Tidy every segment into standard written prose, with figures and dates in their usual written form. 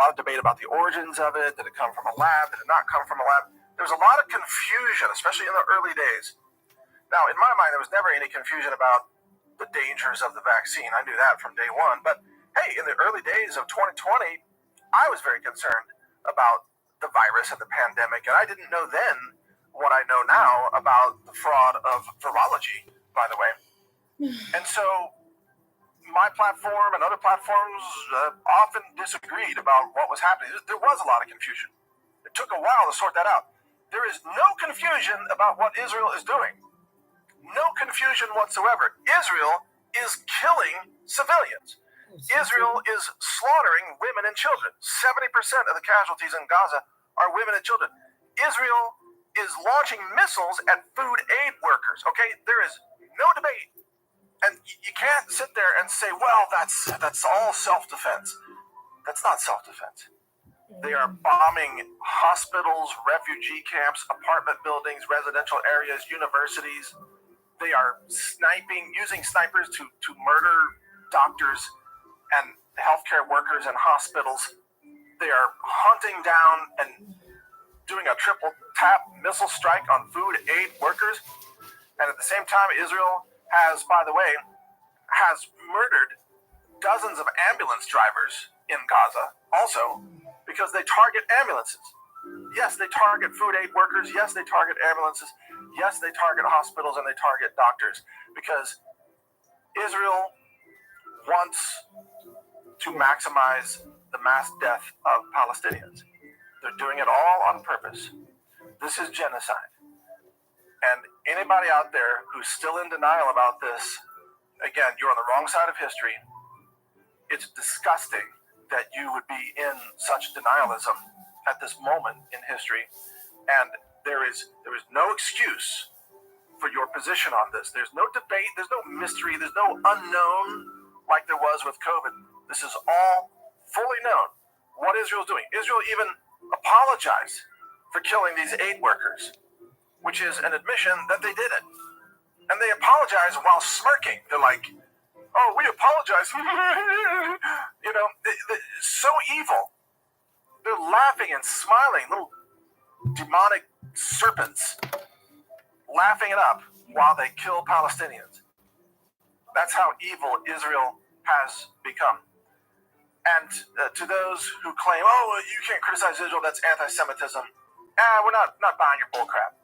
lot of debate about the origins of it. Did it come from a lab? Did it not come from a lab? There was a lot of confusion, especially in the early days. Now, in my mind, there was never any confusion about the dangers of the vaccine. I knew that from day one. But hey, in the early days of 2020, I was very concerned about the virus and the pandemic, and I didn't know then what I know now about the fraud of virology, by the way. And so my platform and other platforms often disagreed about what was happening. There was a lot of confusion. It took a while to sort that out. There is no confusion about what Israel is doing. No confusion whatsoever. Israel is killing civilians. Israel is slaughtering women and children. 70% of the casualties in Gaza are women and children. Israel is launching missiles at food aid workers. Okay, there is no debate. And you can't sit there and say, well, that's all self-defense. That's not self-defense. They are bombing hospitals, refugee camps, apartment buildings, residential areas, universities. They are using snipers to murder doctors and healthcare workers in hospitals. They are hunting down and doing a triple tap missile strike on food aid workers. And at the same time, Israel has, by the way, murdered dozens of ambulance drivers in Gaza also because they target ambulances. Yes, they target food aid workers. Yes, they target ambulances. Yes, they target hospitals and they target doctors because Israel wants to maximize the mass death of Palestinians. They're doing it all on purpose. This is genocide. And anybody out there who's still in denial about this, again, you're on the wrong side of history. It's disgusting that you would be in such denialism at this moment in history. And there is no excuse for your position on this. There's no debate. There's no mystery. There's no unknown like there was with COVID. This is all fully known what Israel's doing. Israel even apologized for killing these aid workers, which is an admission that they did it. And they apologize while smirking. They're like, oh, we apologize. So evil. They're laughing and smiling, little demonic serpents, laughing it up while they kill Palestinians. That's how evil Israel has become. And to those who claim, oh, you can't criticize Israel, that's anti-Semitism. We're not buying your bullcrap.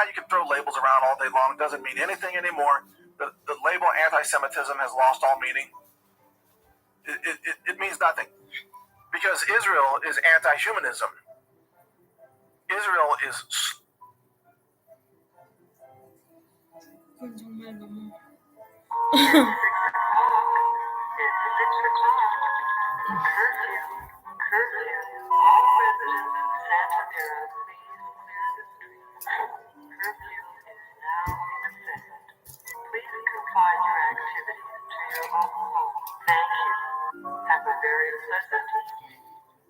You can throw labels around all day long. It doesn't mean anything anymore. The label anti-Semitism has lost all meaning. It means nothing. Because Israel is anti-humanism. Israel is...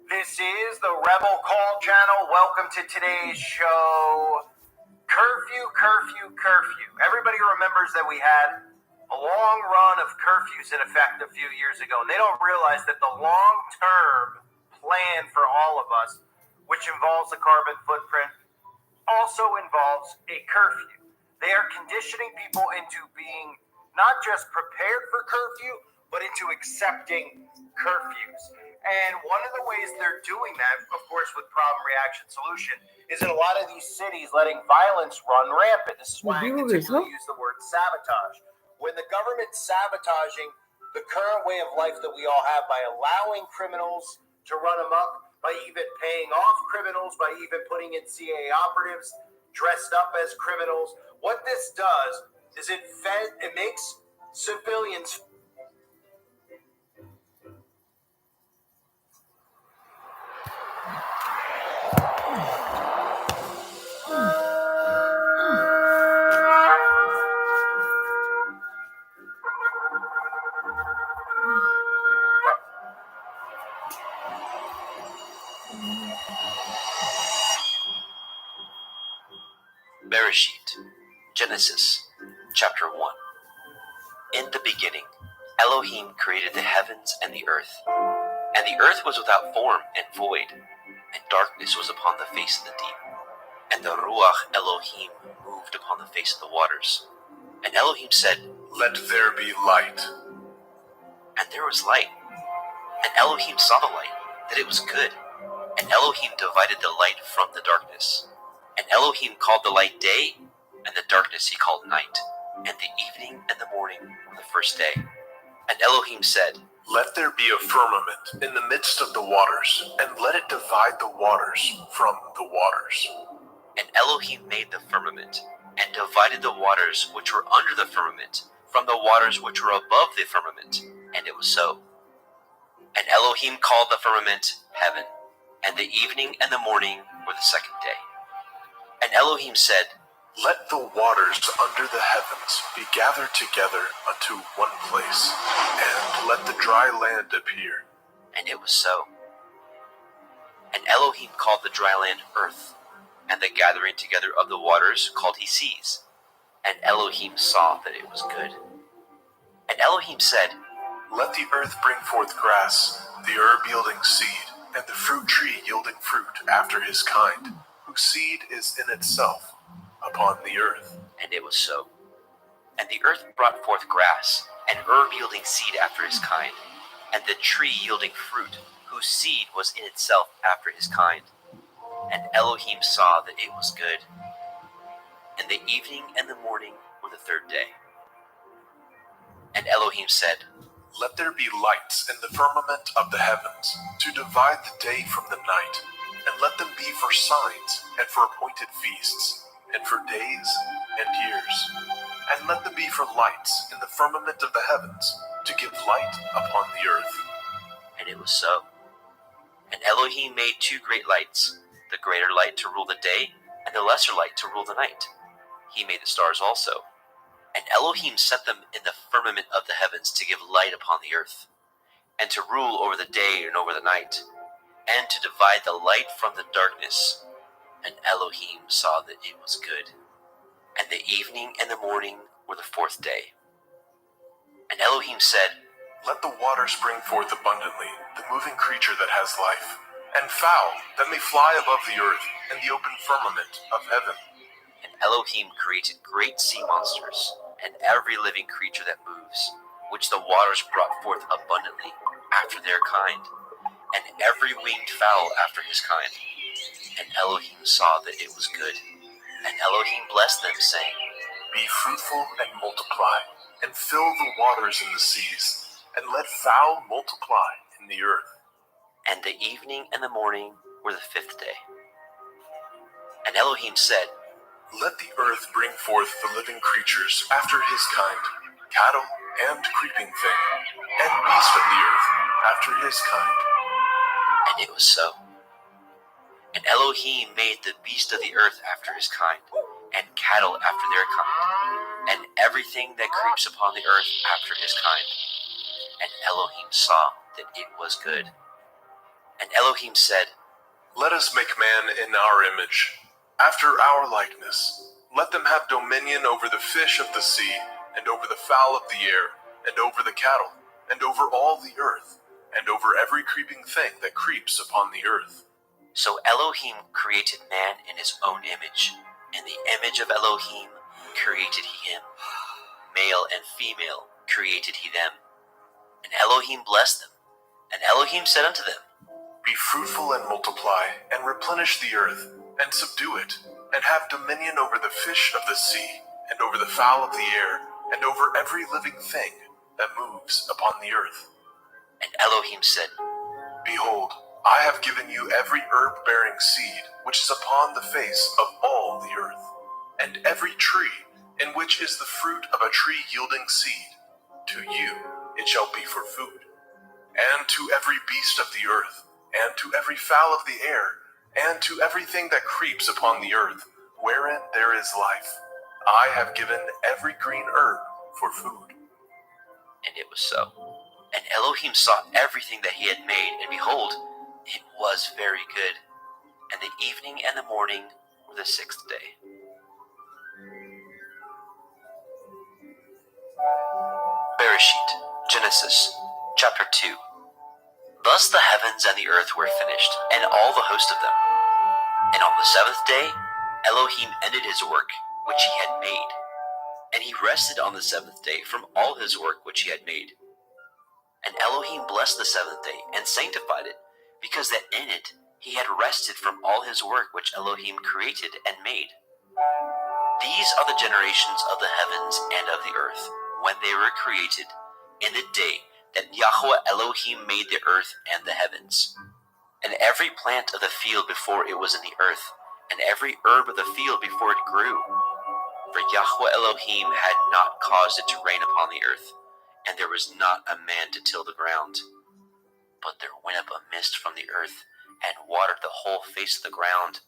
This is the Rebel Call Channel. Welcome to today's show. Curfew, curfew, curfew. Everybody remembers that we had a long run of curfews in effect a few years ago, and they don't realize that the long-term plan for all of us, which involves the carbon footprint, also involves a curfew. They are conditioning people into being not just prepared for curfew, but into accepting curfews. And one of the ways they're doing that, of course, with problem reaction solution, is in a lot of these cities letting violence run rampant. This is why I continue to use the word sabotage. When the government's sabotaging the current way of life that we all have by allowing criminals to run amok, by even paying off criminals, by even putting in CIA operatives dressed up as criminals, what this does is it makes civilians Bereshit, Genesis, chapter 1. In the beginning, Elohim created the heavens and the earth. And the earth was without form and void, and darkness was upon the face of the deep. And the Ruach Elohim moved upon the face of the waters. And Elohim said, Let there be light. and there was light. And Elohim saw the light, that it was good. And Elohim divided the light from the darkness. And Elohim called the light day, and the darkness he called night. And the evening and the morning were the first day. And Elohim said, Let there be a firmament in the midst of the waters, and let it divide the waters from the waters. And Elohim made the firmament, and divided the waters which were under the firmament from the waters which were above the firmament. And it was so. And Elohim called the firmament heaven, and the evening and the morning were the second day. And Elohim said, Let the waters under the heavens be gathered together unto one place, and let the dry land appear. and it was so. And Elohim called the dry land earth, and the gathering together of the waters called he seas. And Elohim saw that it was good. And Elohim said, Let the earth bring forth grass, the herb yielding seed, and the fruit tree yielding fruit after his kind, whose seed is in itself upon the earth. and it was so. And the earth brought forth grass, and herb yielding seed after his kind, and the tree yielding fruit, whose seed was in itself after his kind. And Elohim saw that it was good. And the evening and the morning were the third day. And Elohim said, Let there be lights in the firmament of the heavens, to divide the day from the night, and let them be for signs, and for appointed feasts, and for days and years. And let them be for lights in the firmament of the heavens, to give light upon the earth. and it was so. And Elohim made two great lights, the greater light to rule the day, and the lesser light to rule the night. He made the stars also. And Elohim set them in the firmament of the heavens to give light upon the earth, and to rule over the day and over the night, and to divide the light from the darkness. And Elohim saw that it was good. And the evening and the morning were the fourth day. And Elohim said, Let the waters bring forth abundantly the moving creature that has life, and fowl that may fly above the earth and the open firmament of heaven. And Elohim created great sea monsters, and every living creature that moves, which the waters brought forth abundantly after their kind, and every winged fowl after his kind. And Elohim saw that it was good. And Elohim blessed them, saying, Be fruitful and multiply, and fill the waters in the seas, and let fowl multiply in the earth. And the evening and the morning were the fifth day. And Elohim said, Let the earth bring forth the living creatures after his kind, cattle and creeping thing, and beast of the earth after his kind. and it was so. And Elohim made the beast of the earth after his kind, and cattle after their kind, and everything that creeps upon the earth after his kind. And Elohim saw that it was good. And Elohim said, Let us make man in our image, after our likeness. Let them have dominion over the fish of the sea, and over the fowl of the air, and over the cattle, and over all the earth, and over every creeping thing that creeps upon the earth. So Elohim created man in his own image. In the image of Elohim created he him. Male and female created he them. And Elohim blessed them. And Elohim said unto them, Be fruitful and multiply, and replenish the earth, and subdue it, and have dominion over the fish of the sea, and over the fowl of the air, and over every living thing that moves upon the earth. And Elohim said, Behold, I have given you every herb-bearing seed which is upon the face of all the earth, and every tree in which is the fruit of a tree yielding seed. To you it shall be for food, and to every beast of the earth, and to every fowl of the air, and to everything that creeps upon the earth, wherein there is life. I have given every green herb for food. and it was so. And Elohim saw everything that he had made, and behold, it was very good. And the evening and the morning were the sixth day. Bereshit, Genesis, chapter 2. Thus the heavens and the earth were finished, and all the host of them. And on the seventh day, Elohim ended his work which he had made, and he rested on the seventh day from all his work which he had made. And Elohim blessed the seventh day and sanctified it, because that in it he had rested from all his work which Elohim created and made. These are the generations of the heavens and of the earth, when they were created, in the day that Yahweh Elohim made the earth and the heavens. And every plant of the field before it was in the earth, and every herb of the field before it grew. For Yahweh Elohim had not caused it to rain upon the earth, and there was not a man to till the ground. But there went up a mist from the earth, and watered the whole face of the ground.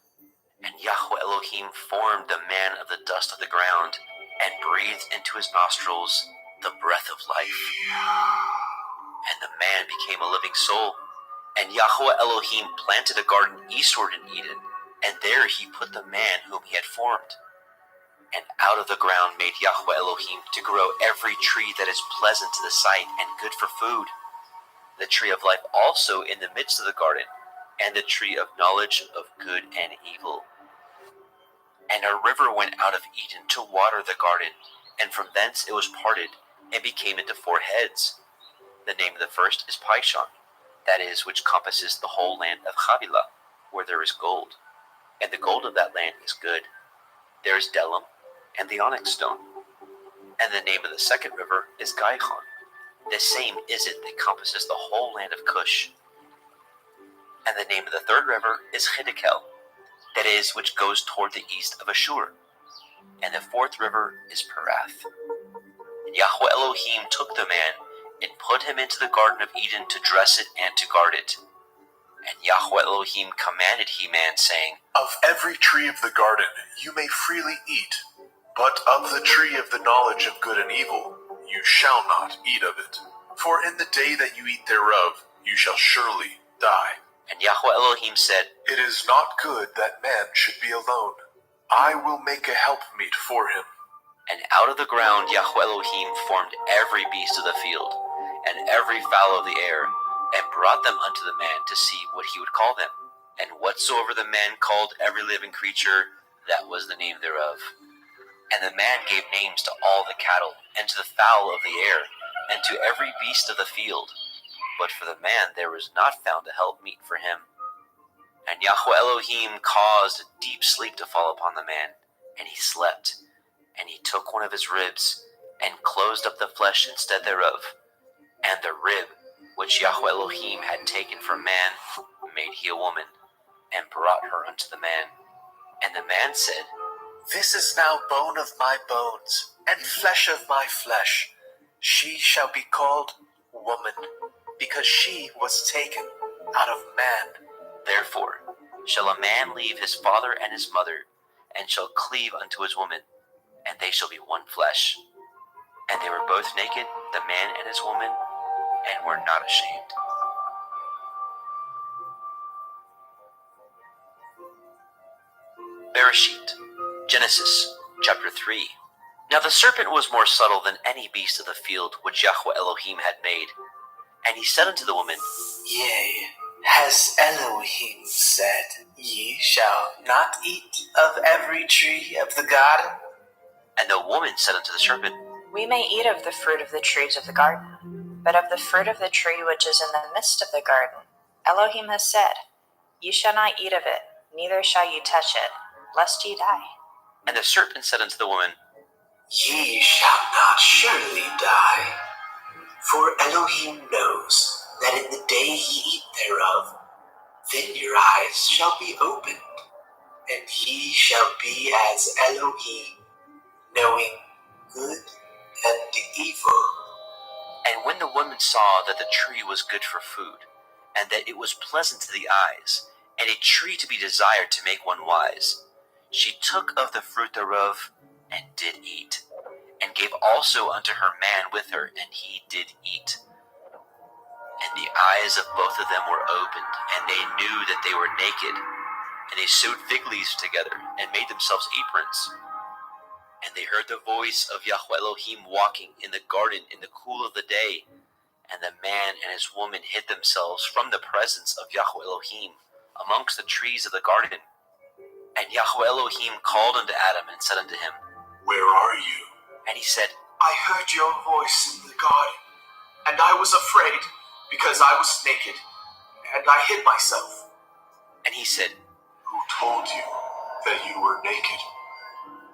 And Yahweh Elohim formed the man of the dust of the ground, and breathed into his nostrils the breath of life. And the man became a living soul. And Yahweh Elohim planted a garden eastward in Eden, and there he put the man whom he had formed. And out of the ground made Yahweh Elohim to grow every tree that is pleasant to the sight and good for food, the tree of life also in the midst of the garden, and the tree of knowledge of good and evil. And a river went out of Eden to water the garden, and from thence it was parted, and became into 4 heads. The name of the first is Pishon, that is, which compasses the whole land of Havilah, where there is gold. And the gold of that land is good. There is Delim, and the onyx stone. And the name of the second river is Gihon. The same is it that compasses the whole land of Cush. And the name of the third river is Hiddekel, that is, which goes toward the east of Ashur. And the fourth river is Perath. And Yahweh Elohim took the man, and put him into the garden of Eden to dress it and to guard it. And Yahweh Elohim commanded he man, saying, Of every tree of the garden you may freely eat, but of the tree of the knowledge of good and evil you shall not eat of it. For in the day that you eat thereof you shall surely die. And Yahweh Elohim said, It is not good that man should be alone. I will make a helpmeet for him. And out of the ground Yahweh Elohim formed every beast of the field, and every fowl of the air, and brought them unto the man to see what he would call them. And whatsoever the man called every living creature, that was the name thereof. And the man gave names to all the cattle, and to the fowl of the air, and to every beast of the field. But for the man there was not found a helpmeet for him. And Yahweh Elohim caused a deep sleep to fall upon the man, and he slept. And he took one of his ribs, and closed up the flesh instead thereof. And the rib which Yahweh Elohim had taken from man made he a woman, and brought her unto the man. And the man said, This is now bone of my bones, and flesh of my flesh. She shall be called woman, because she was taken out of man. Therefore shall a man leave his father and his mother, and shall cleave unto his woman, and they shall be one flesh. And they were both naked, the man and his woman, and were not ashamed. Bereshit, Genesis, chapter 3. Now the serpent was more subtle than any beast of the field which Yahweh Elohim had made. And he said unto the woman, Yea, has Elohim said, Ye shall not eat of every tree of the garden? And the woman said unto the serpent, We may eat of the fruit of the trees of the garden, but of the fruit of the tree which is in the midst of the garden, Elohim has said, Ye shall not eat of it, neither shall ye touch it, lest ye die. And the serpent said unto the woman, Ye shall not surely die, for Elohim knows that in the day ye eat thereof, then your eyes shall be opened, and ye shall be as Elohim, knowing good and evil. And when the woman saw that the tree was good for food, and that it was pleasant to the eyes, and a tree to be desired to make one wise, she took of the fruit thereof, and did eat, and gave also unto her man with her, and he did eat. And the eyes of both of them were opened, and they knew that they were naked. And they sewed fig leaves together, and made themselves aprons. And they heard the voice of Yahweh Elohim walking in the garden in the cool of the day. And the man and his woman hid themselves from the presence of Yahweh Elohim amongst the trees of the garden. And Yahweh Elohim called unto Adam and said unto him, Where are you? And he said, I heard your voice in the garden, and I was afraid because I was naked, and I hid myself. And he said, Who told you that you were naked?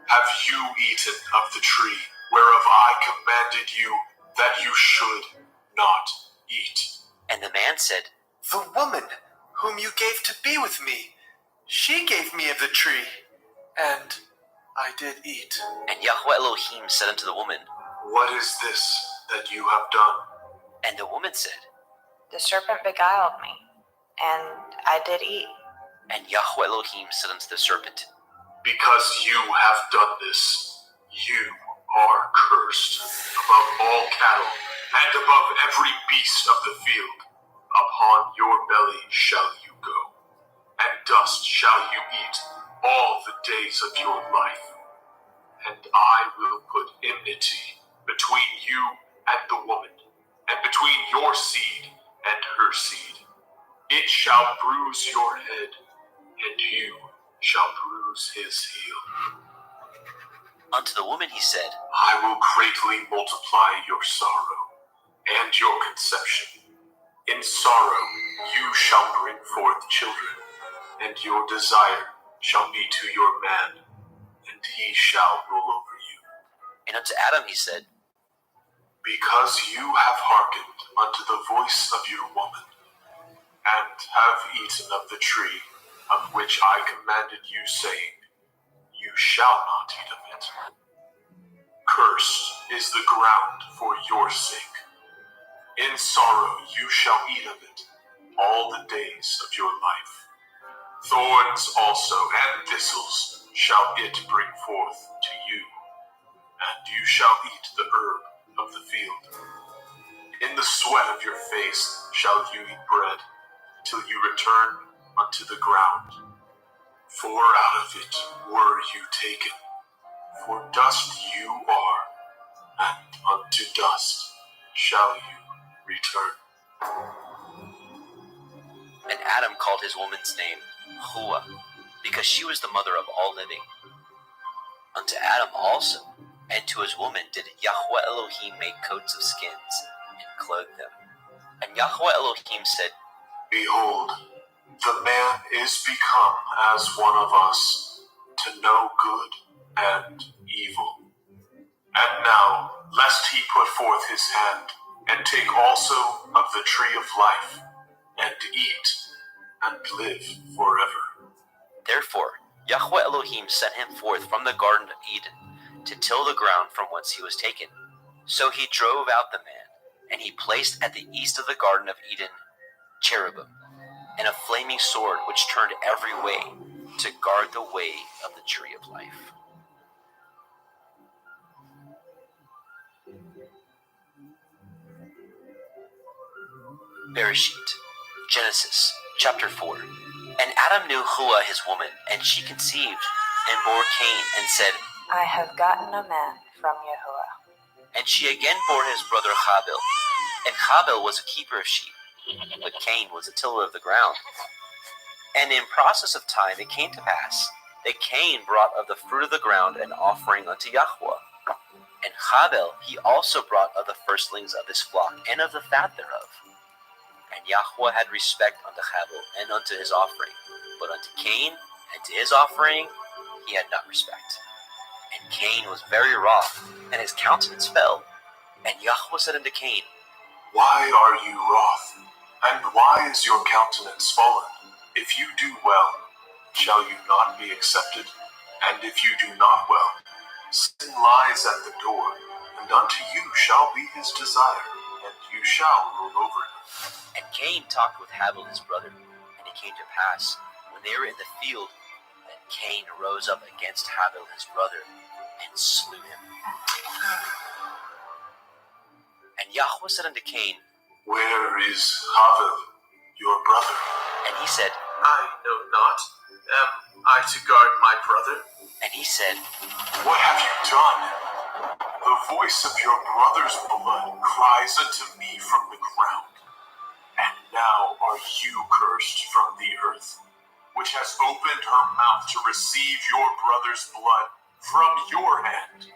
Have you eaten of the tree whereof I commanded you that you should not eat? And the man said, The woman whom you gave to be with me, she gave me of the tree, and I did eat. And Yahweh Elohim said unto the woman, What is this that you have done? And the woman said, The serpent beguiled me, and I did eat. And Yahweh Elohim said unto the serpent, Because you have done this, you are cursed above all cattle and above every beast of the field. Upon your belly shall you go, and dust shall you eat all the days of your life. And I will put enmity between you and the woman, and between your seed and her seed. It shall bruise your head, and you shall bruise his heel. Unto the woman he said, I will greatly multiply your sorrow and your conception. In sorrow you shall bring forth children, and your desire shall be to your man, and he shall rule over you. And unto Adam he said, Because you have hearkened unto the voice of your woman, and have eaten of the tree of which I commanded you, saying, You shall not eat of it. Cursed is the ground for your sake. In sorrow you shall eat of it all the days of your life. Thorns also and thistles shall it bring forth to you, and you shall eat the herb of the field. In the sweat of your face shall you eat bread, till you return unto the ground. For out of it were you taken, for dust you are, and unto dust shall you return. And Adam called his woman's name Hua, because she was the mother of all living. Unto Adam also, and to his woman did Yahweh Elohim make coats of skins, and clothe them. And Yahweh Elohim said, Behold, the man is become as one of us, to know good and evil. And now, lest he put forth his hand, and take also of the tree of life, and eat, and live forever. Therefore Yahweh Elohim sent him forth from the Garden of Eden, to till the ground from whence he was taken. So he drove out the man, and he placed at the east of the Garden of Eden cherubim, and a flaming sword which turned every way, to guard the way of the tree of life. Bereshit, Genesis, chapter 4. And Adam knew Hua his woman, and she conceived, and bore Cain, and said, I have gotten a man from Yahuwah. And she again bore his brother Habil. And Habil was a keeper of sheep, but Cain was a tiller of the ground. And in process of time it came to pass that Cain brought of the fruit of the ground an offering unto Yahweh. And Habil he also brought of the firstlings of his flock, and of the fat thereof. And Yahweh had respect unto Habil and unto his offering, but unto Cain and to his offering he had not respect. And Cain was very wroth, and his countenance fell. And Yahweh said unto Cain, Why are you wroth? And why is your countenance fallen? If you do well, shall you not be accepted? And if you do not well, sin lies at the door, and unto you shall be his desire, and you shall rule over him. And Cain talked with Habil his brother. And it came to pass, when they were in the field, that Cain rose up against Habil his brother, and slew him. And Yahweh said unto Cain, Where is Havel, your brother? and he said, I know not. Am I to guard my brother? and he said, What have you done? The voice of your brother's blood cries unto me from the ground. And now are you cursed from the earth, which has opened her mouth to receive your brother's blood from your hand.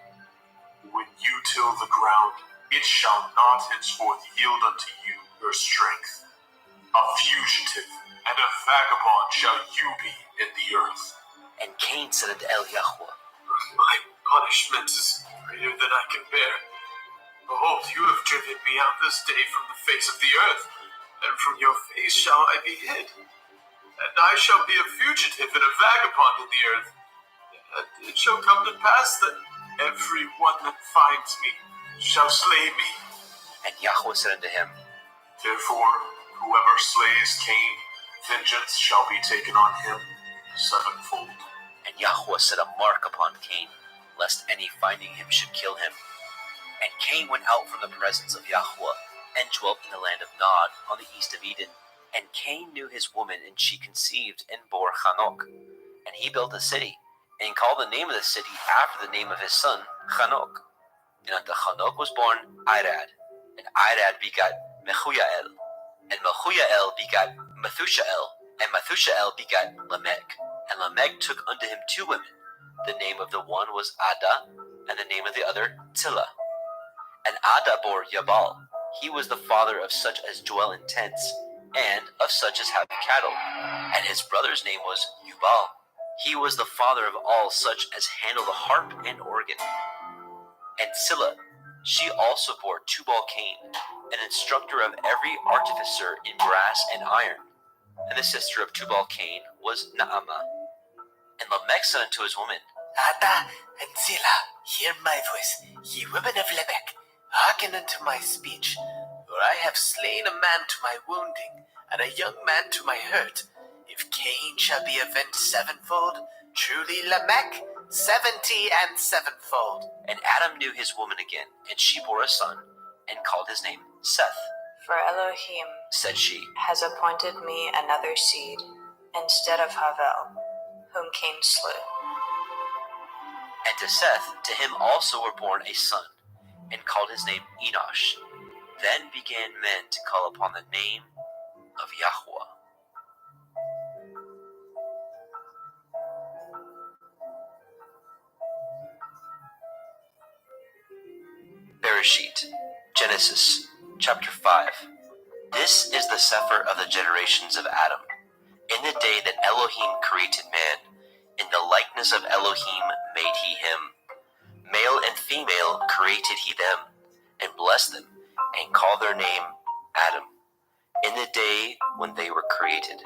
When you till the ground, it shall not henceforth yield unto you your strength. A fugitive and a vagabond shall you be in the earth. And Cain said unto Yahweh, My punishment is greater than I can bear. Behold, you have driven me out this day from the face of the earth, and from your face shall I be hid. And I shall be a fugitive and a vagabond in the earth. And it shall come to pass that every one that finds me shall slay me. And Yahweh said unto him, Therefore, whoever slays Cain, vengeance shall be taken on him sevenfold. And Yahweh set a mark upon Cain, lest any finding him should kill him. And Cain went out from the presence of Yahweh, and dwelt in the land of Nod, on the east of Eden. And Cain knew his woman, and she conceived, and bore Hanok. And he built a city, and called the name of the city after the name of his son, Hanok. And unto Hanok was born Irad, and Irad begat Mehujael, and Mehujael begat Methushael, and Methushael begat Lamech. And Lamech took unto him 2 women. The name of the one was Ada, and the name of the other Tillah. And Ada bore Jabal. He was the father of such as dwell in tents, and of such as have cattle. And his brother's name was Jubal. He was the father of all such as handle the harp and organ. And Silla, she also bore Tubal-Cain, an instructor of every artificer in brass and iron. And the sister of Tubal-Cain was Naamah. And Lamech said unto his woman, Ada and Zillah, hear my voice, ye women of Lamech, hearken unto my speech. For I have slain a man to my wounding, and a young man to my hurt. If Cain shall be avenged sevenfold, truly Lamech 70 and sevenfold. And Adam knew his woman again, and she bore a son, and called his name Seth. For Elohim Said she, has appointed me another seed, instead of Havel, whom Cain slew. And to Seth, to him also were born a son, and called his name Enosh. Then began men to call upon the name of Yahweh. Bereshit, Genesis, chapter 5. This is the sefer of the generations of Adam. In the day that Elohim created man, in the likeness of Elohim made he him. Male and female created he them, and blessed them, and called their name Adam, in the day when they were created.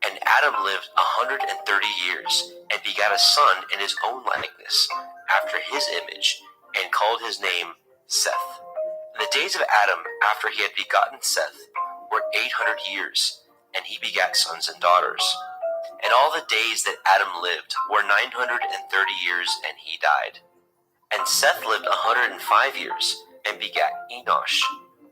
And Adam lived 130 years, and begat a son in his own likeness, after his image, and called his name Seth. The days of Adam, after he had begotten Seth, were 800 years, and he begat sons and daughters. And all the days that Adam lived were 930 years, and he died. And Seth lived 105 years, and begat Enosh.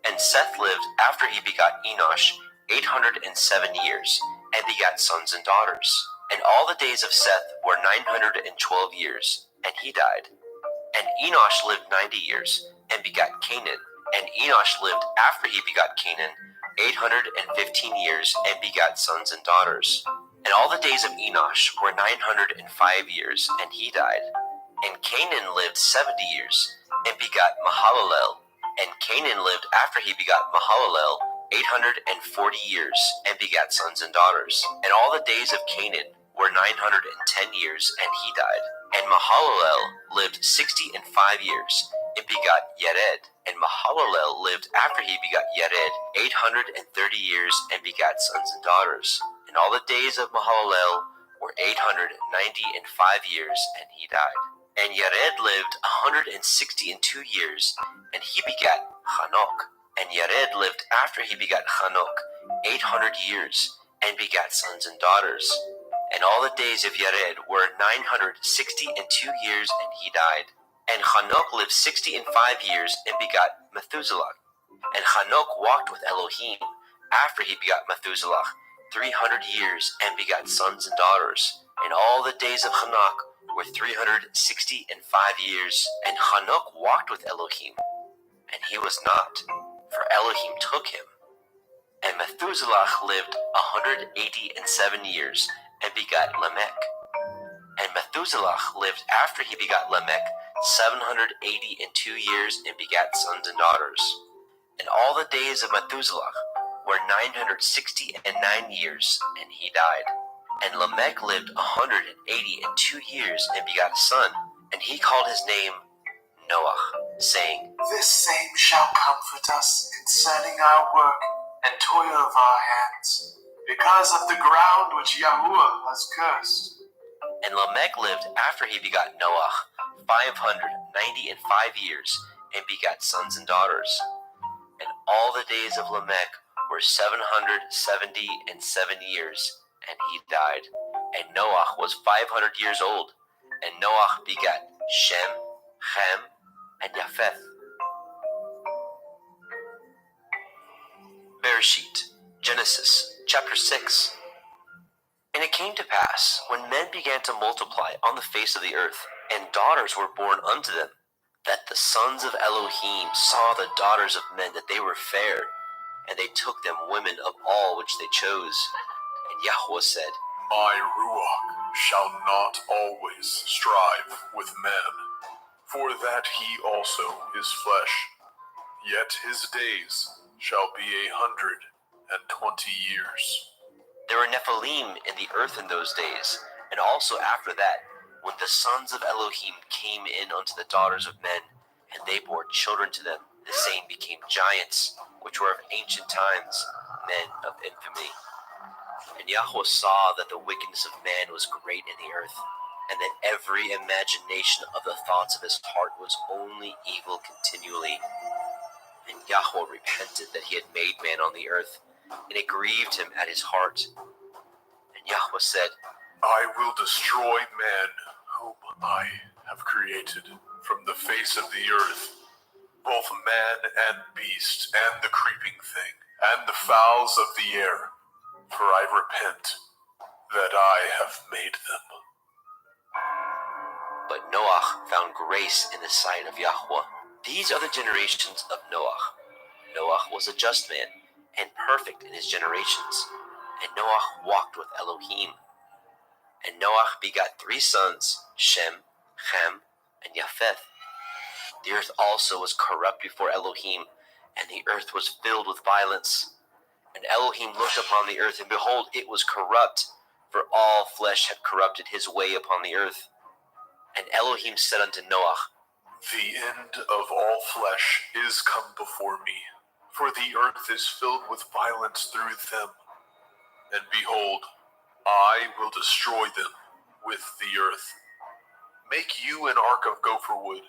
And Seth lived, after he begot Enosh, 807 years, and begat sons and daughters. And all the days of Seth were 912 years, and he died. And Enosh lived 90 years, and begat Canaan. And Enosh lived, after he begot Canaan, 815 years, and begat sons and daughters. And all the days of Enosh were 905 years, and he died. And Canaan lived 70 years, and begat Mahalalel. And Canaan lived, after he begot Mahalalel, 840 years, and begat sons and daughters. And all the days of Canaan were 910 years, and he died. And Mahalalel lived 65 years, and begot Yered. And Mahalalel lived, after he begot Yered, 830 years, and begat sons and daughters. And all the days of Mahalalel were 895 years, and he died. And Yered lived 162 years, and he begat Hanok. And Yered lived, after he begat Hanok, 800 years, and begat sons and daughters. And all the days of Yered were 962 years, and he died. And Hanok lived 65 years, and begat Methuselah. And Hanok walked with Elohim, after he begot Methuselah, 300 years, and begat sons and daughters. And all the days of Hanok were 365 years, and Hanok walked with Elohim, and he was not, for Elohim took him. And Methuselah lived 187 years, and begat Lamech. And Methuselah lived after he begat Lamech 782 years, and begat sons and daughters. And all the days of Methuselah were 969 years, and he died. And Lamech lived 182 years, and begat a son, and he called his name Noah, saying, This same shall comfort us concerning our work and toil of our hands, because of the ground which Yahuwah has cursed. And Lamech lived after he begot Noah 595 years, and begat sons and daughters. And all the days of Lamech were 777 years, and he died. And Noah was 500 years old, and Noah begat Shem, Ham, and Japheth. Bereshit, Genesis, chapter 6. And it came to pass, when men began to multiply on the face of the earth, and daughters were born unto them, that the sons of Elohim saw the daughters of men that they were fair, and they took them women of all which they chose. And Yahweh said, My Ruach shall not always strive with man, for that he also is flesh. Yet his days shall be 120 years. There were Nephilim in the earth in those days, and also after that, when the sons of Elohim came in unto the daughters of men, and they bore children to them, the same became giants, which were of ancient times, men of infamy. And Yahweh saw that the wickedness of man was great in the earth, and that every imagination of the thoughts of his heart was only evil continually. And Yahweh repented that he had made man on the earth, and it grieved him at his heart. And Yahweh said, I will destroy man whom I have created from the face of the earth, both man and beast, and the creeping thing, and the fowls of the air, for I repent that I have made them. But Noah found grace in the sight of Yahweh. These are the generations of Noah. Noah was a just man, and perfect in his generations. And Noah walked with Elohim. And Noah begat 3 sons, Shem, Ham, and Japheth. The earth also was corrupt before Elohim, and the earth was filled with violence. And Elohim looked upon the earth, and behold, it was corrupt, for all flesh had corrupted his way upon the earth. And Elohim said unto Noah, The end of all flesh is come before me, for the earth is filled with violence through them. And behold, I will destroy them with the earth. Make you an ark of gopher wood.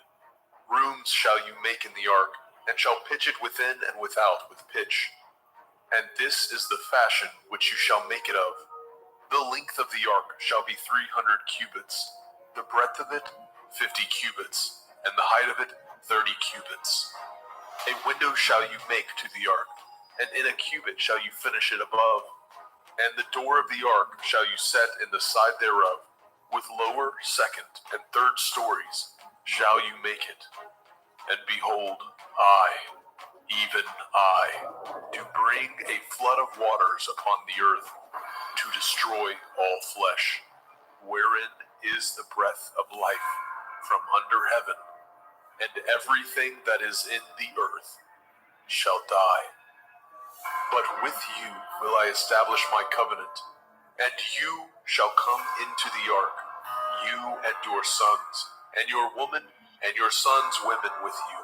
Rooms shall you make in the ark, and shall pitch it within and without with pitch. And this is the fashion which you shall make it of. The length of the ark shall be 300 cubits, the breadth of it 50 cubits, and the height of it 30 cubits. A window shall you make to the ark, and in a cubit shall you finish it above. And the door of the ark shall you set in the side thereof, with lower, second, and third stories shall you make it. And behold, I, even I, do bring a flood of waters upon the earth, to destroy all flesh, wherein is the breath of life from under heaven, and everything that is in the earth shall die. But with you will I establish my covenant, and you shall come into the ark, you and your sons, and your woman, and your sons' women with you.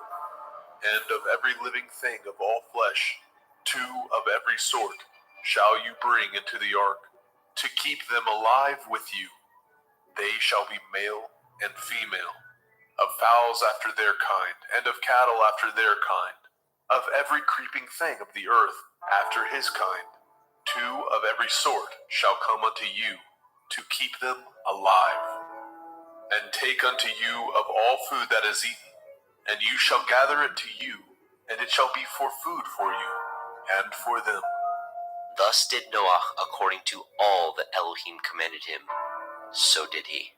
And of every living thing of all flesh, 2 of every sort shall you bring into the ark, to keep them alive with you. They shall be male and female, of fowls after their kind, and of cattle after their kind, of every creeping thing of the earth after his kind. 2 of every sort shall come unto you, to keep them alive. And take unto you of all food that is eaten, and you shall gather it to you, and it shall be for food for you, and for them. Thus did Noah according to all that Elohim commanded him. So did he.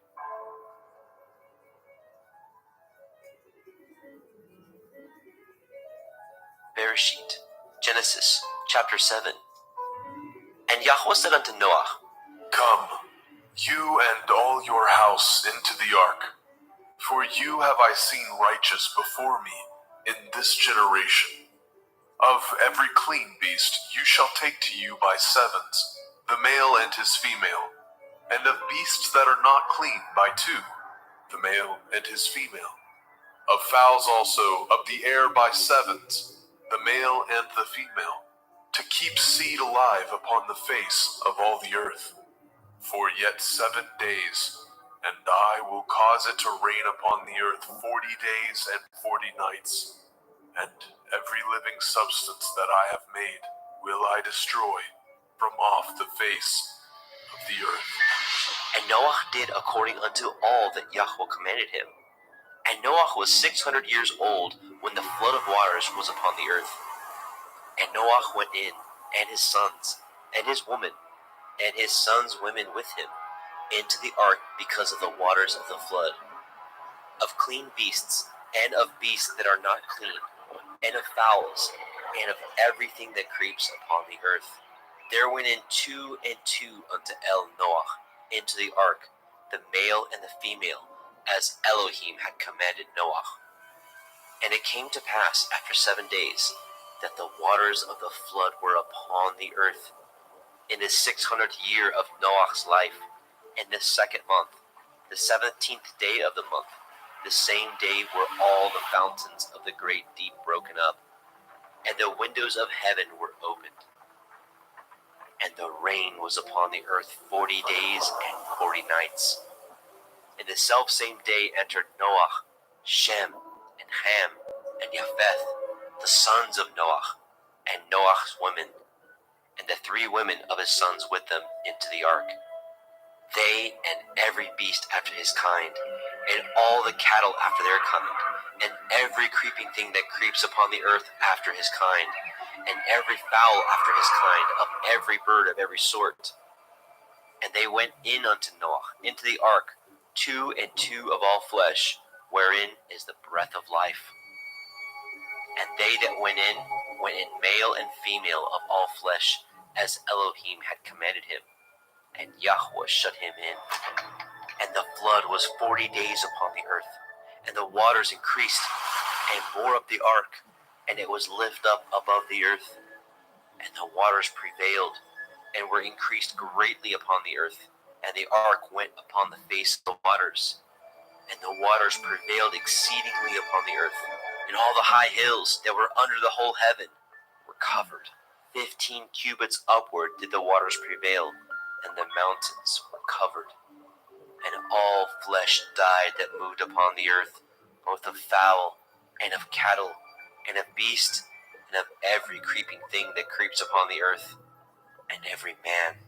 Bereshit, Genesis, chapter 7. And Yahweh said unto Noah, Come, you and all your house into the ark, for you have I seen righteous before me in this generation. Of every clean beast you shall take to you by sevens, the male and his female, and of beasts that are not clean by two, the male and his female. Of fowls also of the air by sevens, the male and the female, to keep seed alive upon the face of all the earth. For yet 7 days, and I will cause it to rain upon the earth 40 days and 40 nights. And every living substance that I have made will I destroy from off the face of the earth. And Noah did according unto all that Yahweh commanded him. And Noah was 600 years old when the flood of waters was upon the earth. And Noah went in, and his sons, and his woman, and his sons' women with him, into the ark because of the waters of the flood, of clean beasts, and of beasts that are not clean, and of fowls, and of everything that creeps upon the earth. There went in 2 and 2 unto Noah into the ark, the male and the female, as Elohim had commanded Noah. And it came to pass after 7 days that the waters of the flood were upon the earth. In the 600th year of Noah's life, in the 2nd month, the 17th day of the month, the same day were all the fountains of the great deep broken up, and the windows of heaven were opened. And the rain was upon the earth 40 days and 40 nights. In the selfsame day entered Noah, Shem, and Ham, and Japheth, the sons of Noah, and Noah's women, and the 3 women of his sons with them into the ark. They and every beast after his kind, and all the cattle after their kind, and every creeping thing that creeps upon the earth after his kind, and every fowl after his kind, of every bird of every sort. And they went in unto Noah into the ark, 2 and 2 of all flesh, wherein is the breath of life. And they that went in male and female of all flesh, as Elohim had commanded him. And Yahweh shut him in. And the flood was 40 days upon the earth, and the waters increased, and bore up the ark, and it was lifted up above the earth. And the waters prevailed, and were increased greatly upon the earth, and the ark went upon the face of the waters. And the waters prevailed exceedingly upon the earth, and all the high hills that were under the whole heaven were covered. 15 cubits upward did the waters prevail, and the mountains were covered. And all flesh died that moved upon the earth, both of fowl, and of cattle, and of beast, and of every creeping thing that creeps upon the earth, and every man,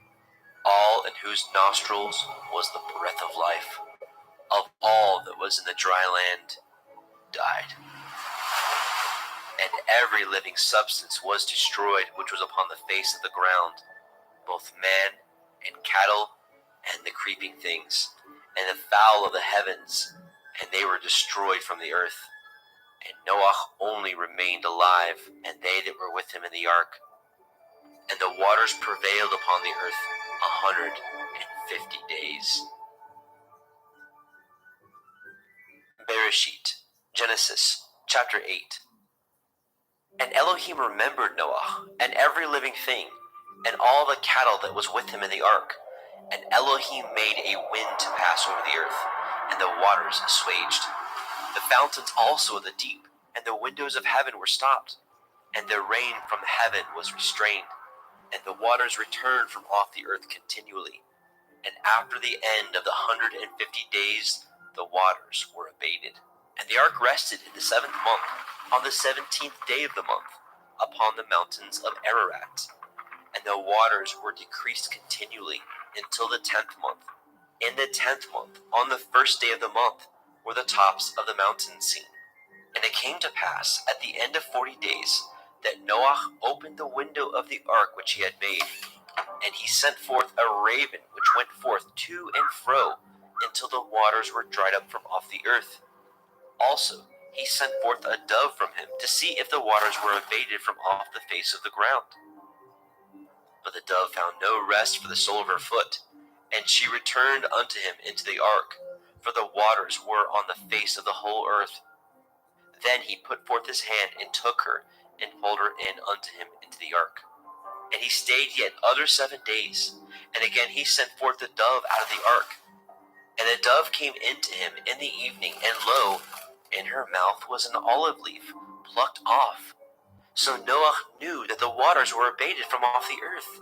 all in whose nostrils was the breath of life, of all that was in the dry land, died. And every living substance was destroyed which was upon the face of the ground, both man and cattle, and the creeping things, and the fowl of the heavens, and they were destroyed from the earth. And Noah only remained alive, and they that were with him in the ark. And the waters prevailed upon the earth 150 days. Bereshit, Genesis, chapter 8. And Elohim remembered Noah, and every living thing, and all the cattle that was with him in the ark. And Elohim made a wind to pass over the earth, and the waters assuaged. The fountains also of the deep, and the windows of heaven were stopped, and the rain from heaven was restrained, and the waters returned from off the earth continually. And after the end of the 150 days, the waters were abated. And the ark rested in the 7th month, on the 17th day of the month, upon the mountains of Ararat. And the waters were decreased continually until the 10th month. In the 10th month, on the 1st day of the month, were the tops of the mountains seen. And it came to pass at the end of 40 days that Noah opened the window of the ark which he had made, and he sent forth a raven which went forth to and fro until the waters were dried up from off the earth. Also he sent forth a dove from him to see if the waters were abated from off the face of the ground. But the dove found no rest for the sole of her foot, and she returned unto him into the ark, for the waters were on the face of the whole earth. Then he put forth his hand and took her, and pulled her in unto him into the ark. And he stayed yet other 7 days, and again he sent forth the dove out of the ark. And the dove came into him in the evening, and lo, in her mouth was an olive leaf, plucked off. So Noah knew that the waters were abated from off the earth.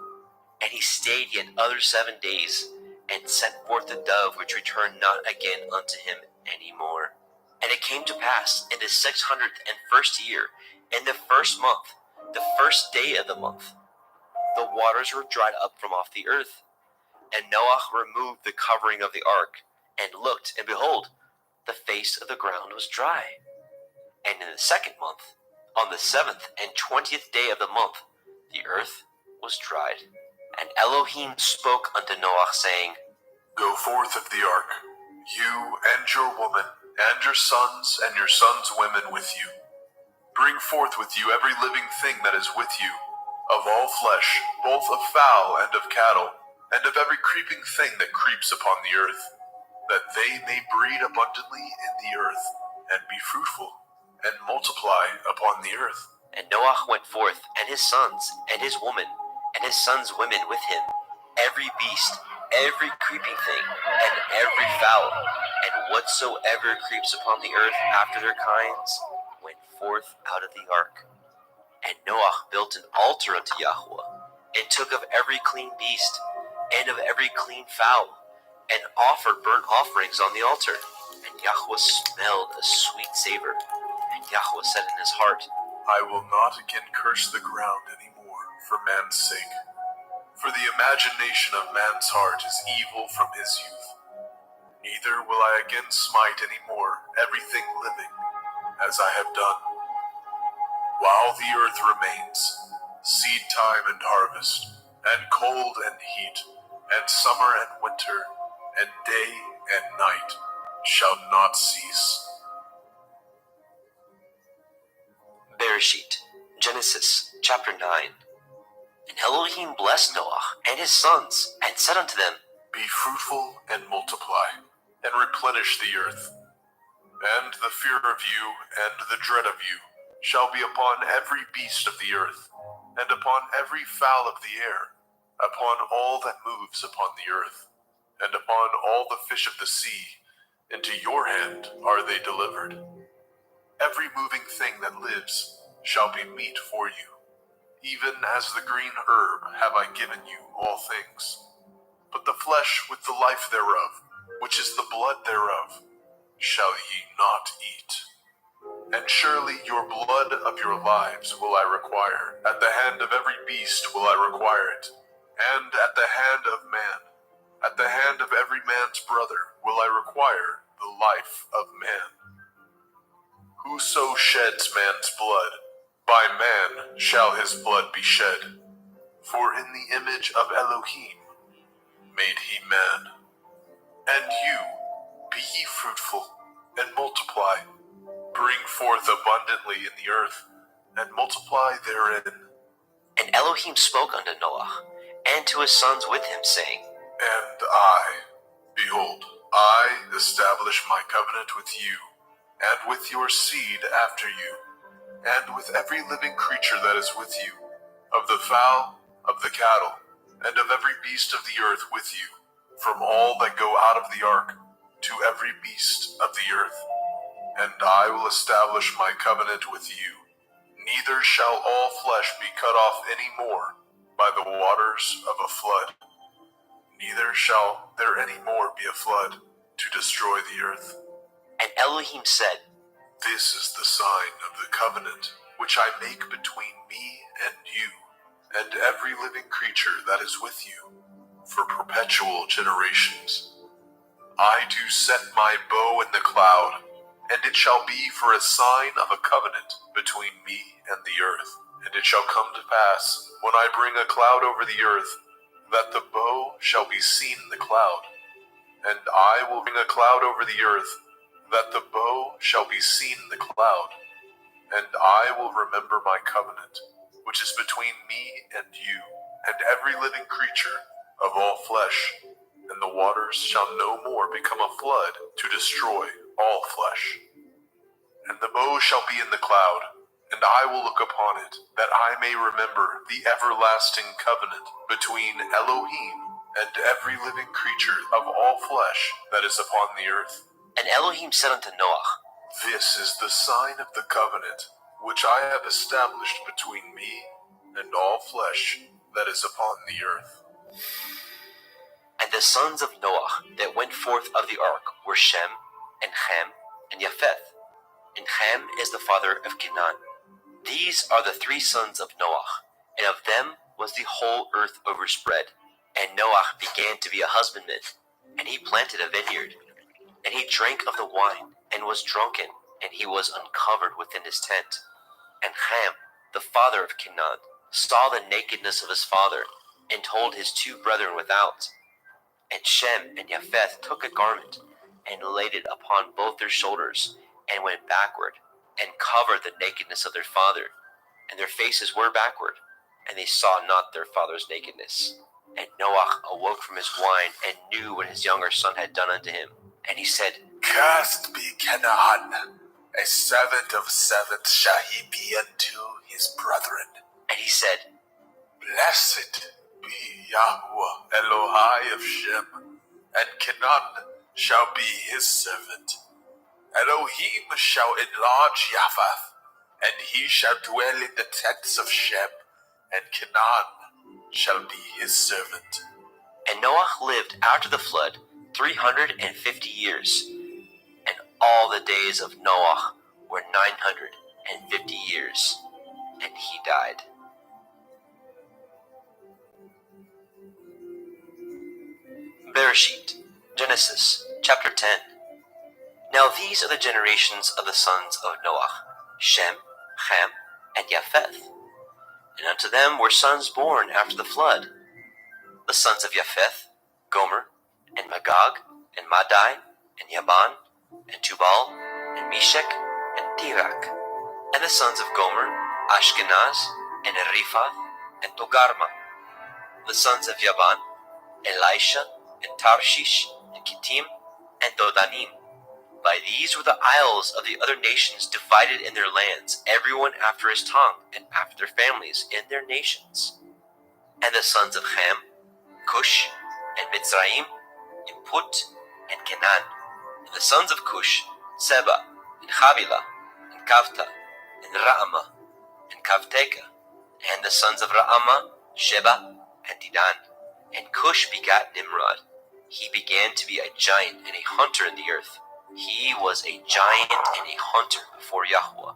And he stayed yet other 7 days, and sent forth the dove, which returned not again unto him any more. And it came to pass in the 601st year, in the first month, the first day of the month, the waters were dried up from off the earth. And Noah removed the covering of the ark, and looked, and behold, the face of the ground was dry. And in the second month, on the 7th and 20th day of the month, the earth was dried. And Elohim spoke unto Noah, saying, Go forth of the ark, you and your woman, and your sons women with you. Bring forth with you every living thing that is with you, of all flesh, both of fowl and of cattle, and of every creeping thing that creeps upon the earth, that they may breed abundantly in the earth, and be fruitful, and multiply upon the earth. And Noah went forth, and his sons, and his woman, and his sons' women with him, every beast, every creeping thing, and every fowl, and whatsoever creeps upon the earth after their kinds, went forth out of the ark. And Noah built an altar unto Yahweh, and took of every clean beast, and of every clean fowl, and offered burnt offerings on the altar. And Yahweh smelled a sweet savor. And Yahweh said in his heart, I will not again curse the ground any more for man's sake. For the imagination of man's heart is evil from his youth. Neither will I again smite any more everything living, as I have done. While the earth remains, seed time and harvest, and cold and heat, and summer and winter, and day and night shall not cease. Bereshit, Genesis chapter 9. And Elohim blessed Noah and his sons, and said unto them, Be fruitful and multiply, and replenish the earth. And the fear of you and the dread of you shall be upon every beast of the earth, and upon every fowl of the air, upon all that moves upon the earth, and upon all the fish of the sea. Into your hand are they delivered. Every moving thing that lives shall be meat for you. Even as the green herb have I given you all things. But the flesh with the life thereof, which is the blood thereof, shall ye not eat. And surely your blood of your lives will I require. At the hand of every beast will I require it. And at the hand of man, at the hand of every man's brother will I require the life of man. Whoso sheds man's blood, by man shall his blood be shed. For in the image of Elohim made he man. And you, be ye fruitful, and multiply. Bring forth abundantly in the earth, and multiply therein. And Elohim spoke unto Noah, and to his sons with him, saying, And I, behold, I establish my covenant with you, and with your seed after you, and with every living creature that is with you, of the fowl, of the cattle, and of every beast of the earth with you, from all that go out of the ark, to every beast of the earth. And I will establish my covenant with you. Neither shall all flesh be cut off any more by the waters of a flood. Neither shall there any more be a flood to destroy the earth. And Elohim said, This is the sign of the covenant which I make between me and you, and every living creature that is with you, for perpetual generations. I do set my bow in the cloud, and it shall be for a sign of a covenant between me and the earth. And it shall come to pass, when I bring a cloud over the earth, that the bow shall be seen in the cloud. And I will bring a cloud over the earth, that the bow shall be seen in the cloud, and I will remember my covenant, which is between me and you, and every living creature of all flesh, and the waters shall no more become a flood to destroy all flesh. And the bow shall be in the cloud, and I will look upon it, that I may remember the everlasting covenant between Elohim and every living creature of all flesh that is upon the earth. And Elohim said unto Noah, This is the sign of the covenant which I have established between me and all flesh that is upon the earth. And the sons of Noah that went forth of the ark were Shem, and Ham, and Japheth. And Ham is the father of Canaan. These are the three sons of Noah, and of them was the whole earth overspread. And Noah began to be a husbandman, and he planted a vineyard. And he drank of the wine, and was drunken, and he was uncovered within his tent. And Ham, the father of Canaan, saw the nakedness of his father, and told his two brethren without. And Shem and Japheth took a garment, and laid it upon both their shoulders, and went backward, and covered the nakedness of their father. And their faces were backward, and they saw not their father's nakedness. And Noah awoke from his wine, and knew what his younger son had done unto him. And he said, Cursed be Canaan, a seventh of sevenths shall he be unto his brethren. And he said, Blessed be Yahweh Elohai of Shem, and Canaan shall be his servant. Elohim shall enlarge Japheth, and he shall dwell in the tents of Shem, and Canaan shall be his servant. And Noah lived after the flood 350 years, and all the days of Noah were 950 years, and he died. Bereshit, Genesis, chapter 10. Now these are the generations of the sons of Noah, Shem, Ham, and Japheth. And unto them were sons born after the flood. The sons of Japheth, Gomer, and Magog, and Madai, and Yaban, and Tubal, and Meshech, and Tirak. And the sons of Gomer, Ashkenaz, and Riphath, and Togarma. The sons of Yaban, Elisha, and Tarshish, and Kittim, and Dodanim. By these were the isles of the other nations divided in their lands, everyone after his tongue, and after their families in their nations. And the sons of Ham, Cush, and Mitzrayim, and Put, and Canaan. And the sons of Cush, Seba, and Havilah, and Kavta, and Raamah, and Kavteka. And the sons of Raamah, Sheba, and Dedan. And Cush begat Nimrod. He began to be a giant and a hunter in the earth. He was a giant and a hunter before Yahweh.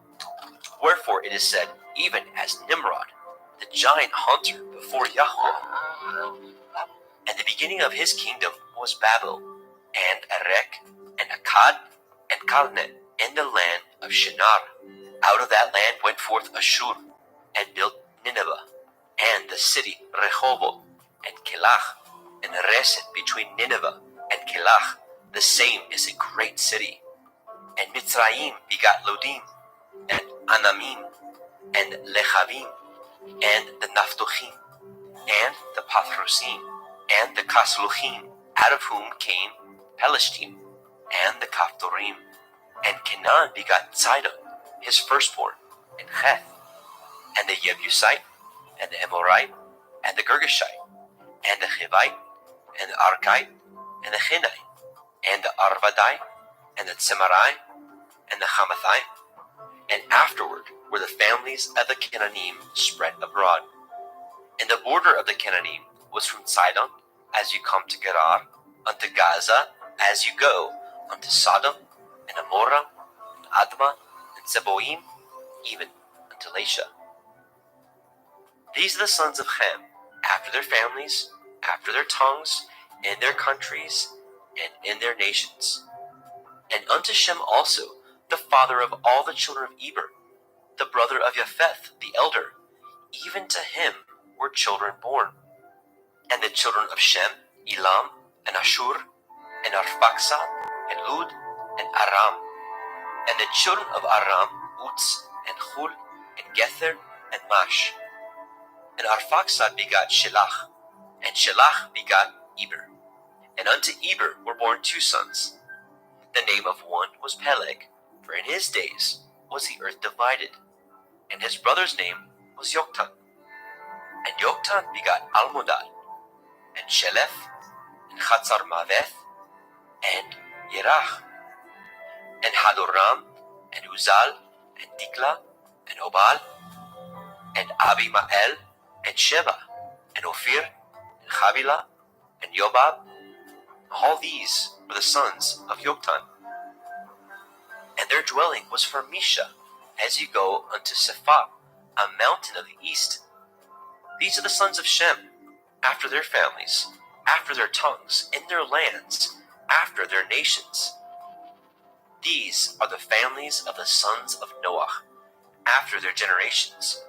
Wherefore it is said, even as Nimrod, the giant hunter before Yahweh. And the beginning of his kingdom was Babel, and Erech, and Akkad, and Calneh, in the land of Shinar. Out of that land went forth Ashur, and built Nineveh, and the city Rehoboth, and Kelach, and Reset between Nineveh and Kelach. The same is a great city. And Mitzrayim begat Lodim, and Anamim, and Lechavim, and the Naphtuchim, and the Pathrusim, and the Kasluchim, out of whom came Pelishtim, and the Kaphtorim. And Canaan begat Sidon, his firstborn, and Heth, and the Jebusite, and the Amorite, and the Girgashite, and the Hivite, and the Arkite, and the Hinite, and the Arvadite, and the Tzemarai, and the Hamathite. And afterward were the families of the Canaanim spread abroad. And the border of the Canaanim was from Sidon, as you come to Gerar, unto Gaza, as you go unto Sodom, and Amorah, and Admah, and Zeboim, even unto Lasha. These are the sons of Ham, after their families, after their tongues, in their countries, and in their nations. And unto Shem also, the father of all the children of Eber, the brother of Japheth, the elder, even to him were children born. And the children of Shem, Elam, and Ashur, and Arphaxad, and Lud, and Aram. And the children of Aram, Uz, and Hul, and Gether, and Mash. And Arphaxad begot Shelach, and Shelach begot Eber. And unto Eber were born 2 sons. The name of one was Peleg, for in his days was the earth divided. And his brother's name was Yoktan. And Yoktan begot Almodad, and Shelef, and Chatzarmaveth, and Yerach, and Hadoram, and Uzal, and Dikla, and Obal, and Abimael, and Sheba, and Ophir, and Havilah, and Yobab. All these were the sons of Yoktan. And their dwelling was from Misha, as you go unto Sephah, a mountain of the east. These are the sons of Shem, after their families, after their tongues, in their lands, after their nations. These are the families of the sons of Noah, after their generations,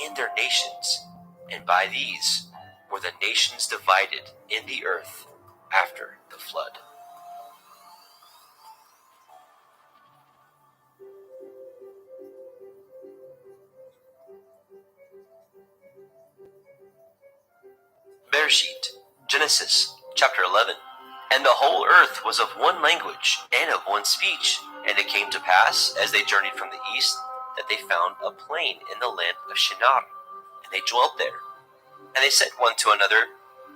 in their nations, and by these were the nations divided in the earth after the flood. Bereshit, Genesis, chapter 11. And the whole earth was of one language and of one speech. And it came to pass, as they journeyed from the east, that they found a plain in the land of Shinar, and they dwelt there. And they said one to another,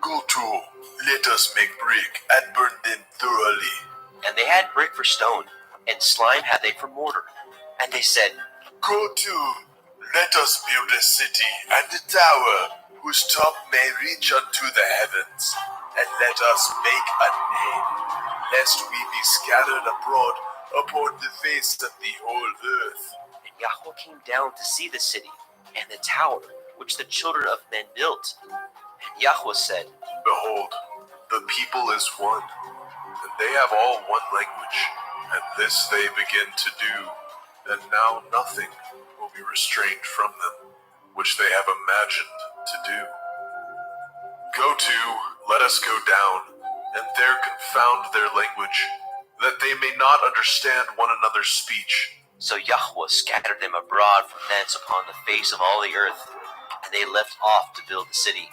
Go to, let us make brick and burn them thoroughly. and they had brick for stone, and slime had they for mortar. And they said, Go to, let us build a city and a tower, whose top may reach unto the heavens, and let us make a name, lest we be scattered abroad upon the face of the whole earth. And Yahweh came down to see the city, and the tower, which the children of men built. And Yahweh said, Behold, the people is one, and they have all one language, and this they begin to do, and now nothing will be restrained from them, which they have imagined to do. Go to, let us go down, and there confound their language, that they may not understand one another's speech. So Yahweh scattered them abroad from thence upon the face of all the earth, and they left off to build the city.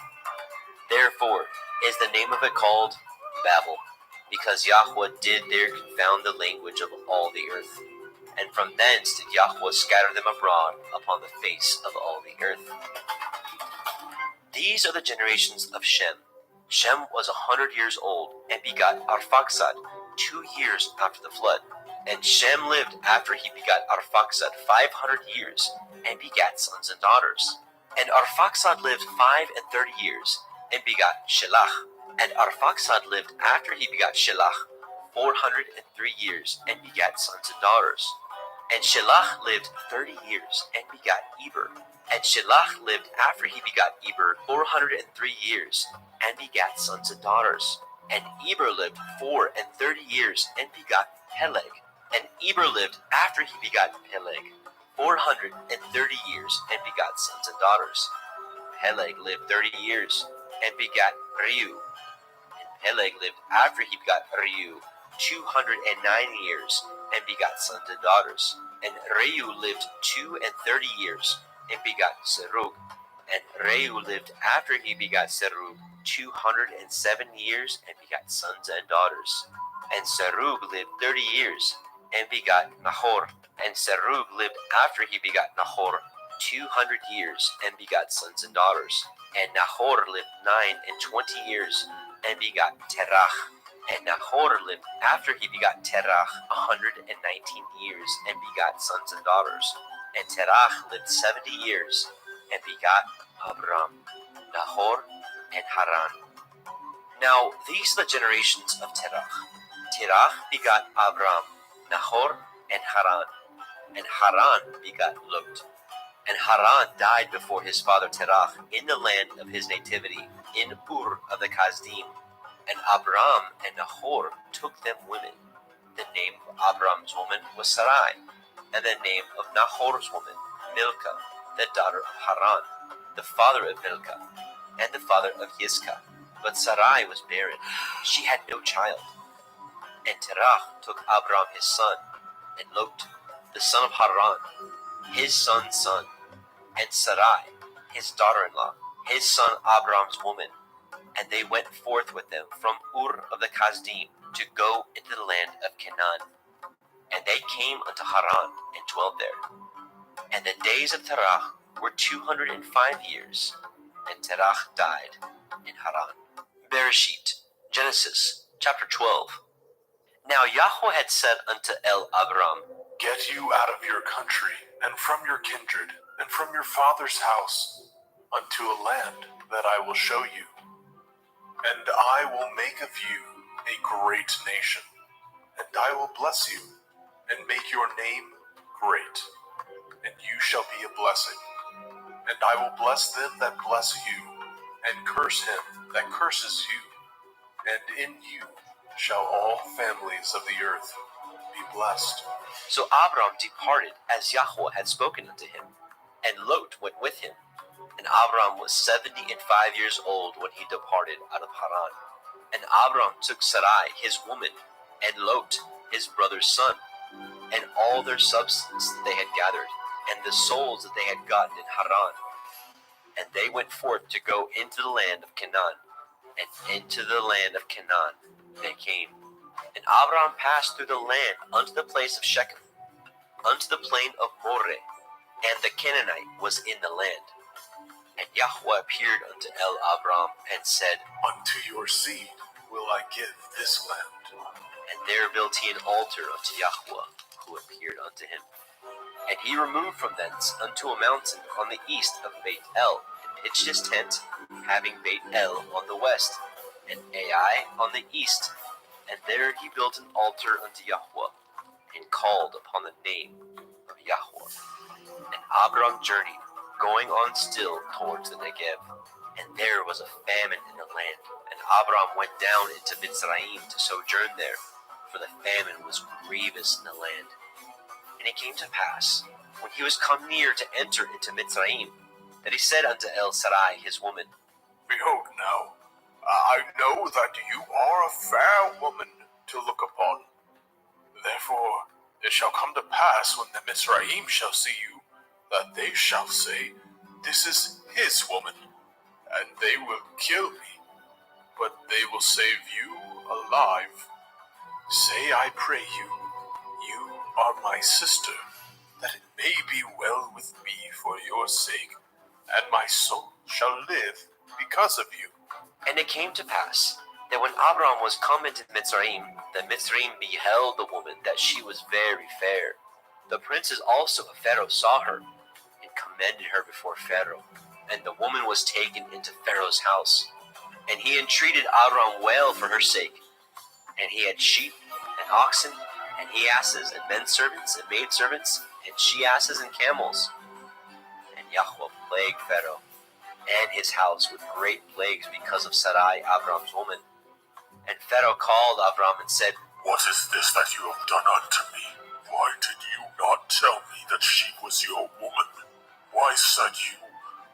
Therefore is the name of it called Babel, because Yahweh did there confound the language of all the earth. And from thence did Yahweh scatter them abroad upon the face of all the earth. These are the generations of Shem. Shem was 100 years old, and begot Arphaxad 2 years after the flood. And Shem lived after he begot Arphaxad 500 years, and begat sons and daughters. And Arphaxad lived 35 years, and begot Shelach. And Arphaxad lived after he begot Shelach 403 years, and begat sons and daughters. And Shelach lived 30 years, and begot Eber. And Shelach lived after he begot Eber 403 years, and begat sons and daughters. And Eber lived 34 years, and begot Peleg. And Eber lived after he begot Peleg 430 years, and begot sons and daughters. Peleg lived 30 years, and begat Reu. And Peleg lived after he begot Reu 209 years, and begot sons and daughters. And Reu lived 32 years, and begot Serug. And Reu lived after he begot Serug 207 years, and begot sons and daughters. And Serug lived 30 years, and begot Nahor. And Serug lived after he begot Nahor 200 years, and begot sons and daughters. And Nahor lived 29 years, and begot Terach. And Nahor lived after he begot Terach 119 years, and begot sons and daughters. And Terach lived 70 years, and begot Abram, Nahor, and Haran. Now these are the generations of Terach. Terach begot Abram, Nahor, and Haran. And Haran begot Lot. And Haran died before his father Terach in the land of his nativity, in Ur of the Kasdim. And Abram and Nahor took them women. The name of Abram's woman was Sarai, and the name of Nahor's woman, Milcah, the daughter of Haran, the father of Milcah, and the father of Yiscah. But Sarai was barren, she had no child. And Terach took Abram his son, and Lot, the son of Haran, his son's son, and Sarai, his daughter-in-law, his son Abram's woman. And they went forth with them from Ur of the Kasdim to go into the land of Canaan. And they came unto Haran and dwelt there. And the days of Terach were 205 years, and Terach died in Haran. Bereshit, Genesis, chapter 12. Now Yahweh had said unto Abram, Get you out of your country, and from your kindred, and from your father's house, unto a land that I will show you. And I will make of you a great nation, and I will bless you, and make your name great, and you shall be a blessing. And I will bless them that bless you, and curse him that curses you. And in you shall all families of the earth be blessed. So Abram departed as Yahweh had spoken unto him, and Lot went with him. And Abram was 75 years old when he departed out of Haran. And Abram took Sarai his woman, and Lot his brother's son, and all their substance that they had gathered, and the souls that they had gotten in Haran. And they went forth to go into the land of Canaan, and into the land of Canaan they came. And Abram passed through the land unto the place of Shechem, unto the plain of Moreh, and the Canaanite was in the land. And Yahweh appeared unto Abram and said, Unto your seed will I give this land. And there built he an altar unto Yahweh, who appeared unto him. And he removed from thence unto a mountain on the east of Beit El, and pitched his tent, having Beit El on the west, and Ai on the east. And there he built an altar unto Yahweh, and called upon the name of Yahweh. And Abram journeyed, going on still towards the Negev. And there was a famine in the land. And Abram went down into Mitzrayim to sojourn there, for the famine was grievous in the land. And it came to pass, when he was come near to enter into Mitzrayim, that he said unto Sarai his woman, Behold now, I know that you are a fair woman to look upon. Therefore it shall come to pass when the Mizraim shall see you, that they shall say, This is his woman, and they will kill me, but they will save you alive. Say, I pray you, you are my sister, that it may be well with me for your sake, and my soul shall live because of you. And it came to pass, that when Abram was come into Mitzrayim, the Mitzrayim beheld the woman, that she was very fair. The princes also of Pharaoh saw her, and commended her before Pharaoh. And the woman was taken into Pharaoh's house. And he entreated Abram well for her sake. And he had sheep, and oxen, and he asses, and men servants, and maid servants, and she asses, and camels. And Yahweh plagued Pharaoh and his house with great plagues because of Sarai, Abram's woman. And Pharaoh called Abram and said, What is this that you have done unto me? Why did you not tell me that she was your woman? Why said you,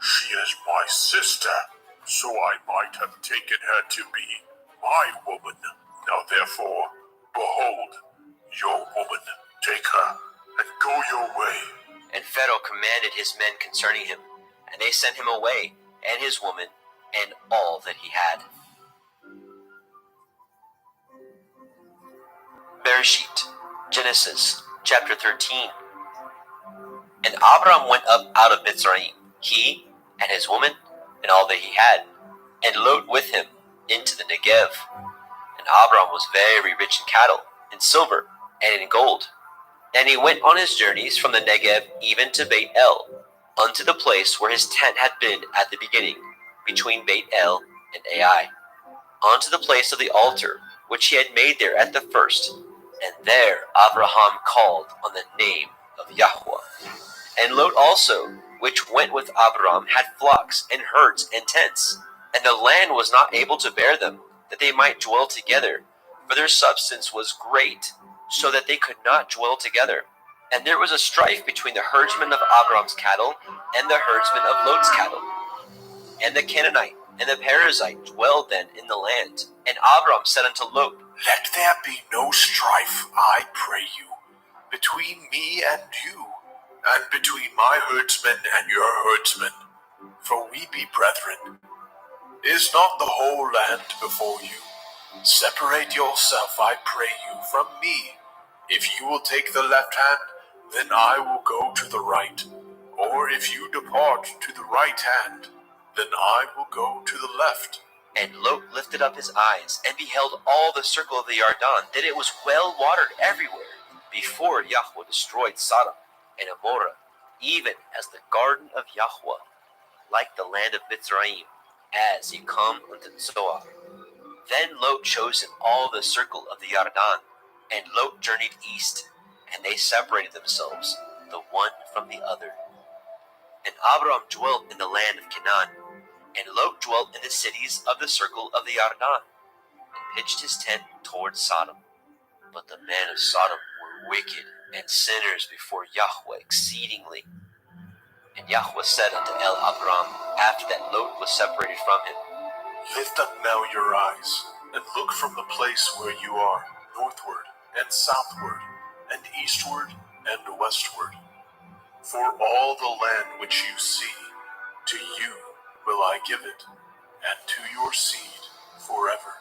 She is my sister, so I might have taken her to be my woman? Now therefore, behold, your woman, take her, and go your way. And Pharaoh commanded his men concerning him, and they sent him away, and his woman, and all that he had. Bereshit, Genesis, chapter 13. And Abram went up out of Mitzrayim, he, and his woman, and all that he had, and Lot with him, into the Negev. And Abram was very rich in cattle, in silver, and in gold. And he went on his journeys from the Negev even to Beit El, unto the place where his tent had been at the beginning, between Beit El and Ai, unto the place of the altar, which he had made there at the first. And there Abraham called on the name of Yahweh. And Lot also, which went with Abram, had flocks, and herds, and tents. And the land was not able to bear them, that they might dwell together, for their substance was great, so that they could not dwell together. And there was a strife between the herdsmen of Abram's cattle and the herdsmen of Lot's cattle. And the Canaanite and the Perizzite dwelled then in the land. And Abram said unto Lot, Let there be no strife, I pray you, between me and you, and between my herdsmen and your herdsmen, for we be brethren. Is not the whole land before you? Separate yourself, I pray you, from me. If you will take the left hand, then I will go to the right. Or if you depart to the right hand, then I will go to the left. And Lot lifted up his eyes, and beheld all the circle of the Yarden, that it was well watered everywhere, before Yahweh destroyed Sodom and Amorah, even as the garden of Yahweh, like the land of Mitzrayim, as ye come unto Zoar. Then Lot chose him all the circle of the Yarden, and Lot journeyed east, and they separated themselves, the one from the other. And Abram dwelt in the land of Canaan, and Lot dwelt in the cities of the circle of the Yarden, and pitched his tent toward Sodom. But the men of Sodom were wicked and sinners before Yahweh exceedingly. And Yahweh said unto Abram, after that Lot was separated from him, Lift up now your eyes, and look from the place where you are, northward, and southward, and eastward, and westward. For all the land which you see, to you will I give it, and to your seed forever.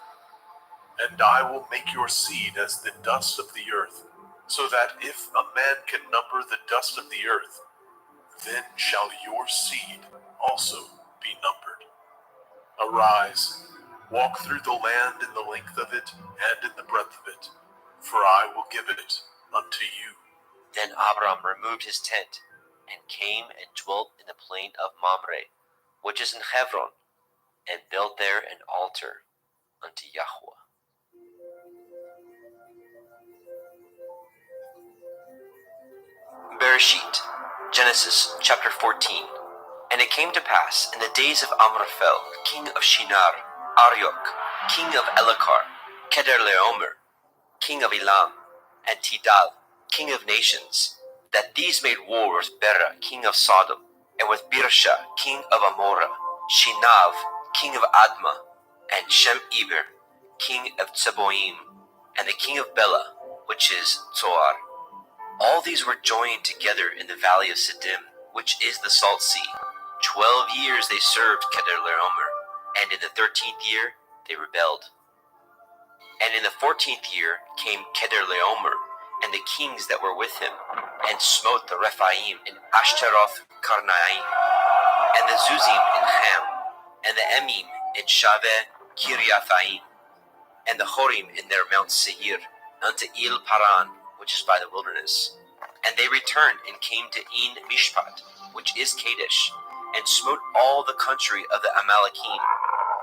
And I will make your seed as the dust of the earth, so that if a man can number the dust of the earth, then shall your seed also be numbered. Arise, walk through the land in the length of it and in the breadth of it, for I will give it unto you. Then Abram removed his tent, and came and dwelt in the plain of Mamre, which is in Hebron, and built there an altar unto Yahweh. Bereshit, Genesis chapter 14. And it came to pass in the days of Amraphel, king of Shinar, Arioch, king of Elakar, Kedorlaomer, king of Elam, and Tidal, king of nations, that these made war with Bera, king of Sodom, and with Birsha, king of Amorah, Shinav, king of Admah, and Shem-Eber, king of Tseboim, and the king of Bela, which is Zoar. All these were joined together in the valley of Siddim, which is the Salt Sea. 12 years they served Kedorlaomer, and in the 13th year they rebelled. And in the 14th year came Kedorlaomer, and the kings that were with him, and smote the Rephaim in Ashtaroth Karnaim, and the Zuzim in Ham, and the Emim in Shaveh Kiriathaim, and the Horim in their Mount Seir, unto Il Paran, which is by the wilderness. And they returned and came to En Mishpat, which is Kadesh, and smote all the country of the Amalekim,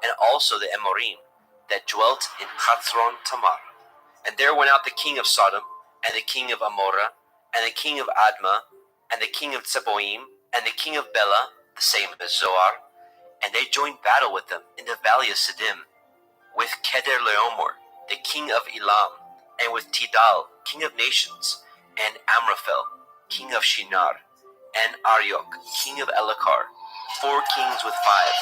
and also the Amorim, that dwelt in Hatzron Tamar. And there went out the king of Sodom, and the king of Amorah, and the king of Admah, and the king of Tseboim, and the king of Bela, the same as Zoar, and they joined battle with them in the valley of Siddim, with Kedorlaomer, the king of Elam, and with Tidal, king of nations, and Amraphel, king of Shinar, and Arioch, king of Elakar, 4 kings with 5.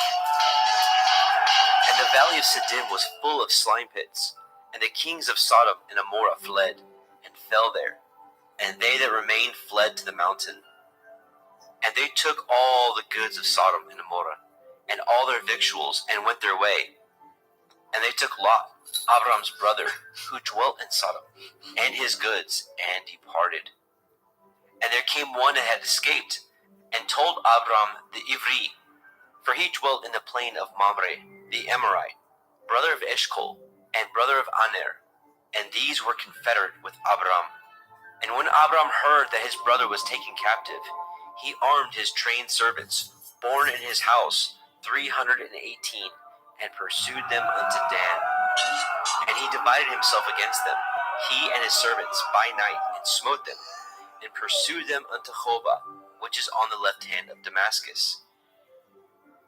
And the valley of Siddim was full of slime pits, and the kings of Sodom and Amorah fled, and fell there, and they that remained fled to the mountain. And they took all the goods of Sodom and Amorah, and all their victuals, and went their way. And they took Lot, Abram's brother, who dwelt in Sodom, and his goods, and departed. And there came one that had escaped, and told Abram the Ivri, for he dwelt in the plain of Mamre, the Amorite, brother of Eshcol, and brother of Aner, and these were confederate with Abram. And when Abram heard that his brother was taken captive, he armed his trained servants, born in his house, 318, and pursued them unto Dan. And he divided himself against them, he and his servants, by night, and smote them, and pursued them unto Hobah, which is on the left hand of Damascus.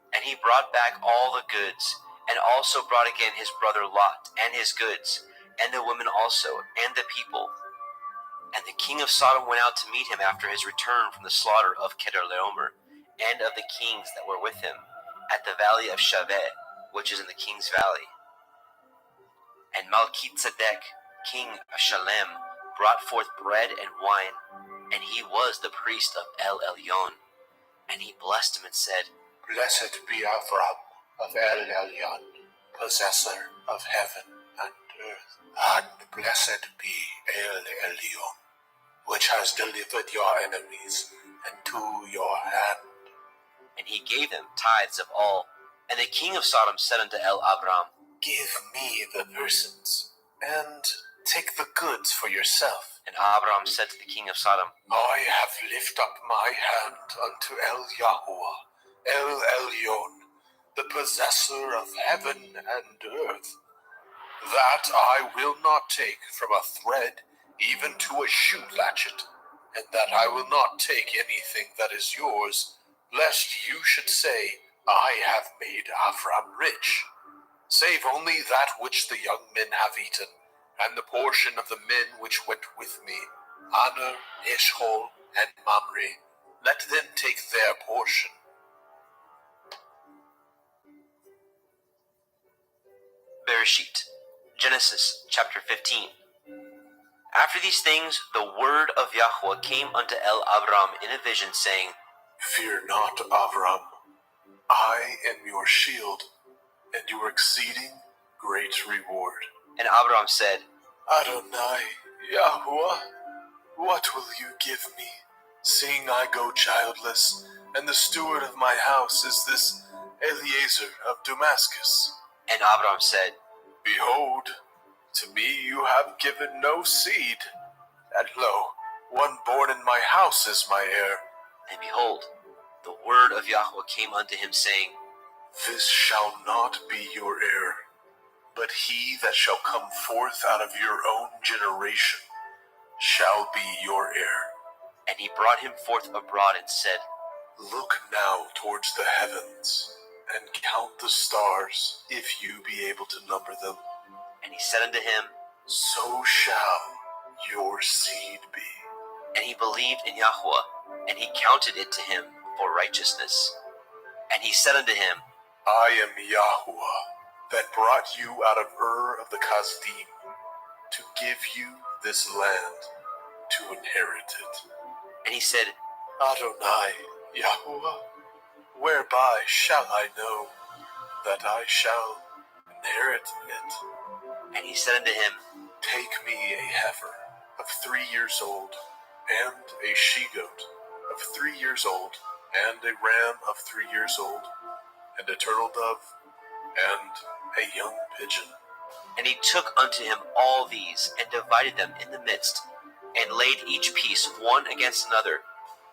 And he brought back all the goods, and also brought again his brother Lot, and his goods, and the women also, and the people. And the king of Sodom went out to meet him after his return from the slaughter of Kedorlaomer, and of the kings that were with him, at the valley of Shaveh, which is in the king's valley. And Malchizedek, king of Shalem, brought forth bread and wine, and he was the priest of El Elyon. And he blessed him and said, Blessed be Avram of El Elyon, possessor of heaven and earth. And blessed be El Elyon, which has delivered your enemies into your hand. and he gave them tithes of all. And the king of Sodom said unto El Abram, Give me the persons, and take the goods for yourself. And Abram said to the king of Sodom, I have lifted up my hand unto El Yahuwah, El Elyon, the possessor of heaven and earth, that I will not take from a thread even to a shoe latchet, and that I will not take anything that is yours, lest you should say, I have made Avram rich, save only that which the young men have eaten, and the portion of the men which went with me, Aner, Eshcol, and Mamre. Let them take their portion. Bereshit, Genesis chapter 15. After these things, the word of Yahweh came unto El Abram in a vision, saying, Fear not, Avram. I am your shield, and your exceeding great reward. And Abram said, Adonai, Yahuwah, what will you give me, seeing I go childless, and the steward of my house is this Eliezer of Damascus? And Abram said, Behold, to me you have given no seed, and lo, one born in my house is my heir. And behold, the word of Yahweh came unto him, saying, This shall not be your heir, but he that shall come forth out of your own generation shall be your heir. And he brought him forth abroad and said, Look now towards the heavens, and count the stars, if you be able to number them. And he said unto him, So shall your seed be. and he believed in Yahweh, and he counted it to him for righteousness. And he said unto him, I am Yahuwah, that brought you out of Ur of the Kasdim, to give you this land to inherit it. And he said, Adonai, Yahuwah, whereby shall I know that I shall inherit it? And he said unto him, Take me a heifer of 3 years old, and a she-goat of 3 years old, and a ram of 3 years old, and a turtle dove, and a young pigeon. And he took unto him all these, and divided them in the midst, and laid each piece one against another,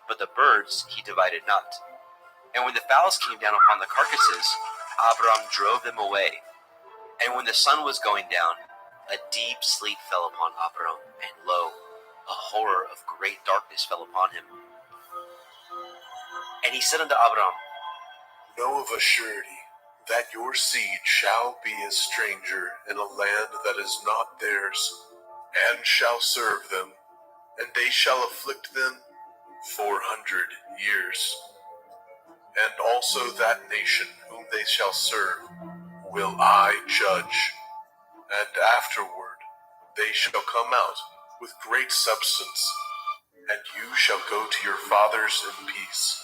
but the birds he divided not. And when the fowls came down upon the carcasses, Abram drove them away. And when the sun was going down, a deep sleep fell upon Abram, and lo, a horror of great darkness fell upon him. And he said unto Abram, Know of a surety that your seed shall be a stranger in a land that is not theirs, and shall serve them, and they shall afflict them 400 years. And also that nation whom they shall serve will I judge, and afterward they shall come out with great substance, and you shall go to your fathers in peace.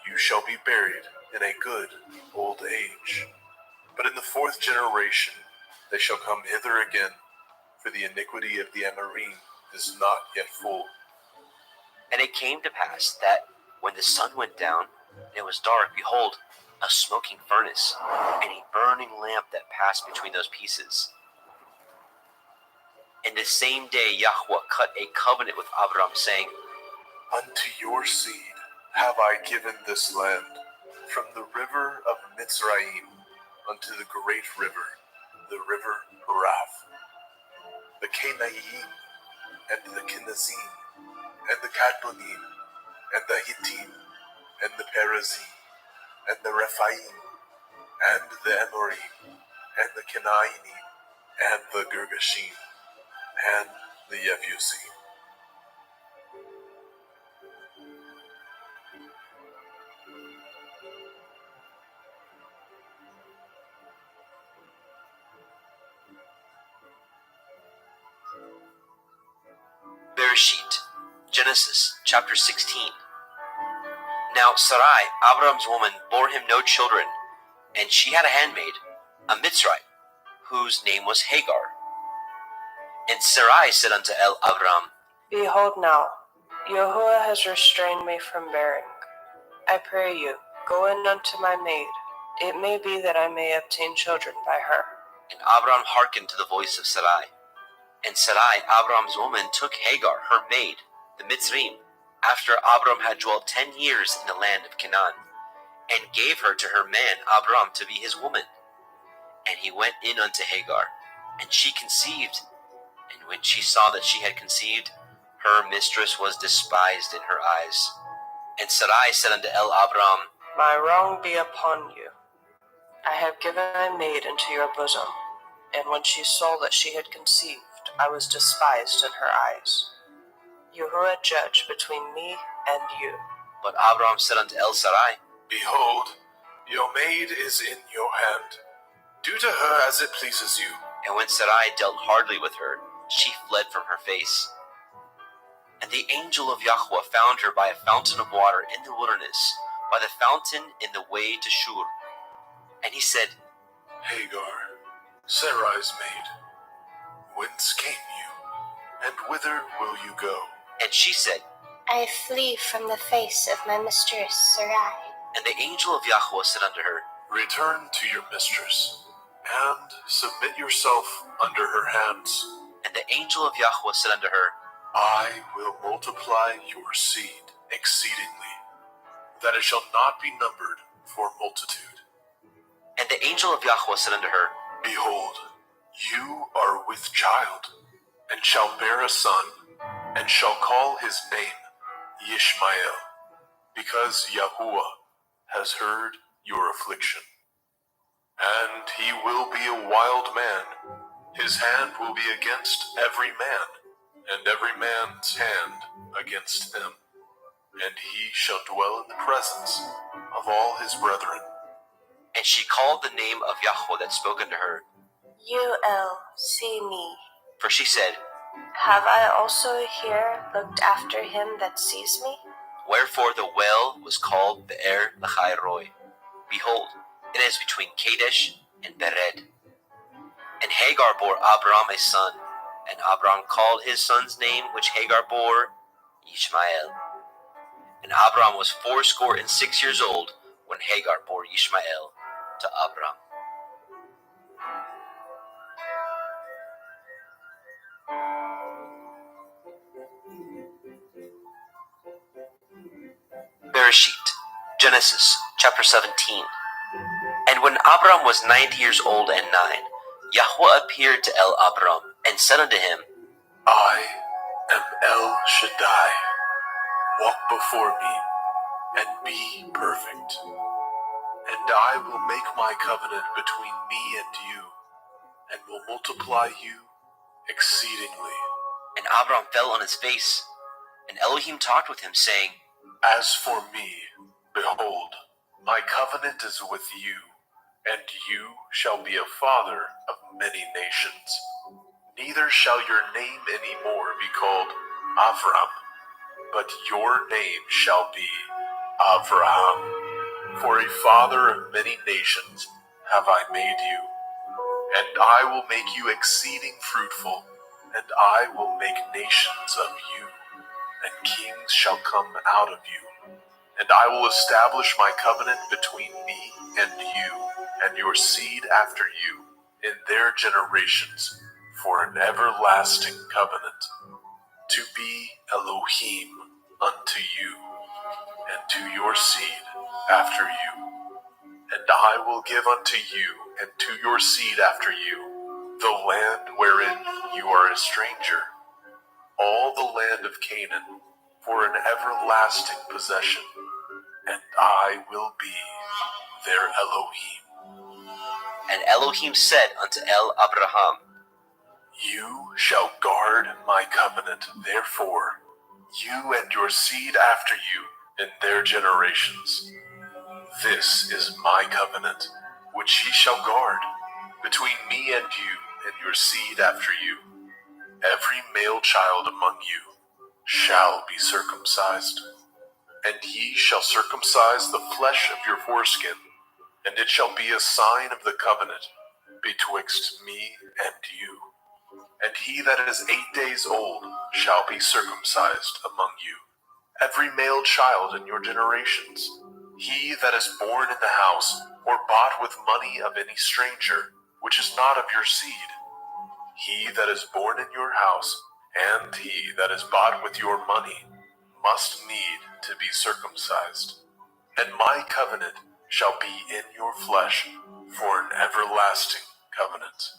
You shall be buried in a good old age. But in the 4th generation they shall come hither again, for the iniquity of the Amorim is not yet full. And it came to pass that when the sun went down, and it was dark, behold, a smoking furnace, and a burning lamp that passed between those pieces. In the same day Yahweh cut a covenant with Abram, saying, Unto your seed have I given this land, from the river of Mitzrayim unto the great river, the river Harath, the Canaanite, and the Kenizzim, and the Cadmonim, and the Hittim, and the Perizim, and the Rephaim, and the Amorim, and the Kenainim, and the Girgashim, and the Yebusim. Bereshit, Genesis chapter 16. Now Sarai, Abram's woman, bore him no children, and she had a handmaid, a Mitzrayim, whose name was Hagar. And Sarai said unto Abram, Behold now, Yahuwah has restrained me from bearing. I pray you, go in unto my maid. It may be that I may obtain children by her. And Abram hearkened to the voice of Sarai. And Sarai, Abram's woman, took Hagar, her maid, the Mitzrayim, after Abram had dwelt 10 years in the land of Canaan, and gave her to her man Abram to be his woman. And he went in unto Hagar, and she conceived. And when she saw that she had conceived, her mistress was despised in her eyes. And Sarai said unto Abram, My wrong be upon you. I have given my maid into your bosom. And when she saw that she had conceived, I was despised in her eyes. Yahuwah judge between me and you. But Abram said unto Sarai, Behold, your maid is in your hand. Do to her as it pleases you. And when Sarai dealt hardly with her, she fled from her face. And the angel of Yahweh found her by a fountain of water in the wilderness, by the fountain in the way to Shur. And he said, Hagar, Sarai's maid, whence came you, and whither will you go? And she said, I flee from the face of my mistress Sarai. And the angel of Yahweh said unto her, Return to your mistress, and submit yourself under her hands. And the angel of Yahweh said unto her, I will multiply your seed exceedingly, that it shall not be numbered for multitude. And the angel of Yahweh said unto her, Behold, you are with child, and shall bear a son, and shall call his name Yishmael, because Yahuwah has heard your affliction. And he will be a wild man. His hand will be against every man, and every man's hand against him. And he shall dwell in the presence of all his brethren. And she called the name of Yahweh that spoke unto her. See me. For she said, Have I also here looked after him that sees me? Wherefore the well was called Be'er Lahai Roi. Behold, it is between Kadesh and Bered. And Hagar bore Abram a son, and Abram called his son's name which Hagar bore Ishmael. And Abram was 86 years old when Hagar bore Ishmael to Abram. Bereshit, Genesis chapter 17. And when Abram was 90 years old and 9, Yahweh appeared to Abram and said unto him, I am El Shaddai. Walk before me and be perfect. And I will make my covenant between me and you, and will multiply you exceedingly. And Abram fell on his face. And Elohim talked with him, saying, As for me, behold, my covenant is with you, and you shall be a father of many nations. Neither shall your name any more be called Avram, but your name shall be Avraham. For a father of many nations have I made you. And I will make you exceeding fruitful, and I will make nations of you, and kings shall come out of you. And I will establish my covenant between me and you, and your seed after you, in their generations, for an everlasting covenant, to be Elohim unto you, and to your seed after you. And I will give unto you, and to your seed after you, the land wherein you are a stranger, all the land of Canaan, for an everlasting possession, and I will be their Elohim. And Elohim said unto Abraham, You shall guard my covenant, therefore, you and your seed after you in their generations. This is my covenant, which ye shall guard, between me and you and your seed after you. Every male child among you shall be circumcised. And ye shall circumcise the flesh of your foreskin, and it shall be a sign of the covenant betwixt me and you. And he that is 8 days old shall be circumcised among you, every male child in your generations. He that is born in the house, or bought with money of any stranger, which is not of your seed. He that is born in your house, and he that is bought with your money, must need to be circumcised. And my covenant shall be in your flesh for an everlasting covenant.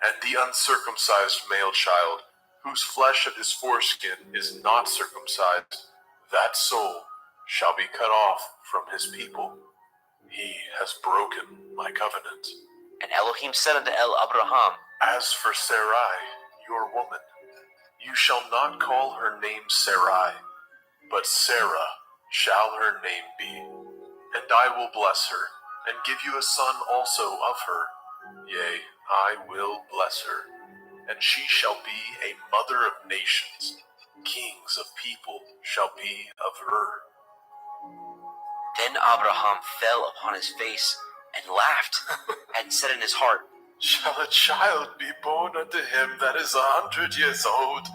And the uncircumcised male child, whose flesh of his foreskin is not circumcised, that soul shall be cut off from his people. He has broken my covenant. And Elohim said unto Abraham, As for Sarai, your woman, you shall not call her name Sarai, but Sarah shall her name be. And I will bless her, and give you a son also of her. Yea, I will bless her, and she shall be a mother of nations. Kings of people shall be of her. Then Abraham fell upon his face and laughed, and said in his heart, Shall a child be born unto him that is 100 years old?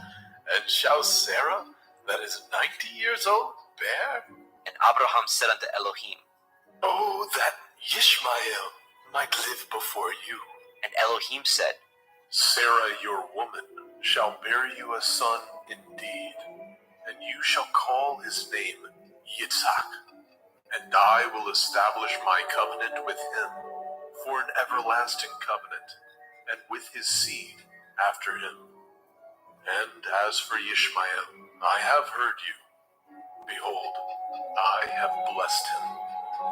And shall Sarah, that is 90 years old, bear? And Abraham said unto Elohim, Oh, that Ishmael might live before you. And Elohim said, Sarah your woman shall bear you a son indeed, and you shall call his name Yitzhak. And I will establish my covenant with him for an everlasting covenant, and with his seed after him. And as for Ishmael, I have heard you. Behold, I have blessed him,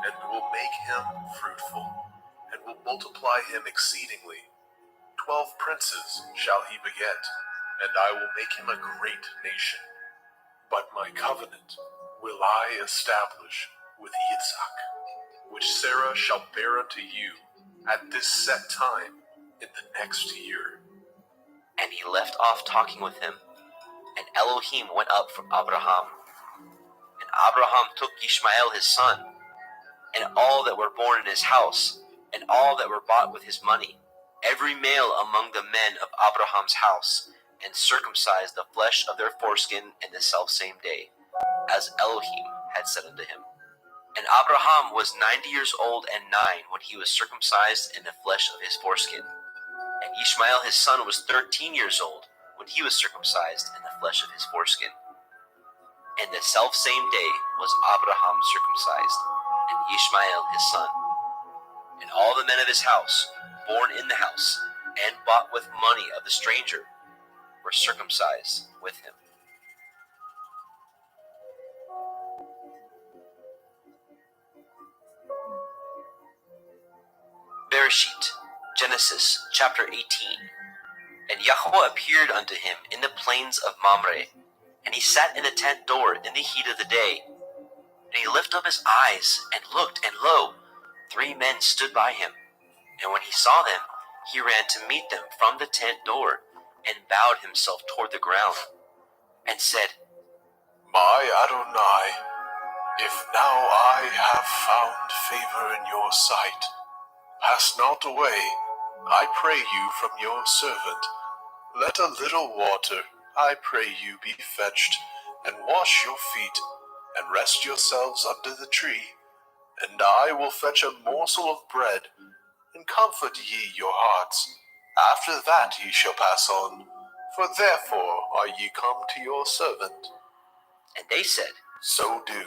and will make him fruitful, and will multiply him exceedingly. 12 princes shall he beget, and I will make him a great nation. But my covenant will I establish with Yitzhak, which Sarah shall bear unto you at this set time in the next year. And he left off talking with him, and Elohim went up from Abraham. And Abraham took Ishmael his son, and all that were born in his house, and all that were bought with his money, every male among the men of Abraham's house, and circumcised the flesh of their foreskin in the selfsame day, as Elohim had said unto him. And Abraham was 90 years old and 9 when he was circumcised in the flesh of his foreskin. And Ishmael his son was 13 years old when he was circumcised in the flesh of his foreskin. And the selfsame day was Abraham circumcised, and Ishmael his son. And all the men of his house, born in the house, and bought with money of the stranger, were circumcised with him. Bereshit, Genesis chapter 18. And Yahweh appeared unto him in the plains of Mamre, and he sat in the tent door in the heat of the day. And he lifted up his eyes, and looked, and lo, 3 men stood by him. And when he saw them, he ran to meet them from the tent door, and bowed himself toward the ground, and said, My Adonai, if now I have found favor in your sight, pass not away, I pray you, from your servant. Let a little water, I pray you, be fetched, and wash your feet, and rest yourselves under the tree. And I will fetch a morsel of bread, and comfort ye your hearts. After that ye shall pass on, for therefore are ye come to your servant. And they said, So do,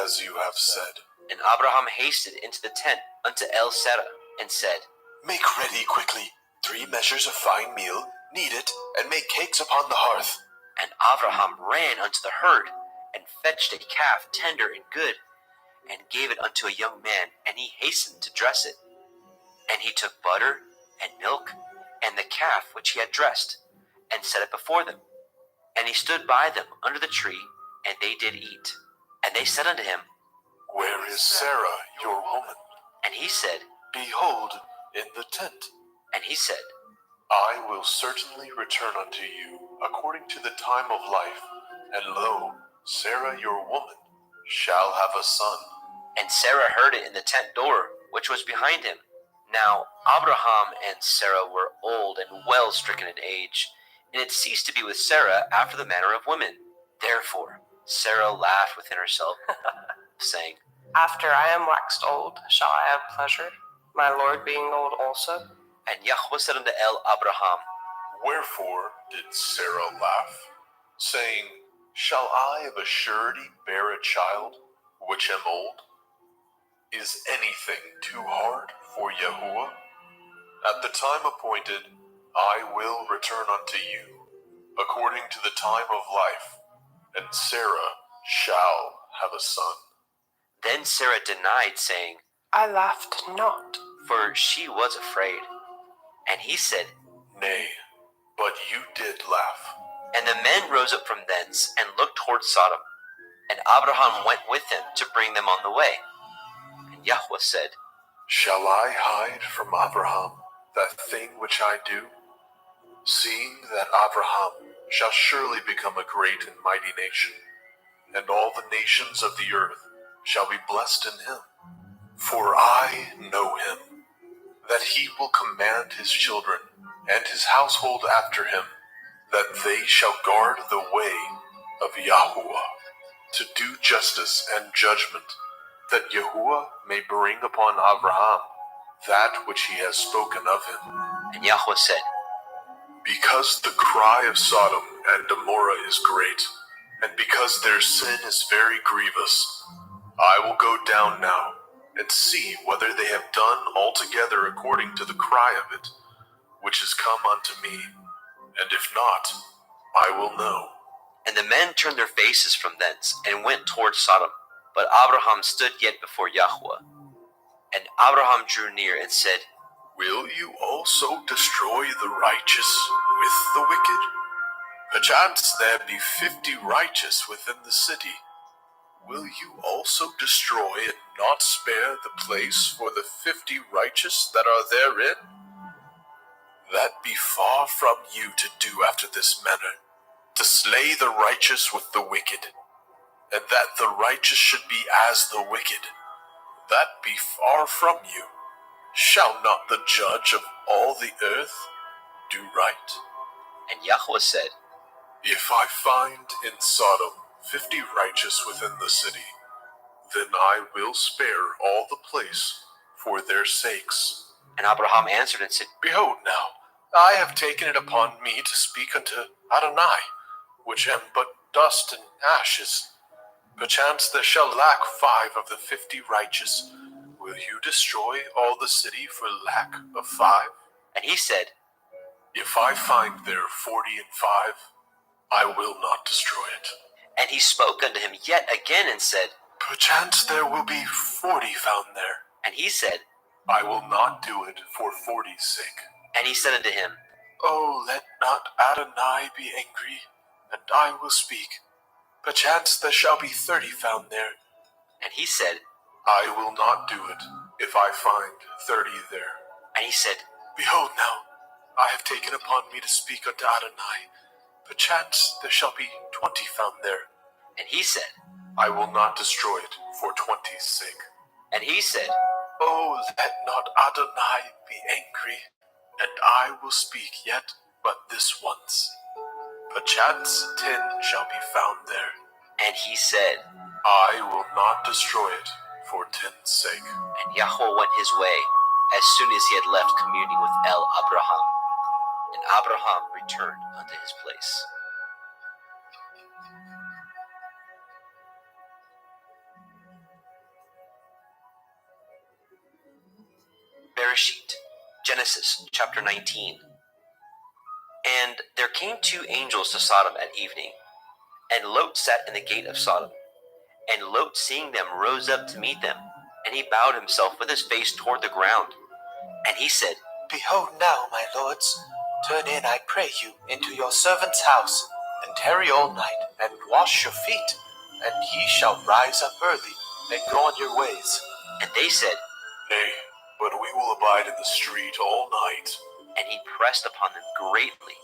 as you have said. And Abraham hasted into the tent unto El Sarah, and said, Make ready quickly 3 measures of fine meal, knead it, and make cakes upon the hearth. And Abraham ran unto the herd, and fetched a calf tender and good, and gave it unto a young man, and he hastened to dress it. And he took butter, and milk, and the calf which he had dressed, and set it before them. And he stood by them under the tree, and they did eat. And they said unto him, Where is Sarah, your woman? And he said, Behold, in the tent. And he said, I will certainly return unto you according to the time of life, And lo, Sarah your woman shall have a son. And Sarah heard it in the tent door, which was behind him. Now Abraham and Sarah were old and well stricken in age, and had ceased to be with Sarah after the manner of women. Therefore Sarah laughed within herself, saying, After I am waxed old, shall I have pleasure, my Lord being old also? And Yahweh said unto Abraham, Wherefore did Sarah laugh, saying, Shall I of a surety bear a child, which am old? Is anything too hard for Yahuwah? At the time appointed, I will return unto you, according to the time of life, and Sarah shall have a son. Then Sarah denied, saying, I laughed not. for she was afraid. And he said, Nay, but you did laugh. And the men rose up from thence, and looked toward Sodom. And Abraham went with them to bring them on the way. And Yahweh said, Shall I hide from Abraham that thing which I do? Seeing that Abraham shall surely become a great and mighty nation, and all the nations of the earth shall be blessed in him. For I know him, that he will command his children and his household after him, that they shall guard the way of Yahuwah, to do justice and judgment, that Yahuwah may bring upon Abraham that which he has spoken of him. and Yahweh said, Because the cry of Sodom and Gomorrah is great, and because their sin is very grievous, I will go down now and see whether they have done altogether according to the cry of it, which is come unto me, and if not, I will know. And the men turned their faces from thence, and went toward Sodom. But Abraham stood yet before Yahweh. And Abraham drew near and said, Will you also destroy the righteous with the wicked? Perchance there be 50 righteous within the city. Will you also destroy and not spare the place for the 50 righteous that are therein? That be far from you to do after this manner, to slay the righteous with the wicked, and that the righteous should be as the wicked. That be far from you. Shall not the judge of all the earth do right? And Yahweh said, If I find in Sodom 50 righteous within the city, then I will spare all the place for their sakes. And Abraham answered and said, Behold now, I have taken it upon me to speak unto Adonai, which am but dust and ashes. Perchance there shall lack 5 of the 50 righteous. Will you destroy all the city for lack of 5? And he said, If I find there 40 and 5, I will not destroy it. And he spoke unto him yet again and said, Perchance there will be 40 found there. And he said, I will not do it for 40's sake. And he said unto him, Oh, let not Adonai be angry, and I will speak. Perchance there shall be 30 found there. And he said, I will not do it if I find 30 there. And he said, Behold now, I have taken upon me to speak unto Adonai. Perchance there shall be 20 found there. And he said, I will not destroy it for 20's sake. And he said, Oh, let not Adonai be angry, and I will speak yet but this once. Perchance 10 shall be found there. And he said, I will not destroy it for 10's sake. And Yahweh went his way as soon as he had left communing with Abraham. And Abraham returned unto his place. Bereshit, Genesis chapter 19. And there came 2 angels to Sodom at evening, and Lot sat in the gate of Sodom. And Lot, seeing them, rose up to meet them, and he bowed himself with his face toward the ground. And he said, Behold now, my lords, turn in, I pray you, into your servant's house, and tarry all night, and wash your feet, and ye shall rise up early, and go on your ways. And they said, Nay, but we will abide in the street all night. And he pressed upon them greatly.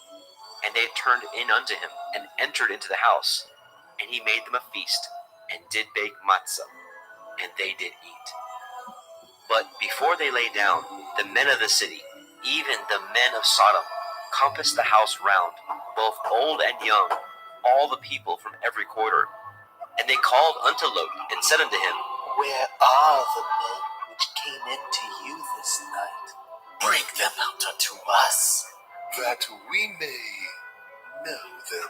And they turned in unto him, and entered into the house. And he made them a feast, and did bake matzah, and they did eat. But before they lay down, the men of the city, even the men of Sodom, compassed the house round, both old and young, all the people from every quarter. And they called unto Lot, and said unto him, Where are the men which came into you this night? Bring them out unto us, that we may know them.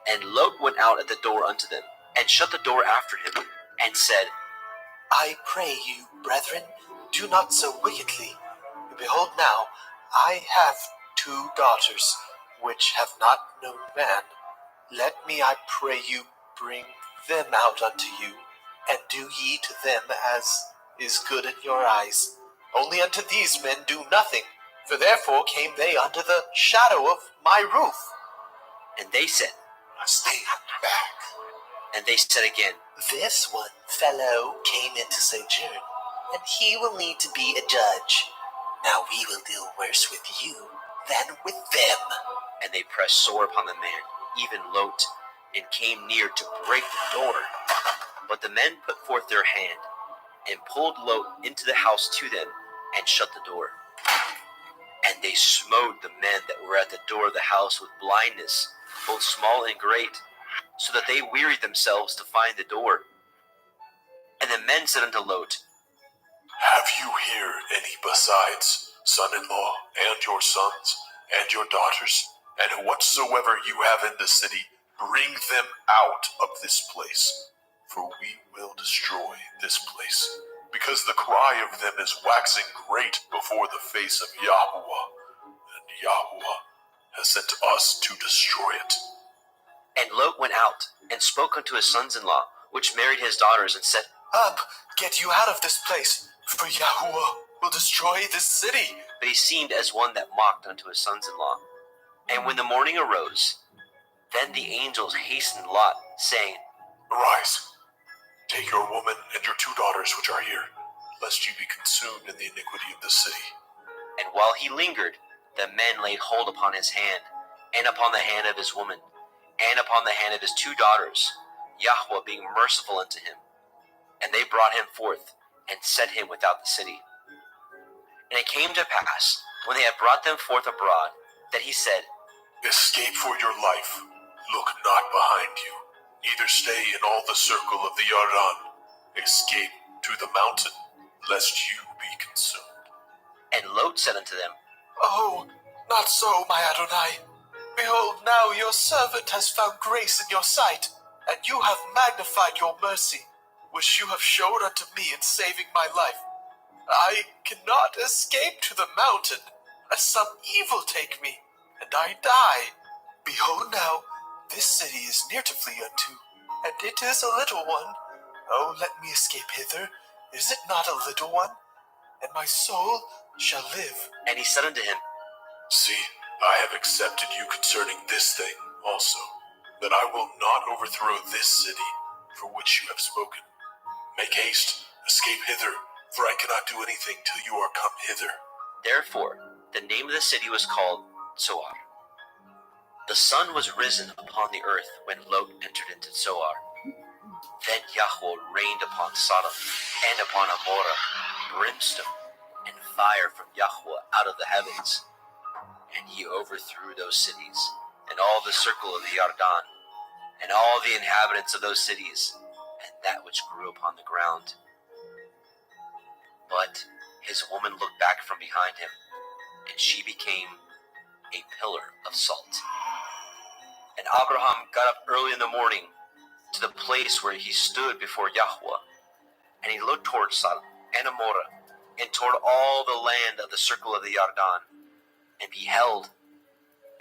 And Lot went out at the door unto them, and shut the door after him, and said, I pray you, brethren, do not so wickedly. Behold now, I have 2 daughters, which have not known man. Let me, I pray you, bring them out unto you, and do ye to them as is good in your eyes. Only unto these men do nothing, for therefore came they under the shadow of my roof. And they said, Stay back. And they said again, This one fellow came into sojourn, and he will need to be a judge. Now we will deal worse with you than with them. And they pressed sore upon the man, even Lot, and came near to break the door. But the men put forth their hand, and pulled Lot into the house to them, and shut the door. And they smote the men that were at the door of the house with blindness, both small and great, so that they wearied themselves to find the door. And the men said unto Lot, Have you here any besides son-in-law, and your sons, and your daughters, and whatsoever you have in the city, bring them out of this place, for we will destroy this place, because the cry of them is waxing great before the face of Yahweh, and Yahweh has sent us to destroy it. And Lot went out, and spoke unto his sons-in-law, which married his daughters, and said, Up, get you out of this place, for Yahweh will destroy this city. But he seemed as one that mocked unto his sons-in-law. And when the morning arose, then the angels hastened Lot, saying, Arise, take your woman and your 2 daughters which are here, lest you be consumed in the iniquity of the city. And while he lingered, the men laid hold upon his hand, and upon the hand of his woman, and upon the hand of his 2 daughters, Yahweh being merciful unto him. And they brought him forth, and set him without the city. And it came to pass, when they had brought them forth abroad, that he said, Escape for your life, look not behind you, neither stay in all the circle of the Yarden. Escape to the mountain, lest you be consumed. And Lot said unto them, Oh, not so, my Adonai. Behold, now your servant has found grace in your sight, and you have magnified your mercy, which you have showed unto me in saving my life. I cannot escape to the mountain, lest some evil take me, and I die. Behold now, this city is near to flee unto, and it is a little one. Oh, let me escape hither. Is it not a little one? And my soul shall live. And he said unto him, See, I have accepted you concerning this thing also, that I will not overthrow this city for which you have spoken. Make haste, escape hither, for I cannot do anything till you are come hither. Therefore the name of the city was called Zoar. The sun was risen upon the earth when Lot entered into Zoar. Then Yahweh rained upon Sodom and upon Amorah brimstone and fire from Yahweh out of the heavens. And he overthrew those cities, and all the circle of the Yarden, and all the inhabitants of those cities, and that which grew upon the ground. But his woman looked back from behind him, and she became a pillar of salt. And Abraham got up early in the morning to the place where he stood before Yahweh, and he looked toward Sodom and Amorah, and toward all the land of the circle of the Yarden, and beheld,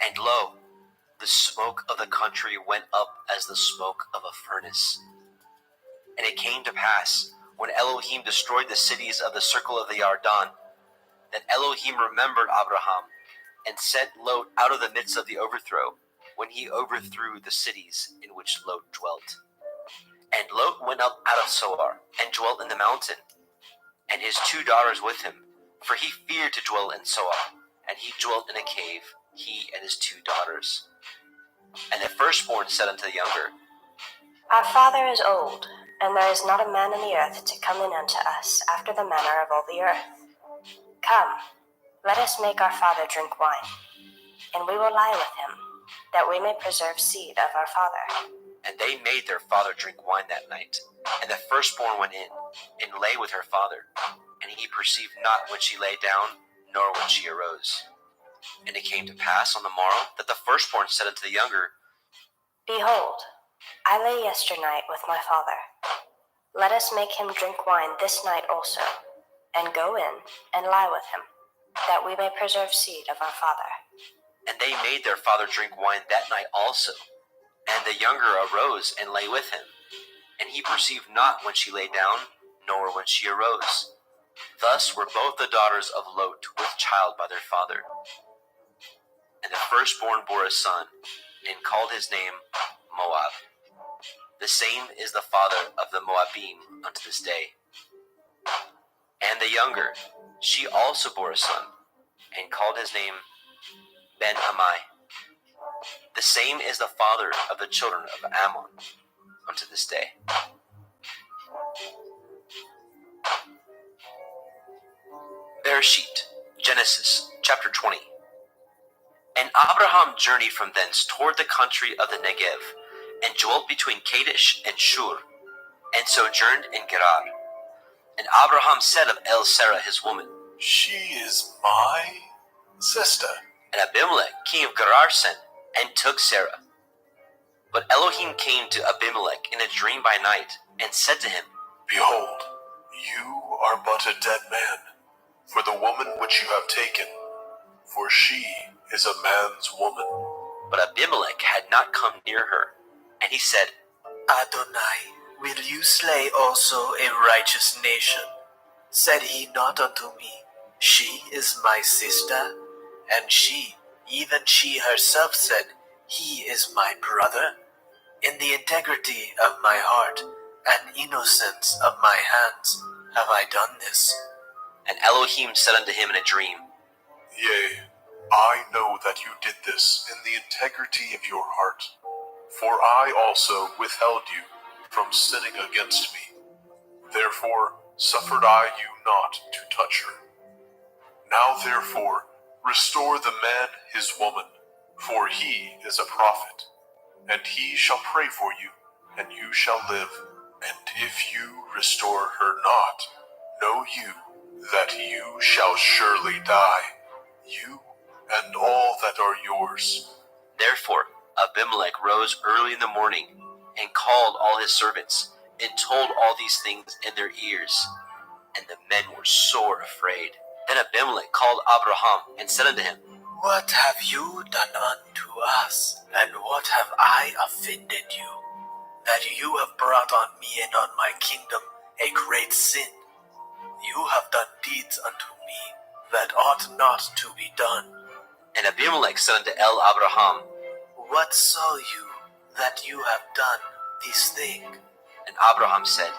and lo, the smoke of the country went up as the smoke of a furnace. And it came to pass, when Elohim destroyed the cities of the circle of the Yarden, that Elohim remembered Abraham, and sent Lot out of the midst of the overthrow, when he overthrew the cities in which Lot dwelt. And Lot went up out of Zoar, and dwelt in the mountain, and his 2 daughters with him, for he feared to dwell in Zoar, and he dwelt in a cave, he and his 2 daughters. And the firstborn said unto the younger, Our father is old, and there is not a man in the earth to come in unto us after the manner of all the earth. Come, let us make our father drink wine, and we will lie with him, that we may preserve seed of our father. And they made their father drink wine that night. And the firstborn went in, and lay with her father. And he perceived not when she lay down, nor when she arose. And it came to pass on the morrow, that the firstborn said unto the younger, Behold, I lay yesternight with my father. Let us make him drink wine this night also, and go in and lie with him, that we may preserve seed of our father. And they made their father drink wine that night also. And the younger arose and lay with him. And he perceived not when she lay down, nor when she arose. Thus were both the daughters of Lot with child by their father. And the firstborn bore a son, and called his name Moab. The same is the father of the Moabim unto this day. And the younger, she also bore a son, and called his name Ben-Ammi. The same is the father of the children of Ammon unto this day. Bereshit, Genesis, chapter 20. And Abraham journeyed from thence toward the country of the Negev, and dwelt between Kadesh and Shur, and sojourned in Gerar. And Abraham said of Sarah his woman, She is my sister. And Abimelech king of Gerar sent, and took Sarah. But Elohim came to Abimelech in a dream by night, and said to him, Behold, you are but a dead man, for the woman which you have taken, for she is a man's woman. But Abimelech had not come near her. And he said, Adonai, will you slay also a righteous nation? Said he not unto me, She is my sister? And she, even she herself said, He is my brother? In the integrity of my heart and innocence of my hands have I done this. And Elohim said unto him in a dream, Yea, I know that you did this in the integrity of your heart, for I also withheld you from sinning against me. Therefore suffered I you not to touch her. Now therefore restore the man his woman, for he is a prophet, and he shall pray for you, and you shall live. And if you restore her not, know you that you shall surely die, you and all that are yours. Therefore Abimelech rose early in the morning, and called all his servants, and told all these things in their ears. And the men were sore afraid. Then Abimelech called Abraham, and said unto him, What have you done unto us, and what have I offended you, that you have brought on me and on my kingdom a great sin? You have done deeds unto me that ought not to be done. And Abimelech said unto Abraham, What saw you that you have done this thing? And Abraham said,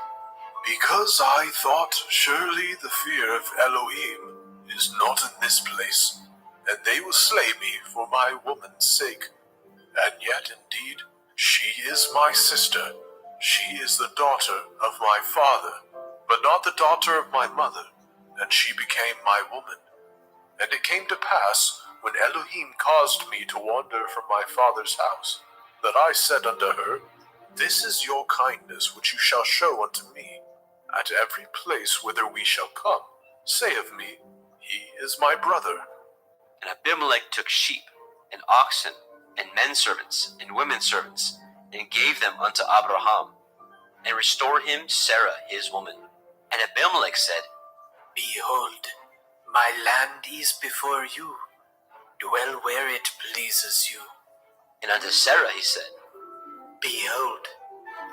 Because I thought surely the fear of Elohim is not in this place, and they will slay me for my woman's sake. And yet indeed she is my sister. She is the daughter of my father, but not the daughter of my mother, and she became my woman. And it came to pass, when Elohim caused me to wander from my father's house, that I said unto her, This is your kindness which you shall show unto me. At every place whither we shall come, say of me, He is my brother. And Abimelech took sheep, and oxen, and men servants, and women servants, and gave them unto Abraham, and restored him Sarah his woman. And Abimelech said, Behold, my land is before you. Dwell where it pleases you. And unto Sarah he said, Behold,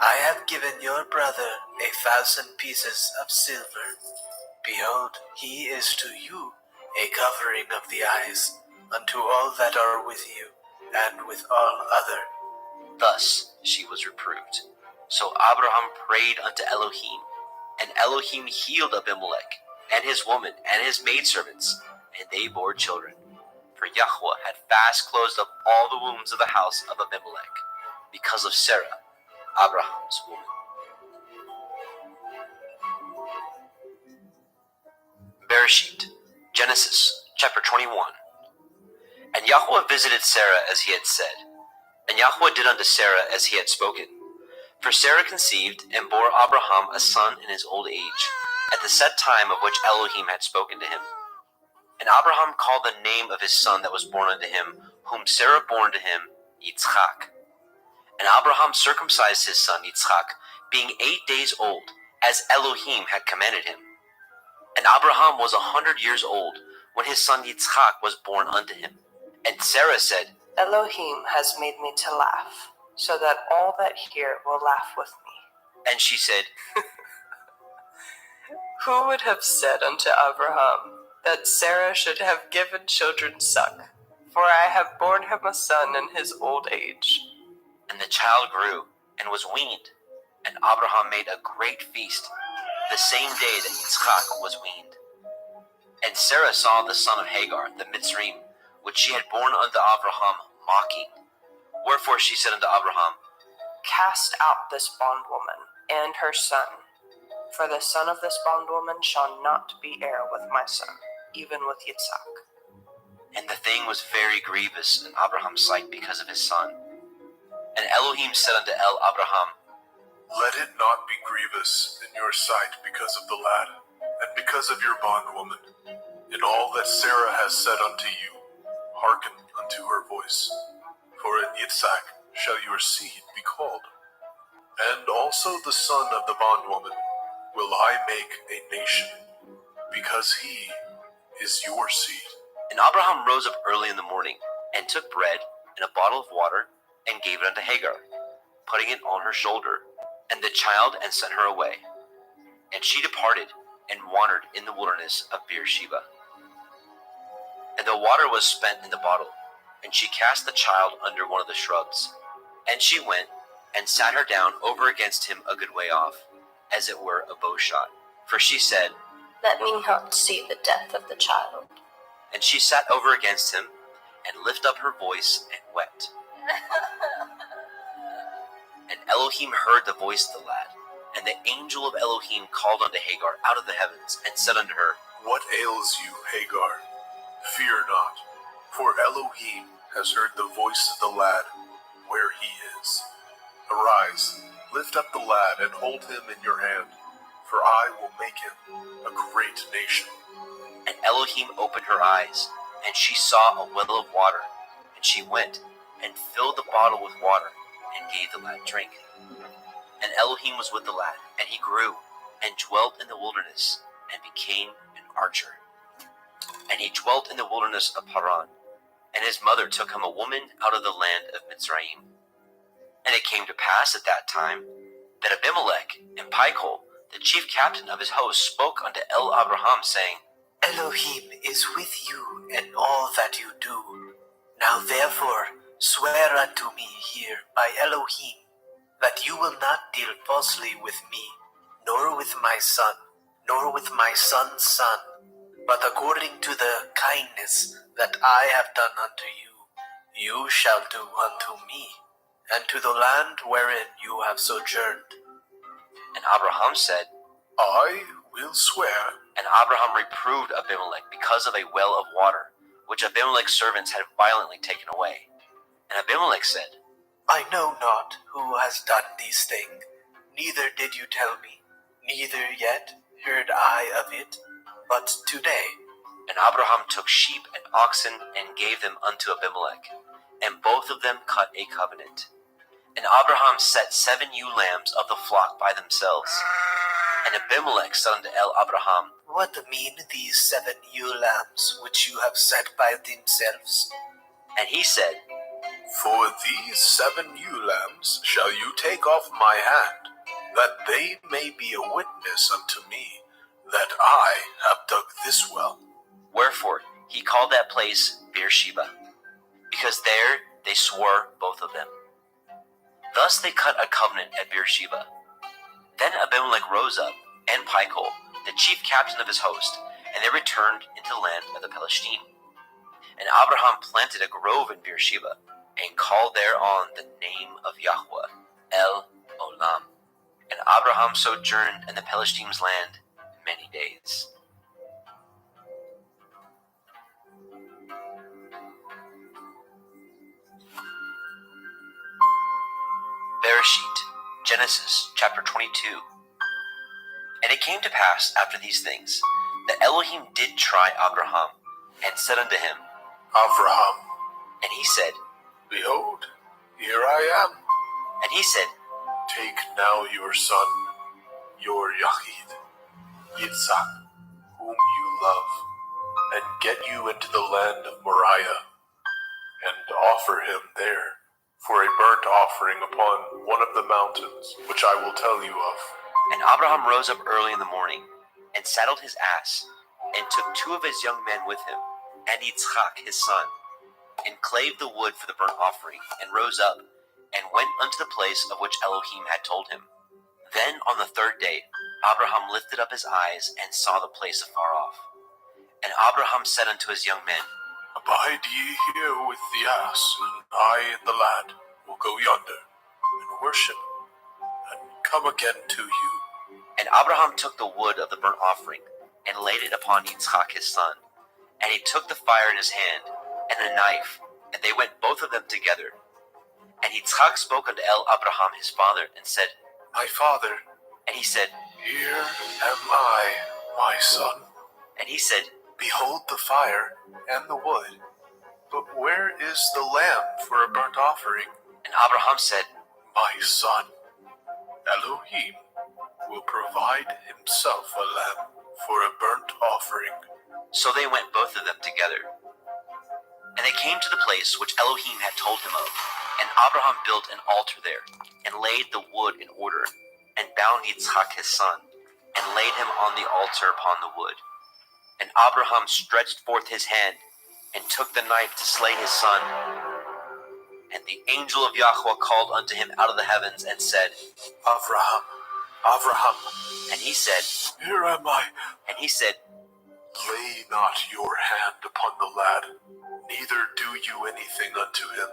I have given your brother 1,000 pieces of silver. Behold, he is to you a covering of the eyes unto all that are with you, and with all other. Thus she was reproved. So Abraham prayed unto Elohim, and Elohim healed Abimelech, and his woman, and his maidservants, and they bore children. For Yahweh had fast closed up all the wombs of the house of Abimelech, because of Sarah, Abraham's woman. Bereshit, Genesis, chapter 21. And Yahweh visited Sarah as he had said, and Yahweh did unto Sarah as he had spoken. For Sarah conceived and bore Abraham a son in his old age, at the set time of which Elohim had spoken to him. And Abraham called the name of his son that was born unto him, whom Sarah bore to him, Yitzchak. And Abraham circumcised his son Yitzchak, being 8 days old, as Elohim had commanded him. And Abraham was 100 years old, when his son Yitzchak was born unto him. And Sarah said, Elohim has made me to laugh, so that all that hear will laugh with me. and she said, Who would have said unto Abraham that Sarah should have given children suck? For I have borne him a son in his old age. And the child grew, and was weaned. And Abraham made a great feast, the same day that Yitzchak was weaned. And Sarah saw the son of Hagar, the Mitzrayim, which she had borne unto Abraham, mocking. Wherefore she said unto Abraham, Cast out this bondwoman and her son, for the son of this bondwoman shall not be heir with my son, even with Yitzhak. And the thing was very grievous in Abraham's sight because of his son. And Elohim said unto Abraham, Let it not be grievous in your sight because of the lad, and because of your bondwoman. In all that Sarah has said unto you, hearken unto her voice. For in Yitzhak shall your seed be called. And also the son of the bondwoman will I make a nation, because he is your seed. And Abraham rose up early in the morning, and took bread and a bottle of water, and gave it unto Hagar, putting it on her shoulder, and the child, and sent her away. And she departed, and wandered in the wilderness of Beersheba. And the water was spent in the bottle, and she cast the child under one of the shrubs. And she went, and sat her down over against him a good way off, as it were a bow shot. For she said, Let me not see the death of the child. and she sat over against him, and lifted up her voice, and wept. And Elohim heard the voice of the lad. And the angel of Elohim called unto Hagar out of the heavens, and said unto her, What ails you, Hagar? Fear not, for Elohim has heard the voice of the lad where he is. Arise, lift up the lad, and hold him in your hand, for I will make him a great nation. And Elohim opened her eyes, and she saw a well of water. And she went, and filled the bottle with water, and gave the lad drink. And Elohim was with the lad, and he grew, and dwelt in the wilderness, and became an archer. And he dwelt in the wilderness of Paran, and his mother took him a woman out of the land of Mitzrayim. And it came to pass at that time, that Abimelech and Pichol, the chief captain of his host, spoke unto Abraham, saying, Elohim is with you in all that you do. Now therefore swear unto me here by Elohim, that you will not deal falsely with me, nor with my son, nor with my son's son, but according to the kindness that I have done unto you, you shall do unto me, and to the land wherein you have sojourned. And Abraham said, I will swear. And Abraham reproved Abimelech because of a well of water, which Abimelech's servants had violently taken away. And Abimelech said, I know not who has done these things, neither did you tell me, neither yet heard I of it, but today. And Abraham took sheep and oxen, and gave them unto Abimelech, and both of them cut a covenant. And Abraham set 7 ewe lambs of the flock by themselves. And Abimelech said unto Abraham, What mean these 7 ewe lambs which you have set by themselves? And he said, For these 7 ewe lambs shall you take off my hand, that they may be a witness unto me, that I have dug this well. Wherefore he called that place Beersheba, because there they swore both of them. Thus they cut a covenant at Beersheba. Then Abimelech rose up, and Pichol, the chief captain of his host, and they returned into the land of the Palestine. And Abraham planted a grove in Beersheba, and called thereon the name of Yahweh, El And Abraham sojourned in the Palestine's land many days. Bereshit, Genesis chapter 22. And it came to pass after these things, that Elohim did try Abraham, and said unto him, Avraham, and he said, behold, here I am. and he said, Take now your son, your Yachid, Yitzhak, whom you love, and get you into the land of Moriah, and offer him there for a burnt offering upon one of the mountains, which I will tell you of. And Abraham rose up early in the morning, and saddled his ass, and took 2 of his young men with him, and Yitzchak his son, and clave the wood for the burnt offering, and rose up, and went unto the place of which Elohim had told him. Then on the 3rd day Abraham lifted up his eyes, and saw the place afar off. And Abraham said unto his young men, Abide ye here with the ass, and I and the lad will go yonder, and worship, and come again to you. And Abraham took the wood of the burnt offering, and laid it upon Yitzchak his son. And he took the fire in his hand, and a knife, and they went both of them together. And Yitzchak spoke unto Abraham his father, and said, My father, and he said, here am I, my son. and he said, Behold the fire and the wood, but where is the lamb for a burnt offering? and Abraham said, My son, Elohim will provide himself a lamb for a burnt offering. So they went both of them together. And they came to the place which Elohim had told him of. And Abraham built an altar there, and laid the wood in order, and bound Yitzchak his son, and laid him on the altar upon the wood. And Abraham stretched forth his hand, and took the knife to slay his son. And the angel of Yahweh called unto him out of the heavens, and said, Avraham, Avraham, and he said, here am I. and he said, Lay not your hand upon the lad, neither do you anything unto him.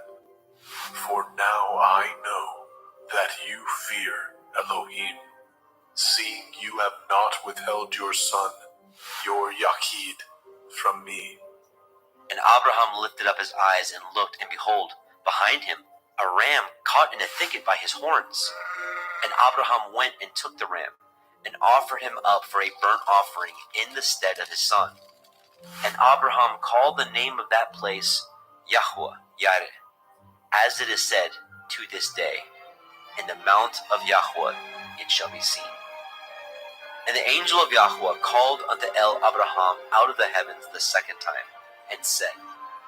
For now I know that you fear Elohim, seeing you have not withheld your son, your Yachid, from me. And Abraham lifted up his eyes and looked, and behold, behind him a ram caught in a thicket by his horns. And Abraham went and took the ram, and offered him up for a burnt offering in the stead of his son. And Abraham called the name of that place Yahweh Yireh, as it is said to this day, In the mount of Yahweh it shall be seen. And the angel of Yahweh called unto Abraham out of the heavens the 2nd time, and said,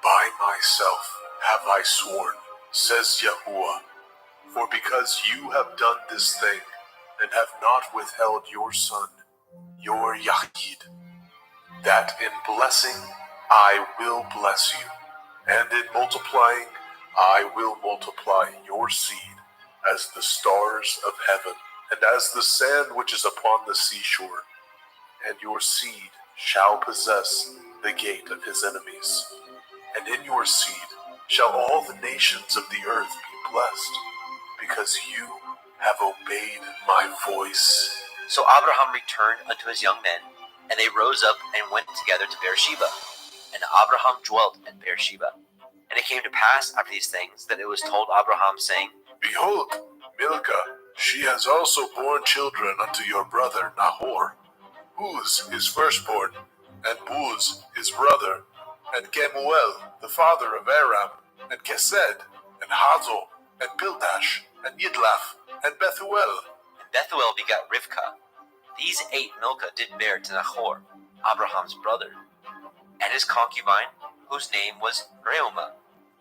By myself have I sworn, says Yahuwah, for because you have done this thing, and have not withheld your son, your Yachid, that in blessing I will bless you, and in multiplying I will multiply your seed as the stars of heaven, and as the sand which is upon the seashore, and your seed shall possess the gate of his enemies. And in your seed shall all the nations of the earth be blessed, because you have obeyed my voice. So Abraham returned unto his young men, and they rose up and went together to Beersheba. And Abraham dwelt at Beersheba. And it came to pass after these things that it was told Abraham, saying, Behold, Milcah, she has also borne children unto your brother Nahor, Uz his firstborn, and Buz his brother, and Kemuel the father of Aram, and Kesed, and Hazo, and Pildash, and Yidlaf, and Bethuel. And Bethuel begat Rivkah. These 8 Milcah did bear to Nahor, Abraham's brother, and his concubine, whose name was Reumah.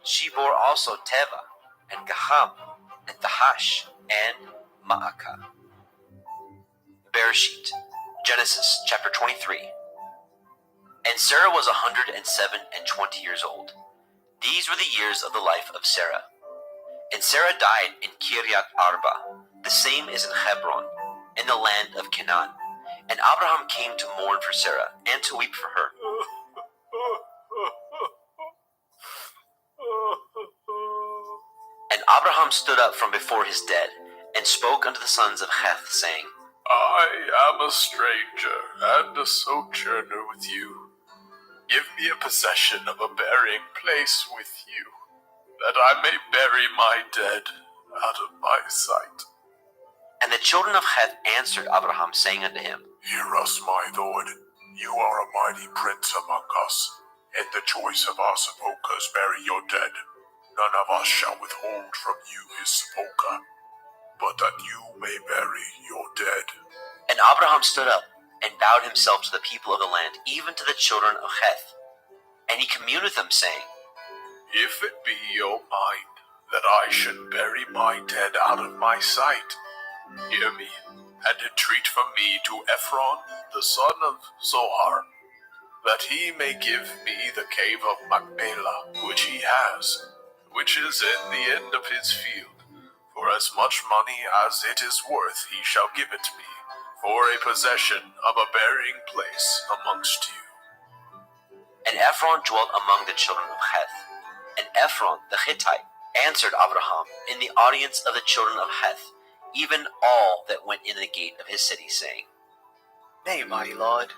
She bore also Teva, and Gaham, and Tahash, and Maacah. Bereshit, Genesis chapter 23. And Sarah was 127 years old. These were the years of the life of Sarah. And Sarah died in Kiryat Arba, the same is in Hebron, in the land of Canaan. And Abraham came to mourn for Sarah, and to weep for her. And Abraham stood up from before his dead, and spoke unto the sons of Heth, saying, I am a stranger and a sojourner with you. Give me a possession of a burying place with you, that I may bury my dead out of my sight. And the children of Heth answered Abraham, saying unto him, Hear us, my lord. You are a mighty prince among us. In the choice of our sepulchres bury your dead. None of us shall withhold from you his sepulchre, but that you may bury your dead. And Abraham stood up and bowed himself to the people of the land, even to the children of Heth. And he communed with them, saying, If it be your mind that I should bury my dead out of my sight, hear me, and entreat from me to Ephron, the son of Zohar, that he may give me the cave of Machpelah, which he has, which is in the end of his field. For as much money as it is worth he shall give it me, for a possession of a burying place amongst you. And Ephron dwelt among the children of Heth. And Ephron the Hittite answered Abraham in the audience of the children of Heth, even all that went in the gate of his city, saying, Nay, my lord,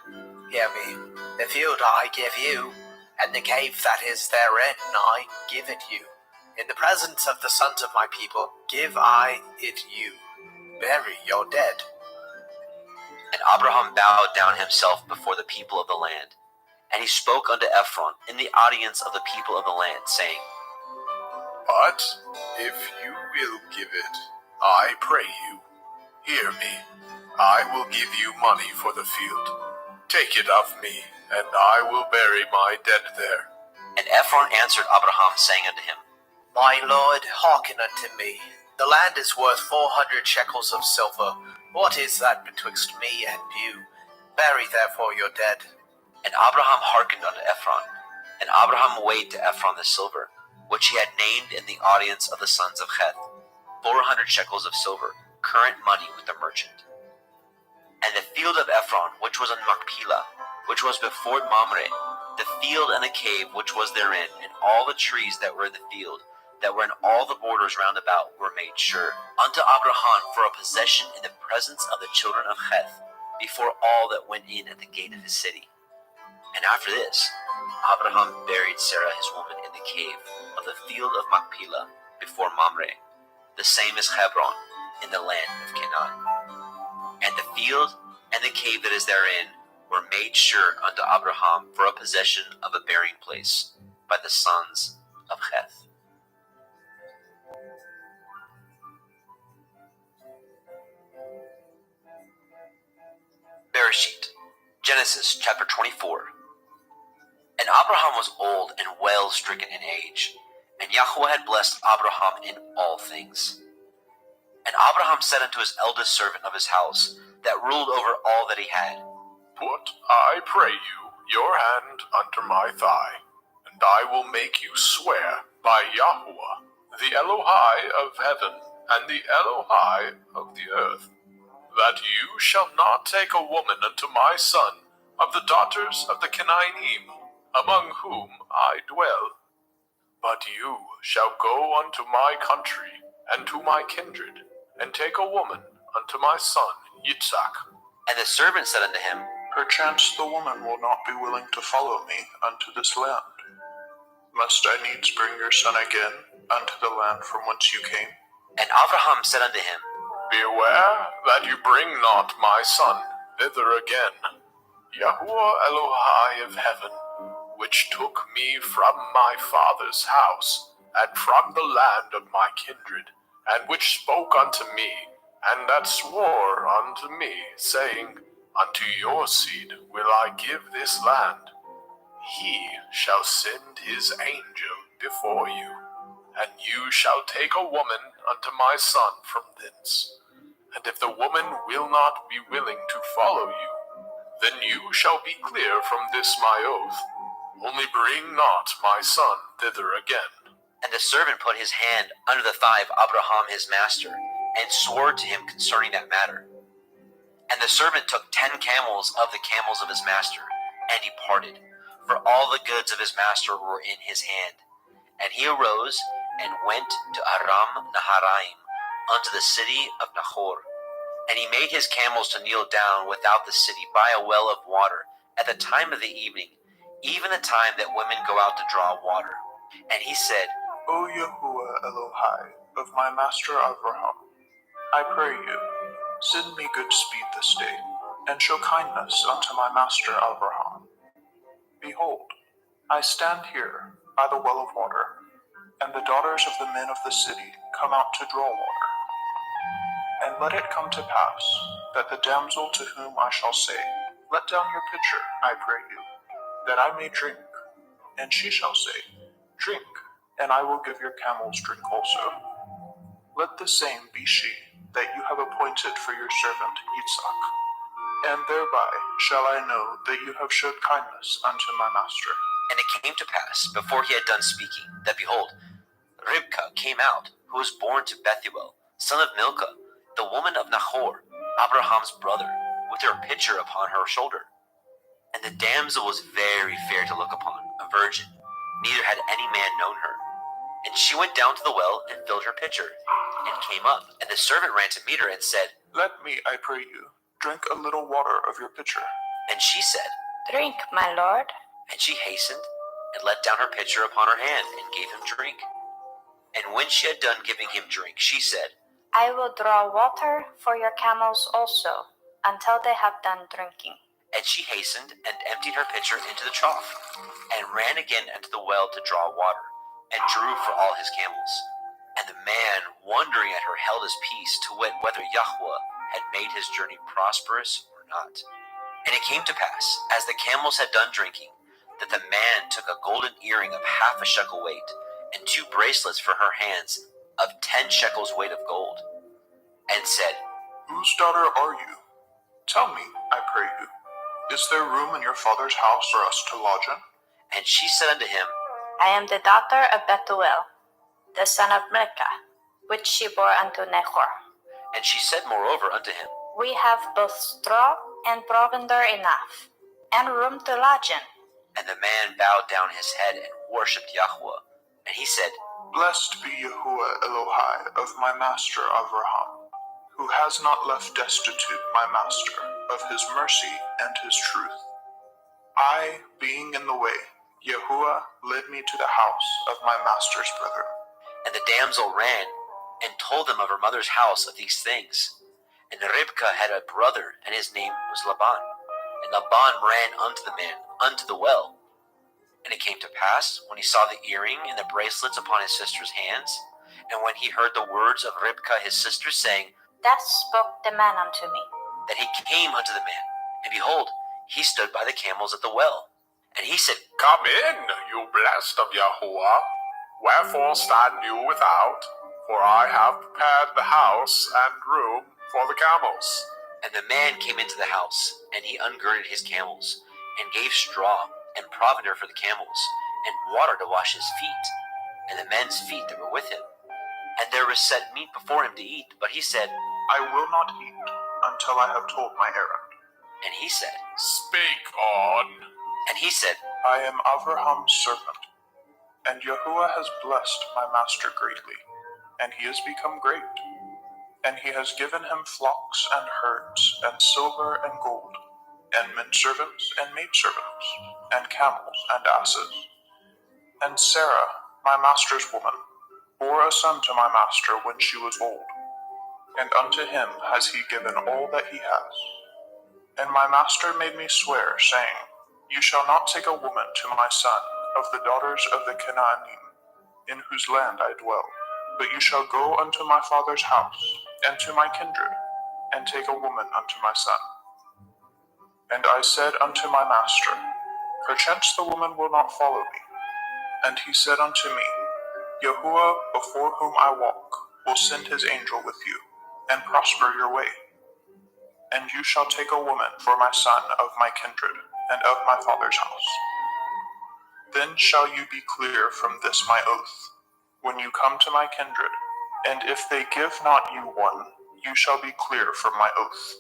hear me. The field I give you, and the cave that is therein I give it you. In the presence of the sons of my people give I it you. Bury your dead. And Abraham bowed down himself before the people of the land. And he spoke unto Ephron in the audience of the people of the land, saying, But if you will give it, I pray you, hear me. I will give you money for the field. Take it of me, and I will bury my dead there. And Ephron answered Abraham, saying unto him, My lord, hearken unto me. The land is worth 400 shekels of silver. What is that betwixt me and you? Bury therefore your dead. And Abraham hearkened unto Ephron. And Abraham weighed to Ephron the silver, which he had named in the audience of the sons of Heth, 400 shekels of silver, current money with the merchant. And the field of Ephron, which was in Machpelah, which was before Mamre, the field and the cave which was therein, and all the trees that were in the field, that were in all the borders round about, were made sure unto Abraham for a possession in the presence of the children of Heth, before all that went in at the gate of his city. And after this, Abraham buried Sarah his woman in the cave of the field of Machpelah, before Mamre, the same as Hebron, in the land of Canaan. And the field and the cave that is therein were made sure unto Abraham for a possession of a burying place by the sons of Heth. Bereshit, Genesis chapter 24. And Abraham was old and well stricken in age, and Yahweh had blessed Abraham in all things. And Abraham said unto his eldest servant of his house, that ruled over all that he had, Put, I pray you, your hand under my thigh, and I will make you swear by Yahweh, the Elohai of heaven and the Elohai of the earth, that you shall not take a woman unto my son of the daughters of the Canaanim, among whom I dwell. But you shall go unto my country and to my kindred, and take a woman unto my son Yitzhak. And the servant said unto him, Perchance the woman will not be willing to follow me unto this land. Must I needs bring your son again unto the land from whence you came? And Abraham said unto him, Beware that you bring not my son thither again. Yahuwah Elohai of heaven, which took me from my father's house, and from the land of my kindred, and which spoke unto me, and that swore unto me, saying, Unto your seed will I give this land. He shall send his angel before you, and you shall take a woman unto my son from thence. And if the woman will not be willing to follow you, then you shall be clear from this my oath. Only bring not my son thither again. And the servant put his hand under the thigh of Abraham his master, and swore to him concerning that matter. And the servant took 10 camels of the camels of his master, and departed, for all the goods of his master were in his hand. And he arose, and went to Aram Naharaim, unto the city of Nahor. And he made his camels to kneel down without the city by a well of water at the time of the evening, even the time that women go out to draw water. And he said, O Yahuwah Elohai of my master Abraham, I pray you, send me good speed this day, and show kindness unto my master Abraham. Behold, I stand here by the well of water, and the daughters of the men of the city come out to draw water. And let it come to pass, that the damsel to whom I shall say, Let down your pitcher, I pray you, that I may drink. And she shall say, Drink, and I will give your camels drink also. Let the same be she that you have appointed for your servant Yitzhak. And thereby shall I know that you have showed kindness unto my master. And it came to pass, before he had done speaking, that behold, Ribkah came out, who was born to Bethuel, son of Milcah, the woman of Nahor, Abraham's brother, with her pitcher upon her shoulder. And the damsel was very fair to look upon, a virgin, neither had any man known her. And she went down to the well and filled her pitcher, and came up. And the servant ran to meet her and said, Let me, I pray you, drink a little water of your pitcher. And she said, Drink, my lord. And she hastened, and let down her pitcher upon her hand, and gave him drink. And when she had done giving him drink, she said, I will draw water for your camels also, until they have done drinking. And she hastened, and emptied her pitcher into the trough, and ran again unto the well to draw water, and drew for all his camels. And the man, wondering at her, held his peace, to wit whether Yahweh had made his journey prosperous or not. And it came to pass, as the camels had done drinking, that the man took a golden earring of half a shekel weight, and 2 bracelets for her hands of 10 shekels weight of gold, and said, Whose daughter are you? Tell me, I pray you, is there room in your father's house for us to lodge in? And she said unto him, I am the daughter of Bethuel, the son of Milcah, which she bore unto Nahor. And she said moreover unto him, We have both straw and provender enough, and room to lodge in. And the man bowed down his head and worshipped Yahweh. And he said, Blessed be Yahuwah Elohai of my master Abraham, who has not left destitute my master of his mercy and his truth. I, being in the way, Yahuwah led me to the house of my master's brother. And the damsel ran, and told them of her mother's house of these things. And Ribkah had a brother, and his name was Laban. And Laban ran unto the man, unto the well. And it came to pass, when he saw the earring and the bracelets upon his sister's hands, and when he heard the words of Ribkah his sister, saying, Thus spoke the man unto me. that he came unto the man, and behold, he stood by the camels at the well. And he said, Come in, you blessed of Yahuwah. Wherefore stand you without? For I have prepared the house and room for the camels. And the man came into the house, and he ungirded his camels, and gave straw and provender for the camels, and water to wash his feet, and the men's feet that were with him. And there was set meat before him to eat, but he said, I will not eat until I have told my errand. And he said, Speak on. And he said, I am Abraham's servant, and Yahuwah has blessed my master greatly, and he has become great. And he has given him flocks and herds, and silver and gold, and men servants and maidservants, and camels and asses. And Sarah, my master's woman, bore a son to my master when she was old, and unto him has he given all that he has. And my master made me swear, saying, You shall not take a woman to my son of the daughters of the Canaanim, in whose land I dwell, but you shall go unto my father's house, and to my kindred, and take a woman unto my son. And I said unto my master, Perchance the woman will not follow me. And he said unto me, Yahuwah, before whom I walk, will send his angel with you, and prosper your way. And you shall take a woman for my son of my kindred, and of my father's house. Then shall you be clear from this my oath, when you come to my kindred, and if they give not you one, you shall be clear from my oath.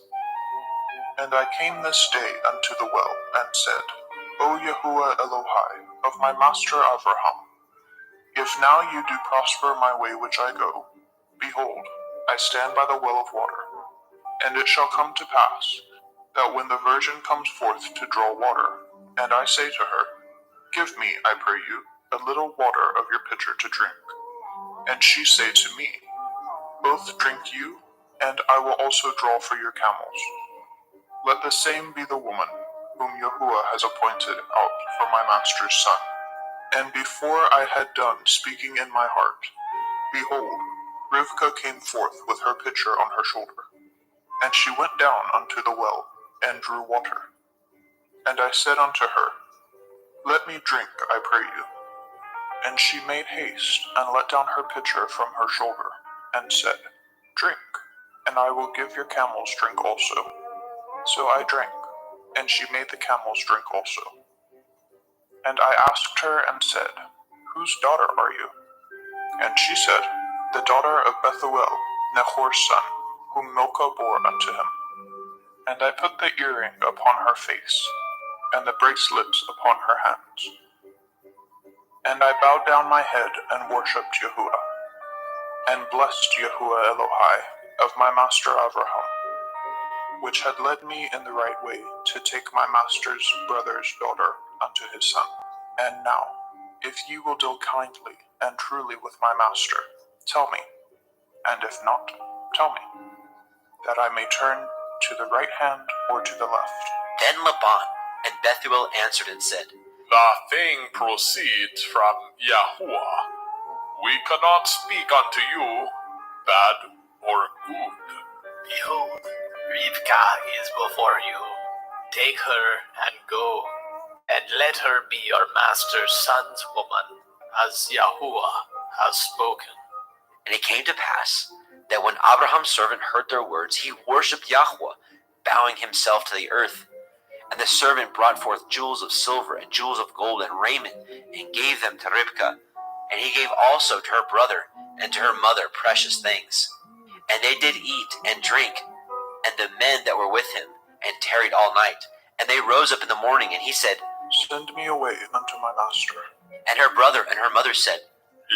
And I came this day unto the well, and said, O Yahuwah Elohai, of my master Abraham, if now you do prosper my way which I go, behold, I stand by the well of water. And it shall come to pass, that when the virgin comes forth to draw water, and I say to her, Give me, I pray you, a little water of your pitcher to drink. And she say to me, Both drink you, and I will also draw for your camels. Let the same be the woman whom Yahuwah has appointed out for my master's son. And before I had done speaking in my heart, behold, Rivkah came forth with her pitcher on her shoulder. And she went down unto the well, and drew water. And I said unto her, Let me drink, I pray you. And she made haste, and let down her pitcher from her shoulder, and said, Drink, and I will give your camels drink also. So I drank, and she made the camels drink also. And I asked her and said, Whose daughter are you? And she said, The daughter of Bethuel, Nahor's son, whom Milcah bore unto him. And I put the earring upon her face, and the bracelets upon her hands. And I bowed down my head and worshipped Yahuwah, and blessed Yahuwah Elohai of my master Avraham, which had led me in the right way to take my master's brother's daughter unto his son. And now, if ye will deal kindly and truly with my master, tell me, and if not, tell me, that I may turn to the right hand or to the left. Then Laban and Bethuel answered and said, The thing proceeds from Yahuwah. We cannot speak unto you bad or good. Behold, Rivkah is before you. Take her and go, and let her be your master's son's woman, as Yahuwah has spoken. And it came to pass that when Abraham's servant heard their words, he worshipped Yahweh, bowing himself to the earth. And the servant brought forth jewels of silver and jewels of gold and raiment, and gave them to Ribkah. And he gave also to her brother and to her mother precious things. And they did eat and drink, and the men that were with him, and tarried all night. And they rose up in the morning, and he said, Send me away unto my master. And her brother and her mother said,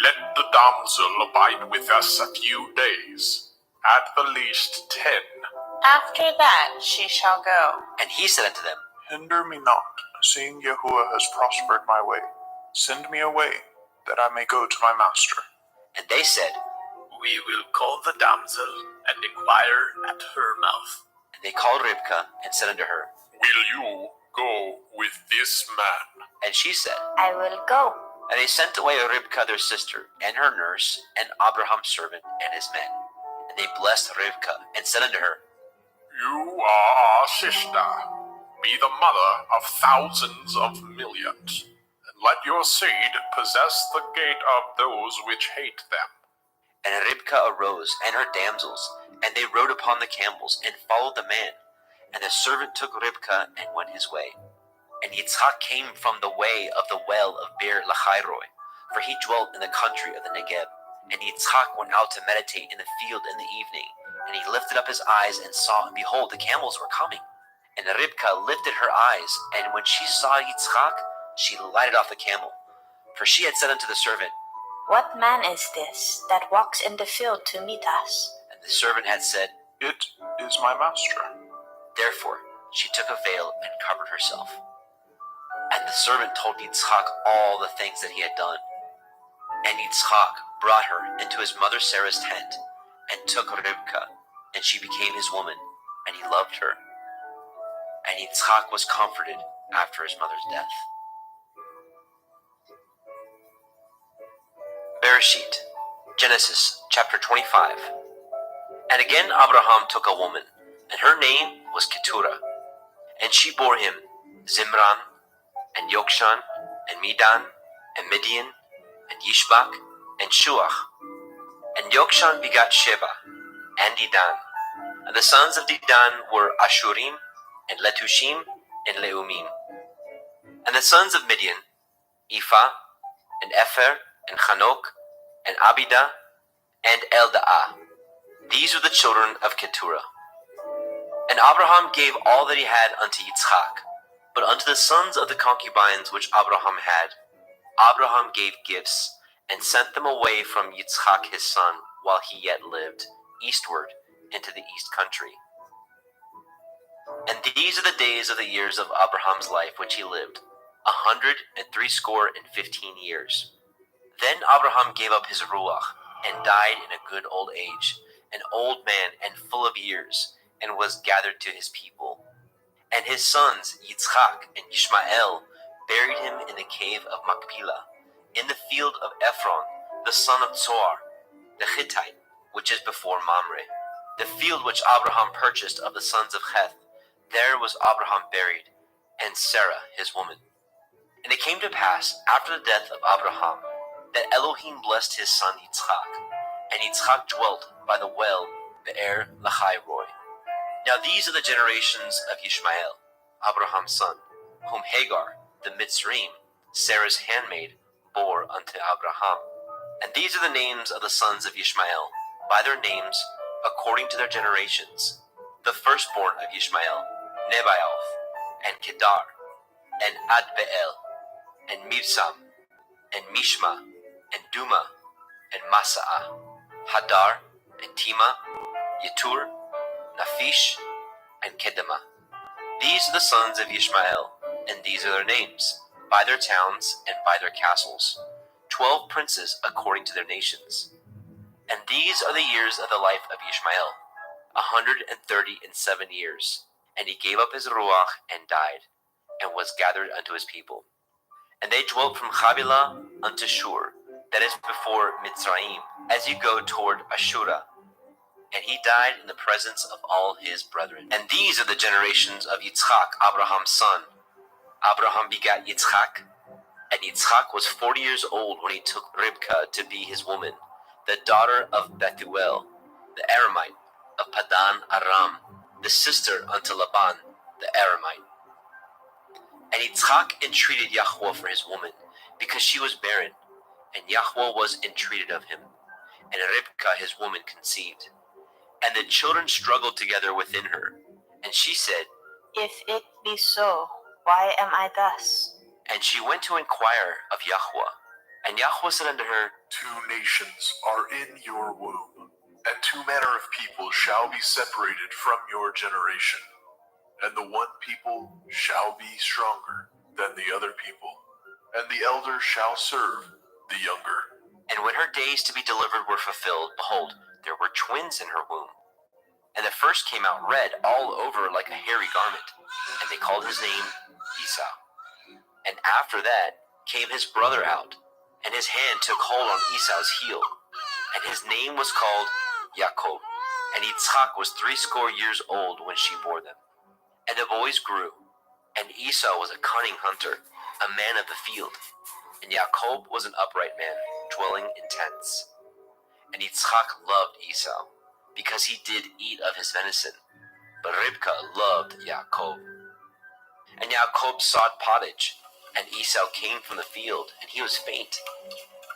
Let the damsel abide with us a few days, at the least 10. After that she shall go. And he said unto them, Hinder me not, seeing Yahuwah has prospered my way. Send me away, that I may go to my master. And they said, We will call the damsel and inquire at her mouth. And they called Ribkah and said unto her, Will you go with this man? And she said, I will go. And they sent away Ribkah their sister, and her nurse, and Abraham's servant, and his men. And they blessed Ribkah, and said unto her, You are our sister. Be the mother of thousands of millions, and let your seed possess the gate of those which hate them. And Ribkah arose, and her damsels, and they rode upon the camels, and followed the man. And the servant took Ribkah, and went his way. And Yitzchak came from the way of the well of Beer Lachairoi, for he dwelt in the country of the Negeb. And Yitzchak went out to meditate in the field in the evening. And he lifted up his eyes and saw, and behold, the camels were coming. And Ribkah lifted her eyes, and when she saw Yitzchak, she lighted off the camel. For she had said unto the servant, What man is this that walks in the field to meet us? and the servant had said, It is my master. Therefore she took a veil and covered herself. And the servant told Yitzchak all the things that he had done. And Yitzchak brought her into his mother Sarah's tent, and took Ribkah, and she became his woman, and he loved her. And Yitzchak was comforted after his mother's death. Bereshit, Genesis chapter 25. And again Abraham took a woman, and her name was Keturah. And she bore him Zimran, and Yokshan, and Medan, and Midian, and Yishbak, and Shuach. And Yokshan begat Sheba, and Dedan. And the sons of Dedan were Ashurim, and Letushim, and Leumim. And the sons of Midian, Ephah, and Epher, and Chanok, and Abidah, and Eldaah. These were the children of Keturah. And Abraham gave all that he had unto Yitzchak. But unto the sons of the concubines which Abraham had, Abraham gave gifts, and sent them away from Yitzchak his son, while he yet lived, eastward into the east country. And these are the days of the years of Abraham's life which he lived, 160 years. Then Abraham gave up his ruach, and died in a good old age, an old man and full of years, and was gathered to his people. And his sons Yitzchak and Ishmael buried him in the cave of Machpelah, in the field of Ephron, the son of Zohar, the Hittite, which is before Mamre, the field which Abraham purchased of the sons of Heth. There was Abraham buried, and Sarah his woman. And it came to pass, after the death of Abraham, that Elohim blessed his son Yitzchak, and Yitzchak dwelt by the well Be'er Lahai-roi. Now these are the generations of Ishmael, Abraham's son, whom Hagar, the Mitzrayim, Sarah's handmaid, bore unto Abraham. And these are the names of the sons of Ishmael, by their names, according to their generations. The firstborn of Ishmael, Nebaioth, and Kedar, and Adbeel, and Mibsam, and Mishma, and Duma, and Masaah, Hadar, and Tima, Yetur, Naphish, and Kedema. These are the sons of Ishmael, and these are their names, by their towns and by their castles, 12 princes according to their nations. And these are the years of the life of Ishmael, 137 years. And he gave up his ruach and died, and was gathered unto his people. And they dwelt from Havilah unto Shur, that is before Mitzrayim, as you go toward Ashura. And he died in the presence of all his brethren. And these are the generations of Yitzchak, Abraham's son. Abraham begat Yitzchak, and Yitzchak was 40 years old when he took Ribkah to be his woman, the daughter of Bethuel, the Aramite, of Padan Aram, the sister unto Laban, the Aramite. And Yitzchak entreated Yahweh for his woman, because she was barren, and Yahweh was entreated of him. And Ribkah his woman conceived. And the children struggled together within her. And she said, If it be so, why am I thus? And she went to inquire of Yahweh. And Yahweh said unto her, 2 nations are in your womb, and 2 manner of people shall be separated from your generation. And the one people shall be stronger than the other people, and the elder shall serve the younger. And when her days to be delivered were fulfilled, behold, there were twins in her womb. And the first came out red all over like a hairy garment, and they called his name Esau. And after that came his brother out, and his hand took hold on Esau's heel, and his name was called Jacob. And Yitzchak was 80 years old when she bore them. And the boys grew, and Esau was a cunning hunter, a man of the field, and Jacob was an upright man, dwelling in tents. And Yitzchak loved Esau, because he did eat of his venison, but Ribkah loved Jacob. And Jacob sought pottage, and Esau came from the field, and he was faint.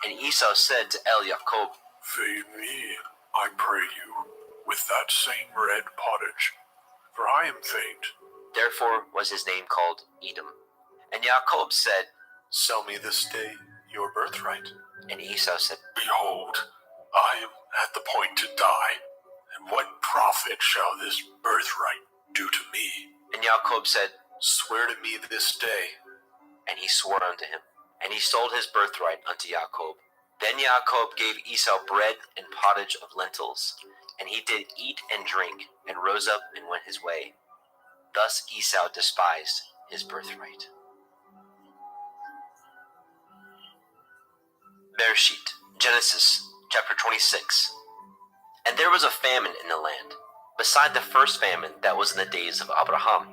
And Esau said to Jacob, Feed me, I pray you, with that same red pottage, for I am faint. Therefore was his name called Edom. And Jacob said, Sell me this day your birthright. And Esau said, Behold, I am at the point to die, and what profit shall this birthright do to me? And Jacob said, Swear to me this day. And he swore unto him. And he sold his birthright unto Jacob. Then Jacob gave Esau bread and pottage of lentils, and he did eat and drink, and rose up and went his way. Thus Esau despised his birthright. Bereshit, Genesis, chapter 26. And there was a famine in the land, beside the first famine that was in the days of Abraham.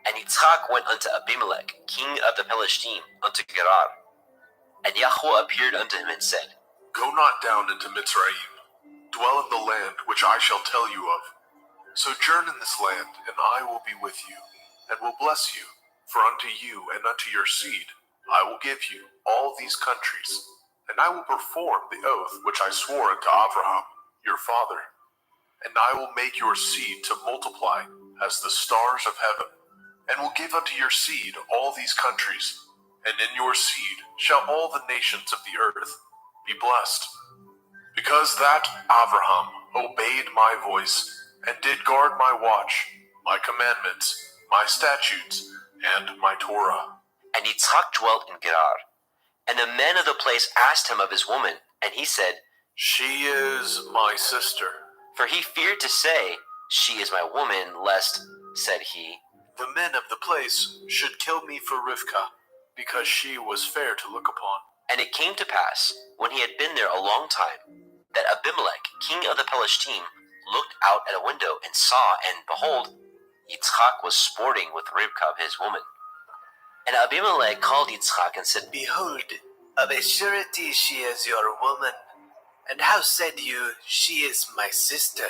And Yitzchak went unto Abimelech, king of the Philistine, unto Gerar. And Yahweh appeared unto him and said, Go not down into Mitzrayim. Dwell in the land which I shall tell you of. Sojourn in this land, and I will be with you, and will bless you. For unto you and unto your seed I will give you all these countries, and I will perform the oath which I swore unto Abraham, your father. And I will make your seed to multiply as the stars of heaven, and will give unto your seed all these countries, and in your seed shall all the nations of the earth be blessed. Because that Abraham obeyed my voice, and did guard my watch, my commandments, my statutes, and my Torah. And Yitzchak dwelt in Gerar. And the men of the place asked him of his woman, and he said, She is my sister. for he feared to say, She is my woman, lest, said he, The men of the place should kill me for Rivkah, because she was fair to look upon. And it came to pass, when he had been there a long time, that Abimelech, king of the Pelishtim, looked out at a window and saw, and behold, Yitzchak was sporting with Rivkah his woman. And Abimelech called Yitzchak and said, Behold, of a surety she is your woman. And how said you, she is my sister?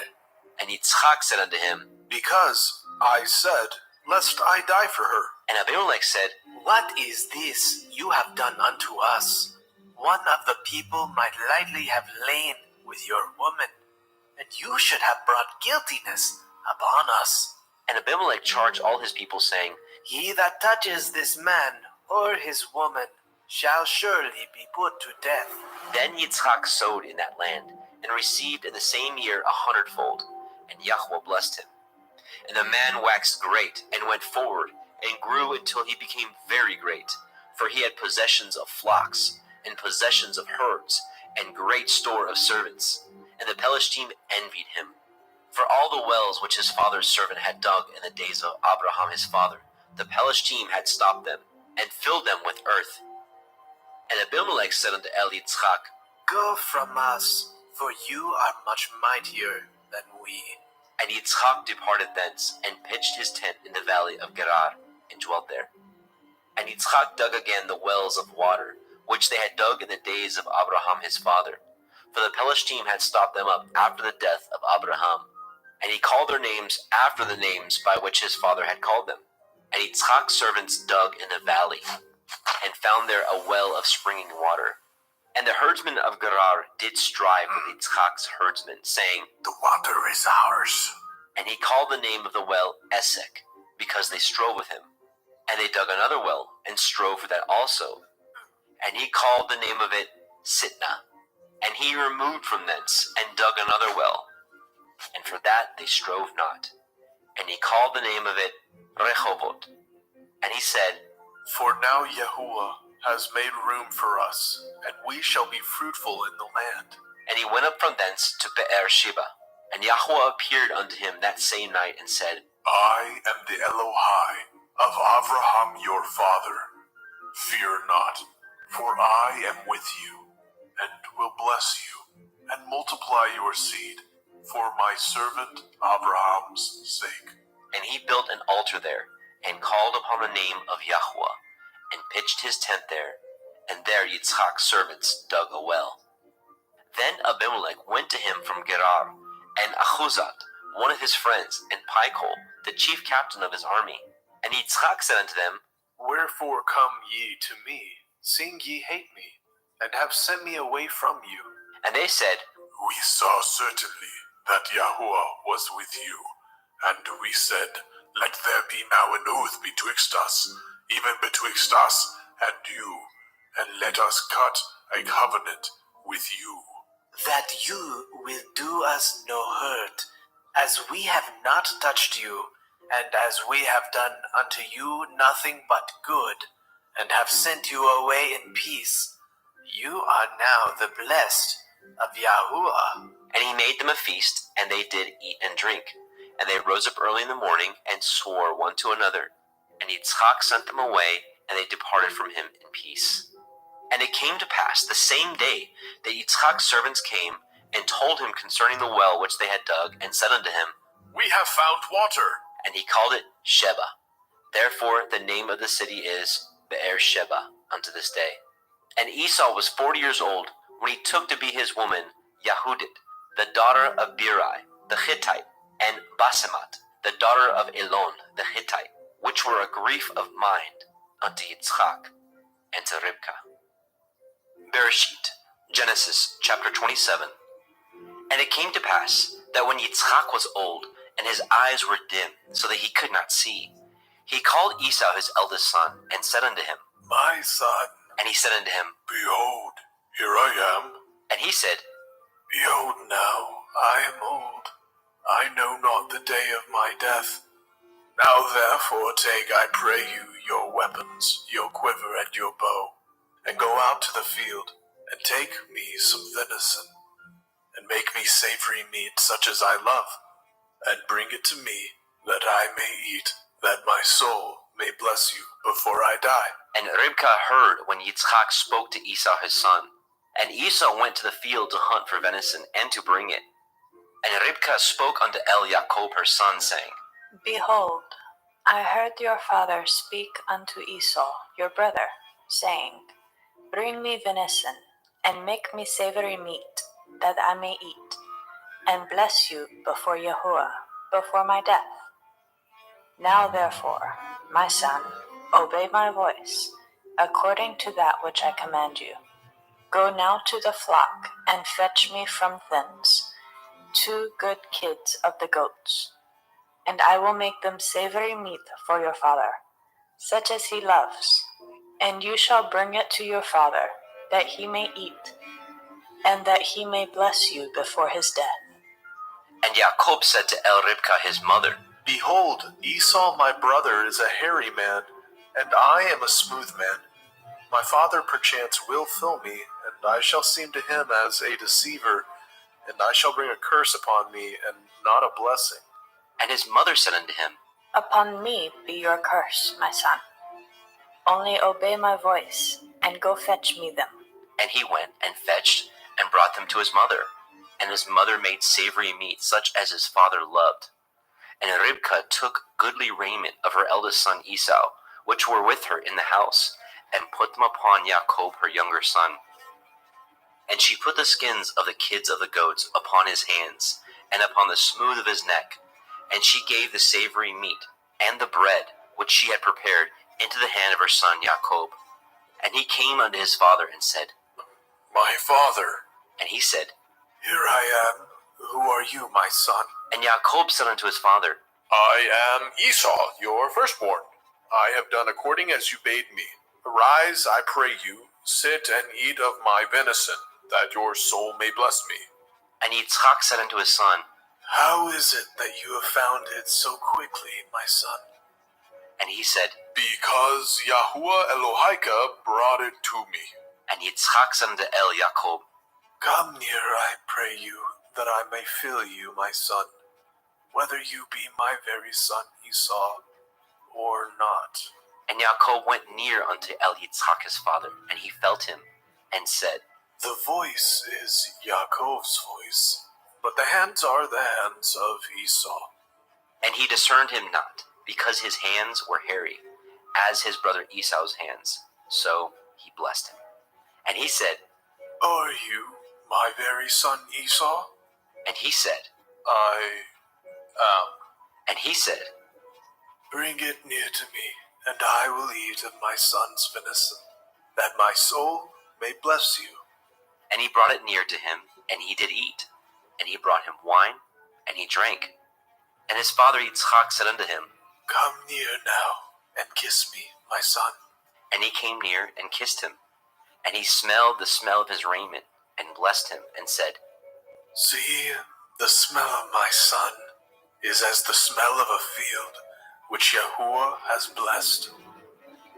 And Yitzchak said unto him, Because I said, lest I die for her. and Abimelech said, What is this you have done unto us? One of the people might lightly have lain with your woman, and you should have brought guiltiness upon us. And Abimelech charged all his people, saying, He that touches this man or his woman shall surely be put to death. Then Yitzchak sowed in that land, and received in the same year 100-fold, and Yahweh blessed him. And the man waxed great, and went forward, and grew until he became very great, for he had possessions of flocks, and possessions of herds, and great store of servants. And the Pelishtim envied him. For all the wells which his father's servant had dug in the days of Abraham his father, the Pelishtim had stopped them, and filled them with earth. And Abimelech said unto Yitzchak, Go from us, for you are much mightier than we. And Yitzchak departed thence, and pitched his tent in the valley of Gerar, and dwelt there. And Yitzchak dug again the wells of water, which they had dug in the days of Abraham his father, for the Pelishtim had stopped them up after the death of Abraham. And he called their names after the names by which his father had called them. And Yitzchak's servants dug in the valley, and found there a well of springing water. And the herdsmen of Gerar did strive with Yitzchak's herdsmen, saying, The water is ours. And he called the name of the well Esek, because they strove with him. And they dug another well, and strove for that also. And he called the name of it Sitnah. And he removed from thence, and dug another well. And for that they strove not. And he called the name of it Rehovot. And he said, For now Yahuwah has made room for us, and we shall be fruitful in the land. And he went up from thence to Be'er Sheba. And Yahweh appeared unto him that same night, and said, I am the Elohai of Abraham your father. Fear not, for I am with you, and will bless you, and multiply your seed, for my servant Abraham's sake. And he built an altar there, and called upon the name of Yahweh, and pitched his tent there, and there Yitzchak's servants dug a well. Then Abimelech went to him from Gerar, and Achuzat, one of his friends, and Pichol, the chief captain of his army. And Yitzchak said unto them, Wherefore come ye to me, seeing ye hate me, and have sent me away from you? And they said, We saw certainly that Yahuwah was with you, and we said, Let there be now an oath betwixt us, even betwixt us and you, and let us cut a covenant with you. That you will do us no hurt, as we have not touched you, and as we have done unto you nothing but good, and have sent you away in peace. You are now the blessed of Yahuwah. And he made them a feast, and they did eat and drink. And they rose up early in the morning, and swore one to another. And Yitzchak sent them away, and they departed from him in peace. And it came to pass the same day that Yitzchak's servants came, and told him concerning the well which they had dug, and said unto him, We have found water. And he called it Sheba. Therefore the name of the city is Be'er Sheba unto this day. And Esau was 40 years old when he took to be his woman Yehudit, the daughter of Beeri the Hittite, and Basemat, the daughter of Elon the Hittite, which were a grief of mind unto Yitzchak and to Rivkah. Bereshit, Genesis chapter 27. And it came to pass that when Yitzchak was old, and his eyes were dim, so that he could not see, he called Esau his eldest son, and said unto him, My son. And he said unto him, Behold, here I am. And he said, Behold now, I am old. I know not the day of my death. Now therefore take, I pray you, your weapons, your quiver and your bow, and go out to the field, and take me some venison, and make me savory meat such as I love, and bring it to me, that I may eat, that my soul may bless you before I die. And Ribkah heard when Yitzchak spoke to Esau his son. And Esau went to the field to hunt for venison, and to bring it. And Ribkah spoke unto Jacob her son, saying, Behold, I heard your father speak unto Esau, your brother, saying, Bring me venison, and make me savory meat, that I may eat, and bless you before Yahuwah, before my death. Now therefore, my son, obey my voice, according to that which I command you. Go now to the flock, and fetch me from thence 2 good kids of the goats, and I will make them savory meat for your father, such as he loves. And you shall bring it to your father, that he may eat, and that he may bless you before his death. And Jacob said to Ribkah his mother, Behold, Esau my brother is a hairy man, and I am a smooth man. My father perchance will fill me, and I shall seem to him as a deceiver, and I shall bring a curse upon me, and not a blessing. And his mother said unto him, Upon me be your curse, my son. Only obey my voice, and go fetch me them. And he went and fetched, and brought them to his mother. And his mother made savory meat, such as his father loved. And Ribkah took goodly raiment of her eldest son Esau, which were with her in the house, and put them upon Jacob her younger son. And she put the skins of the kids of the goats upon his hands, and upon the smooth of his neck. And she gave the savory meat, and the bread, which she had prepared, into the hand of her son Jacob. And he came unto his father, and said, My father. And he said, Here I am. Who are you, my son? And Jacob said unto his father, I am Esau, your firstborn. I have done according as you bade me. Arise, I pray you, sit and eat of my venison, that your soul may bless me. And Yitzchak said unto his son, How is it that you have found it so quickly, my son? And he said, Because Yahuwah Elohika brought it to me. And Yitzchak said unto Jacob, Come near, I pray you, that I may fill you, my son, whether you be my very son Esau or not. And Jacob went near unto Yitzchak his father, and he felt him, and said, The voice is Yaakov's voice, but the hands are the hands of Esau. And he discerned him not, because his hands were hairy, as his brother Esau's hands. So he blessed him. And he said, Are you my very son Esau? And he said, I am. And he said, Bring it near to me, and I will eat of my son's venison, that my soul may bless you. And he brought it near to him, and he did eat. And he brought him wine, and he drank. And his father Yitzchak said unto him, Come near now, and kiss me, my son. And he came near, and kissed him. And he smelled the smell of his raiment, and blessed him, and said, See, the smell of my son is as the smell of a field, which Yahuwah has blessed.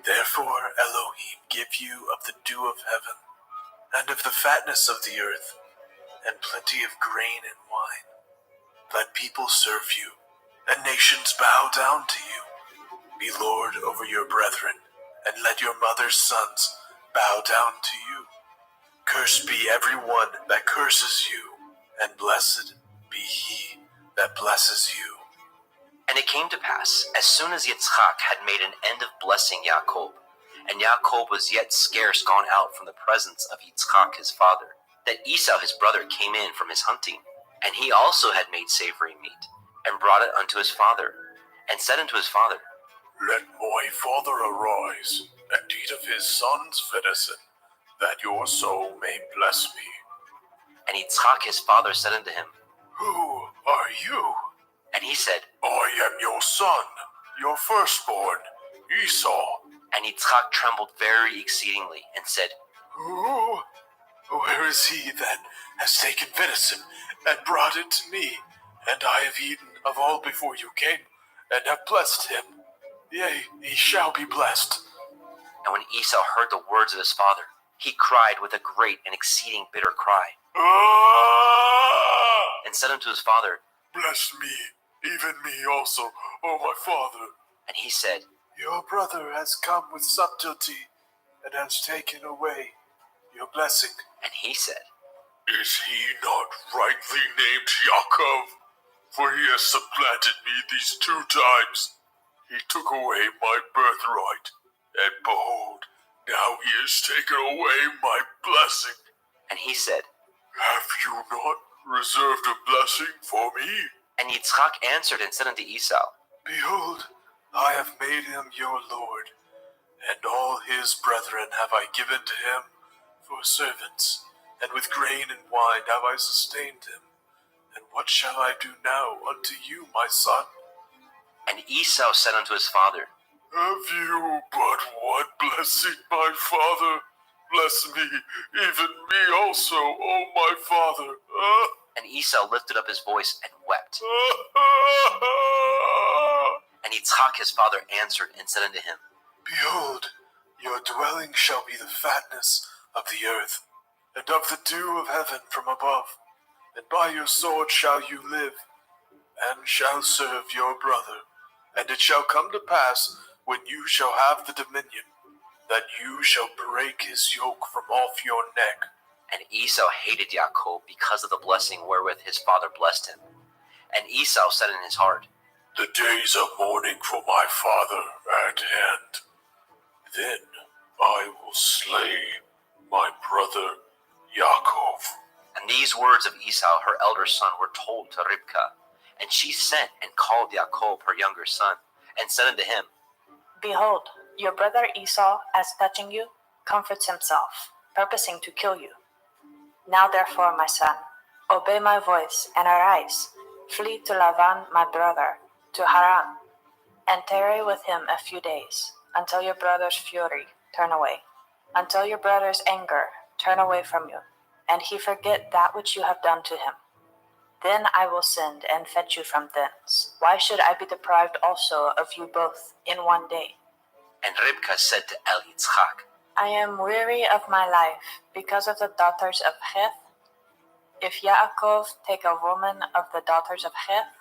Therefore Elohim give you of the dew of heaven, and of the fatness of the earth, and plenty of grain and wine. Let people serve you, and nations bow down to you. Be Lord over your brethren, and let your mother's sons bow down to you. Cursed be every one that curses you, and blessed be he that blesses you. And it came to pass, as soon as Yitzchak had made an end of blessing Jacob, and Jacob was yet scarce gone out from the presence of Yitzchak his father, that Esau his brother came in from his hunting. And he also had made savory meat, and brought it unto his father, and said unto his father, Let my father arise, and eat of his son's venison, that your soul may bless me. And Yitzchak his father said unto him, Who are you? And he said, I am your son, your firstborn, Esau. And Yitzchak trembled very exceedingly, and said, Who? Where is he that has taken venison and brought it to me, and I have eaten of all before you came, and have blessed him. Yea, he shall be blessed. And when Esau heard the words of his father, he cried with a great and exceeding bitter cry, Ah! and said unto his father, Bless me, even me also, O my father. and he said, Your brother has come with subtlety, and has taken away your blessing. and he said, Is he not rightly named Yaakov? For he has supplanted me these 2 times. He took away my birthright, and behold, now he has taken away my blessing. and he said, Have you not reserved a blessing for me? and Yitzchak answered and said unto Esau, Behold, I have made him your lord, and all his brethren have I given to him for servants, and with grain and wine have I sustained him. And what shall I do now unto you, my son? and Esau said unto his father, Have you but one blessing, my father? Bless me, even me also, O my father. and Esau lifted up his voice and wept. And Yitzchak his father answered and said unto him, Behold, your dwelling shall be the fatness of the earth, and of the dew of heaven from above. And by your sword shall you live, and shall serve your brother. And it shall come to pass, when you shall have the dominion, that you shall break his yoke from off your neck. And Esau hated Jacob because of the blessing wherewith his father blessed him. And Esau said in his heart, The days of mourning for my father are at hand. Then I will slay my brother Yaakov. And these words of Esau her elder son were told to Ribkah. And she sent and called Jacob her younger son, and said unto him, Behold, your brother Esau, as touching you, comforts himself, purposing to kill you. Now therefore, my son, obey my voice, and arise, flee to Laban my brother, to Haran, and tarry with him a few days, until your brother's fury turn away, until your brother's anger turn away from you, and he forget that which you have done to him. Then I will send and fetch you from thence. Why should I be deprived also of you both in one day? And Ribkah said to Yitzchak, I am weary of my life because of the daughters of Heth. If Yaakov take a woman of the daughters of Heth,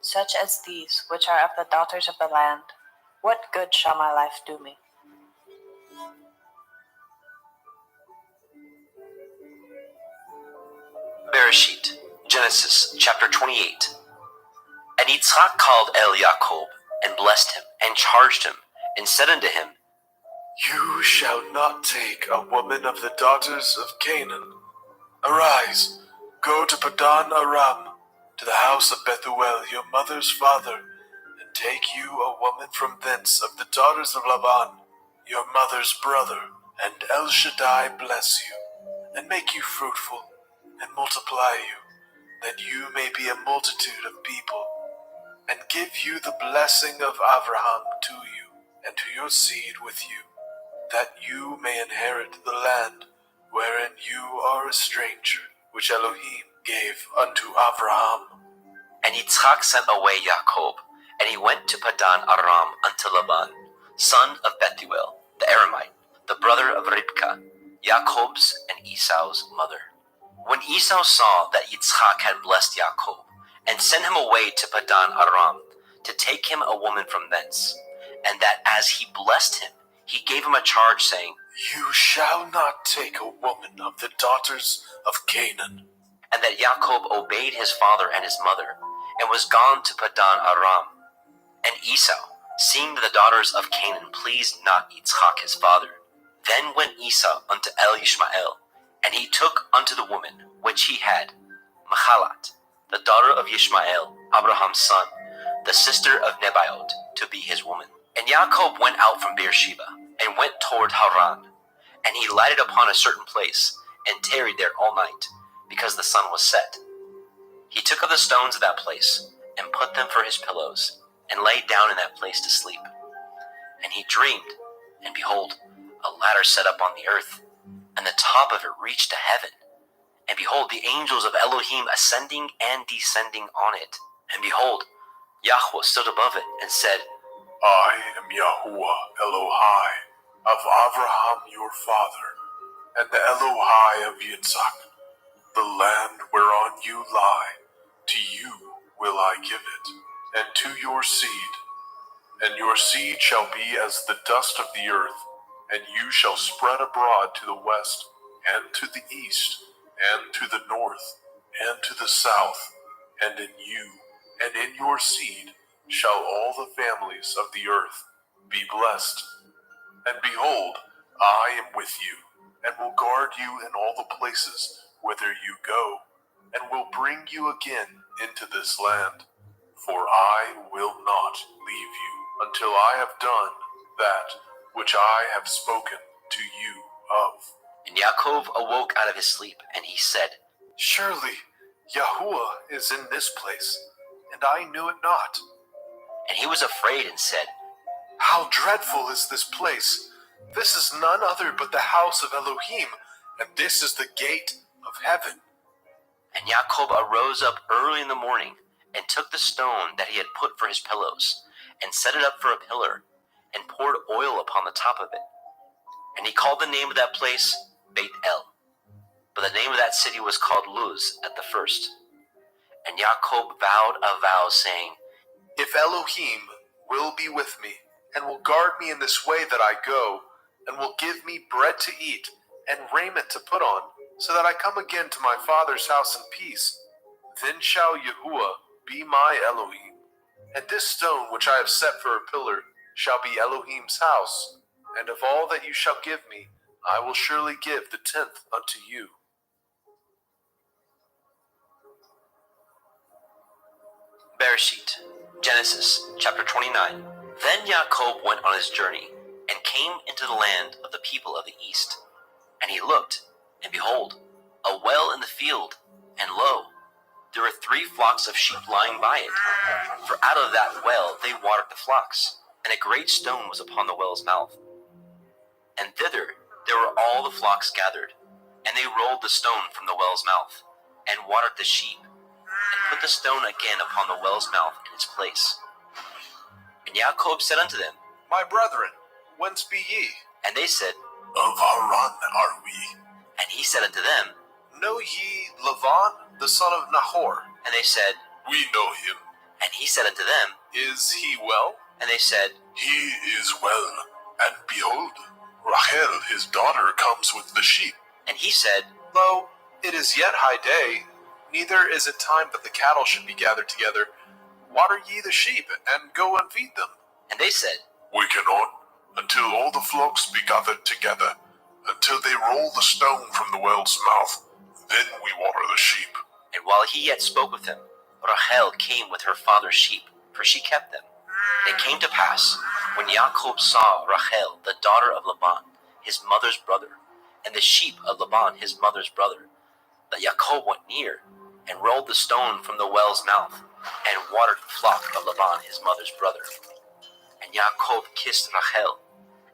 such as these which are of the daughters of the land, what good shall my life do me? Bereshit, Genesis chapter 28. And Yitzchak called Jacob, and blessed him, and charged him, and said unto him, You shall not take a woman of the daughters of Canaan. Arise, go to Padan Aram, to the house of Bethuel your mother's father, and take you a woman from thence of the daughters of Laban, your mother's brother, and El Shaddai bless you, and make you fruitful, and multiply you, that you may be a multitude of people, and give you the blessing of Abraham to you, and to your seed with you, that you may inherit the land wherein you are a stranger, which Elohim gave unto Abraham. And Yitzchak sent away Jacob, and he went to Padan Aram unto Laban, son of Bethuel, the Aramite, the brother of Ribkah, Jacob's and Esau's mother. When Esau saw that Yitzchak had blessed Jacob, and sent him away to Padan Aram, to take him a woman from thence, and that as he blessed him, he gave him a charge, saying, You shall not take a woman of the daughters of Canaan. and that Jacob obeyed his father and his mother, and was gone to Padan Aram. And Esau, seeing that the daughters of Canaan pleased not Yitzchak his father, then went Esau unto Ishmael, and he took unto the woman which he had, Mahalat, the daughter of Ishmael, Abraham's son, the sister of Nebaioth, to be his woman. And Jacob went out from Beersheba, and went toward Haran, and he lighted upon a certain place, and tarried there all night, because the sun was set. He took of the stones of that place, and put them for his pillows, and lay down in that place to sleep. And he dreamed, and behold, a ladder set up on the earth, and the top of it reached to heaven. And behold, the angels of Elohim ascending and descending on it. And behold, Yahweh stood above it and said, I am Yahuwah Elohai of Abraham your father, and the Elohai of Yitzhak. The land whereon you lie, to you will I give it, and to your seed. And your seed shall be as the dust of the earth, and you shall spread abroad to the west, and to the east, and to the north, and to the south. And in you, and in your seed, shall all the families of the earth be blessed. And behold, I am with you, and will guard you in all the places whither you go, and will bring you again into this land. For I will not leave you until I have done that which I have spoken to you of. And Yaakov awoke out of his sleep, and he said, Surely Yahuwah is in this place, and I knew it not. And he was afraid and said, How dreadful is this place! This is none other but the house of Elohim, and this is the gate of heaven. And Yaakov arose up early in the morning, and took the stone that he had put for his pillows, and set it up for a pillar, and poured oil upon the top of it. And he called the name of that place Beit El. But the name of that city was called Luz at the first. And Yaakov vowed a vow, saying, If Elohim will be with me, and will guard me in this way that I go, and will give me bread to eat, and raiment to put on, so that I come again to my father's house in peace, then shall Yahuwah be my Elohim, and this stone which I have set for a pillar shall be Elohim's house, and of all that you shall give me, I will surely give the 10th unto you. Bereshit, Genesis, chapter 29. Then Yaakov went on his journey, and came into the land of the people of the east. And he looked, and behold, a well in the field, and lo, there were 3 flocks of sheep lying by it. For out of that well they watered the flocks, and a great stone was upon the well's mouth. And thither there were all the flocks gathered, and they rolled the stone from the well's mouth, and watered the sheep, and put the stone again upon the well's mouth in its place. And Yaakov said unto them, My brethren, whence be ye? and they said, Of Haran are we. and he said unto them, Know ye Lavan, the son of Nahor? and they said, We know him. and he said unto them, Is he well? and they said, He is well, and behold, Rachel his daughter comes with the sheep. and he said, Lo, it is yet high day, neither is it time that the cattle should be gathered together. Water ye the sheep, and go and feed them. and they said, We cannot, until all the flocks be gathered together, until they roll the stone from the well's mouth. Then we water the sheep. and while he yet spoke with them, Rachel came with her father's sheep, for she kept them. And it came to pass, when Yaakov saw Rachel, the daughter of Laban, his mother's brother, and the sheep of Laban, his mother's brother, that Yaakov went near, and rolled the stone from the well's mouth, and watered the flock of Laban, his mother's brother. And Yaakov kissed Rachel,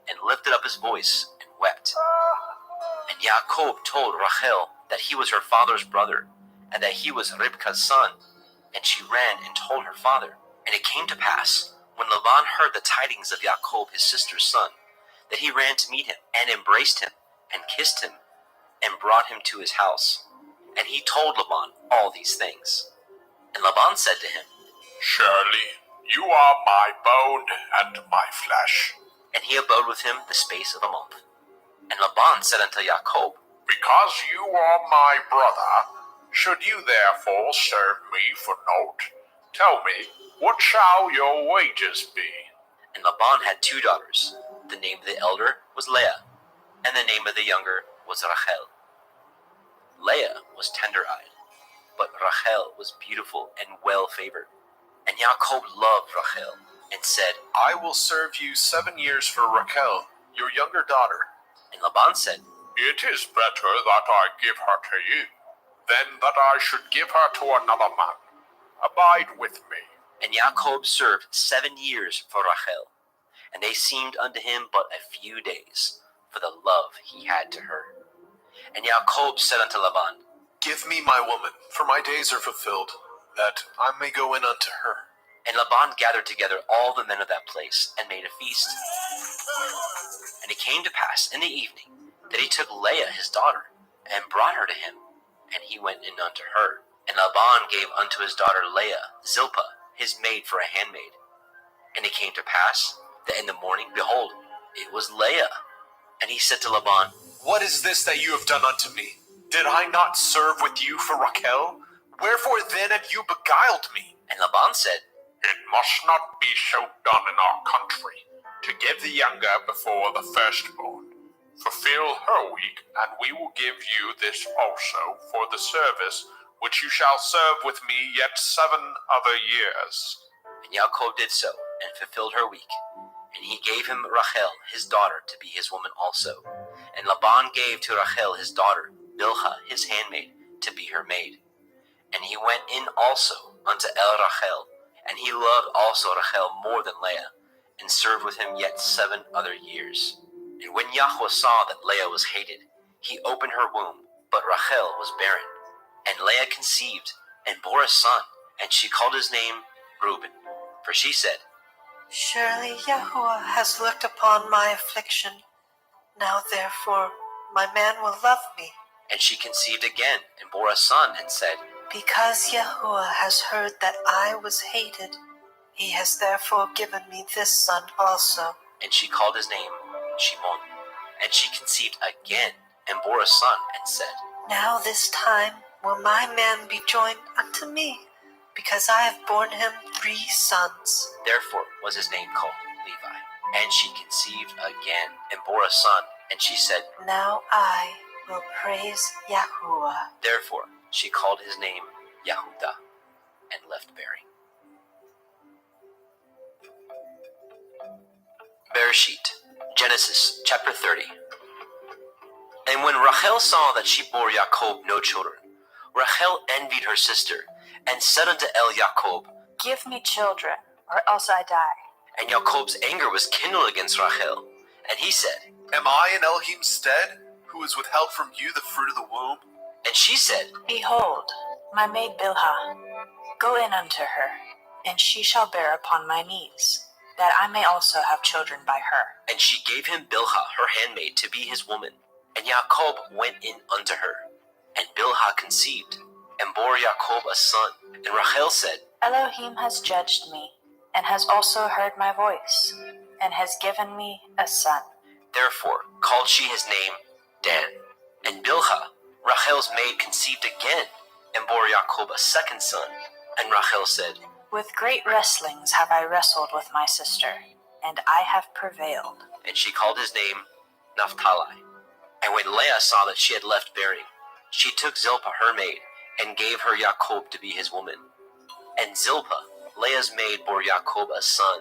and lifted up his voice, and wept. And Yaakov told Rachel that he was her father's brother, and that he was Ribka's son. And she ran and told her father. And it came to pass, when Laban heard the tidings of Yaakov his sister's son, that he ran to meet him, and embraced him, and kissed him, and brought him to his house. And he told Laban all these things. And Laban said to him, Surely you are my bone and my flesh. and he abode with him the space of a month. And Laban said unto Yaakov, Because you are my brother, should you therefore serve me for naught? Tell me, what shall your wages be? And Laban had 2 daughters. The name of the elder was Leah, and the name of the younger was Rachel. Leah was tender-eyed, but Rachel was beautiful and well-favored. And Yaakov loved Rachel, and said, I will serve you 7 years for Rachel, your younger daughter. and Laban said, It is better that I give her to you, than that I should give her to another man. Abide with me. And Yaakov served 7 years for Rachel, and they seemed unto him but a few days, for the love he had to her. And Yaakov said unto Laban, Give me my woman, for my days are fulfilled, that I may go in unto her. And Laban gathered together all the men of that place, and made a feast. And it came to pass in the evening, that he took Leah his daughter, and brought her to him, and he went in unto her. And Laban gave unto his daughter Leah Zilpah, his maid, for a handmaid. And it came to pass, that in the morning, behold, it was Leah. And he said to Laban, What is this that you have done unto me? Did I not serve with you for Rachel? Wherefore then have you beguiled me? And Laban said, It must not be so done in our country, to give the younger before the firstborn. Fulfill her week, and we will give you this also for the service which you shall serve with me yet 7 other years. And Jacob did so, and fulfilled her week. And he gave him Rachel his daughter to be his woman also. And Laban gave to Rachel his daughter Bilhah his handmaid to be her maid. And he went in also unto Rachel, and he loved also Rachel more than Leah, and served with him yet 7 other years. And when Yahweh saw that Leah was hated, he opened her womb, but Rachel was barren. And Leah conceived, and bore a son, and she called his name Reuben. For she said, Surely Yahuwah has looked upon my affliction. Now therefore my man will love me. And she conceived again, and bore a son, and said, Because Yahuwah has heard that I was hated, he has therefore given me this son also. And she called his name Shimon. And she conceived again, and bore a son, and said, Now this time will my man be joined unto me, because I have borne him 3 sons. Therefore was his name called Levi. And she conceived again, and bore a son, and she said, Now I will praise Yahuwah. Therefore she called his name Yahudah, and left bearing. Bereshit, Genesis chapter 30. And when Rachel saw that she bore Jacob no children, Rachel envied her sister, and said unto Jacob, Give me children, or else I die. And Jacob's anger was kindled against Rachel, and he said, Am I in Elohim's stead, who has withheld from you the fruit of the womb? And she said, Behold, my maid Bilhah, go in unto her, and she shall bear upon my knees, that I may also have children by her. And she gave him Bilhah her handmaid to be his woman. And Jacob went in unto her. And Bilhah conceived, and bore Jacob a son. And Rachel said, Elohim has judged me, and has also heard my voice, and has given me a son. Therefore called she his name Dan. And Bilhah, Rachel's maid, conceived again, and bore Jacob a second son. And Rachel said, With great wrestlings have I wrestled with my sister, and I have prevailed. And she called his name Naphtali. And when Leah saw that she had left bearing, she took Zilpah her maid, and gave her Jacob to be his woman. And Zilpah, Leah's maid, bore Jacob a son.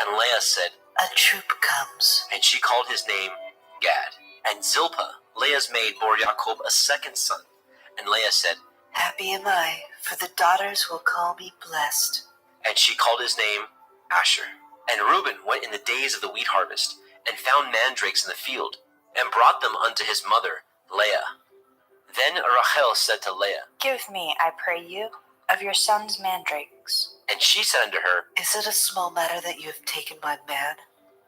And Leah said, A troop comes. And she called his name Gad. And Zilpah, Leah's maid, bore Jacob a second son. And Leah said, Happy am I, for the daughters will call me blessed. And she called his name Asher. And Reuben went in the days of the wheat harvest, and found mandrakes in the field, and brought them unto his mother, Leah. Then Rachel said to Leah, Give me, I pray you, of your son's mandrakes. And she said unto her, Is it a small matter that you have taken my man?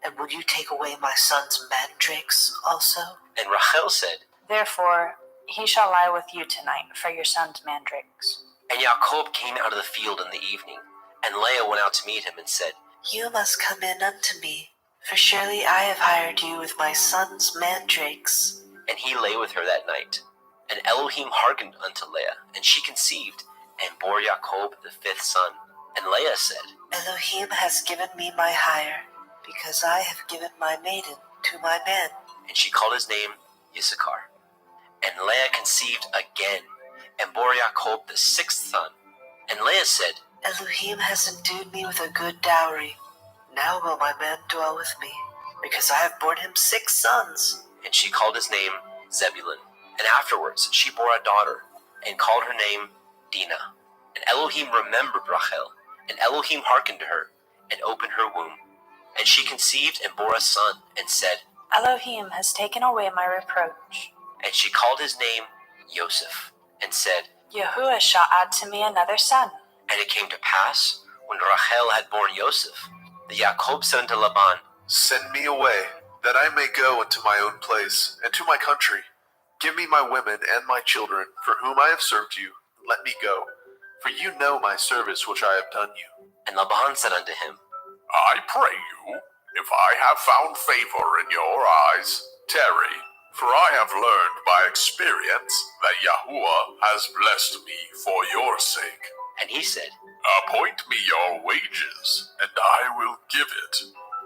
And will you take away my son's mandrakes also? And Rachel said, Therefore he shall lie with you tonight for your son's mandrakes. And Jacob came out of the field in the evening, and Leah went out to meet him, and said, You must come in unto me, for surely I have hired you with my son's mandrakes. And he lay with her that night. And Elohim hearkened unto Leah, and she conceived, and bore Jacob the 5th son. And Leah said, Elohim has given me my hire, because I have given my maiden to my man. And she called his name Issachar. And Leah conceived again, and bore Jacob the 6th son. And Leah said, Elohim has endued me with a good dowry. Now will my man dwell with me, because I have borne him 6 sons. And she called his name Zebulun. And afterwards she bore a daughter, and called her name Dinah. And Elohim remembered Rachel, and Elohim hearkened to her, and opened her womb. And she conceived and bore a son, and said, Elohim has taken away my reproach. And she called his name Joseph. and said, Yahuwah shall add to me another son. And it came to pass, when Rachel had borne Joseph, that Jacob said unto Laban, Send me away, that I may go into my own place, and to my country. Give me my women and my children, for whom I have served you. Let me go, for you know my service which I have done you. And Laban said unto him, I pray you, if I have found favor in your eyes, tarry, for I have learned by experience that Yahuwah has blessed me for your sake. And he said, Appoint me your wages, and I will give it.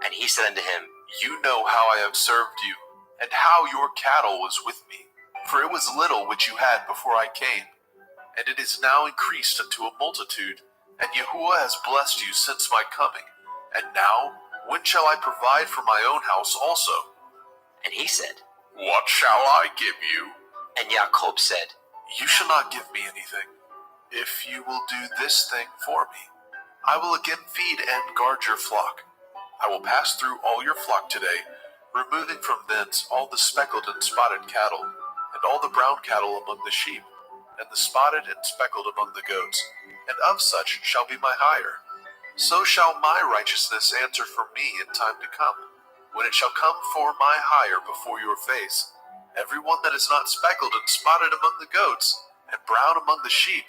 And he said unto him, You know how I have served you, and how your cattle was with me. For it was little which you had before I came, and it is now increased unto a multitude, and Yahuwah has blessed you since my coming. And now, when shall I provide for my own house also? And he said, What shall I give you? And Jacob said, You shall not give me anything. If you will do this thing for me, I will again feed and guard your flock. I will pass through all your flock today, removing from thence all the speckled and spotted cattle, and all the brown cattle among the sheep, and the spotted and speckled among the goats, and of such shall be my hire. So shall my righteousness answer for me in time to come, when it shall come for my hire before your face. Every one that is not speckled and spotted among the goats, and brown among the sheep,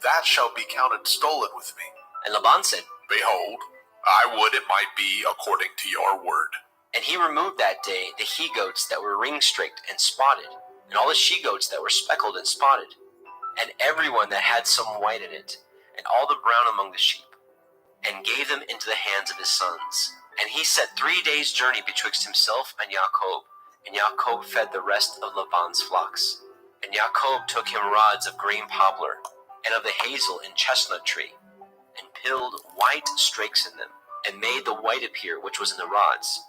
that shall be counted stolen with me. And Laban said, Behold, I would it might be according to your word. And he removed that day the he-goats that were ring-streaked and spotted, and all the she-goats that were speckled and spotted, and every one that had some white in it, and all the brown among the sheep, and gave them into the hands of his sons. And he set 3 days' journey betwixt himself and Jacob, and Jacob fed the rest of Laban's flocks. And Jacob took him rods of green poplar, and of the hazel and chestnut tree, and pilled white strakes in them, and made the white appear which was in the rods.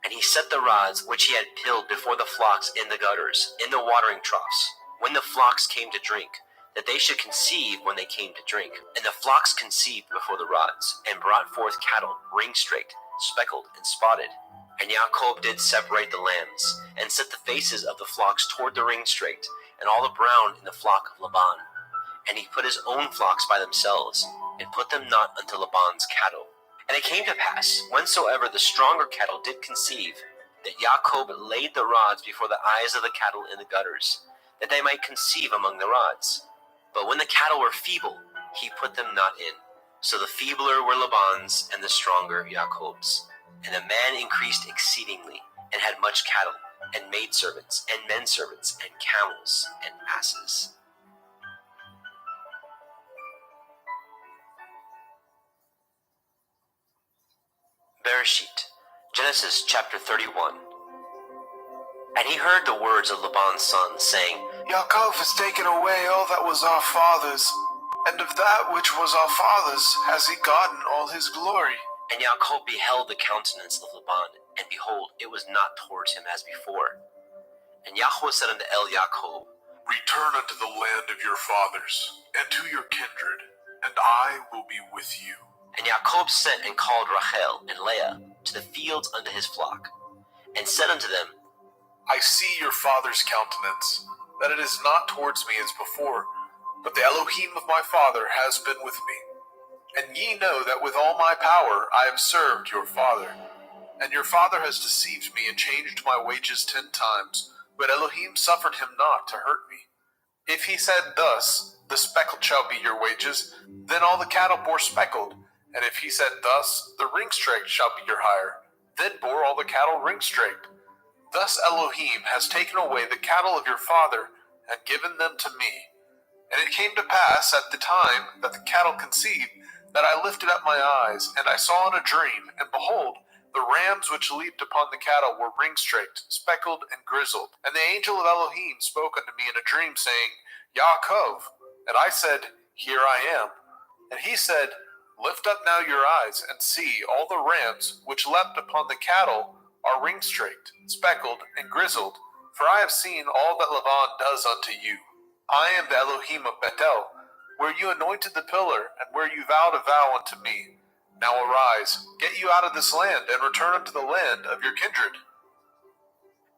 And he set the rods which he had pilled before the flocks in the gutters, in the watering troughs, when the flocks came to drink, that they should conceive when they came to drink. And the flocks conceived before the rods, and brought forth cattle, ring-straked, speckled, and spotted. And Jacob did separate the lambs, and set the faces of the flocks toward the ring-straked, and all the brown in the flock of Laban. And he put his own flocks by themselves, and put them not unto Laban's cattle. And it came to pass, whensoever the stronger cattle did conceive, that Jacob laid the rods before the eyes of the cattle in the gutters, that they might conceive among the rods. But when the cattle were feeble, he put them not in. So the feebler were Laban's, and the stronger Jacob's. And the man increased exceedingly, and had much cattle, and maidservants, and menservants, and camels, and asses. Bereshit, Genesis chapter 31. And he heard the words of Laban's son, saying, Yaakov has taken away all that was our father's, and of that which was our father's has he gotten all his glory. And Jacob beheld the countenance of Laban, and behold, it was not towards him as before. And Yahweh said unto Jacob, Return unto the land of your fathers, and to your kindred, and I will be with you. And Jacob sent and called Rachel and Leah to the fields unto his flock, and said unto them, I see your father's countenance, that it is not towards me as before, but the Elohim of my father has been with me. And ye know that with all my power I have served your father. And your father has deceived me and changed my wages 10 times, but Elohim suffered him not to hurt me. If he said thus, the speckled shall be your wages, then all the cattle bore speckled. And if he said thus, the ring-straked shall be your hire, then bore all the cattle ring-straked. Thus Elohim has taken away the cattle of your father, and given them to me. And it came to pass at the time that the cattle conceived, that I lifted up my eyes, and I saw in a dream, and behold, the rams which leaped upon the cattle were ring-straked, speckled, and grizzled. And the angel of Elohim spoke unto me in a dream, saying, Yaakov. And I said, Here I am. And he said, Lift up now your eyes, and see, all the rams which leapt upon the cattle are ring-straked, speckled, and grizzled. For I have seen all that Laban does unto you. I am the Elohim of Bethel, where you anointed the pillar, and where you vowed a vow unto me. Now arise, get you out of this land, and return unto the land of your kindred.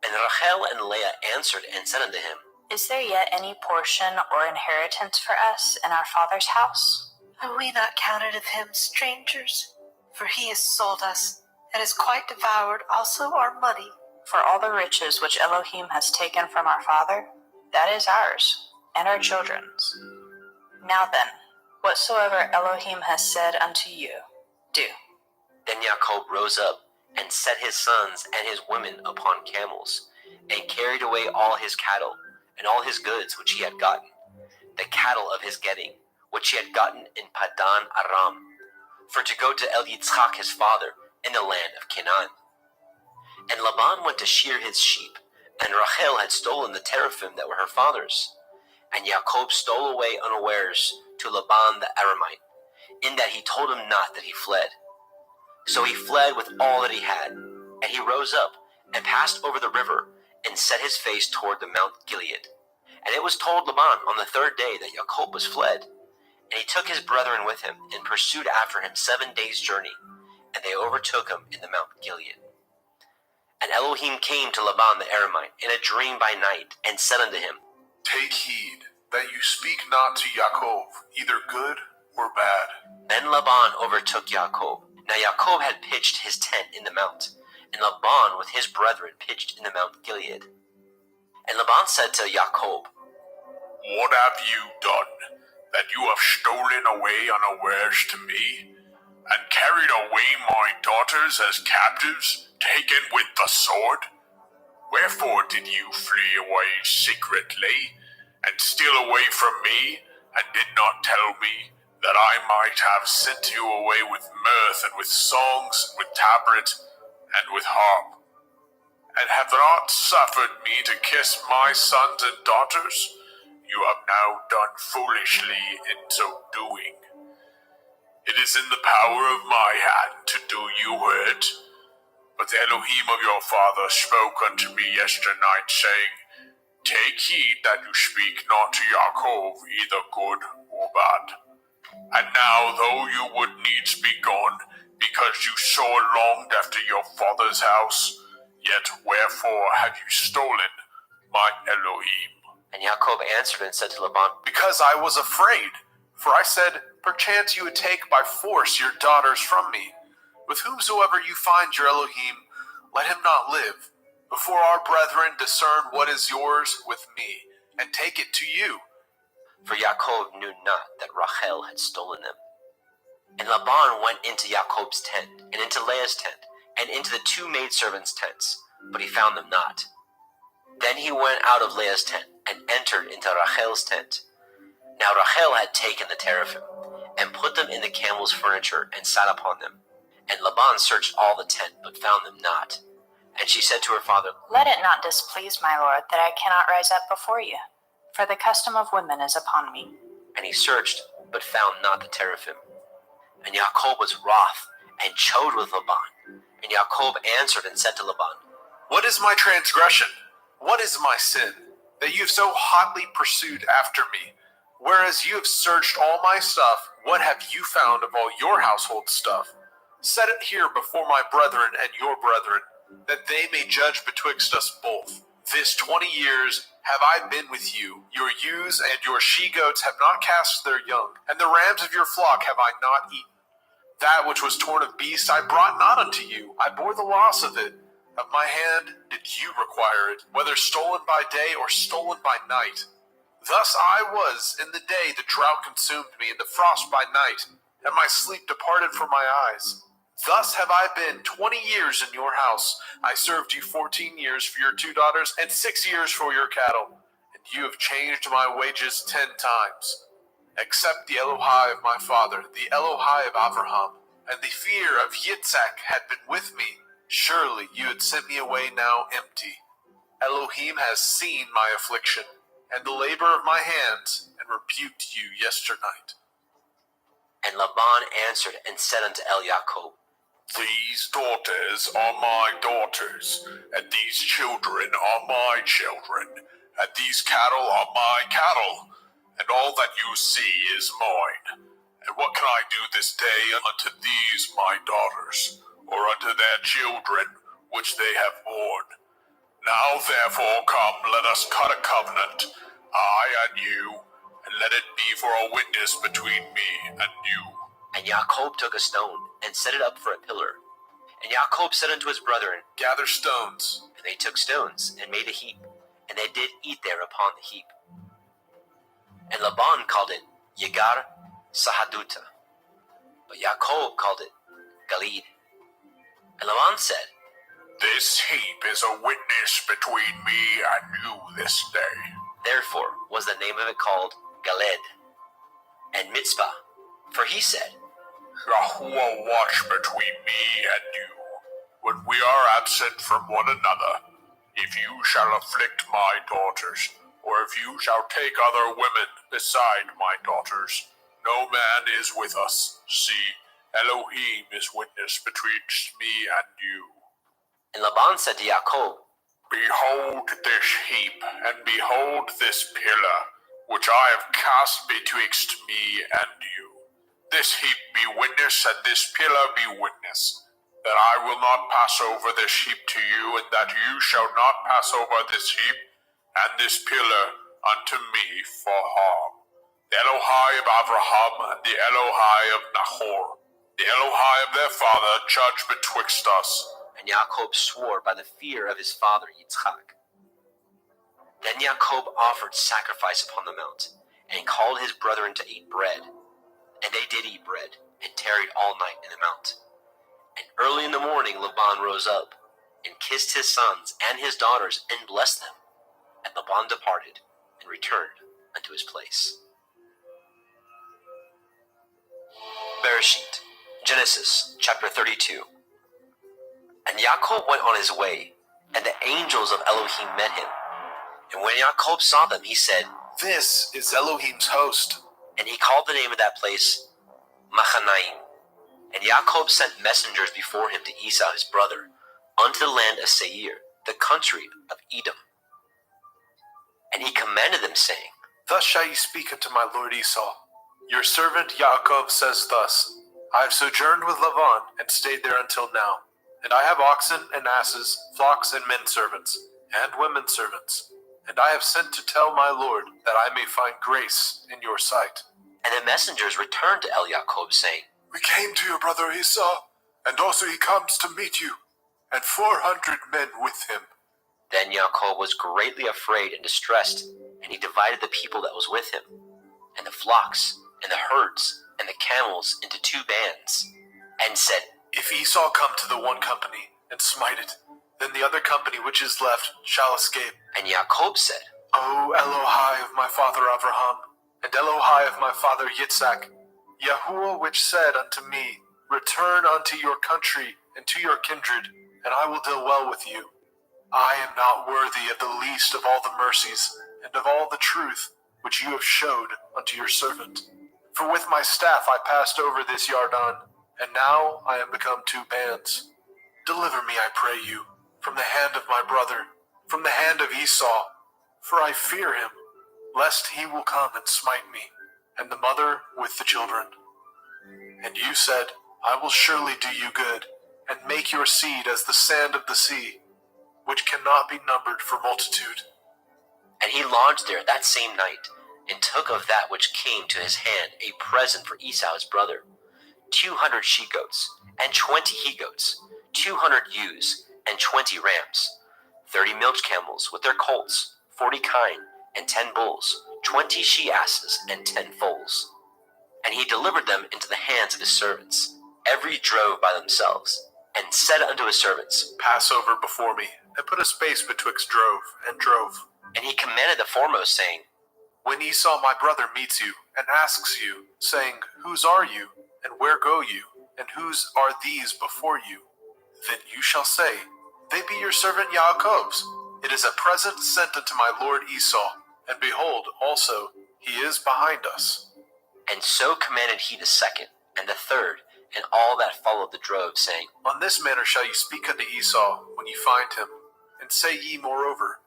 And Rachel and Leah answered and said unto him, Is there yet any portion or inheritance for us in our father's house? Are we not counted of him strangers? For he has sold us, and has quite devoured also our money. For all the riches which Elohim has taken from our father, that is ours, and our children's. Now then, whatsoever Elohim has said unto you, do. Then Jacob rose up, and set his sons and his women upon camels, and carried away all his cattle, and all his goods which he had gotten, the cattle of his getting, which he had gotten in Padan Aram, for to go to El Yitzchak his father, in the land of Canaan. And Laban went to shear his sheep, and Rachel had stolen the teraphim that were her father's. And Jacob stole away unawares to Laban the Aramite, in that he told him not that he fled. So he fled with all that he had, and he rose up, and passed over the river, and set his face toward the Mount Gilead. And it was told Laban on the third day that Jacob was fled. And he took his brethren with him, and pursued after him 7 days' journey, and they overtook him in the Mount Gilead. And Elohim came to Laban the Aramite in a dream by night, and said unto him, Take heed that you speak not to Yaakov, either good or bad. Then Laban overtook Jacob. Now Jacob had pitched his tent in the mount, and Laban with his brethren pitched in the Mount Gilead. And Laban said to Jacob, What have you done, that you have stolen away unawares to me, and carried away my daughters as captives, taken with the sword? Wherefore did you flee away secretly, and steal away from me, and did not tell me, that I might have sent you away with mirth, and with songs, with tabret, and with harp? And have not suffered me to kiss my sons and daughters? You have now done foolishly in so doing. It is in the power of my hand to do you hurt. But the Elohim of your father spoke unto me yesternight, saying, Take heed that you speak not to Yaakov, either good or bad. And now, though you would needs be gone, because you sore longed after your father's house, yet wherefore have you stolen my Elohim? And Jacob answered and said to Laban, Because I was afraid. For I said, Perchance you would take by force your daughters from me. With whomsoever you find your Elohim, let him not live, before our brethren discern what is yours with me, and take it to you. For Jacob knew not that Rachel had stolen them. And Laban went into Jacob's tent, and into Leah's tent, and into the 2 maidservants' tents, but he found them not. Then he went out of Leah's tent, and entered into Rachel's tent. Now Rachel had taken the teraphim, and put them in the camel's furniture, and sat upon them. And Laban searched all the tent, but found them not. And she said to her father, Let it not displease my lord that I cannot rise up before you, for the custom of women is upon me. And he searched, but found not the teraphim. And Jacob was wroth, and chode with Laban. And Jacob answered and said to Laban, What is my transgression? What is my sin, that you have so hotly pursued after me? Whereas you have searched all my stuff, what have you found of all your household stuff? Set it here before my brethren and your brethren, that they may judge betwixt us both. This 20 years have I been with you. Your ewes and your she-goats have not cast their young, and the rams of your flock have I not eaten. That which was torn of beast I brought not unto you. I bore the loss of it. Of my hand did you require it, whether stolen by day or stolen by night. Thus I was in the day the drought consumed me, and the frost by night, and my sleep departed from my eyes. Thus have I been 20 years in your house. I served you 14 years for your 2 daughters, and 6 years for your cattle. And you have changed my wages 10 times. Except the Elohai of my father, the Elohai of Abraham, and the fear of Yitzhak had been with me, surely you had sent me away now empty. Elohim has seen my affliction, and the labor of my hands, and rebuked you yesternight. And Laban answered and said unto Jacob, These daughters are my daughters, and these children are my children, and these cattle are my cattle, and all that you see is mine. And what can I do this day unto these my daughters, or unto their children which they have borne? Now therefore come, let us cut a covenant, I and you, and let it be for a witness between me and you. And Jacob took a stone, and set it up for a pillar. And Jacob said unto his brethren, Gather stones. and they took stones, and made a heap, and they did eat there upon the heap. And Laban called it Yegar Sahaduta, but Jacob called it Galid. And Laban said, This heap is a witness between me and you this day. therefore was the name of it called Galed. And Mitzpah, for he said, Yahuwah watch between me and you, when we are absent from one another. If you shall afflict my daughters, or if you shall take other women beside my daughters, no man is with us. See, Elohim is witness betwixt me and you. and Laban said to Jacob, Behold this heap, and behold this pillar, which I have cast betwixt me and you. This heap be witness, and this pillar be witness, that I will not pass over this heap to you, and that you shall not pass over this heap and this pillar unto me for harm. The Elohai of Abraham and the Elohai of Nahor, the Elohai of their father, judge betwixt us. and Jacob swore by the fear of his father Yitzchak. Then Jacob offered sacrifice upon the mount, and called his brethren to eat bread. And they did eat bread, and tarried all night in the mount. And early in the morning Laban rose up, and kissed his sons and his daughters, and blessed them. And Laban departed, and returned unto his place. Bereshit, Genesis chapter 32. And Jacob went on his way, and the angels of Elohim met him. And when Jacob saw them, he said, This is Elohim's host. and he called the name of that place Machanaim. And Jacob sent messengers before him to Esau his brother, unto the land of Seir, the country of Edom. And he commanded them, saying, Thus shall ye speak unto my lord Esau. Your servant Jacob says thus, I have sojourned with Laban, and stayed there until now. And I have oxen and asses, flocks and men servants, and women servants. And I have sent to tell my lord, that I may find grace in your sight. And the messengers returned to Jacob, saying, We came to your brother Esau, and also he comes to meet you, and 400 men with him. Then Jacob was greatly afraid and distressed, and he divided the people that was with him, and the flocks, and the herds, and the camels into 2 bands, and said, If Esau come to the one company, and smite it, then the other company which is left shall escape. And Jacob said, O Elohai of my father Abraham, and Elohai of my father Yitzhak, Yahuwah which said unto me, Return unto your country and to your kindred, and I will deal well with you. I am not worthy of the least of all the mercies, and of all the truth which you have showed unto your servant. For with my staff I passed over this Yarden, and now I am become 2 bands. Deliver me, I pray you, from the hand of my brother, from the hand of Esau, for I fear him, lest he will come and smite me, and the mother with the children. And you said, I will surely do you good, and make your seed as the sand of the sea, which cannot be numbered for multitude. And he lodged there that same night, and took of that which came to his hand a present for Esau his brother, 200 she-goats, and 20 he-goats, 200 ewes, and 20 rams, 30 milch camels with their colts, 40 kine, and 10 bulls, 20 she-asses, and 10 foals. And he delivered them into the hands of his servants, every drove by themselves, and said unto his servants, Pass over before me, and put a space betwixt drove and drove. And he commanded the foremost, saying, When Esau my brother meets you, and asks you, saying, Whose are you, and where go you, and whose are these before you? Then you shall say, They be your servant Jacob's. It is a present sent unto my lord Esau, and behold, also, he is behind us. And so commanded he the second, and the third, and all that followed the drove, saying, On this manner shall ye speak unto Esau when ye find him, and say ye moreover,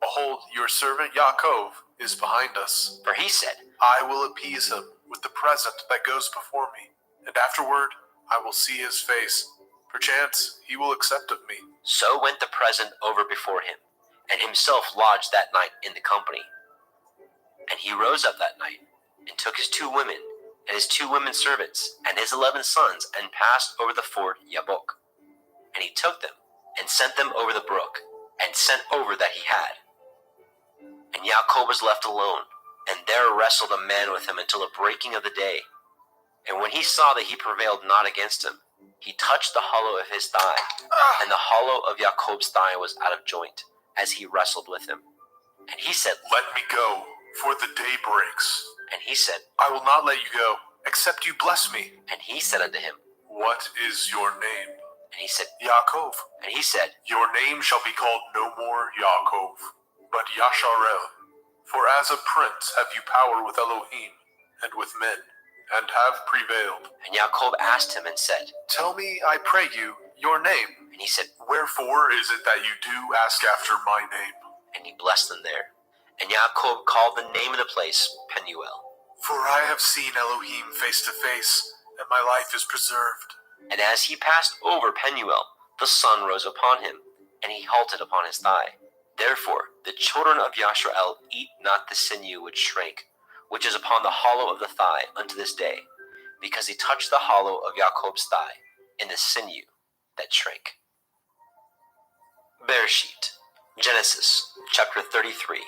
Behold, your servant Jacob is behind us. For he said, I will appease him with the present that goes before me, and afterward I will see his face. Perchance he will accept of me. So went the present over before him, and himself lodged that night in the company. And he rose up that night, and took his 2 women, and his 2 women servants, and his 11 sons, and passed over the ford Yabok. And he took them, and sent them over the brook, and sent over that he had. And Yaakov was left alone, and there wrestled a man with him until the breaking of the day. And when he saw that he prevailed not against him, he touched the hollow of his thigh, and the hollow of Yaakov's thigh was out of joint, as he wrestled with him. And he said, Let me go, for the day breaks. And he said, I will not let you go, except you bless me. And he said unto him, What is your name? And he said, Yaakov. And he said, Your name shall be called no more Yaakov, but Yasharel. For as a prince have you power with Elohim and with men, and have prevailed. And Yaakov asked him and said, Tell me, I pray you, your name. And he said, Wherefore is it that you do ask after my name? And he blessed them there. And Yaakov called the name of the place Penuel. For I have seen Elohim face to face, and my life is preserved. And as he passed over Penuel, the sun rose upon him, and he halted upon his thigh. Therefore the children of Yashrael eat not the sinew which shrank, which is upon the hollow of the thigh unto this day, because he touched the hollow of Jacob's thigh in the sinew that shrank. Bereshit, Genesis chapter 33.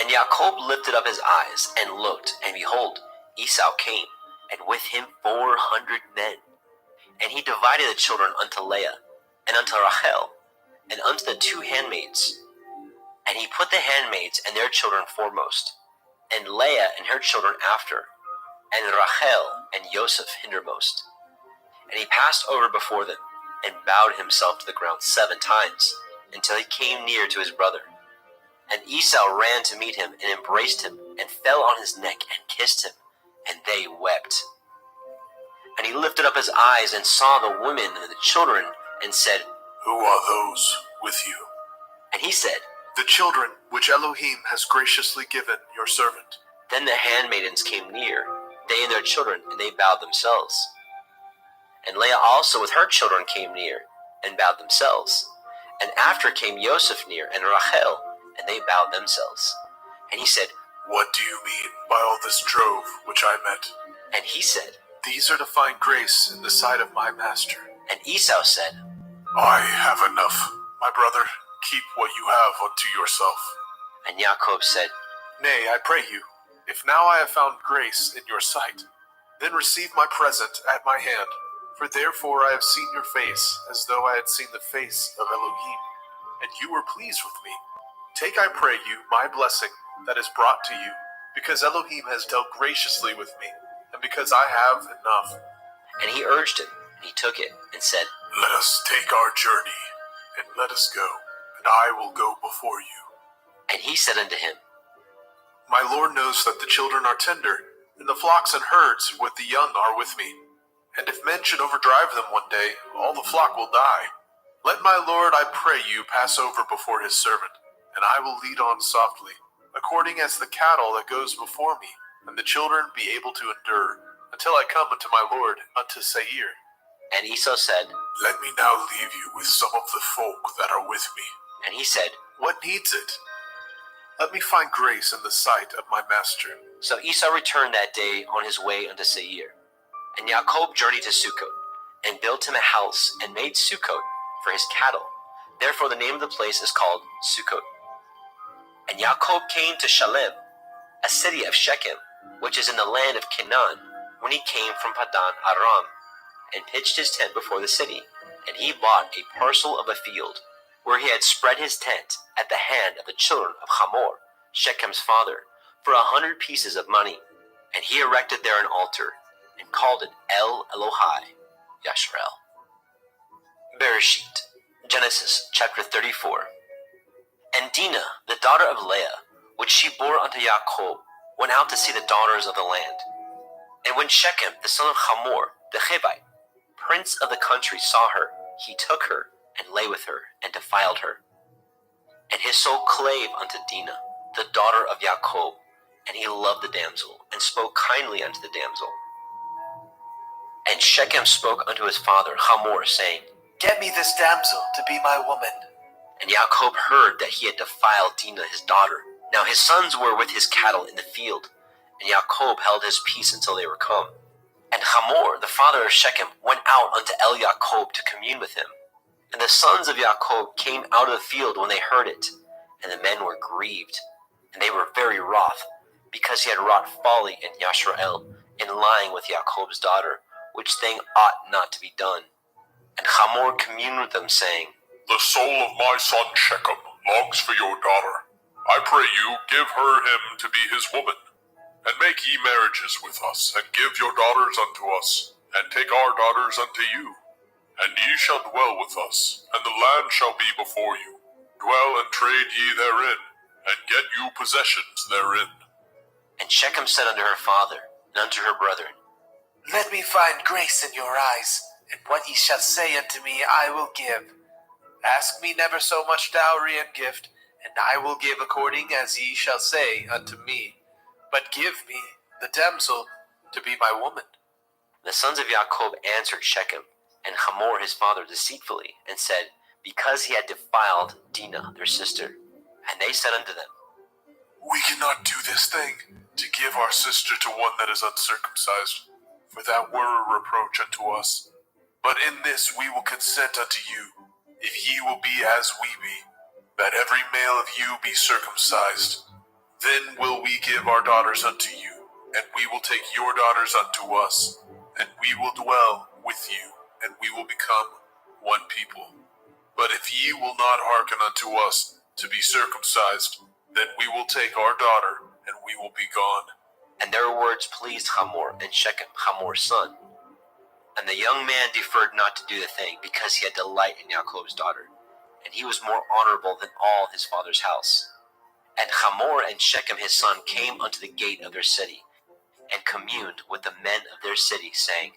And Jacob lifted up his eyes and looked, and behold, Esau came, and with him 400 men. And he divided the children unto Leah, and unto Rachel, and unto the 2 handmaids. And he put the handmaids and their children foremost, and Leah and her children after, and Rachel and Joseph hindermost. And he passed over before them, and bowed himself to the ground 7 times, until he came near to his brother. And Esau ran to meet him, and embraced him, and fell on his neck, and kissed him, and they wept. And he lifted up his eyes, and saw the women and the children, and said, Who are those with you? And he said, The children which Elohim has graciously given your servant. Then the handmaidens came near, they and their children, and they bowed themselves. And Leah also with her children came near, and bowed themselves. And after came Joseph near, and Rachel, and they bowed themselves. And he said, What do you mean by all this drove which I met? And he said, These are to find grace in the sight of my master. And Esau said, I have enough. My brother, keep what you have unto yourself. And Jacob said, Nay, I pray you, if now I have found grace in your sight, then receive my present at my hand. For therefore I have seen your face, as though I had seen the face of Elohim, and you were pleased with me. Take, I pray you, my blessing that is brought to you, because Elohim has dealt graciously with me, and because I have enough. And he urged him, and he took it, and said, Let us take our journey, and let us go, and I will go before you. And he said unto him, My Lord knows that the children are tender, and the flocks and herds with the young are with me. And if men should overdrive them one day, all the flock will die. Let my Lord, I pray you, pass over before his servant, and I will lead on softly, according as the cattle that goes before me, and the children be able to endure, until I come unto my Lord, unto Seir. And Esau said, Let me now leave you with some of the folk that are with me. And he said, What needs it? Let me find grace in the sight of my master. So Esau returned that day on his way unto Seir. And Jacob journeyed to Sukkot, and built him a house, and made Sukkot for his cattle. Therefore the name of the place is called Sukkot. And Jacob came to Shalem, a city of Shechem, which is in the land of Canaan, when he came from Padan Aram, and pitched his tent before the city. And he bought a parcel of a field, where he had spread his tent at the hand of the children of Hamor, Shechem's father, for 100 pieces of money. And he erected there an altar, and called it El Elohai Yashrel. Bereshit, Genesis chapter 34. And Dinah, the daughter of Leah, which she bore unto Jacob, went out to see the daughters of the land. And when Shechem, the son of Hamor, the Hivite, prince of the country, saw her, he took her, and lay with her, and defiled her. And his soul clave unto Dinah, the daughter of Jacob, and he loved the damsel, and spoke kindly unto the damsel. And Shechem spoke unto his father Hamor, saying, Get me this damsel to be my woman. And Jacob heard that he had defiled Dinah his daughter. Now his sons were with his cattle in the field, and Jacob held his peace until they were come. And Hamor, the father of Shechem, went out unto Jacob to commune with him. And the sons of Jacob came out of the field when they heard it, and the men were grieved, and they were very wroth, because he had wrought folly in Yashrael, in lying with Jacob's daughter, which thing ought not to be done. And Hamor communed with them, saying, The soul of my son Shechem longs for your daughter. I pray you, give her him to be his woman, and make ye marriages with us, and give your daughters unto us, and take our daughters unto you. And ye shall dwell with us, and the land shall be before you. Dwell and trade ye therein, and get you possessions therein. And Shechem said unto her father, and unto her brethren, Let me find grace in your eyes, and what ye shall say unto me I will give. Ask me never so much dowry and gift, and I will give according as ye shall say unto me. But give me the damsel to be my woman. The sons of Jacob answered Shechem and Hamor his father deceitfully, and said, Because he had defiled Dinah their sister. And they said unto them, We cannot do this thing, to give our sister to one that is uncircumcised, for that were a reproach unto us. But in this we will consent unto you, if ye will be as we be, that every male of you be circumcised. Then will we give our daughters unto you, and we will take your daughters unto us, and we will dwell with you, and we will become one people. But if ye will not hearken unto us to be circumcised, then we will take our daughter, and we will be gone. And their words pleased Hamor and Shechem, Hamor's son. And the young man deferred not to do the thing, because he had delight in Jacob's daughter, and he was more honorable than all his father's house. And Hamor and Shechem his son came unto the gate of their city, and communed with the men of their city, saying,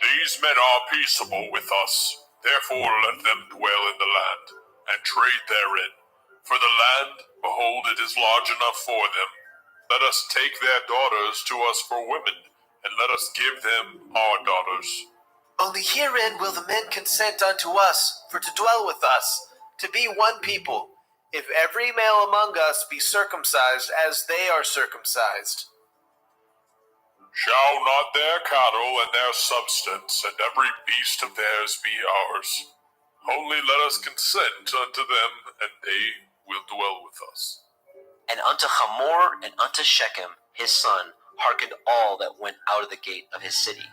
These men are peaceable with us, therefore let them dwell in the land, and trade therein. For the land, behold, it is large enough for them. Let us take their daughters to us for women, and let us give them our daughters. Only herein will the men consent unto us, for to dwell with us, to be one people, if every male among us be circumcised as they are circumcised. Shall not their cattle and their substance and every beast of theirs be ours? Only let us consent unto them, and they will dwell with us. And unto Hamor and unto Shechem his son hearkened all that went out of the gate of his city,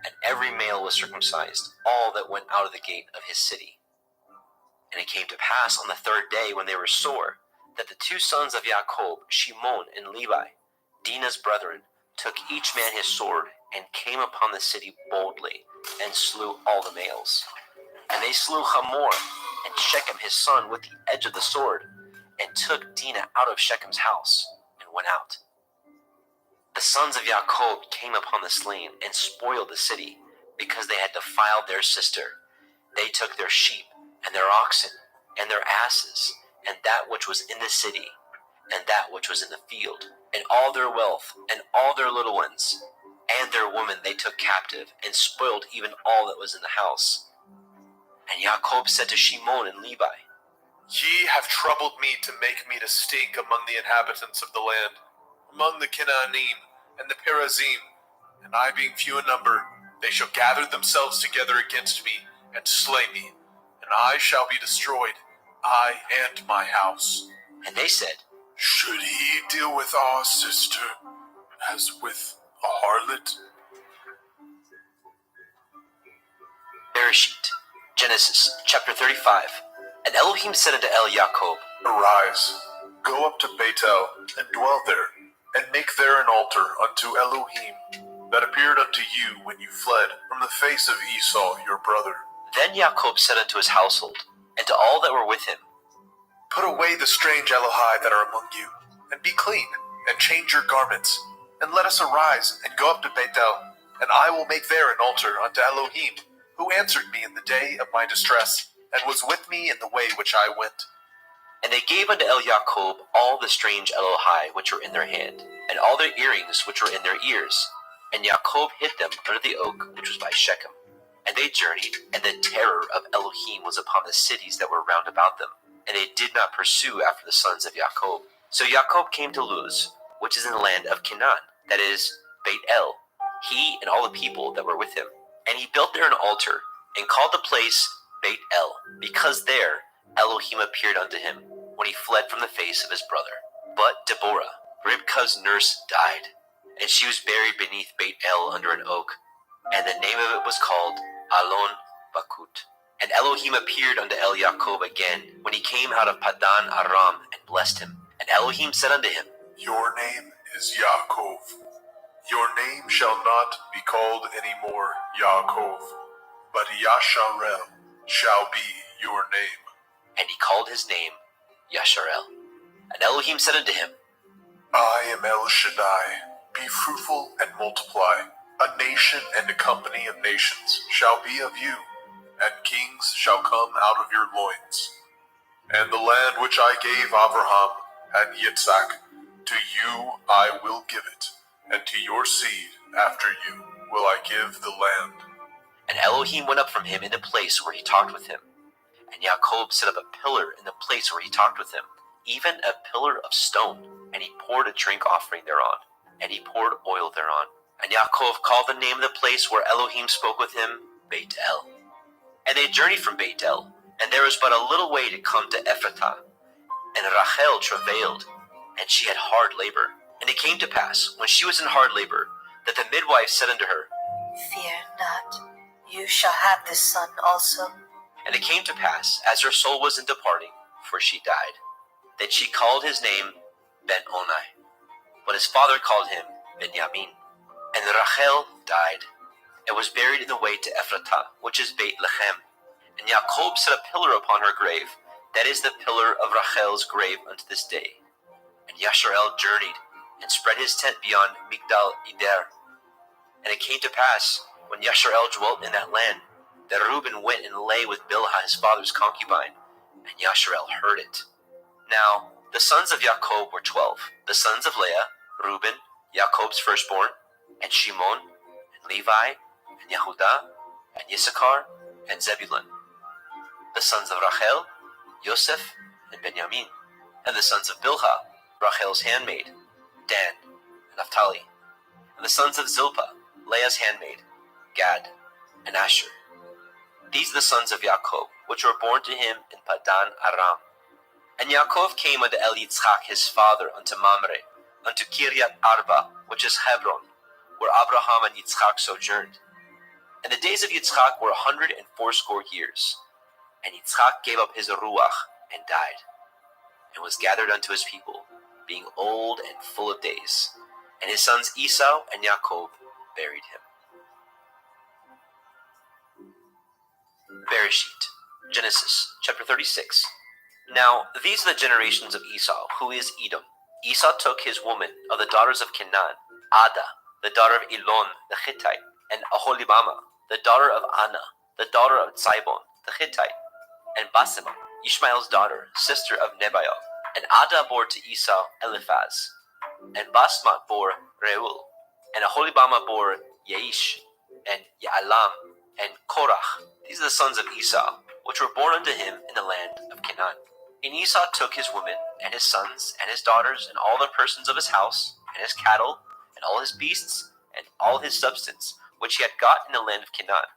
and every male was circumcised, all that went out of the gate of his city. And it came to pass on the third day, when they were sore, that the two sons of Jacob, Shimon and Levi, Dinah's brethren, took each man his sword, and came upon the city boldly, and slew all the males. And they slew Hamor and Shechem his son with the edge of the sword, and took Dinah out of Shechem's house, and went out. The sons of Jacob came upon the slain, and spoiled the city, because they had defiled their sister. They took their sheep, and their oxen, and their asses, and that which was in the city, and that which was in the field, and all their wealth, and all their little ones, and their women they took captive, and spoiled even all that was in the house. And Jacob said to Shimon and Levi, Ye have troubled me to make me to stink among the inhabitants of the land, among the Canaanim and the Perazim, and I being few in number, they shall gather themselves together against me, and slay me, and I shall be destroyed, I and my house. And they said, Should he deal with our sister as with a harlot? Bereshit, Genesis chapter 35. And Elohim said unto Jacob, Arise, go up to Bethel, and dwell there, and make there an altar unto Elohim, that appeared unto you when you fled from the face of Esau your brother. Then Jacob said unto his household, and to all that were with him, Put away the strange Elohai that are among you, and be clean, and change your garments, and let us arise, and go up to Bethel, and I will make there an altar unto Elohim, who answered me in the day of my distress, and was with me in the way which I went. And they gave unto Jacob all the strange Elohai which were in their hand, and all their earrings which were in their ears. And Jacob hid them under the oak which was by Shechem. And they journeyed, and the terror of Elohim was upon the cities that were round about them. and they did not pursue after the sons of Jacob. So Jacob came to Luz, which is in the land of Canaan, that is, Beit El, he and all the people that were with him. And he built there an altar, and called the place Beit El, because there Elohim appeared unto him, when he fled from the face of his brother. But Deborah, Ribkah's nurse, died, and she was buried beneath Beit El under an oak, and the name of it was called Alon Bakut. And Elohim appeared unto El Jacob again, when he came out of Padan Aram, and blessed him. And Elohim said unto him, Your name is Yaakov. Your name shall not be called any more Yaakov, but Yasharel shall be your name. and he called his name Yasharel. And Elohim said unto him, I am El Shaddai. Be fruitful and multiply. A nation and a company of nations shall be of you, and kings shall come out of your loins. And the land which I gave Abraham and Yitzhak, to you I will give it, and to your seed after you will I give the land. And Elohim went up from him in the place where he talked with him. And Jacob set up a pillar in the place where he talked with him, even a pillar of stone, and he poured a drink offering thereon, and he poured oil thereon. And Yaakov called the name of the place where Elohim spoke with him, Beit El. And they journeyed from Beit El, and there was but a little way to come to Ephratah. And Rachel travailed, and she had hard labor. And it came to pass, when she was in hard labor, that the midwife said unto her, Fear not, you shall have this son also. And it came to pass, as her soul was in departing, for she died, that she called his name Ben-Oni, but his father called him Benjamin. And Rachel died, and was buried in the way to Ephratah, which is Beit Lechem. And Jacob set a pillar upon her grave, that is the pillar of Rachel's grave unto this day. And Yasharel journeyed, and spread his tent beyond Migdal Eder. And it came to pass, when Yasharel dwelt in that land, that Reuben went and lay with Bilhah his father's concubine, and Yasharel heard it. Now the sons of Jacob were 12, the sons of Leah, Reuben, Jacob's firstborn, and Shimon, and Levi, and Yehudah, and Issachar, and Zebulun. The sons of Rachel, Yosef, and Benjamin. And the sons of Bilhah, Rachel's handmaid, Dan, and Naphtali. And the sons of Zilpah, Leah's handmaid, Gad, and Asher. These are the sons of Jacob, which were born to him in Padan Aram. And Yaakov came unto El Yitzchak his father unto Mamre, unto Kiryat Arba, which is Hebron, where Abraham and Yitzchak sojourned. And the days of Yitzchak were 180 years. And Yitzchak gave up his ruach and died, and was gathered unto his people, being old and full of days. And his sons Esau and Jacob buried him. Bereshit, Genesis chapter 36. Now these are the generations of Esau, who is Edom. Esau took his woman of the daughters of Canaan, Ada, the daughter of Elon the Hittite, and Aholibama, the daughter of Anna, the daughter of Tzibon the Hittite, and Basema, Ishmael's daughter, sister of Nebaioth. And Ada bore to Esau Eliphaz, and Basmat bore Reuel, and Aholibama bore Yaish, and Ya'alam, and Korach. These are the sons of Esau, which were born unto him in the land of Canaan. And Esau took his women, and his sons, and his daughters, and all the persons of his house, and his cattle, and all his beasts, and all his substance, which he had got in the land of Canaan,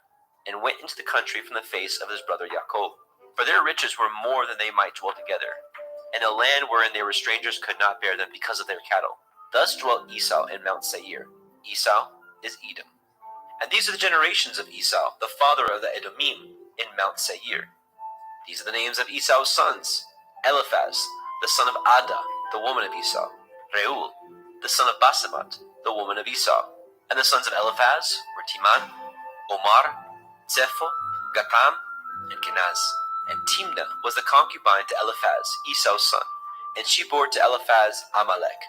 and went into the country from the face of his brother Jacob. For their riches were more than they might dwell together, and the land wherein they were strangers could not bear them because of their cattle. Thus dwelt Esau in Mount Seir. Esau is Edom. And these are the generations of Esau, the father of the Edomim, in Mount Seir. These are the names of Esau's sons: Eliphaz, the son of Ada, the woman of Esau; Reuel, the son of Basemat, the woman of Esau. And the sons of Eliphaz were Timan, Omar, Zepho, Gatam, and Kenaz. And Timnah was the concubine to Eliphaz, Esau's son, and she bore to Eliphaz Amalek.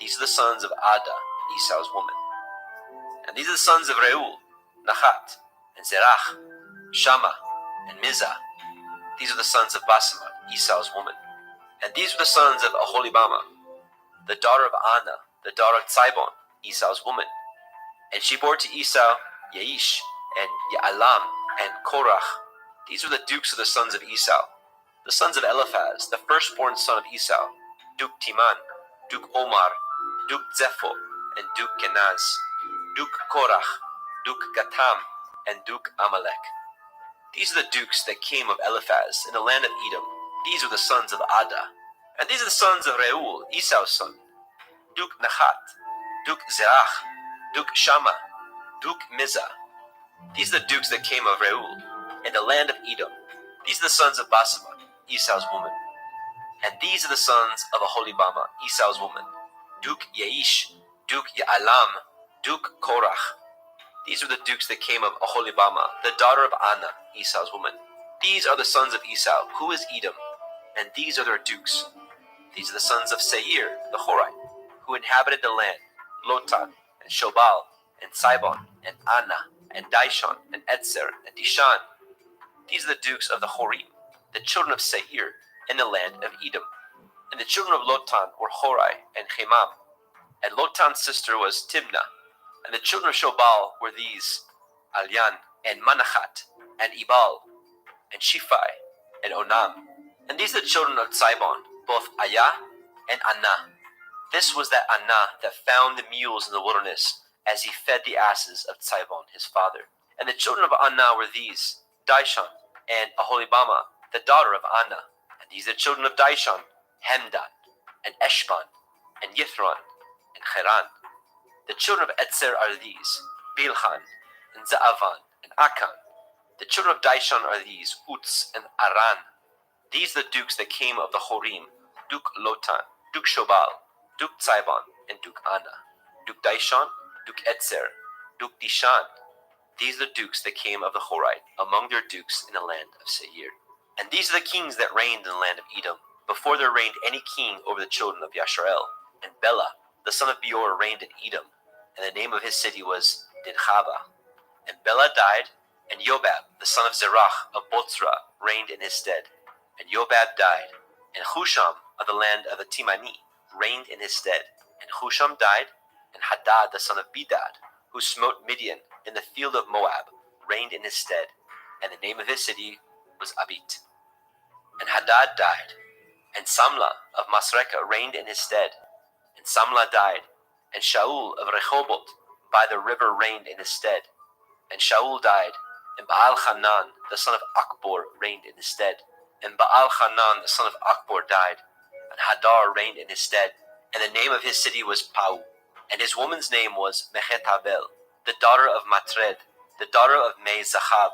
These are the sons of Ada, Esau's woman. And these are the sons of Reuel, Nahat, and Zerach, Shammah, and Mizah. These are the sons of Basemat, Esau's woman. And these were the sons of Aholibama, the daughter of Anna, the daughter of Tzibon, Esau's woman. And she bore to Esau Yaish, and Ya'alam, and Korach. These were the dukes of the sons of Esau, the sons of Eliphaz, the firstborn son of Esau, Duke Timan, Duke Omar, Duke Zepho, and Duke Kenaz, Duke Korach, Duke Gatam, and Duke Amalek. These are the dukes that came of Eliphaz in the land of Edom. These are the sons of Ada. And these are the sons of Reuel, Esau's son, Duke Nahat, Duke Zerach, Duke Shammah, Duke Mizah. These are the dukes that came of Reuel in the land of Edom. These are the sons of Basemat, Esau's woman. And these are the sons of Aholibama, Esau's woman, Duke Yaish, Duke Ya'alam, Duke Korach. These are the dukes that came of Aholibama, the daughter of Anna, Esau's woman. These are the sons of Esau, who is Edom, and these are their dukes. These are the sons of Seir, the Horite, who inhabited the land, Lotan, and Shobal, and Sibon, and Anna, and Dishon, and Etzer, and Dishan. These are the dukes of the Horim, the children of Seir, in the land of Edom. And the children of Lotan were Horai and Chemam. And Lotan's sister was Timnah. And the children of Shobal were these, Alyan, and Manachat, and Ebal, and Shiphi, and Onam. And these are the children of Sibon, both Ayah and Anah. This was that Anah that found the mules in the wilderness, as he fed the asses of Sibon his father. And the children of Anah were these, Dishon, and Aholibama, the daughter of Anah. And these are the children of Dishon, Hemdan, and Eshban, and Yithron, and Cheran. The children of Etzer are these, Bilhan, and Zaavan, and Akan. The children of Dishon are these, Uts, and Aran. These are the dukes that came of the Horim, Duke Lotan, Duke Shobal, Duke Sibon, and Duke Anna. Duke Dishon, Duke Etzer, Duke Dishan. These are the dukes that came of the Horite, among their dukes in the land of Seir. And these are the kings that reigned in the land of Edom, before there reigned any king over the children of Yasharel. And Bela, the son of Beor, reigned in Edom, and the name of his city was Dinhaba. And Bela died, and Yobab, the son of Zerach of Botzra, reigned in his stead. And Yobab died, and Husham of the land of the Timani reigned in his stead. And Husham died, and Hadad, the son of Bedad, who smote Midian in the field of Moab, reigned in his stead. And the name of his city was Abit. And Hadad died, and Samlah of Masrekah reigned in his stead. And Samlah died, and Shaul of Rehoboth by the river reigned in his stead. And Shaul died, and Baal-Hanan, the son of Akbor, reigned in his stead. And Baal-Hanan, the son of Akbor, died, and Hadar reigned in his stead. And the name of his city was Pau, and his woman's name was Mehetabel, the daughter of Matred, the daughter of Me-Zahab.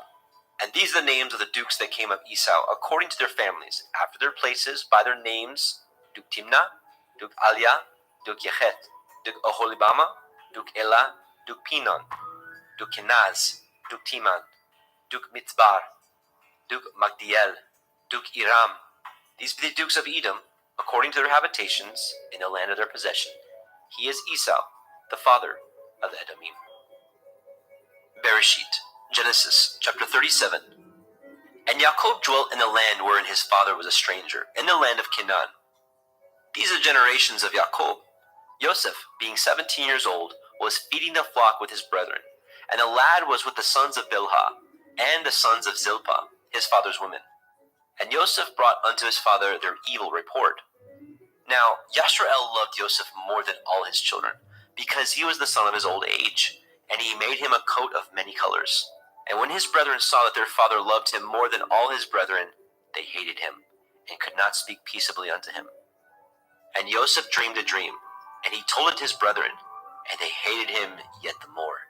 And these are the names of the dukes that came of Esau, according to their families, after their places, by their names: Duke Timnah, Duke Alia, Duke Yechet, Duke Aholibama, Duke Elah, Duke Pinon, Duke Kenaz, Duke Timan, Duke Mitzbar, Duke Magdiel, Duke Iram. These be the dukes of Edom, according to their habitations, in the land of their possession. He is Esau, the father of the Edomim. Bereshit, Genesis, chapter 37. And Yaakov dwelt in the land wherein his father was a stranger, in the land of Canaan. These are the generations of Yaakov. Yosef, being 17 years old, was feeding the flock with his brethren, and the lad was with the sons of Bilhah, and the sons of Zilpah, his father's women. And Yosef brought unto his father their evil report. Now Yashrael loved Yosef more than all his children, because he was the son of his old age, and he made him a coat of many colors. And when his brethren saw that their father loved him more than all his brethren, they hated him, and could not speak peaceably unto him. And Yosef dreamed a dream, and he told it to his brethren, and they hated him yet the more.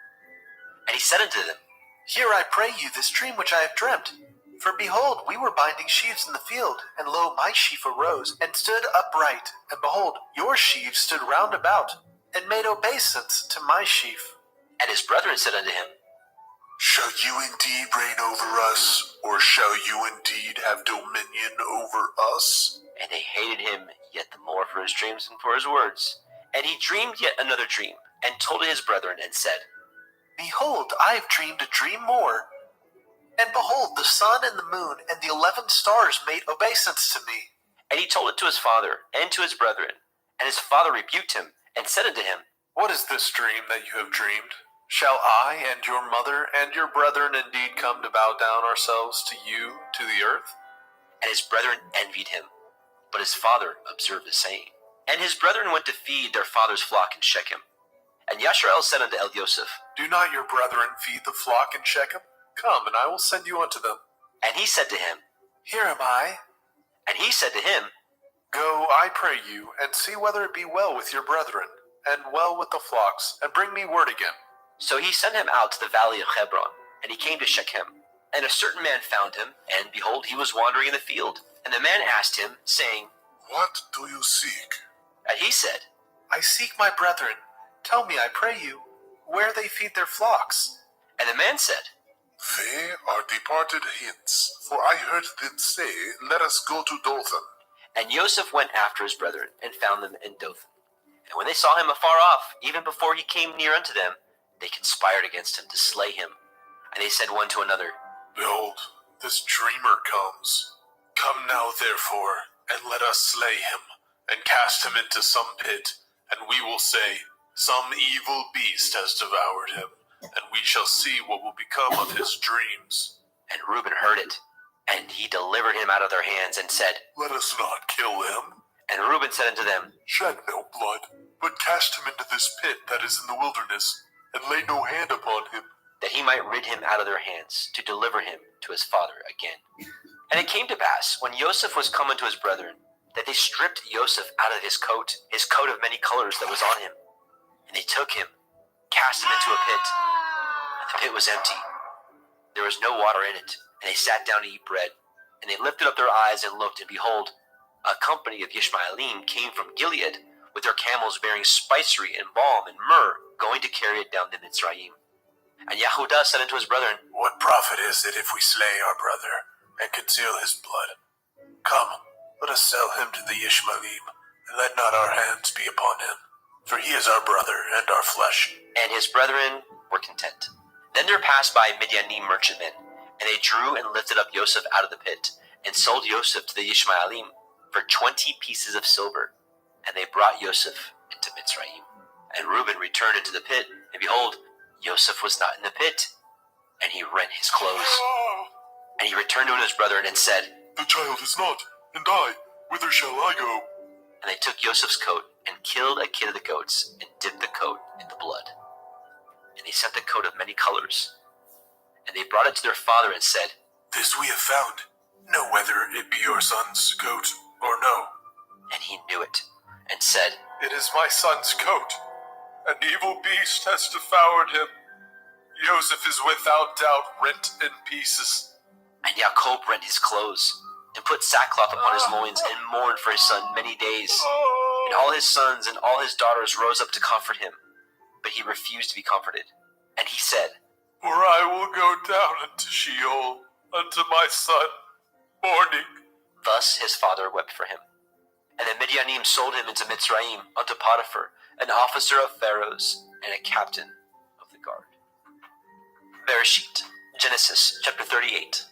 And he said unto them, Hear, I pray you, this dream which I have dreamt. For behold, we were binding sheaves in the field, and lo, my sheaf arose, and stood upright, and behold, your sheaves stood round about, and made obeisance to my sheaf. And his brethren said unto him, Shall you indeed reign over us, or shall you indeed have dominion over us? And they hated him yet the more for his dreams and for his words. And he dreamed yet another dream, and told it his brethren, and said, Behold, I have dreamed a dream more. And behold, the sun and the moon and the 11 stars made obeisance to me. And he told it to his father and to his brethren. And his father rebuked him, and said unto him, What is this dream that you have dreamed? Shall I and your mother and your brethren indeed come to bow down ourselves to you, to the earth? and his brethren envied him. But his father observed the saying. And his brethren went to feed their father's flock in Shechem. And Yasharel said unto El Yosef, Do not your brethren feed the flock in Shechem? Come, and I will send you unto them. And he said to him, Here am I. And he said to him, Go, I pray you, and see whether it be well with your brethren, and well with the flocks, and bring me word again. So he sent him out to the valley of Hebron, and he came to Shechem. And a certain man found him, and behold, he was wandering in the field. And the man asked him, saying, What do you seek? And he said, I seek my brethren. Tell me, I pray you, where they feed their flocks. And the man said, They are departed hence, for I heard them say, Let us go to Dothan. And Joseph went after his brethren, and found them in Dothan. And when they saw him afar off, even before he came near unto them, they conspired against him to slay him. And they said one to another, Behold, this dreamer comes. Come now, therefore, and let us slay him, and cast him into some pit, and we will say, Some evil beast has devoured him, and we shall see what will become of his dreams. And Reuben heard it, and he delivered him out of their hands, and said, Let us not kill him. And Reuben said unto them, Shed no blood, but cast him into this pit that is in the wilderness, and lay no hand upon him. that he might rid him out of their hands, to deliver him to his father again. And it came to pass, when Joseph was come unto his brethren, that they stripped Joseph out of his coat of many colors that was on him. And they took him, cast him into a pit, and the pit was empty. There was no water in it, and they sat down to eat bread. And they lifted up their eyes and looked, and behold, a company of Ishmaelim came from Gilead, with their camels bearing spicery and balm and myrrh, going to carry it down to Mitzrayim. And Yehudah said unto his brethren, What profit is it if we slay our brother, and conceal his blood? Come, let us sell him to the Ishmaelim, and let not our hands be upon him, for he is our brother and our flesh. And his brethren were content. Then there passed by Midianim merchantmen, and they drew and lifted up Joseph out of the pit, and sold Joseph to the Ishmaelim for 20 pieces of silver. And they brought Joseph into Mitzrayim. And Reuben returned into the pit, and behold, Joseph was not in the pit, and he rent his clothes. And he returned to his brethren and said, The child is not, and I, whither shall I go? And they took Joseph's coat, and killed a kid of the goats, and dipped the coat in the blood. And they sent the coat of many colors. And they brought it to their father and said, This we have found. Know whether it be your son's coat or no. And he knew it, and said, It is my son's coat. An evil beast has devoured him. Joseph is without doubt rent in pieces. And Jacob rent his clothes, and put sackcloth upon his loins, and mourned for his son many days. And all his sons and all his daughters rose up to comfort him, but he refused to be comforted. And he said, For I will go down into Sheol unto my son, mourning. Thus his father wept for him. And the Midianim sold him into Mitzrayim unto Potiphar, an officer of Pharaoh's, and a captain of the guard. Bereshit, Genesis chapter 38.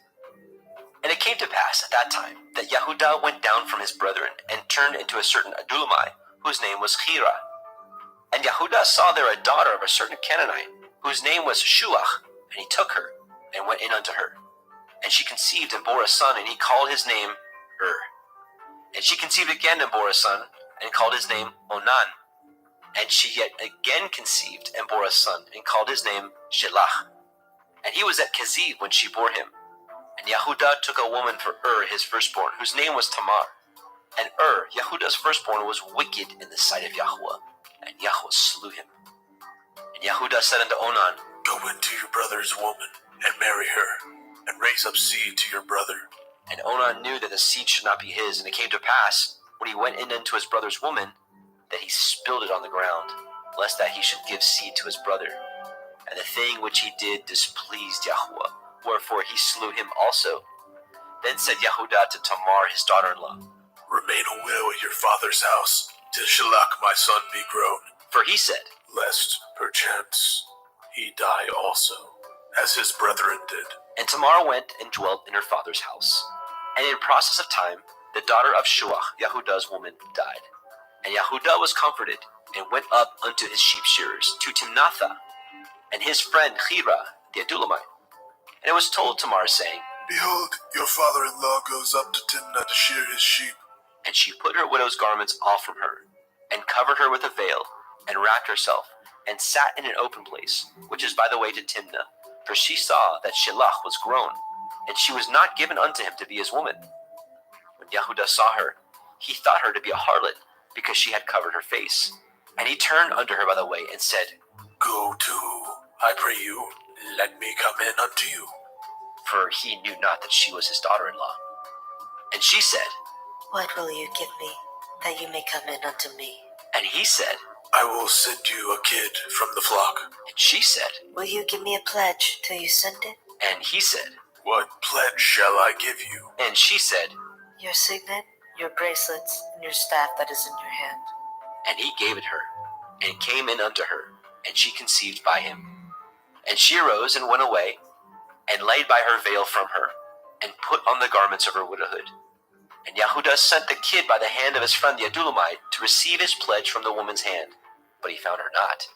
And it came to pass at that time that Yehudah went down from his brethren, and turned into a certain Adullamite, whose name was Hira. And Yehudah saw there a daughter of a certain Canaanite, whose name was Shuach, and he took her, and went in unto her. And she conceived and bore a son, and he called his name And she conceived again and bore a son, and called his name Onan. And she yet again conceived and bore a son, and called his name Shelach. And he was at Keziv when she bore him. And Yehudah took a woman for his firstborn, whose name was Tamar. And Yehudah's firstborn, was wicked in the sight of Yahweh, and Yahweh slew him. And Yehudah said unto Onan, Go into your brother's woman, and marry her, and raise up seed to your brother. And Onan knew that the seed should not be his. And it came to pass, when he went in unto his brother's woman, that he spilled it on the ground, lest that he should give seed to his brother. And the thing which he did displeased Yahweh, wherefore he slew him also. Then said Yehudah to Tamar his daughter-in-law, Remain a widow at your father's house, till Shelach my son be grown. For he said, Lest, perchance, he die also, as his brethren did. And Tamar went and dwelt in her father's house. And in process of time, the daughter of Shuach, Yehudah's woman, died. And Yehudah was comforted, and went up unto his sheep shearers, to Timnathah, and his friend Hira, the Adullamite. And it was told Tamar, saying, Behold, your father-in-law goes up to Timnah to shear his sheep. And she put her widow's garments off from her, and covered her with a veil, and wrapped herself, and sat in an open place, which is by the way to Timnah, for she saw that Shelach was grown, and she was not given unto him to be his woman. When Yehudah saw her, he thought her to be a harlot, because she had covered her face. And he turned unto her by the way, and said, Go to, I pray you, let me come in unto you. for he knew not that she was his daughter-in-law. And she said, What will you give me, that you may come in unto me? and he said, I will send you a kid from the flock. and she said, Will you give me a pledge till you send it? and he said, What pledge shall I give you? and she said, Your signet, your bracelets, and your staff that is in your hand. and he gave it her, and came in unto her, and she conceived by him. And she arose and went away, and laid by her veil from her, and put on the garments of her widowhood. And Yehudah sent the kid by the hand of his friend the Adulamite to receive his pledge from the woman's hand, but he found her not.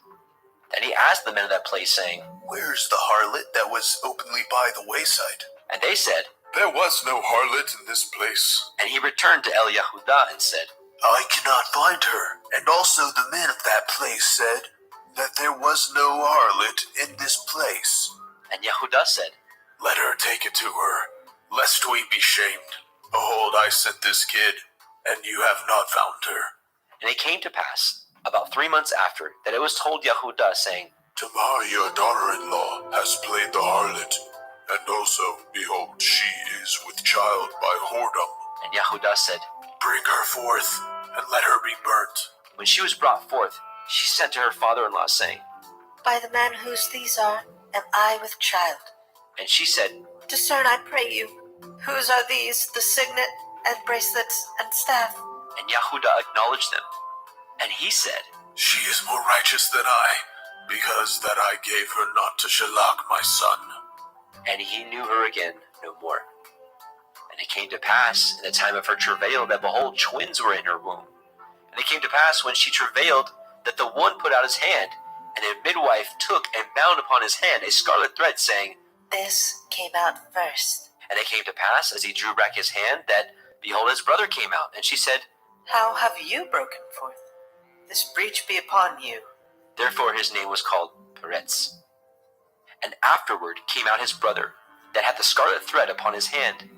Then he asked the men of that place, saying, Where's the harlot that was openly by the wayside? and they said, There was no harlot in this place. and he returned to El Yehudah and said, I cannot find her. And also the men of that place said that there was no harlot in this place. and Yehudah said, Let her take it to her, lest we be shamed. Behold, I sent this kid, and you have not found her. and it came to pass, about 3 months after, that it was told Yehudah, saying, Tamar, your daughter-in-law, has played the harlot, and also, behold, she is with child by whoredom. and Yehudah said, Bring her forth, and let her be burnt. when she was brought forth, she sent to her father-in-law, saying, By the man whose these are, am I with child. and she said, Discern, I pray you, whose are these, the signet, and bracelets, and staff? and Yehudah acknowledged them. And he said, She is more righteous than I, because that I gave her not to Shelach my son. and he knew her again no more. And it came to pass in the time of her travail that, behold, twins were in her womb. And it came to pass when she travailed that the one put out his hand, and a midwife took and bound upon his hand a scarlet thread, saying, This came out first. and it came to pass, as he drew back his hand, that, behold, his brother came out. And she said, How have you broken forth? This breach be upon you. therefore his name was called Peretz. And afterward came out his brother, that had the scarlet thread upon his hand,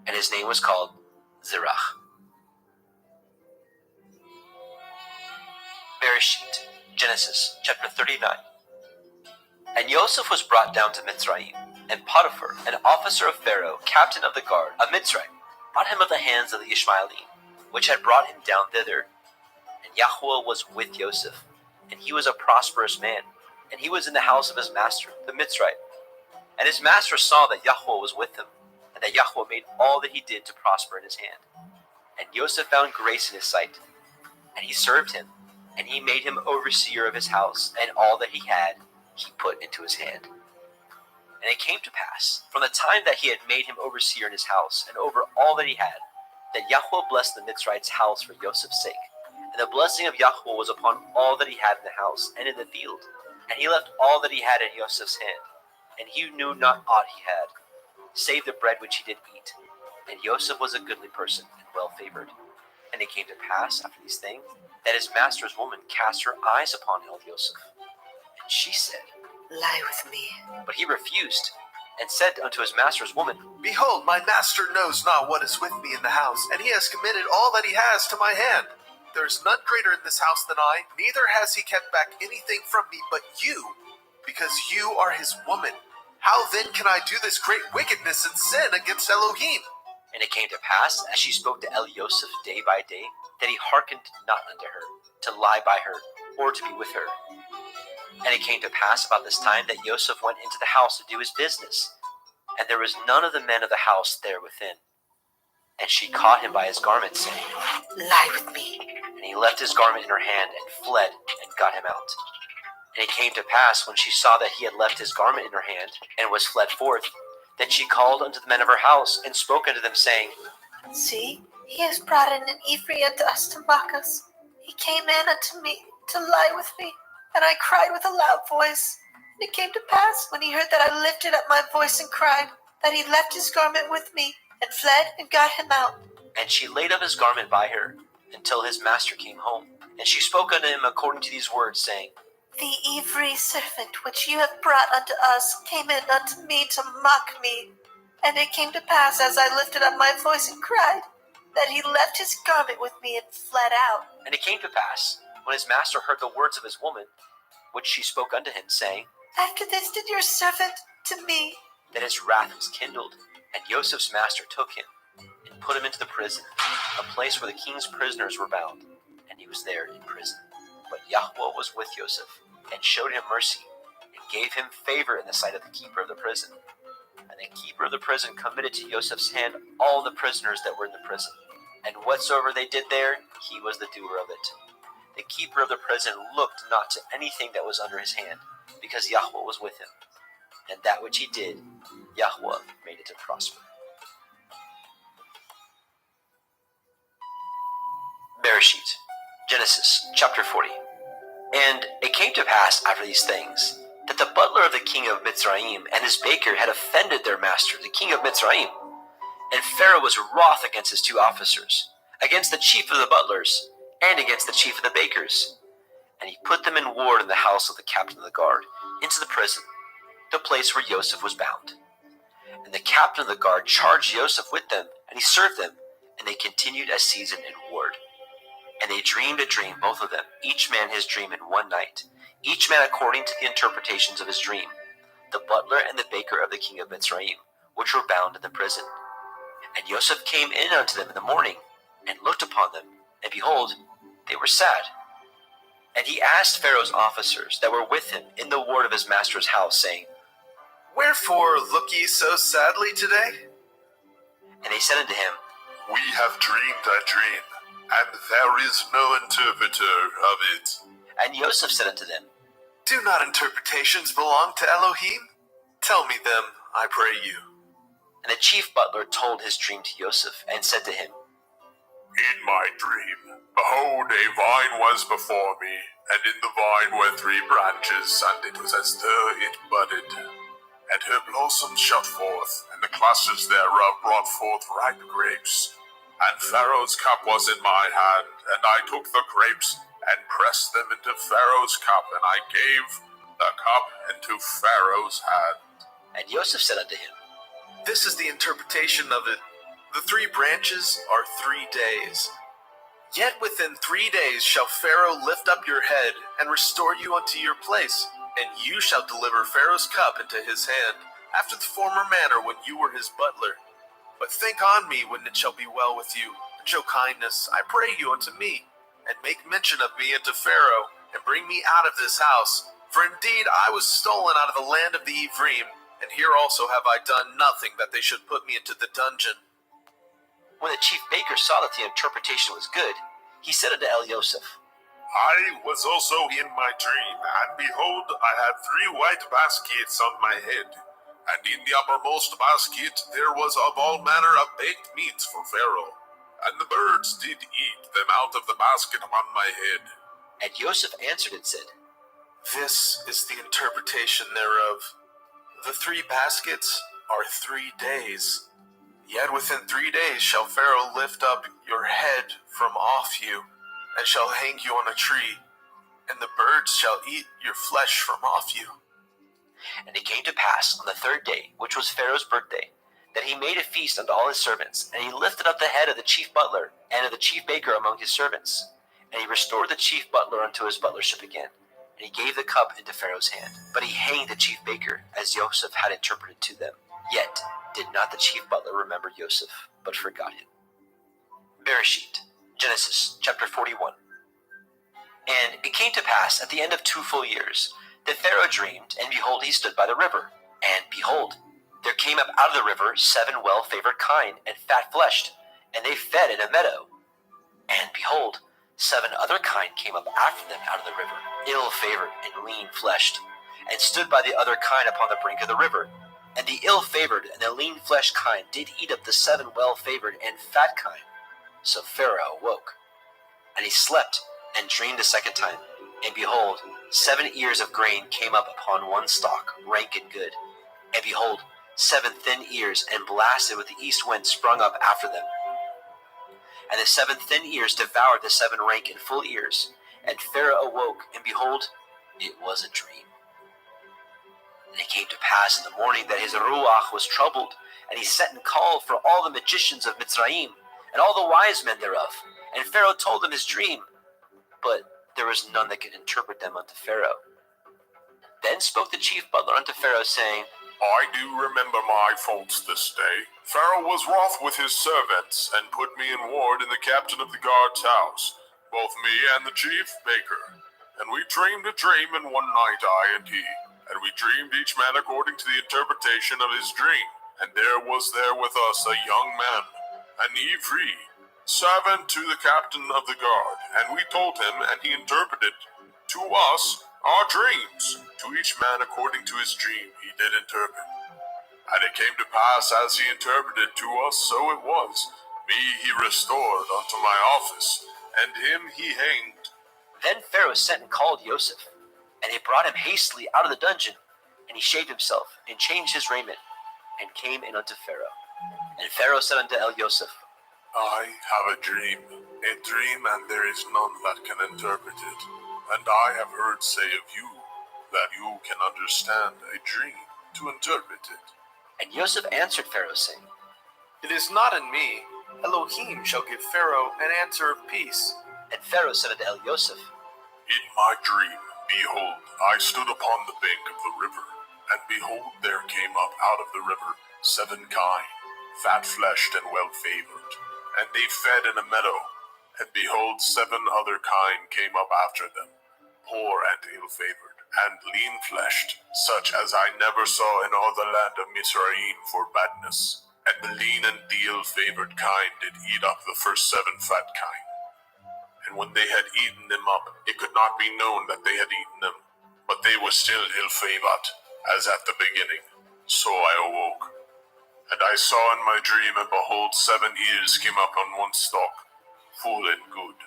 and his name was called Zerach. Bereshit, Genesis chapter 39. And Joseph was brought down to Mitzrayim, and Potiphar, an officer of Pharaoh, captain of the guard of Mitzrayim, brought him of the hands of the Ishmaelim, which had brought him down thither. And Yahuwah was with Joseph, and he was a prosperous man, and he was in the house of his master, the Mitzrayim. And his master saw that Yahuwah was with him, and that Yahuwah made all that he did to prosper in his hand. And Joseph found grace in his sight, and he served him, and he made him overseer of his house, and all that he had he put into his hand. And it came to pass, from the time that he had made him overseer in his house, and over all that he had, that Yahuwah blessed the Mitzrayim's house for Joseph's sake. And the blessing of Yahuwah was upon all that he had in the house and in the field. And he left all that he had in Joseph's hand, and he knew not aught he had, save the bread which he did eat. And Joseph was a goodly person and well favored. And it came to pass after these things, that his master's woman cast her eyes upon Joseph. And she said, Lie with me. but he refused, and said unto his master's woman, Behold, my master knows not what is with me in the house, and he has committed all that he has to my hand. There is none greater in this house than I, neither has he kept back anything from me but you, because you are his woman. How then can I do this great wickedness and sin against Elohim? And it came to pass, as she spoke to Joseph day by day, that he hearkened not unto her, to lie by her, or to be with her. And it came to pass about this time that Joseph went into the house to do his business, and there was none of the men of the house there within. And she caught him by his garment, saying, Lie with me. And he left his garment in her hand, and fled, and got him out. And it came to pass, when she saw that he had left his garment in her hand, and was fled forth, that she called unto the men of her house, and spoke unto them, saying, See, he has brought in an Ephraim unto us to mock us. He came in unto me to lie with me, and I cried with a loud voice. And it came to pass, when he heard that I lifted up my voice and cried, that he left his garment with me and fled and got him out. And she laid up his garment by her until his master came home. And she spoke unto him according to these words, saying, The Ivri servant which you have brought unto us came in unto me to mock me. And it came to pass, as I lifted up my voice and cried, that he left his garment with me and fled out. And it came to pass, when his master heard the words of his woman, which she spoke unto him, saying, After this did your servant to me. that his wrath was kindled. And Joseph's master took him, and put him into the prison, a place where the king's prisoners were bound. And he was there in prison. But Yahweh was with Joseph, and showed him mercy, and gave him favor in the sight of the keeper of the prison. And the keeper of the prison committed to Joseph's hand all the prisoners that were in the prison. And whatsoever they did there, he was the doer of it. The keeper of the prison looked not to anything that was under his hand, because Yahweh was with him. And that which he did, Yahweh made it to prosper. Bereshit, Genesis chapter 40. And it came to pass after these things, that the butler of the king of Mitzrayim and his baker had offended their master, the king of Mitzrayim. And Pharaoh was wroth against his two officers, against the chief of the butlers, and against the chief of the bakers. And he put them in ward in the house of the captain of the guard, into the prison, the place where Joseph was bound. And the captain of the guard charged Joseph with them, and he served them, and they continued a season in ward. And they dreamed a dream, both of them, each man his dream in one night, each man according to the interpretations of his dream, the butler and the baker of the king of Mitzrayim, which were bound in the prison. And Joseph came in unto them in the morning, and looked upon them, and behold, they were sad. And he asked Pharaoh's officers that were with him in the ward of his master's house, saying, Wherefore look ye so sadly today? And they said unto him, We have dreamed a dream, and there is no interpreter of it. And Joseph said unto them, Do not interpretations belong to Elohim? Tell me them, I pray you. And the chief butler told his dream to Joseph, and said to him, In my dream, behold, a vine was before me, and in the vine were 3 branches, and it was as though it budded. And her blossoms shot forth, and the clusters thereof brought forth ripe grapes. And Pharaoh's cup was in my hand, and I took the grapes, and pressed them into Pharaoh's cup, and I gave the cup into Pharaoh's hand. And Joseph said unto him, This is the interpretation of it. The 3 branches are 3 days. Yet within 3 days shall Pharaoh lift up your head, and restore you unto your place, and you shall deliver Pharaoh's cup into his hand, after the former manner when you were his butler. But think on me when it shall be well with you, and show kindness, I pray you, unto me, and make mention of me unto Pharaoh, and bring me out of this house. For indeed I was stolen out of the land of the Ephraim, and here also have I done nothing that they should put me into the dungeon. When the chief baker saw that the interpretation was good, he said unto Joseph, I was also in my dream, and behold, I had 3 white baskets on my head, and in the uppermost basket there was of all manner of baked meats for Pharaoh, and the birds did eat them out of the basket upon my head. And Joseph answered and said, This is the interpretation thereof. The 3 baskets are 3 days. Yet within 3 days shall Pharaoh lift up your head from off you, and shall hang you on a tree, and the birds shall eat your flesh from off you. And it came to pass on the 3rd day, which was Pharaoh's birthday, that he made a feast unto all his servants, and he lifted up the head of the chief butler and of the chief baker among his servants. And he restored the chief butler unto his butlership again, and he gave the cup into Pharaoh's hand. But he hanged the chief baker, as Joseph had interpreted to them. Yet did not the chief butler remember Joseph, but forgot him. Bereshit, Genesis chapter 41. And it came to pass at the end of 2 full years, that Pharaoh dreamed, and behold, he stood by the river. And behold, there came up out of the river 7 well-favored kine, and fat-fleshed, and they fed in a meadow. And behold, 7 other kine came up after them out of the river, ill-favored and lean-fleshed, and stood by the other kine upon the brink of the river. And the ill-favored and the lean-fleshed kine did eat up the 7 well-favored and fat kine. So Pharaoh awoke, and he slept, and dreamed a 2nd time. And behold, 7 ears of grain came up upon one stalk, rank and good. And behold, 7 thin ears, and blasted with the east wind sprung up after them. And the 7 thin ears devoured the 7 rank and full ears. And Pharaoh awoke, and behold, it was a dream. And it came to pass in the morning that his ruach was troubled, and he sent and called for all the magicians of Mitzrayim, and all the wise men thereof. And Pharaoh told them his dream, but there was none that could interpret them unto Pharaoh. Then spoke the chief butler unto Pharaoh, saying, I do remember my faults this day. Pharaoh was wroth with his servants, and put me in ward in the captain of the guard's house, both me and the chief baker. And we dreamed a dream in one night, I and he. And we dreamed each man according to the interpretation of his dream. And there was there with us a young man, an Ivri, servant to the captain of the guard. And we told him, and he interpreted to us our dreams. To each man according to his dream he did interpret. And it came to pass as he interpreted to us, so it was. Me he restored unto my office, and him he hanged. Then Pharaoh sent and called Joseph, and he brought him hastily out of the dungeon. And he shaved himself, and changed his raiment, and came in unto Pharaoh. And Pharaoh said unto Joseph, I have a dream, and there is none that can interpret it. And I have heard say of you, that you can understand a dream to interpret it. And Joseph answered Pharaoh, saying, It is not in me. Elohim shall give Pharaoh an answer of peace. And Pharaoh said unto Joseph, In my dream, behold, I stood upon the bank of the river, and behold, there came up out of the river 7 kine, fat-fleshed and well-favored, and they fed in a meadow. And behold, 7 other kine came up after them, poor and ill-favored, and lean-fleshed, such as I never saw in all the land of Mitzrayim for badness. And the lean and the ill-favored kine did eat up the first 7 fat kine. And when they had eaten them up, it could not be known that they had eaten them, but they were still ill-favored, as at the beginning. So I awoke. And I saw in my dream, and behold, 7 ears came up on one stalk, full and good.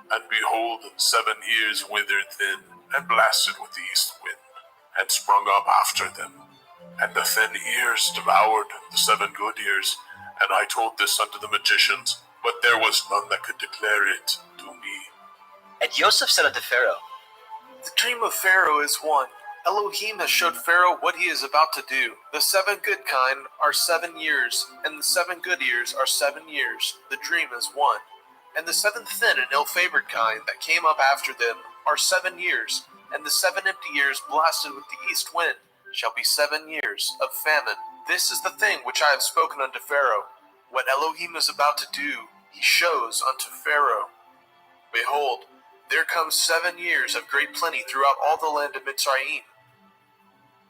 And behold, 7 ears withered thin, and blasted with the east wind, and sprung up after them. And the thin ears devoured the 7 good ears. And I told this unto the magicians, but there was none that could declare it to me. And Joseph said unto Pharaoh, The dream of Pharaoh is one. Elohim has showed Pharaoh what he is about to do. The 7 good kine are 7 years, and the 7 good ears are 7 years. The dream is one. And the 7 thin and ill-favored kine that came up after them are 7 years, and the 7 empty years blasted with the east wind shall be 7 years of famine. This is the thing which I have spoken unto Pharaoh. What Elohim is about to do, he shows unto Pharaoh. Behold, there come 7 years of great plenty throughout all the land of Mitzrayim.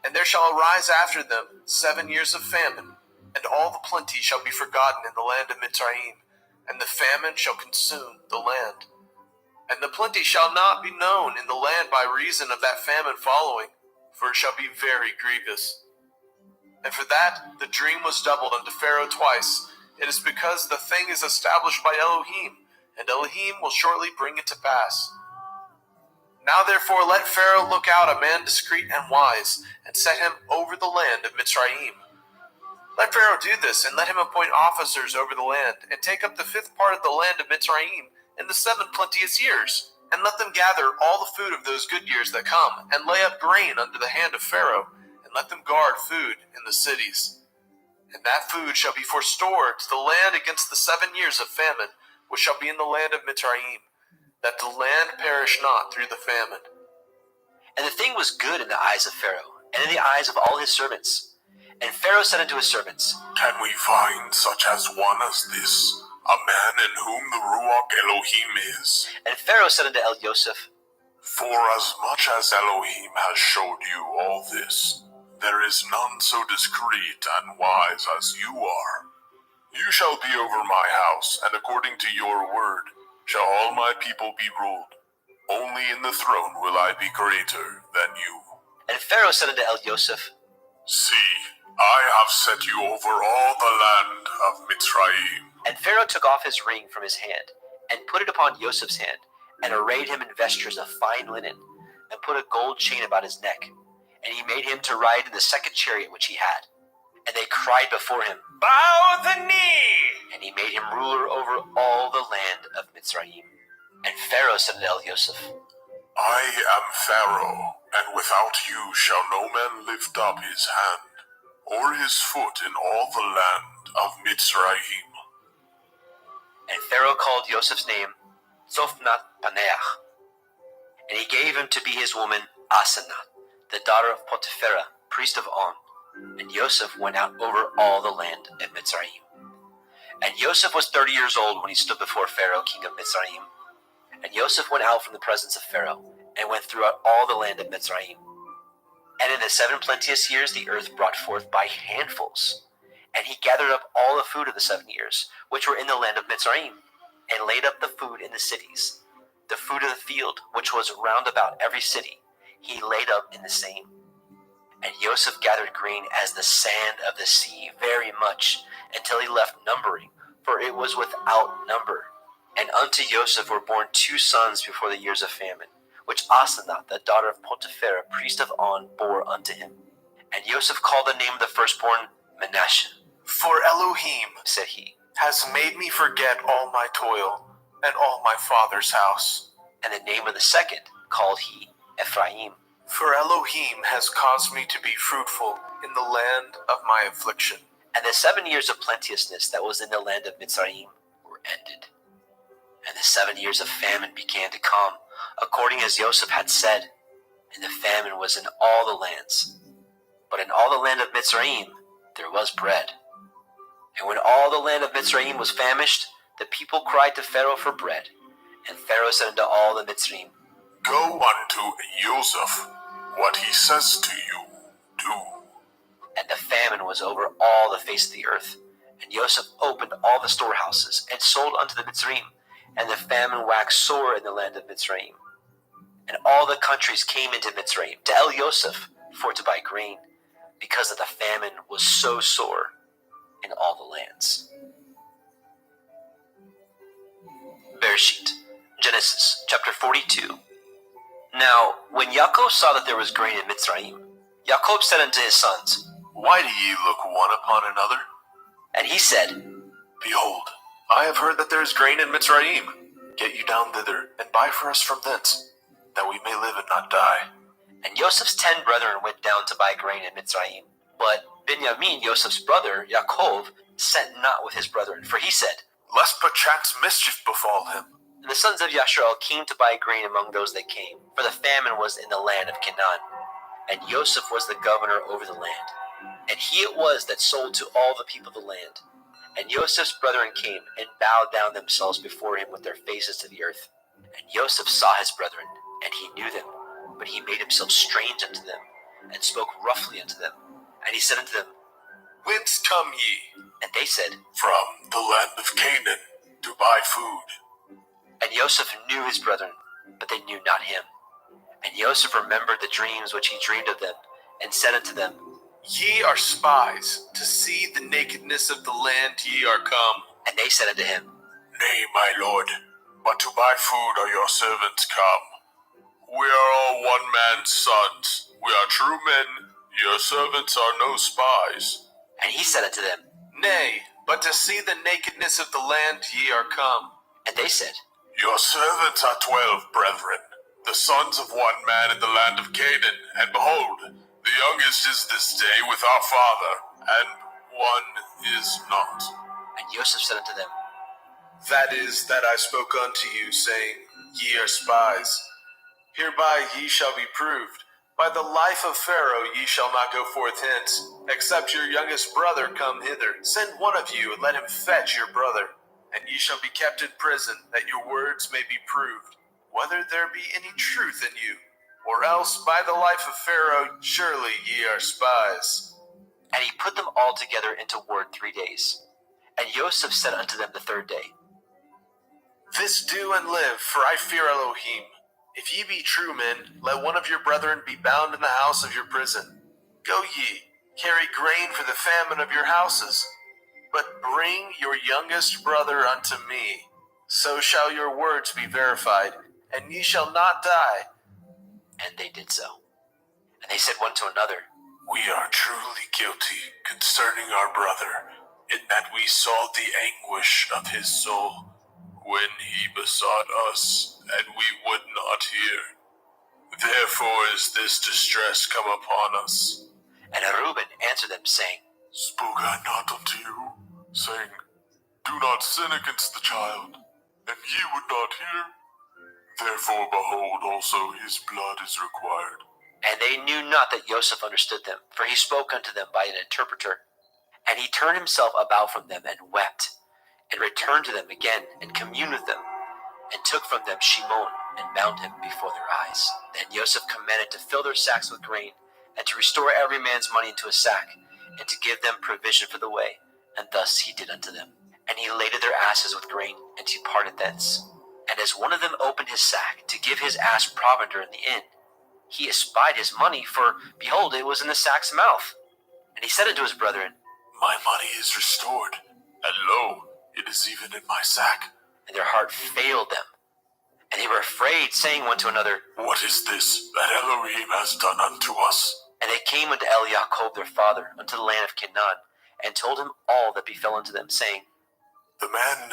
And there shall arise after them 7 years of famine, and all the plenty shall be forgotten in the land of Mitzrayim, and the famine shall consume the land. And the plenty shall not be known in the land by reason of that famine following, for it shall be very grievous. And for that the dream was doubled unto Pharaoh twice. It is because the thing is established by Elohim, and Elohim will shortly bring it to pass. Now therefore let Pharaoh look out a man discreet and wise, and set him over the land of Mitzrayim. Let Pharaoh do this, and let him appoint officers over the land, and take up the 5th part of the land of Mitzrayim in the 7 plenteous years, and let them gather all the food of those good years that come, and lay up grain under the hand of Pharaoh, and let them guard food in the cities. And that food shall be forestored to the land against the 7 years of famine, which shall be in the land of Mitzrayim, that the land perish not through the famine. And the thing was good in the eyes of Pharaoh, and in the eyes of all his servants. And Pharaoh said unto his servants, Can we find such as one as this, a man in whom the Ruach Elohim is? And Pharaoh said unto Joseph, For as much as Elohim has showed you all this, there is none so discreet and wise as you are. You shall be over my house, and according to your word shall all my people be ruled. Only in the throne will I be greater than you. And Pharaoh said unto Joseph, See, I have set you over all the land of Mitzrayim. And Pharaoh took off his ring from his hand, and put it upon Joseph's hand, and arrayed him in vestures of fine linen, and put a gold chain about his neck. And he made him to ride in the 2nd chariot which he had. And they cried before him, Bow the knee! and he made him ruler over all the land of Mitzrayim. And Pharaoh said to Yosef, I am Pharaoh, and without you shall no man lift up his hand, or his foot in all the land of Mitzrayim. And Pharaoh called Yosef's name Zophnath Paneach, and he gave him to be his woman Asenath, the daughter of Potipherah, priest of On. And Yosef went out over all the land of Mitzrayim. And Yosef was 30 years old when he stood before Pharaoh, king of Mitzrayim. And Yosef went out from the presence of Pharaoh, and went throughout all the land of Mitzrayim. And in the 7 plenteous years the earth brought forth by handfuls. And he gathered up all the food of the 7 years, which were in the land of Mitzrayim, and laid up the food in the cities. The food of the field, which was round about every city, he laid up in the same. And Yosef gathered grain as the sand of the sea, very much, until he left numbering, for it was without number. And unto Yosef were born 2 sons before the years of famine, which Asenath, the daughter of Potipherah, priest of On, bore unto him. And Yosef called the name of the firstborn Manasseh. For Elohim, Said he, has made me forget all my toil and all my father's house. and the name of the second called he Ephraim. For Elohim has caused me to be fruitful in the land of my affliction. And the 7 years of plenteousness that was in the land of Mitzrayim were ended. And the 7 years of famine began to come, according as Yosef had said, and the famine was in all the lands. But in all the land of Mitzrayim there was bread. And when all the land of Mitzrayim was famished, the people cried to Pharaoh for bread. And Pharaoh said unto all the Mitzrayim, Go unto Joseph, what he says to you, do. And the famine was over all the face of the earth. And Joseph opened all the storehouses, and sold unto the Mitzrayim. And the famine waxed sore in the land of Mitzrayim. And all the countries came into Mitzrayim to El Yosef for to buy grain, because that the famine was so sore in all the lands. Bereshit, Genesis chapter 42. Now, when Yaakov saw that there was grain in Mitzrayim, Yaakov said unto his sons, Why do ye look one upon another? and he said, Behold, I have heard that there is grain in Mitzrayim. Get you down thither, and buy for us from thence, that we may live and not die. And Joseph's 10 brethren went down to buy grain in Mitzrayim. But Benjamin, Joseph's brother, Yaakov, sent not with his brethren, for he said, Lest perchance mischief befall him. And the sons of Yasharal came to buy grain among those that came, for the famine was in the land of Canaan. And Joseph was the governor over the land. And he it was that sold to all the people of the land. And Joseph's brethren came, and bowed down themselves before him with their faces to the earth. And Joseph saw his brethren, and he knew them. But he made himself strange unto them, and spoke roughly unto them. And he said unto them, Whence come ye? and they said, From the land of Canaan, to buy food. And Joseph knew his brethren, but they knew not him. And Joseph remembered the dreams which he dreamed of them, and said unto them, Ye are spies, to see the nakedness of the land ye are come. and they said unto him, Nay, my lord, but to buy food are your servants come. We are all one man's sons. We are true men. Your servants are no spies. and he said unto them, Nay, but to see the nakedness of the land ye are come. and they said, Your servants are 12 brethren, the sons of one man in the land of Canaan. And behold, the youngest is this day with our father, and one is not. and Joseph said unto them, That is that I spoke unto you, saying, Ye are spies. Hereby ye shall be proved. By the life of Pharaoh ye shall not go forth hence, except your youngest brother come hither. Send one of you, and let him fetch your brother. And ye shall be kept in prison, that your words may be proved, whether there be any truth in you. Or else, by the life of Pharaoh, surely ye are spies. and he put them all together into ward 3 days. And Joseph said unto them the 3rd day, This do and live, for I fear Elohim. If ye be true men, let one of your brethren be bound in the house of your prison. Go ye, carry grain for the famine of your houses, but bring your youngest brother unto me. So shall your words be verified, and ye shall not die. and they did so. And they said one to another, We are truly guilty concerning our brother, in that we saw the anguish of his soul when he besought us, and we would not hear. Therefore is this distress come upon us. And Reuben answered them, saying, Spoke I not unto you, saying, Do not sin against the child, and ye would not hear? Therefore, behold, also his blood is required. And they knew not that Joseph understood them, for he spoke unto them by an interpreter. And he turned himself about from them, and wept, and returned to them again, and communed with them, and took from them Shimon, and bound him before their eyes. Then Joseph commanded to fill their sacks with grain, and to restore every man's money into a sack, and to give them provision for the way. And thus he did unto them. And he laded their asses with grain, and departed thence. And as one of them opened his sack to give his ass provender in the inn, he espied his money, for, behold, it was in the sack's mouth. And he said unto his brethren, My money is restored, and lo, it is even in my sack. And their heart failed them. And they were afraid, saying one to another, What is this that Elohim has done unto us? And they came unto Jacob their father, unto the land of Canaan, and told him all that befell unto them, saying, The man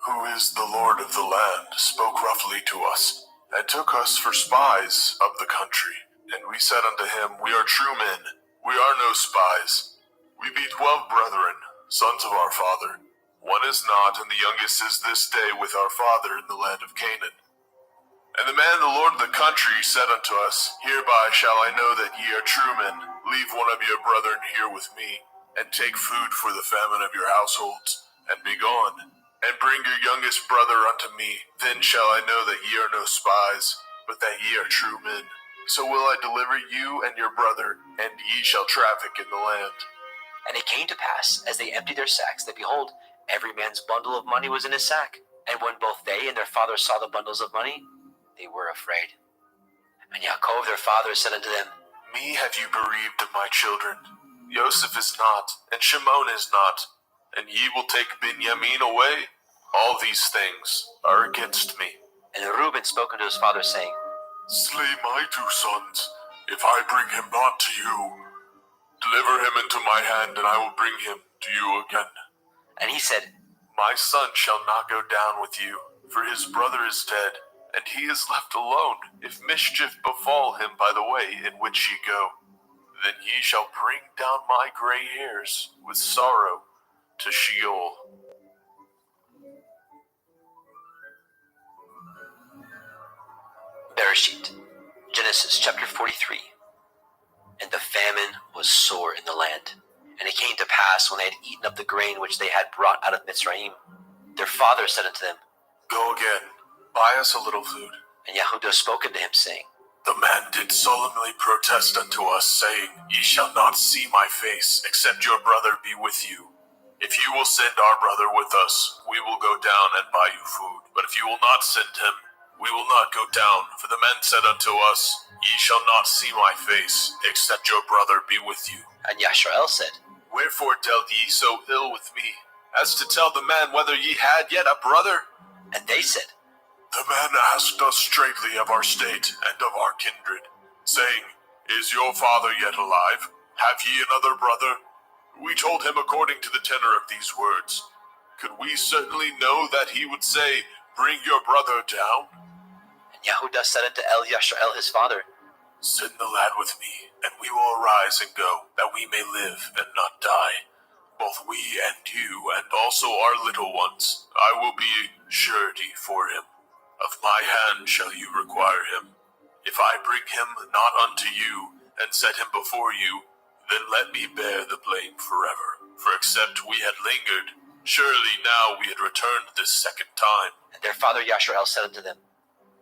who is the Lord of the land spoke roughly to us, and took us for spies of the country. And we said unto him, We are true men, we are no spies. We be 12 brethren, sons of our father. One is not, and the youngest is this day with our father in the land of Canaan. And the man, the Lord of the country, said unto us, Hereby shall I know that ye are true men. Leave one of your brethren here with me, and take food for the famine of your households, and be gone. And bring your youngest brother unto me. Then shall I know that ye are no spies, but that ye are true men. So will I deliver you and your brother, and ye shall traffic in the land. And it came to pass, as they emptied their sacks, that behold, every man's bundle of money was in his sack. And when both they and their father saw the bundles of money, they were afraid. And Yaakov their father said unto them, Me have you bereaved of my children. Joseph is not, and Shimon is not, and ye will take Benjamin away. All these things are against me. And Reuben spoke unto his father, saying, Slay my 2 sons, if I bring him not to you. Deliver him into my hand, and I will bring him to you again. And he said, My son shall not go down with you, for his brother is dead, and he is left alone, if mischief befall him by the way in which ye go. Then ye shall bring down my gray hairs with sorrow to Sheol. Bereshit, Genesis chapter 43. And the famine was sore in the land. And it came to pass, when they had eaten up the grain which they had brought out of Mitzrayim, their father said unto them, Go again, buy us a little food. And Yehudah spoke unto him, saying, The man did solemnly protest unto us, saying, Ye shall not see my face, except your brother be with you. If you will send our brother with us, we will go down and buy you food. But if you will not send him, we will not go down. For the men said unto us, Ye shall not see my face, except your brother be with you. And Yashrael said, Wherefore dealt ye so ill with me, as to tell the man whether ye had yet a brother? And they said, The man asked us straightly of our state and of our kindred, saying, Is your father yet alive? Have ye another brother? We told him according to the tenor of these words. Could we certainly know that he would say, Bring your brother down? And Yehudah said unto Yashrael his father, Send the lad with me, and we will arise and go, that we may live and not die. Both we and you, and also our little ones. I will be surety for him. Of my hand shall you require him. If I bring him not unto you, and set him before you, then let me bear the blame forever. For except we had lingered, surely now we had returned this second time. And their father Yashrael said unto them,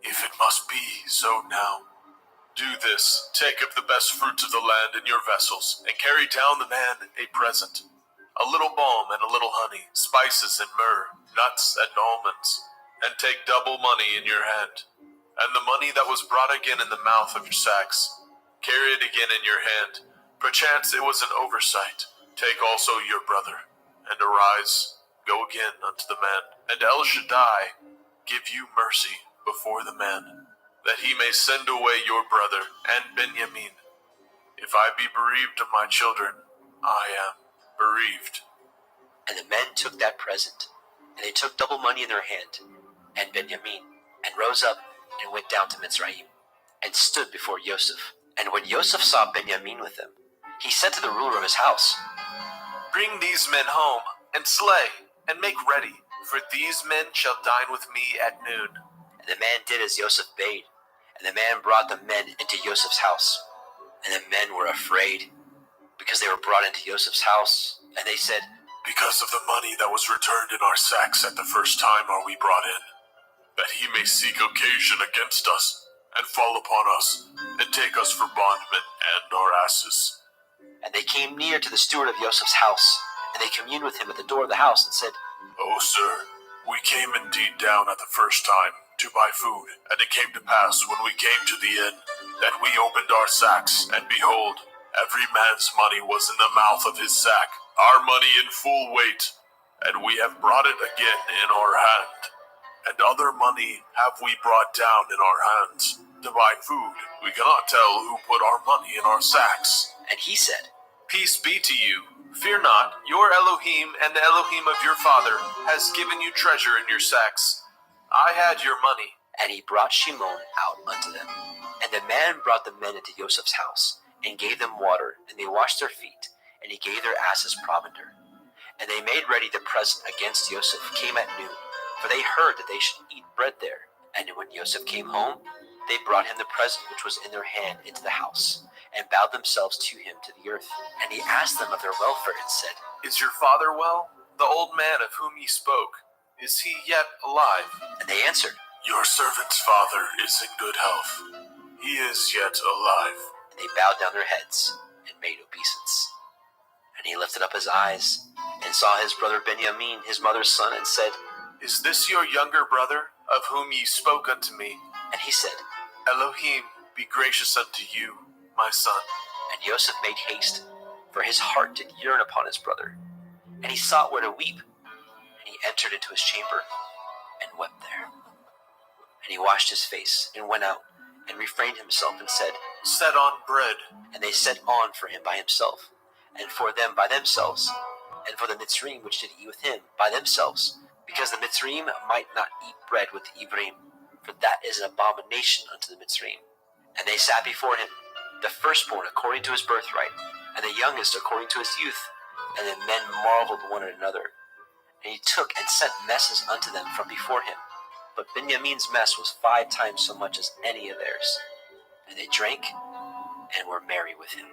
If it must be so now, do this, take of the best fruits of the land in your vessels, and carry down the man a present, a little balm and a little honey, spices and myrrh, nuts and almonds, and take double money in your hand. And the money that was brought again in the mouth of your sacks, carry it again in your hand. Perchance it was an oversight. Take also your brother, and arise, go again unto the man. And El Shaddai give you mercy before the man, that he may send away your brother and Benjamin. If I be bereaved of my children, I am bereaved. And the men took that present, and they took double money in their hand, and Benjamin, and rose up, and went down to Mitzrayim, and stood before Yosef. And when Yosef saw Benjamin with them, he said to the ruler of his house, Bring these men home, and slay, and make ready, for these men shall dine with me at noon. And the man did as Yosef bade, and the man brought the men into Yosef's house. And the men were afraid, because they were brought into Yosef's house, and they said, Because of the money that was returned in our sacks at the first time are we brought in, that he may seek occasion against us, and fall upon us, and take us for bondmen and our asses. And they came near to the steward of Yosef's house, and they communed with him at the door of the house, and said, O sir, we came indeed down at the first time to buy food, and it came to pass when we came to the inn, that we opened our sacks, and behold, every man's money was in the mouth of his sack, our money in full weight, and we have brought it again in our hand. And other money have we brought down in our hands to buy food. We cannot tell who put our money in our sacks. And he said, Peace be to you. Fear not, your Elohim and the Elohim of your father has given you treasure in your sacks. I had your money. And he brought Shimon out unto them. And the man brought the men into Joseph's house, and gave them water, and they washed their feet, and he gave their asses provender. And they made ready the present against Joseph came at noon, for they heard that they should eat bread there. And when Joseph came home, they brought him the present which was in their hand into the house, and bowed themselves to him to the earth. And he asked them of their welfare, and said, Is your father well? The old man of whom ye spoke, is he yet alive? And they answered, Your servant's father is in good health. He is yet alive. And they bowed down their heads, and made obeisance. And he lifted up his eyes, and saw his brother Benjamin, his mother's son, and said, Is this your younger brother, of whom ye spoke unto me? And he said, Elohim be gracious unto you, my son. And Joseph made haste, for his heart did yearn upon his brother. And he sought where to weep. And he entered into his chamber, and wept there. And he washed his face, and went out, and refrained himself, and said, Set on bread. And they set on for him by himself, and for them by themselves, and for the Mitzrayim which did eat with him by themselves, because the Mitzrayim might not eat bread with the Ibrim, for that is an abomination unto the Mitzrayim. And they sat before him, the firstborn according to his birthright, and the youngest according to his youth. And the men marveled one at another. And he took and sent messes unto them from before him. But Benjamin's mess was 5 times so much as any of theirs. And they drank and were merry with him.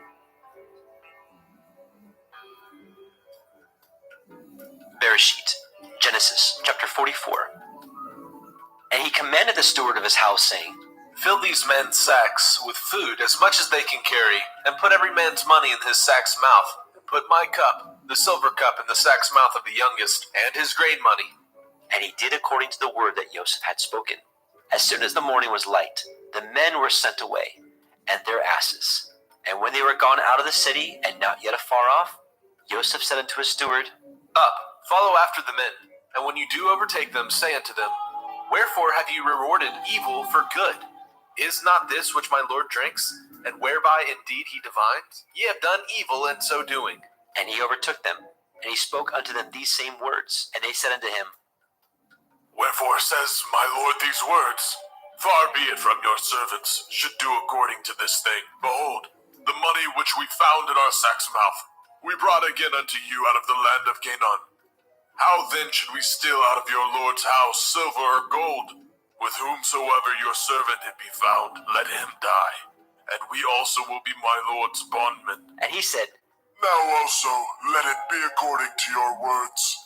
Bereshit, Genesis, chapter 44. And he commanded the steward of his house, saying, Fill these men's sacks with food as much as they can carry, and put every man's money in his sack's mouth, and put my cup, the silver cup, in the sack's mouth of the youngest, and his grain money. And he did according to the word that Joseph had spoken. As soon as the morning was light, the men were sent away, and their asses. And when they were gone out of the city, and not yet afar off, Joseph said unto his steward, Up, follow after the men, and when you do overtake them, say unto them, Wherefore have ye rewarded evil for good? Is not this which my Lord drinks, and whereby indeed he divines? Ye have done evil in so doing. And he overtook them, and he spoke unto them these same words. And they said unto him, Wherefore says my Lord these words? Far be it from your servants should do according to this thing. Behold, the money which we found in our sack's mouth, we brought again unto you out of the land of Canaan. How then should we steal out of your Lord's house silver or gold? With whomsoever your servant it be found, let him die, and we also will be my Lord's bondmen. And he said, Now also let it be according to your words.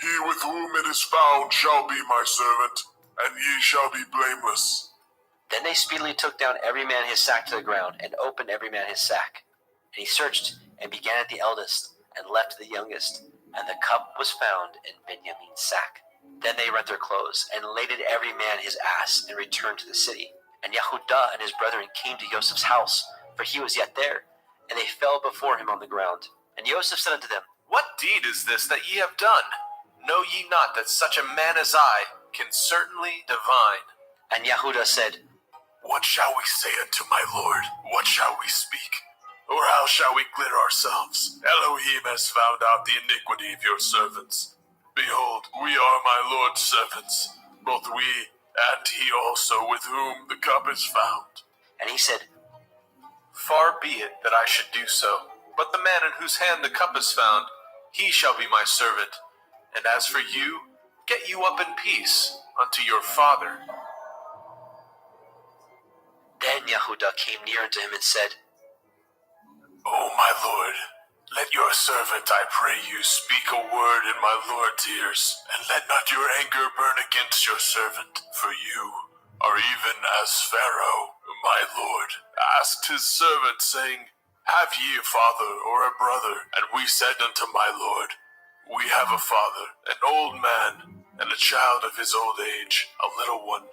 He with whom it is found shall be my servant, and ye shall be blameless. Then they speedily took down every man his sack to the ground, and opened every man his sack. And he searched, and began at the eldest, and left the youngest, and the cup was found in Benjamin's sack. Then they rent their clothes, and laded every man his ass, and returned to the city. And Yehudah and his brethren came to Joseph's house, for he was yet there, and they fell before him on the ground. And Joseph said unto them, What deed is this that ye have done? Know ye not that such a man as I can certainly divine? And Yehudah said, What shall we say unto my Lord? What shall we speak? Or how shall we clear ourselves? Elohim has found out the iniquity of your servants. Behold, we are my Lord's servants, both we and he also with whom the cup is found. And he said, Far be it that I should do so, but the man in whose hand the cup is found, he shall be my servant. And as for you, get you up in peace unto your father. Then Yehuda came near unto him and said, O my Lord, let your servant, I pray you, speak a word in my Lord's ears, and let not your anger burn against your servant, for you are even as Pharaoh, my Lord, asked his servant, saying, Have ye a father or a brother? And we said unto my Lord, We have a father, an old man, and a child of his old age, a little one,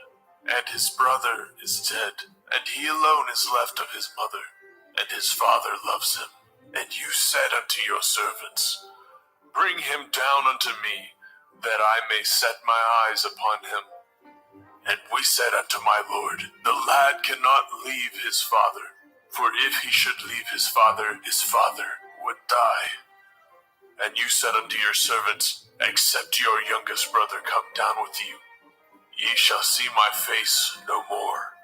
and his brother is dead, and he alone is left of his mother, and his father loves him. And you said unto your servants, Bring him down unto me, that I may set my eyes upon him. And we said unto my Lord, The lad cannot leave his father, for if he should leave his father would die. And you said unto your servants, Except your youngest brother come down with you, ye shall see my face no more.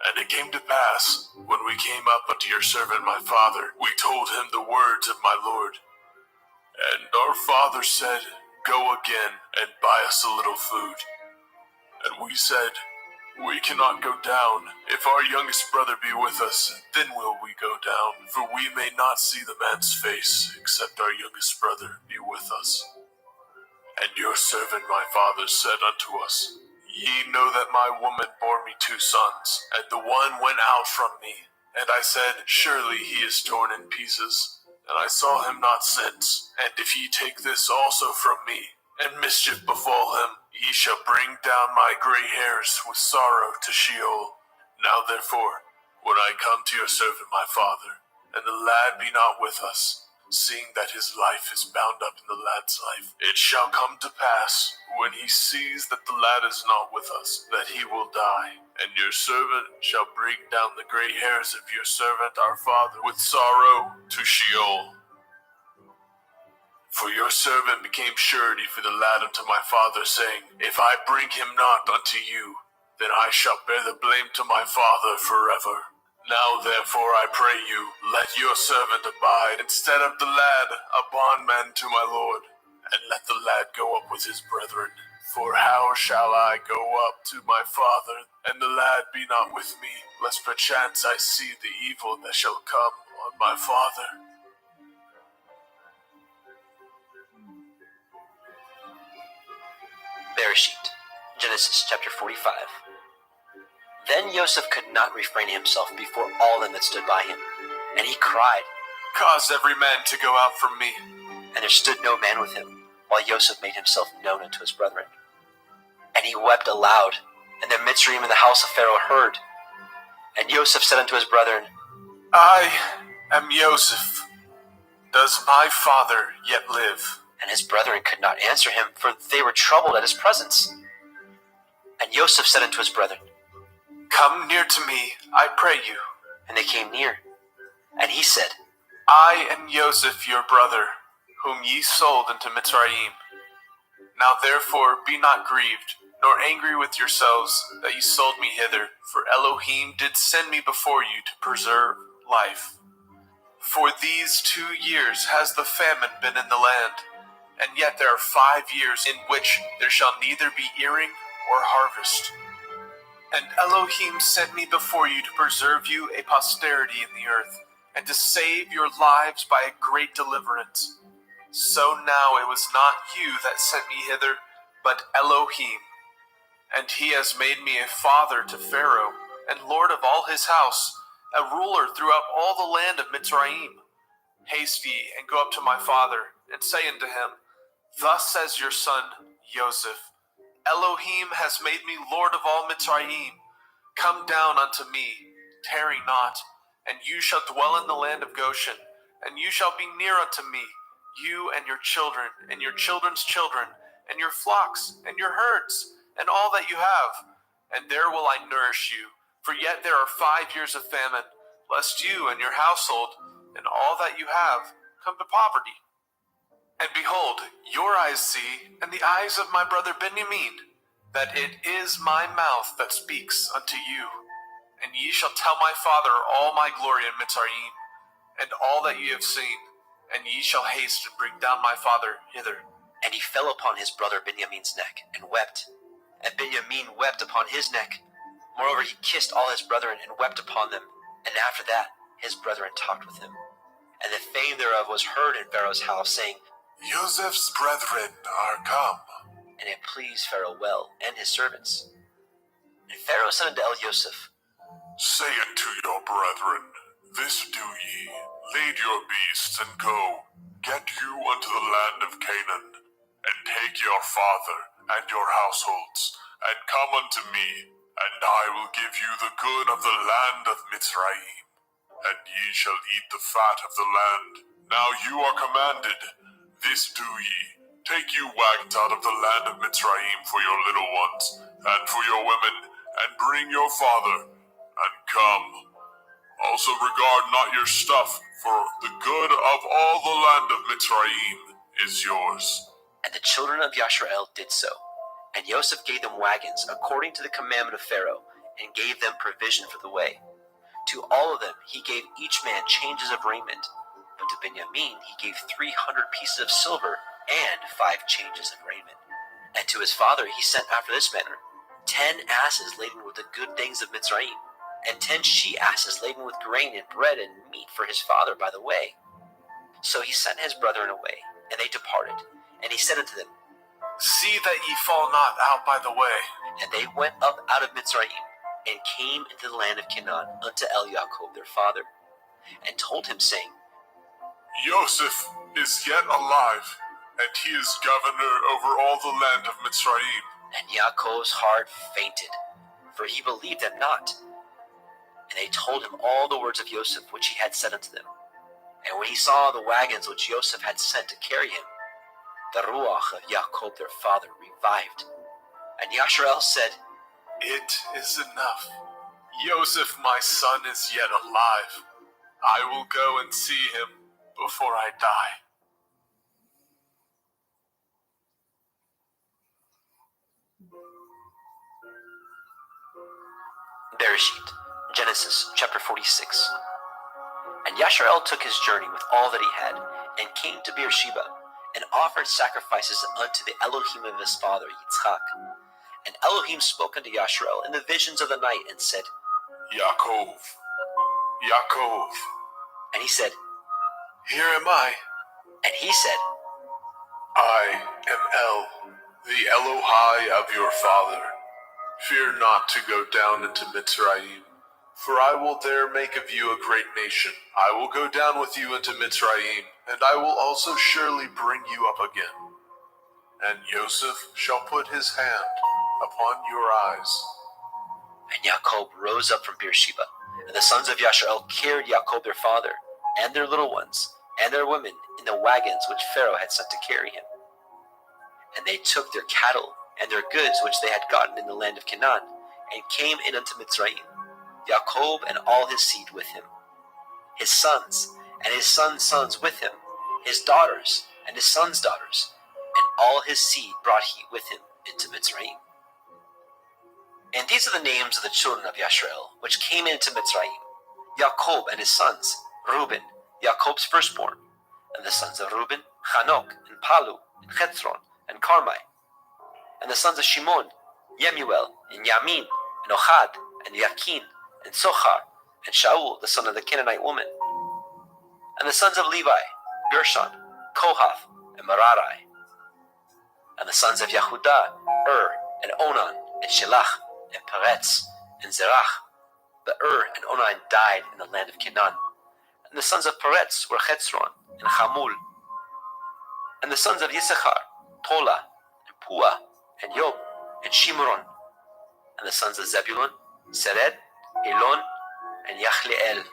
And it came to pass, when we came up unto your servant my father, we told him the words of my Lord. And our father said, Go again, and buy us a little food. And we said, We cannot go down. If our youngest brother be with us, then will we go down, for we may not see the man's face, except our youngest brother be with us. And your servant my father said unto us, Ye know that my woman bore me 2 sons, and the one went out from me. And I said, Surely he is torn in pieces, and I saw him not since. And if ye take this also from me, and mischief befall him, ye shall bring down my gray hairs with sorrow to Sheol. Now therefore, when I come to your servant my father, and the lad be not with us, seeing that his life is bound up in the lad's life, it shall come to pass, when he sees that the lad is not with us, that he will die. And your servant shall bring down the gray hairs of your servant our father with sorrow to Sheol. For your servant became surety for the lad unto my father, saying, If I bring him not unto you, then I shall bear the blame to my father forever. Now therefore I pray you, let your servant abide instead of the lad, a bondman to my Lord, and let the lad go up with his brethren. For how shall I go up to my father, and the lad be not with me, lest perchance I see the evil that shall come on my father? Bereshit, Genesis chapter 45. Then Joseph could not refrain himself before all them that stood by him, and he cried, Cause every man to go out from me. And there stood no man with him, while Joseph made himself known unto his brethren. And he wept aloud, and the Mitzrayim in the house of Pharaoh heard. And Joseph said unto his brethren, I am Joseph. Does my father yet live? And his brethren could not answer him, for they were troubled at his presence. And Joseph said unto his brethren, Come near to me, I pray you. And they came near. And he said, I am Joseph your brother, whom ye sold into Mitzrayim. Now therefore be not grieved, nor angry with yourselves that ye sold me hither, for Elohim did send me before you to preserve life. For these 2 years has the famine been in the land, and yet there are 5 years in which there shall neither be earing or harvest. And Elohim sent me before you to preserve you a posterity in the earth, and to save your lives by a great deliverance. So now it was not you that sent me hither, but Elohim. And he has made me a father to Pharaoh, and lord of all his house, a ruler throughout all the land of Mitzrayim. Haste ye, and go up to my father, and say unto him, Thus says your son, Joseph, Elohim has made me lord of all Mitzrayim. Come down unto me, tarry not, and you shall dwell in the land of Goshen, and you shall be near unto me, you and your children, and your children's children, and your flocks, and your herds, and all that you have. And there will I nourish you, for yet there are 5 years of famine, lest you and your household and all that you have come to poverty. And behold, your eyes see, and the eyes of my brother Benjamin, that it is my mouth that speaks unto you. And ye shall tell my father all my glory in Mitzrayim, and all that ye have seen, and ye shall haste and bring down my father hither. And he fell upon his brother Benjamin's neck, and wept. And Benjamin wept upon his neck. Moreover, he kissed all his brethren, and wept upon them. And after that, his brethren talked with him. And the fame thereof was heard in Pharaoh's house, saying, Joseph's brethren are come. And it pleased Pharaoh well, and his servants. And Pharaoh said unto El-Yosef, Say unto your brethren, This do ye, lead your beasts, and go, get you unto the land of Canaan, and take your father and your households, and come unto me, and I will give you the good of the land of Mitzrayim, and ye shall eat the fat of the land. Now you are commanded, this do ye, take you wagons out of the land of Mitzrayim for your little ones, and for your women, and bring your father, and come. Also regard not your stuff, for the good of all the land of Mitzrayim is yours. And the children of Yashrael did so. And Joseph gave them wagons, according to the commandment of Pharaoh, and gave them provision for the way. To all of them he gave each man changes of raiment, but to Benjamin he gave 300 pieces of silver and 5 changes of raiment. And to his father he sent after this manner, 10 asses laden with the good things of Mitzrayim, and 10 she-asses laden with grain and bread and meat for his father by the way. So he sent his brethren away, and they departed. And he said unto them, See that ye fall not out by the way. And they went up out of Mitzrayim, and came into the land of Canaan unto El-Yaakov their father, and told him, saying, Joseph is yet alive, and he is governor over all the land of Mitzrayim. And Yaakov's heart fainted, for he believed them not. And they told him all the words of Joseph which he had said unto them. And when he saw the wagons which Joseph had sent to carry him, the ruach of Yaakov their father revived. And Yashrael said, It is enough. Joseph my son is yet alive. I will go and see him before I die. Bereshit, Genesis chapter 46. And Yashrael took his journey with all that he had, and came to Beersheba, and offered sacrifices unto the Elohim of his father Yitzchak. And Elohim spoke unto Yashrael in the visions of the night, and said, Yaakov, Yaakov. And he said, Here am I. And he said, I am El, the Elohai of your father. Fear not to go down into Mitzrayim, for I will there make of you a great nation. I will go down with you into Mitzrayim, and I will also surely bring you up again. And Joseph shall put his hand upon your eyes. And Yaakov rose up from Beersheba, and the sons of Yashrael carried Yaakov their father, and their little ones, and their women, in the wagons which Pharaoh had sent to carry him. And they took their cattle and their goods which they had gotten in the land of Canaan, and came in unto Mitzrayim, Yaakov and all his seed with him, his sons and his sons' sons with him, his daughters and his sons' daughters, and all his seed brought he with him into Mitzrayim. And these are the names of the children of Yashrael, which came into Mitzrayim: Yaakov and his sons, Reuben, Yaakov's firstborn, and the sons of Reuben, Hanok, and Palu, and Chetzron, and Carmi, and the sons of Shimon, Yemuel, and Yamin, and Ohad, and Yakin, and Sochar, and Shaul, the son of the Canaanite woman, and the sons of Levi, Gershon, Kohath, and Merari, and the sons of Yehudah, and Onan, and Shelach, and Peretz, and Zerach. But and Onan died in the land of Canaan. And the sons of Peretz were Chetzron, and Hamul. And the sons of Yisachar, Tola, and Pua, and Yob, and Shimron. And the sons of Zebulun, Sered, Elon, and Yachleel.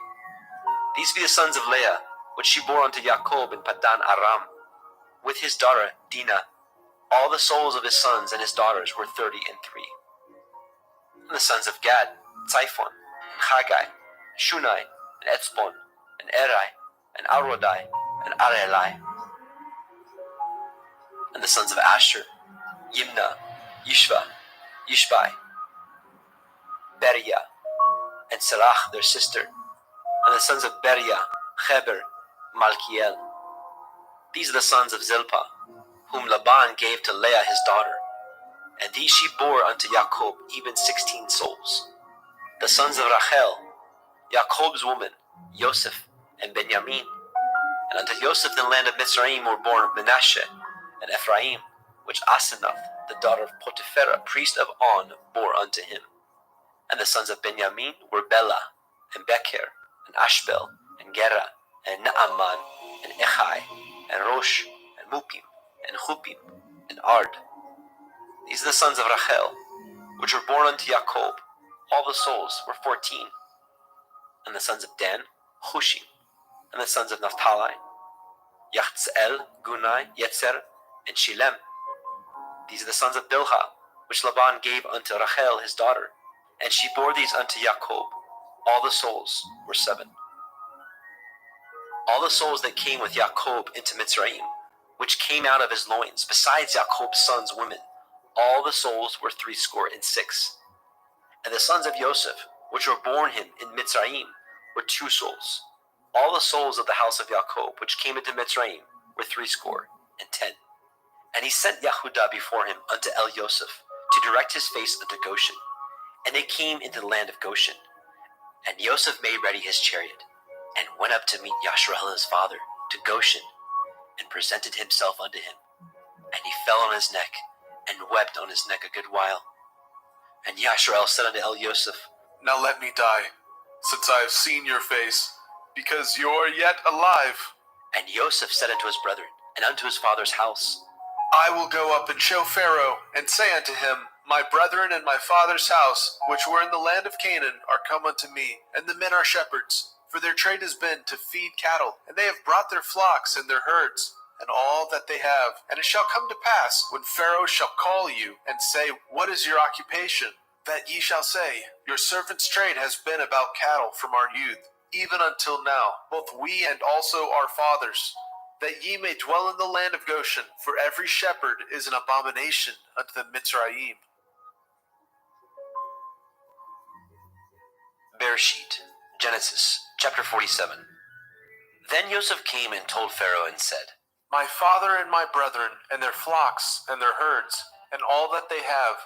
These be the sons of Leah, which she bore unto Jacob in Padan Aram, with his daughter Dinah. All the souls of his sons and his daughters were 33. And the sons of Gad, Tzaiphon, and Haggai, Shunai, and Etzbon, and Erai, and Arodai, and Arelai. And the sons of Asher, Yimna, Yishva, Yishbai, Beriah, and Serach their sister. And the sons of Beriah, Heber, Malkiel. These are the sons of Zilpah, whom Laban gave to Leah his daughter. And these she bore unto Jacob, even 16 souls. The sons of Rachel, Jacob's woman, Joseph, and Benjamin. And unto Joseph in the land of Mizraim were born Manasseh and Ephraim, which Asenath, the daughter of Potipherah, priest of On, bore unto him. And the sons of Benjamin were Bela, and Becher, and Ashbel, and Gera, and Naaman, and Echai, and Rosh, and Mupim, and Hupim, and Ard. These are the sons of Rachel, which were born unto Jacob. All the souls were 14. And the sons of Dan, Hushim. And the sons of Naphtali, Yachzeel, Gunai, Yetzer, and Shilem. These are the sons of Bilhah, which Laban gave unto Rachel his daughter. And she bore these unto Jacob. All the souls were 7. All the souls that came with Jacob into Mitzrayim, which came out of his loins, besides Jacob's sons' women, all the souls were 66. And the sons of Joseph, which were born him in Mitzrayim, were 2 souls. All the souls of the house of Jacob, which came into Mitzrayim, were 70. And he sent Yehudah before him unto El Joseph, to direct his face unto Goshen. And they came into the land of Goshen. And Joseph made ready his chariot, and went up to meet Yashrael his father, to Goshen, and presented himself unto him. And he fell on his neck, and wept on his neck a good while. And Yashrael said unto El Joseph, Now let me die, since I have seen your face, because you are yet alive. And Joseph said unto his brethren, and unto his father's house, I will go up and show Pharaoh, and say unto him, My brethren and my father's house, which were in the land of Canaan, are come unto me, and the men are shepherds. For their trade has been to feed cattle, and they have brought their flocks and their herds, and all that they have. And it shall come to pass, when Pharaoh shall call you, and say, What is your occupation? That ye shall say, Your servant's trade has been about cattle from our youth, even until now, both we and also our fathers, that ye may dwell in the land of Goshen, for every shepherd is an abomination unto the Mitzrayim. Bereshit, Genesis, chapter 47. Then Joseph came and told Pharaoh and said, My father and my brethren, and their flocks, and their herds, and all that they have,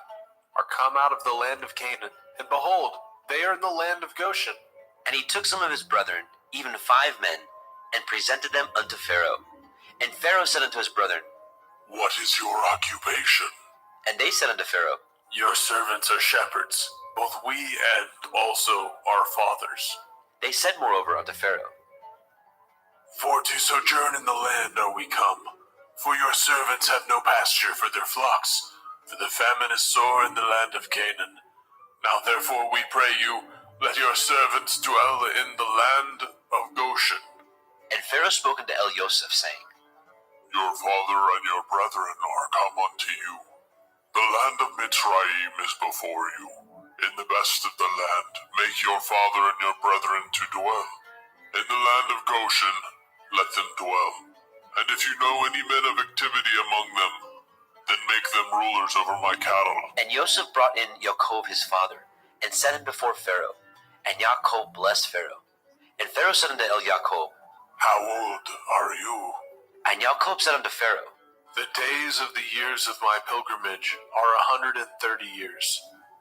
are come out of the land of Canaan. And behold, they are in the land of Goshen. And he took some of his brethren, even 5 men, and presented them unto Pharaoh. And Pharaoh said unto his brethren, What is your occupation? And they said unto Pharaoh, Your servants are shepherds, both we and also our fathers. They said moreover unto Pharaoh, For to sojourn in the land are we come, for your servants have no pasture for their flocks, for the famine is sore in the land of Canaan. Now therefore we pray you, let your servants dwell in the land of Goshen. And Pharaoh spoke unto El Joseph, saying, Your father and your brethren are come unto you. The land of Mitzrayim is before you. In the best of the land make your father and your brethren to dwell. In the land of Goshen let them dwell. And if you know any men of activity among them, then make them rulers over my cattle. And Joseph brought in Jacob his father, and set him before Pharaoh. And Jacob blessed Pharaoh. And Pharaoh said unto El Jacob, How old are you? And Jacob said unto Pharaoh, The days of the years of my pilgrimage are 130 years.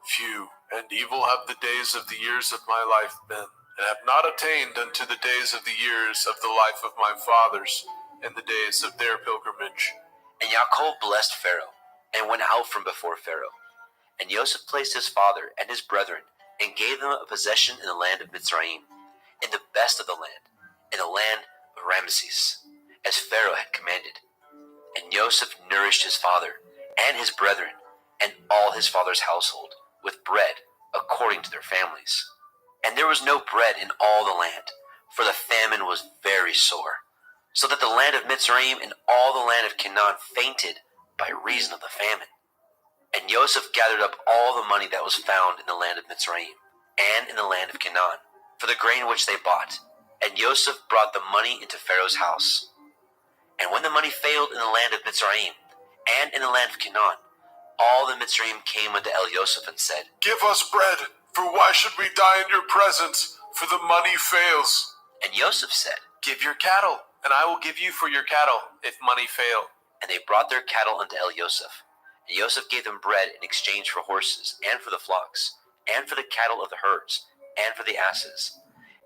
Few and evil have the days of the years of my life been, and have not attained unto the days of the years of the life of my fathers, in the days of their pilgrimage. And Jacob blessed Pharaoh, and went out from before Pharaoh. And Joseph placed his father and his brethren, and gave them a possession in the land of Mitzrayim, in the best of the land, in the land of Ramesses, as Pharaoh had commanded. And Joseph nourished his father and his brethren, and all his father's household, with bread according to their families. And there was no bread in all the land, for the famine was very sore, so that the land of Mitzrayim and all the land of Canaan fainted by reason of the famine. And Joseph gathered up all the money that was found in the land of Mitzrayim and in the land of Canaan, for the grain which they bought. And Joseph brought the money into Pharaoh's house. And when the money failed in the land of Mitzrayim, and in the land of Canaan, all the Mitzrayim came unto Joseph and said, Give us bread, for why should we die in your presence? For the money fails. And Joseph said, Give your cattle, and I will give you for your cattle, if money fail. And they brought their cattle unto Joseph. And Joseph gave them bread in exchange for horses, and for the flocks, and for the cattle of the herds, and for the asses.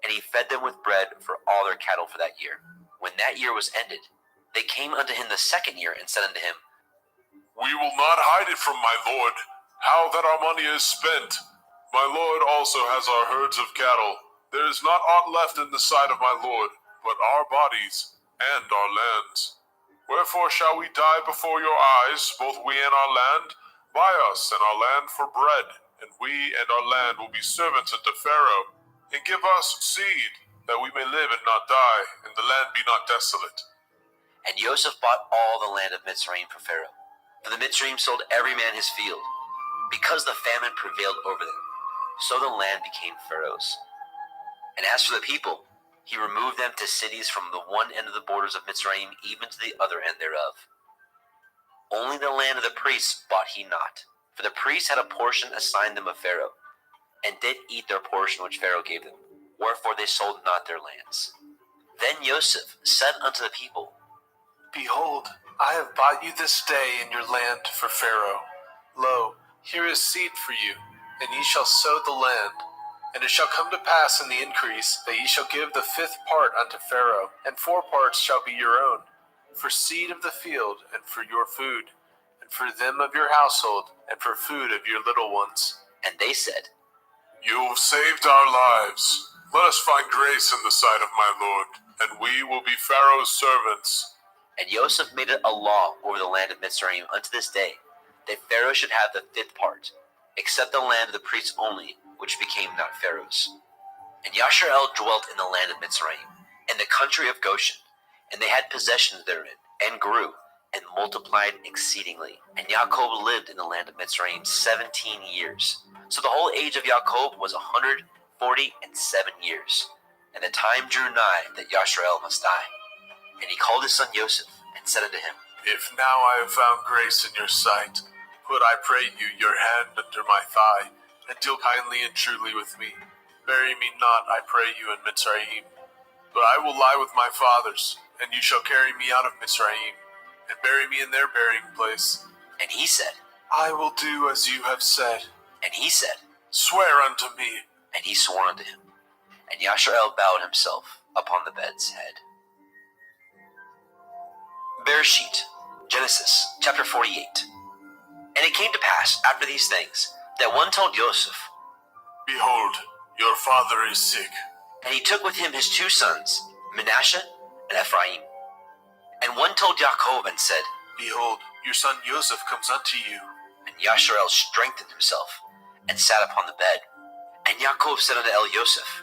And he fed them with bread for all their cattle for that year. When that year was ended, they came unto him the second year, and said unto him, We will not hide it from my lord, how that our money is spent. My lord also has our herds of cattle. There is not aught left in the sight of my lord, but our bodies and our lands. Wherefore shall we die before your eyes, both we and our land? Buy us and our land for bread, and we and our land will be servants unto Pharaoh. And give us seed, that we may live and not die, and the land be not desolate. And Joseph bought all the land of Mitzrayim for Pharaoh. For the Mitzrayim sold every man his field, because the famine prevailed over them. So the land became Pharaoh's. And as for the people, he removed them to cities from the one end of the borders of Mitzrayim even to the other end thereof. Only the land of the priests bought he not, for the priests had a portion assigned them of Pharaoh, and did eat their portion which Pharaoh gave them, wherefore they sold not their lands. Then Joseph said unto the people, Behold, I have bought you this day in your land for Pharaoh. Lo, here is seed for you, and ye shall sow the land. And it shall come to pass in the increase that ye shall give the 5th part unto Pharaoh, and 4 parts shall be your own, for seed of the field, and for your food, and for them of your household, and for food of your little ones. And they said, You have saved our lives. Let us find grace in the sight of my lord, and we will be Pharaoh's servants. And Joseph made it a law over the land of Mitzrayim unto this day, that Pharaoh should have the 5th part, except the land of the priests only, which became not Pharaoh's. And Yasharel dwelt in the land of Mitzrayim, in the country of Goshen, and they had possessions therein, and grew, and multiplied exceedingly. And Jacob lived in the land of Mitzrayim 17 years. So the whole age of Jacob was 147 years. And the time drew nigh that Yasharel must die. And he called his son Joseph, and said unto him, If now I have found grace in your sight, put, I pray you, your hand under my thigh, and deal kindly and truly with me. Bury me not, I pray you, in Mitzrayim. But I will lie with my fathers, and you shall carry me out of Mitzrayim, and bury me in their burying place. And he said, I will do as you have said. And he said, Swear unto me. And he swore unto him. And Yasharel bowed himself upon the bed's head. Bereshit, Genesis, chapter 48. And it came to pass, after these things, that one told Joseph, Behold, your father is sick. and he took with him his 2 sons, Manasseh and Ephraim. And one told Jacob and said, Behold, your son Joseph comes unto you. And Yasharel strengthened himself, and sat upon the bed. And Jacob said unto Joseph,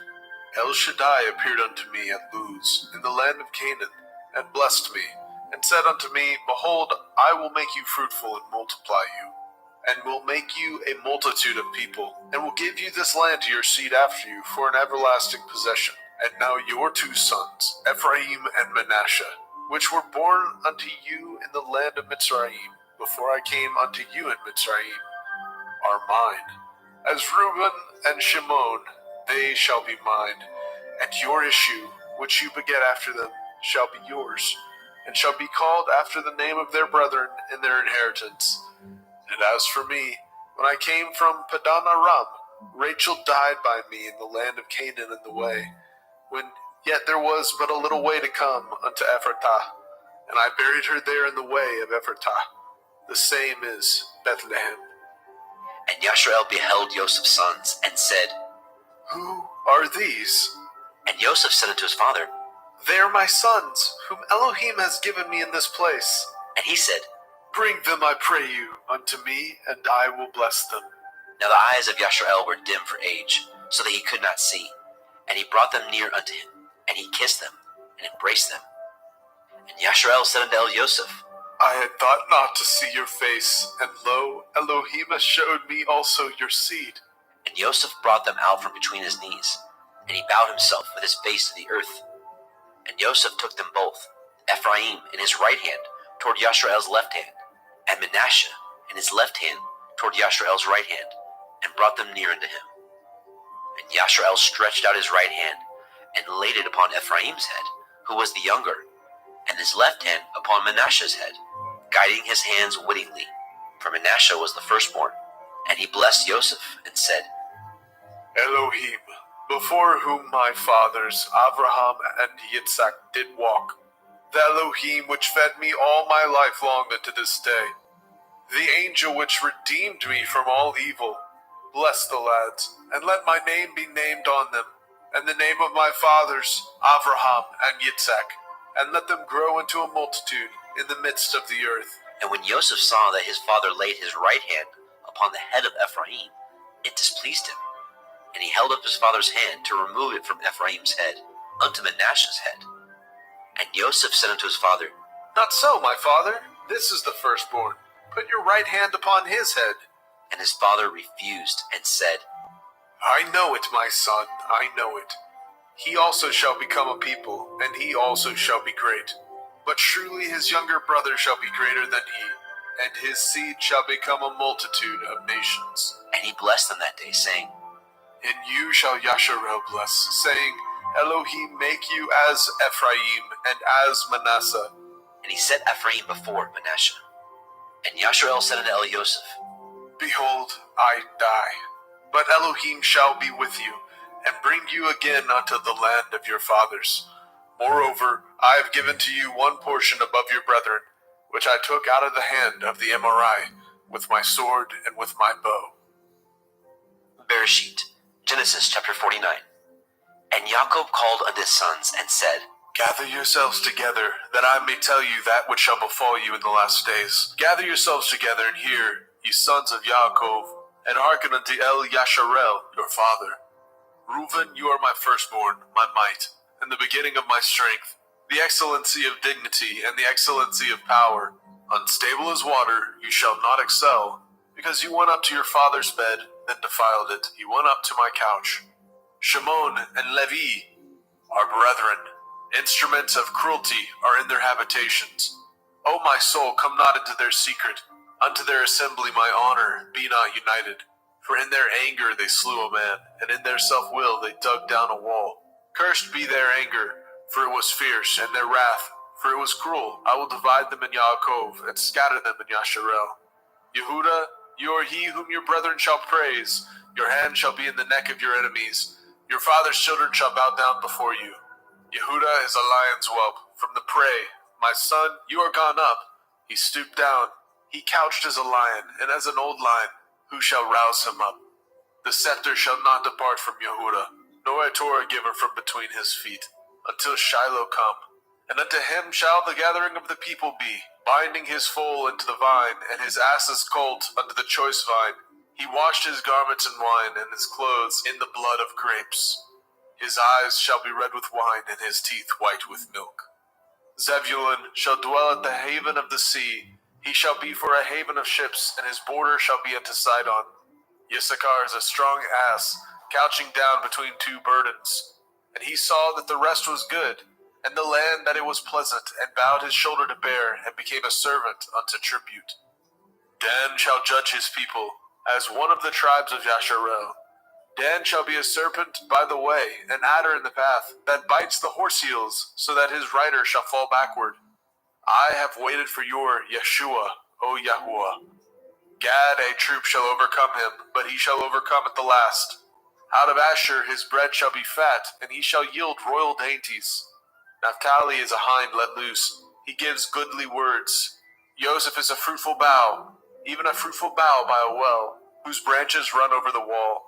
El Shaddai appeared unto me at Luz, in the land of Canaan, and blessed me, and said unto me, Behold, I will make you fruitful and multiply you, and will make you a multitude of people, and will give you this land to your seed after you for an everlasting possession. And now your 2 sons, Ephraim and Manasseh, which were born unto you in the land of Mitzrayim, before I came unto you in Mitzrayim, are mine. As Reuben and Shimon, they shall be mine, and your issue, which you beget after them, shall be yours, and shall be called after the name of their brethren in their inheritance. And as for me, when I came from Padan Aram, Rachel died by me in the land of Canaan in the way, when yet there was but a little way to come unto Ephratah, and I buried her there in the way of Ephratah. The same is Bethlehem. And Yasharel beheld Joseph's sons, and said, Who are these? And Joseph said unto his father, They are my sons, whom Elohim has given me in this place. And he said, Bring them, I pray you, unto me, and I will bless them. Now the eyes of Yasharel were dim for age, so that he could not see. And he brought them near unto him, and he kissed them, and embraced them. And Yasharel said unto Joseph, I had thought not to see your face, and lo, Elohim has showed me also your seed. And Joseph brought them out from between his knees, and he bowed himself with his face to the earth. And Joseph took them both, Ephraim in his right hand toward Yashrael's left hand, and Manasseh in his left hand toward Yashrael's right hand, and brought them near unto him. And Yashrael stretched out his right hand, and laid it upon Ephraim's head, who was the younger, and his left hand upon Manasseh's head, guiding his hands wittingly, for Manasseh was the firstborn. And he blessed Joseph, and said, Elohim, before whom my fathers Abraham and Yitzhak did walk, the Elohim which fed me all my life long unto this day, the angel which redeemed me from all evil, bless the lads, and let my name be named on them, and the name of my fathers Abraham and Yitzhak, and let them grow into a multitude in the midst of the earth. And when Joseph saw that his father laid his right hand upon the head of Ephraim, it displeased him. And he held up his father's hand to remove it from Ephraim's head unto Manasseh's head. And Joseph said unto his father, Not so, my father, this is the firstborn. Put your right hand upon his head. And his father refused, and said, I know it, my son, I know it. He also shall become a people, and he also shall be great. But truly his younger brother shall be greater than he, and his seed shall become a multitude of nations. And he blessed them that day, saying, In you shall Yasharel bless, saying, Elohim make you as Ephraim and as Manasseh. And he set Ephraim before Manasseh. And Yasharel said unto Elioseph, Behold, I die, but Elohim shall be with you, and bring you again unto the land of your fathers. Moreover, I have given to you one portion above your brethren, which I took out of the hand of the Emori, with my sword and with my bow. Bereshit, Genesis chapter 49. And Jacob called unto his sons, and said, Gather yourselves together, that I may tell you that which shall befall you in the last days. Gather yourselves together, and hear, ye sons of Yaakov, and hearken unto El Yasharel, your father. Reuben, you are my firstborn, my might, and the beginning of my strength, the excellency of dignity, and the excellency of power. Unstable as water, you shall not excel, because you went up to your father's bed, then defiled it. You went up to my couch. Shimon and Levi are brethren. Instruments of cruelty are in their habitations. O my soul, come not into their secret. Unto their assembly my honor be not united. For in their anger they slew a man, and in their self-will they dug down a wall. Cursed be their anger, for it was fierce, and their wrath, for it was cruel. I will divide them in Yaakov, and scatter them in Yasharel. Yehuda, you are he whom your brethren shall praise. Your hand shall be in the neck of your enemies. Your father's children shall bow down before you. Yehuda is a lion's whelp from the prey. My son, you are gone up. He stooped down. He couched as a lion, and as an old lion. Who shall rouse him up? The scepter shall not depart from Yehuda, nor a Torah giver from between his feet, until Shiloh come. And unto him shall the gathering of the people be, binding his foal into the vine, and his ass's colt unto the choice vine. He washed his garments in wine, and his clothes in the blood of grapes. His eyes shall be red with wine, and his teeth white with milk. Zebulun shall dwell at the haven of the sea. He shall be for a haven of ships, and his border shall be unto Sidon. Issachar is a strong ass, couching down between two burdens. And he saw that the rest was good, and the land that it was pleasant, and bowed his shoulder to bear, and became a servant unto tribute. Dan shall judge his people, as one of the tribes of Yasharel. Dan shall be a serpent by the way, an adder in the path, that bites the horse heels, so that his rider shall fall backward. I have waited for your Yeshua, O Yahuwah. Gad, a troop shall overcome him, but he shall overcome at the last. Out of Asher his bread shall be fat, and he shall yield royal dainties. Naphtali is a hind let loose. He gives goodly words. Joseph is a fruitful bough, even a fruitful bough by a well, whose branches run over the wall.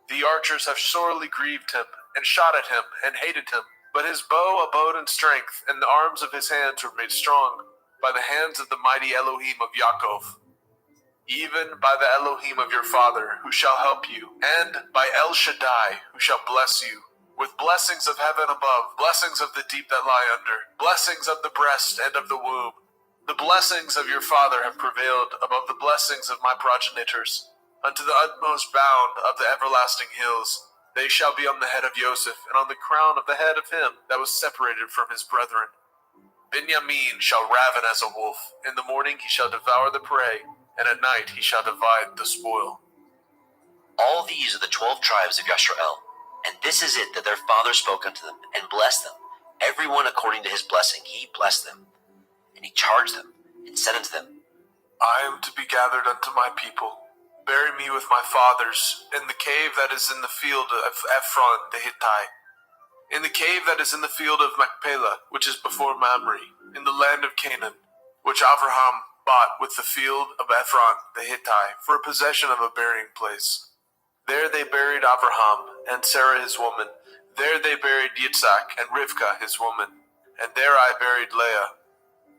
The archers have sorely grieved him, and shot at him, and hated him. But his bow abode in strength, and the arms of his hands were made strong, by the hands of the mighty Elohim of Yaakov. Even by the Elohim of your father, who shall help you, and by El Shaddai, who shall bless you, with blessings of heaven above, blessings of the deep that lie under, blessings of the breast and of the womb. The blessings of your father have prevailed above the blessings of my progenitors, unto the utmost bound of the everlasting hills, They shall be on the head of Joseph, and on the crown of the head of him that was separated from his brethren. Benjamin shall raven as a wolf. In the morning he shall devour the prey, and at night he shall divide the spoil. All these are the 12 tribes of Yashrael, and this is it that their father spoke unto them, and blessed them. Every one according to his blessing he blessed them. And he charged them, and said unto them, I am to be gathered unto my people. Bury me with my fathers in the cave that is in the field of Ephron the Hittite, in the cave that is in the field of Machpelah, which is before Mamre, in the land of Canaan, which Abraham bought with the field of Ephron the Hittite for a possession of a burying place. There they buried Abraham and Sarah his woman. There they buried Yitzhak and Rivkah his woman. And there I buried Leah.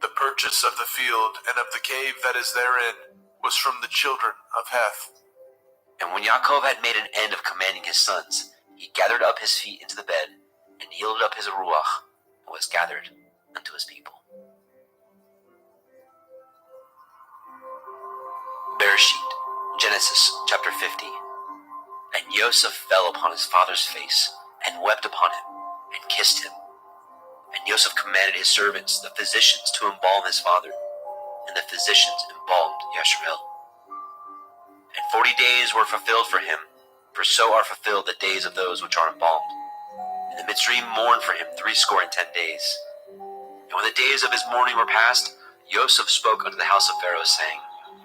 The purchase of the field and of the cave that is therein was from the children of Heth. And when Yaakov had made an end of commanding his sons, he gathered up his feet into the bed, and yielded up his ruach, and was gathered unto his people. Bereshit, Genesis chapter 50. And Joseph fell upon his father's face, and wept upon him, and kissed him. And Joseph commanded his servants, the physicians, to embalm his father, and the physicians embalmed Yashrael. And 40 days were fulfilled for him, for so are fulfilled the days of those which are embalmed. And the Mitzrayim mourned for him 60 days. And when the days of his mourning were past, Joseph spoke unto the house of Pharaoh, saying,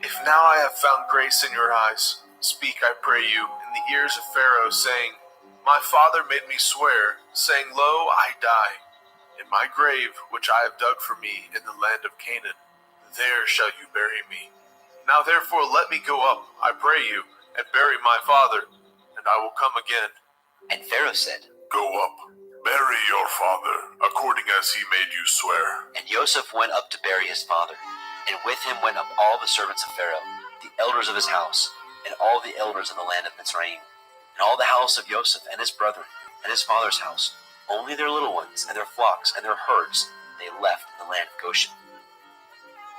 If now I have found grace in your eyes, speak, I pray you, in the ears of Pharaoh, saying, My father made me swear, saying, Lo, I die. In my grave, which I have dug for me in the land of Canaan, there shall you bury me. Now therefore let me go up, I pray you, and bury my father, and I will come again. And Pharaoh said, Go up, bury your father, according as he made you swear. And Joseph went up to bury his father, and with him went up all the servants of Pharaoh, the elders of his house, and all the elders in the land of Mitzrayim, and all the house of Joseph and his brethren, and his father's house. Only their little ones, and their flocks, and their herds, they left in the land of Goshen.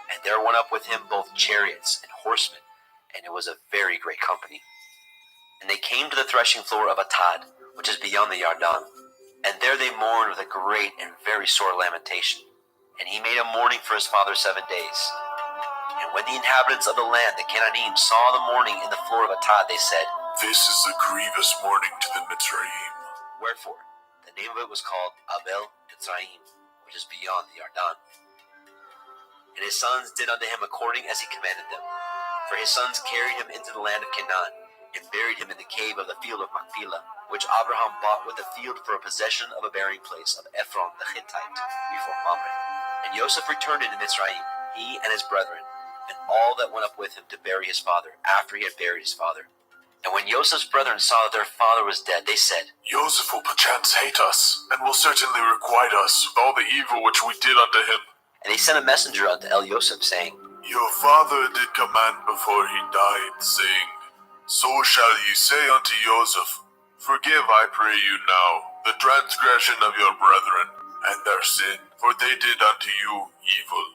And there went up with him both chariots and horsemen, and it was a very great company. And they came to the threshing floor of Atad, which is beyond the Yarden. And there they mourned with a great and very sore lamentation. And he made a mourning for his father 7 days. And when the inhabitants of the land, the Canaanite, saw the mourning in the floor of Atad, they said, This is a grievous mourning to the Mitzrayim. Wherefore, the name of it was called Abel Mitzrayim, which is beyond the Yarden. And his sons did unto him according as he commanded them. For his sons carried him into the land of Canaan, and buried him in the cave of the field of Machpelah, which Abraham bought with the field for a possession of a burying place of Ephron the Hittite, before Mamre. And Joseph returned into Mitzrayim, he and his brethren, and all that went up with him to bury his father, after he had buried his father. And when Joseph's brethren saw that their father was dead, they said, Joseph will perchance hate us, and will certainly requite us with all the evil which we did unto him. And they sent a messenger unto Joseph, saying, Your father did command before he died, saying, So shall ye say unto Joseph, Forgive, I pray you now, the transgression of your brethren, and their sin, for they did unto you evil.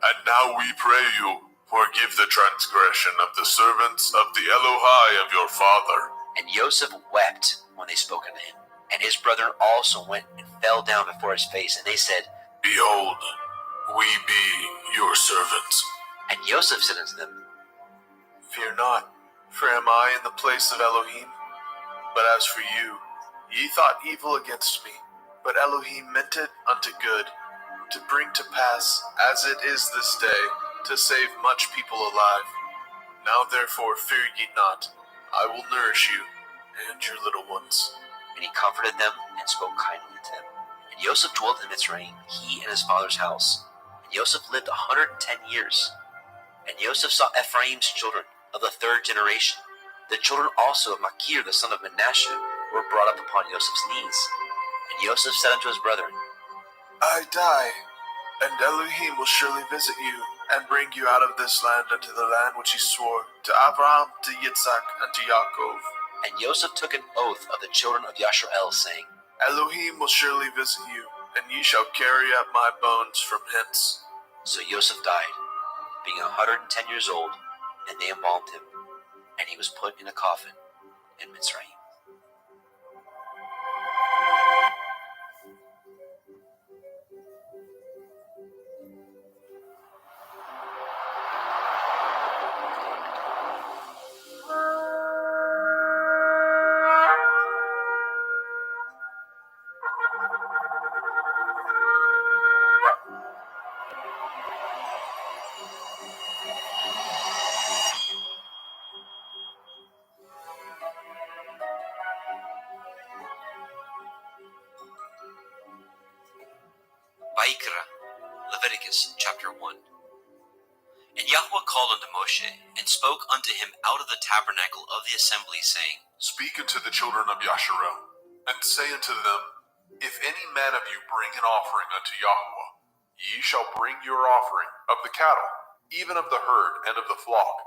And now we pray you, forgive the transgression of the servants of the Elohai of your father. And Joseph wept when they spoke unto him. And his brethren also went and fell down before his face, and they said, Behold, we be your servants. And Joseph said unto them, Fear not, for am I in the place of Elohim? But as for you, ye thought evil against me, but Elohim meant it unto good, to bring to pass, as it is this day, to save much people alive. Now therefore fear ye not, I will nourish you, and your little ones. And he comforted them, and spoke kindly to them. And Joseph dwelt in Mitzrayim, he and his father's house. And Joseph lived 110 years. And Joseph saw Ephraim's children of the 3rd generation. The children also of Machir the son of Manasseh were brought up upon Joseph's knees. And Joseph said unto his brethren, I die, and Elohim will surely visit you, and bring you out of this land unto the land which he swore to Abraham, to Yitzhak, and to Yaakov. And Joseph took an oath of the children of Yashrael, saying, Elohim will surely visit you, and ye shall carry up my bones from hence. So Joseph died, being 110 years old, and they embalmed him, and he was put in a coffin in Mitzrayim. Vayikra, Leviticus chapter 1. And Yahweh called unto Moshe, and spoke unto him out of the tabernacle of the assembly, saying, Speak unto the children of Yasharel, and say unto them, If any man of you bring an offering unto Yahweh, ye shall bring your offering of the cattle, even of the herd and of the flock.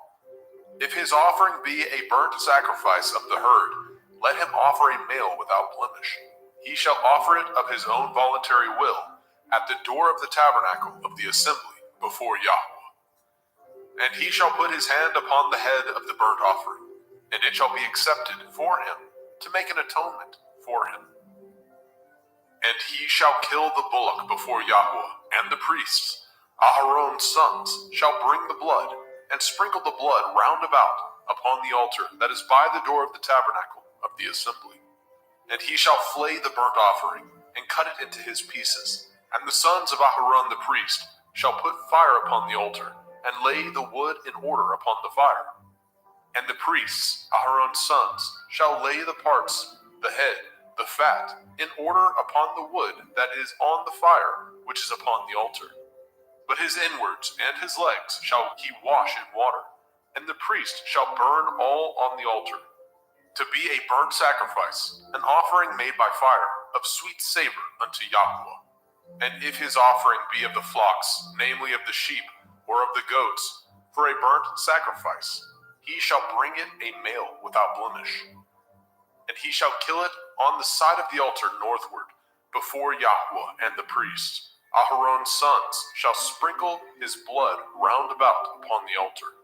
If his offering be a burnt sacrifice of the herd, let him offer a male without blemish. He shall offer it of his own voluntary will, at the door of the tabernacle of the assembly before Yahweh. And he shall put his hand upon the head of the burnt offering, and it shall be accepted for him to make an atonement for him. And he shall kill the bullock before Yahweh, and the priests, Aharon's sons, shall bring the blood, and sprinkle the blood round about upon the altar that is by the door of the tabernacle of the assembly. And he shall flay the burnt offering, and cut it into his pieces. And the sons of Aharon the priest shall put fire upon the altar, and lay the wood in order upon the fire. And the priests, Aharon's sons, shall lay the parts, the head, the fat, in order upon the wood that is on the fire, which is upon the altar. But his inwards and his legs shall he wash in water, and the priest shall burn all on the altar, to be a burnt sacrifice, an offering made by fire, of sweet savor unto Yahweh. And if his offering be of the flocks, namely of the sheep, or of the goats, for a burnt sacrifice, he shall bring it a male without blemish. And he shall kill it on the side of the altar northward, before Yahweh and the priests. Aharon's sons shall sprinkle his blood round about upon the altar.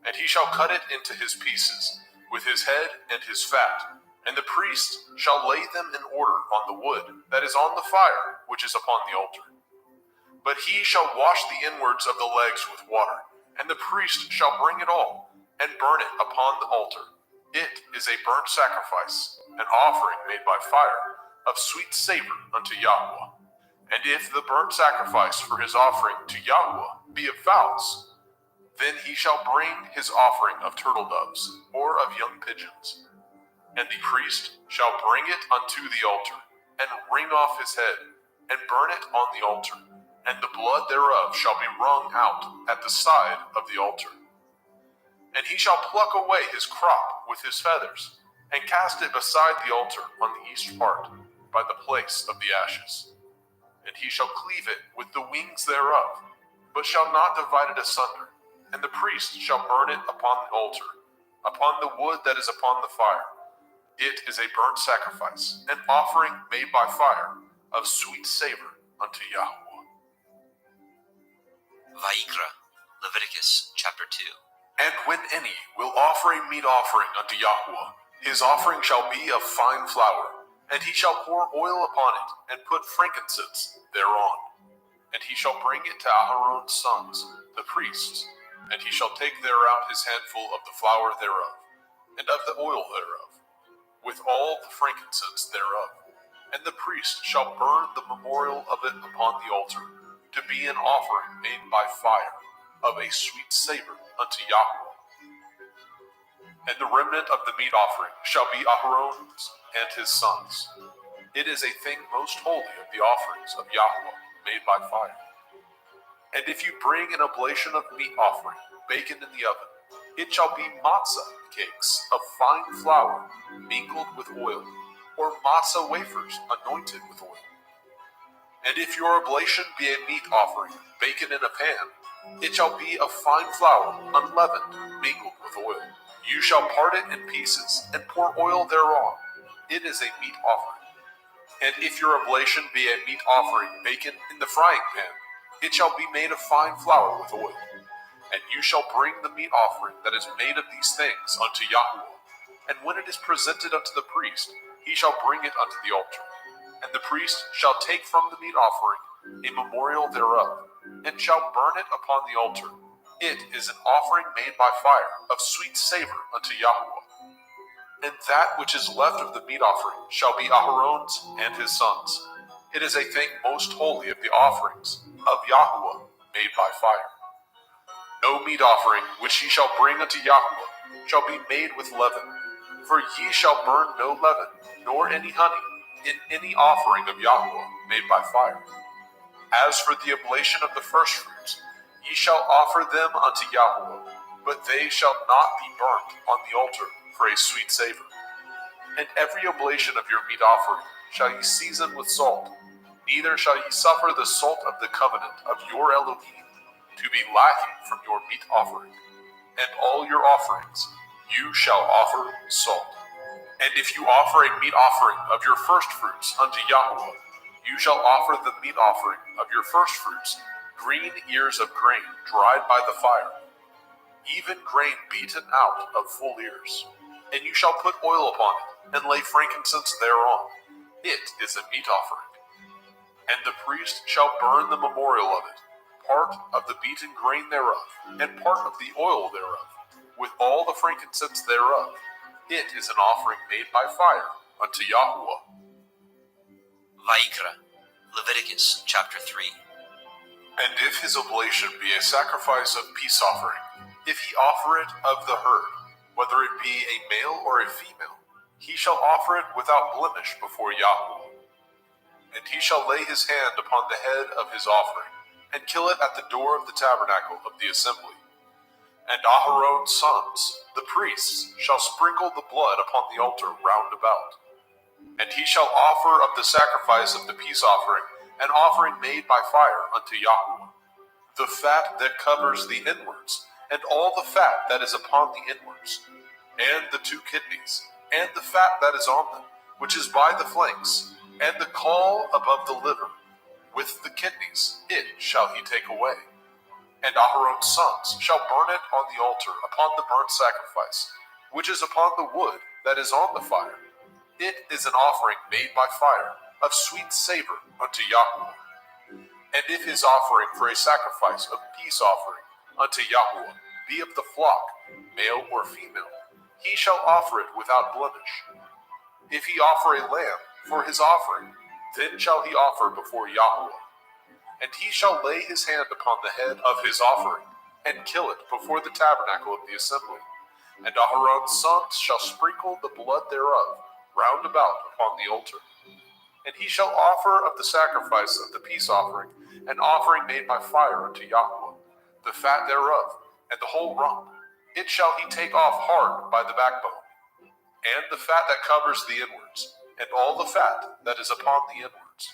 And he shall cut it into his pieces, with his head and his fat, and the priest shall lay them in order on the wood that is on the fire, which is upon the altar. But he shall wash the inwards of the legs with water, and the priest shall bring it all, and burn it upon the altar. It is a burnt sacrifice, an offering made by fire, of sweet savor unto Yahweh. And if the burnt sacrifice for his offering to Yahweh be of fowls, then he shall bring his offering of turtle doves, or of young pigeons. And the priest shall bring it unto the altar, and wring off his head, and burn it on the altar. And the blood thereof shall be wrung out at the side of the altar. And he shall pluck away his crop with his feathers, and cast it beside the altar on the east part, by the place of the ashes. And he shall cleave it with the wings thereof, but shall not divide it asunder. And the priest shall burn it upon the altar, upon the wood that is upon the fire. It is a burnt sacrifice, an offering made by fire, of sweet savor unto Yahweh. Vayikra, Leviticus chapter 2. And when any will offer a meat offering unto Yahweh, his offering shall be of fine flour, and he shall pour oil upon it, and put frankincense thereon. And he shall bring it to Aharon's sons, the priests, and he shall take thereout his handful of the flour thereof, and of the oil thereof, with all the frankincense thereof. And the priest shall burn the memorial of it upon the altar, to be an offering made by fire, of a sweet savor unto Yahweh. And the remnant of the meat offering shall be Aharon's and his sons. It is a thing most holy of the offerings of Yahweh, made by fire. And if you bring an oblation of meat offering, baken in the oven, it shall be matzah cakes of fine flour, mingled with oil, or matzah wafers anointed with oil. And if your oblation be a meat offering, baken in a pan, it shall be of fine flour, unleavened, mingled with oil. You shall part it in pieces, and pour oil thereon. It is a meat offering. And if your oblation be a meat offering, baken in the frying pan, it shall be made of fine flour with oil. And you shall bring the meat offering that is made of these things unto Yahweh. And when it is presented unto the priest, he shall bring it unto the altar. And the priest shall take from the meat offering a memorial thereof, and shall burn it upon the altar. It is an offering made by fire, of sweet savor unto Yahweh. And that which is left of the meat offering shall be Aharon's and his sons. It is a thing most holy of the offerings of Yahweh made by fire. No meat offering which ye shall bring unto Yahweh shall be made with leaven, for ye shall burn no leaven, nor any honey, in any offering of Yahweh made by fire. As for the oblation of the firstfruits, ye shall offer them unto Yahweh, but they shall not be burnt on the altar for a sweet savor. And every oblation of your meat offering shall ye season with salt, neither shall ye suffer the salt of the covenant of your Elohim to be lacking from your meat offering. And all your offerings you shall offer salt. And if you offer a meat offering of your firstfruits unto Yahweh, you shall offer the meat offering of your firstfruits, green ears of grain dried by the fire, even grain beaten out of full ears. And you shall put oil upon it, and lay frankincense thereon. It is a meat offering. And the priest shall burn the memorial of it, part of the beaten grain thereof, and part of the oil thereof, with all the frankincense thereof. It is an offering made by fire unto Yahweh. Vaikra, Leviticus chapter 3. And if his oblation be a sacrifice of peace offering, if he offer it of the herd, whether it be a male or a female, he shall offer it without blemish before Yahweh. And he shall lay his hand upon the head of his offering, and kill it at the door of the tabernacle of the assembly. And Aharon's sons, the priests, shall sprinkle the blood upon the altar round about. And he shall offer of the sacrifice of the peace offering an offering made by fire unto Yahweh, the fat that covers the inwards, and all the fat that is upon the inwards, and the 2 kidneys, and the fat that is on them, which is by the flanks, and the caul above the liver, with the kidneys, it shall he take away. And Aharon's sons shall burn it on the altar upon the burnt sacrifice, which is upon the wood that is on the fire. It is an offering made by fire, of sweet savor unto Yahweh. And if his offering for a sacrifice of peace offering unto Yahweh be of the flock, male or female, he shall offer it without blemish. If he offer a lamb for his offering, then shall he offer before Yahweh. And he shall lay his hand upon the head of his offering, and kill it before the tabernacle of the assembly. And Aharon's sons shall sprinkle the blood thereof round about upon the altar. And he shall offer of the sacrifice of the peace offering an offering made by fire unto Yahweh, the fat thereof, and the whole rump. It shall he take off hard by the backbone, and the fat that covers the inwards, and all the fat that is upon the inwards,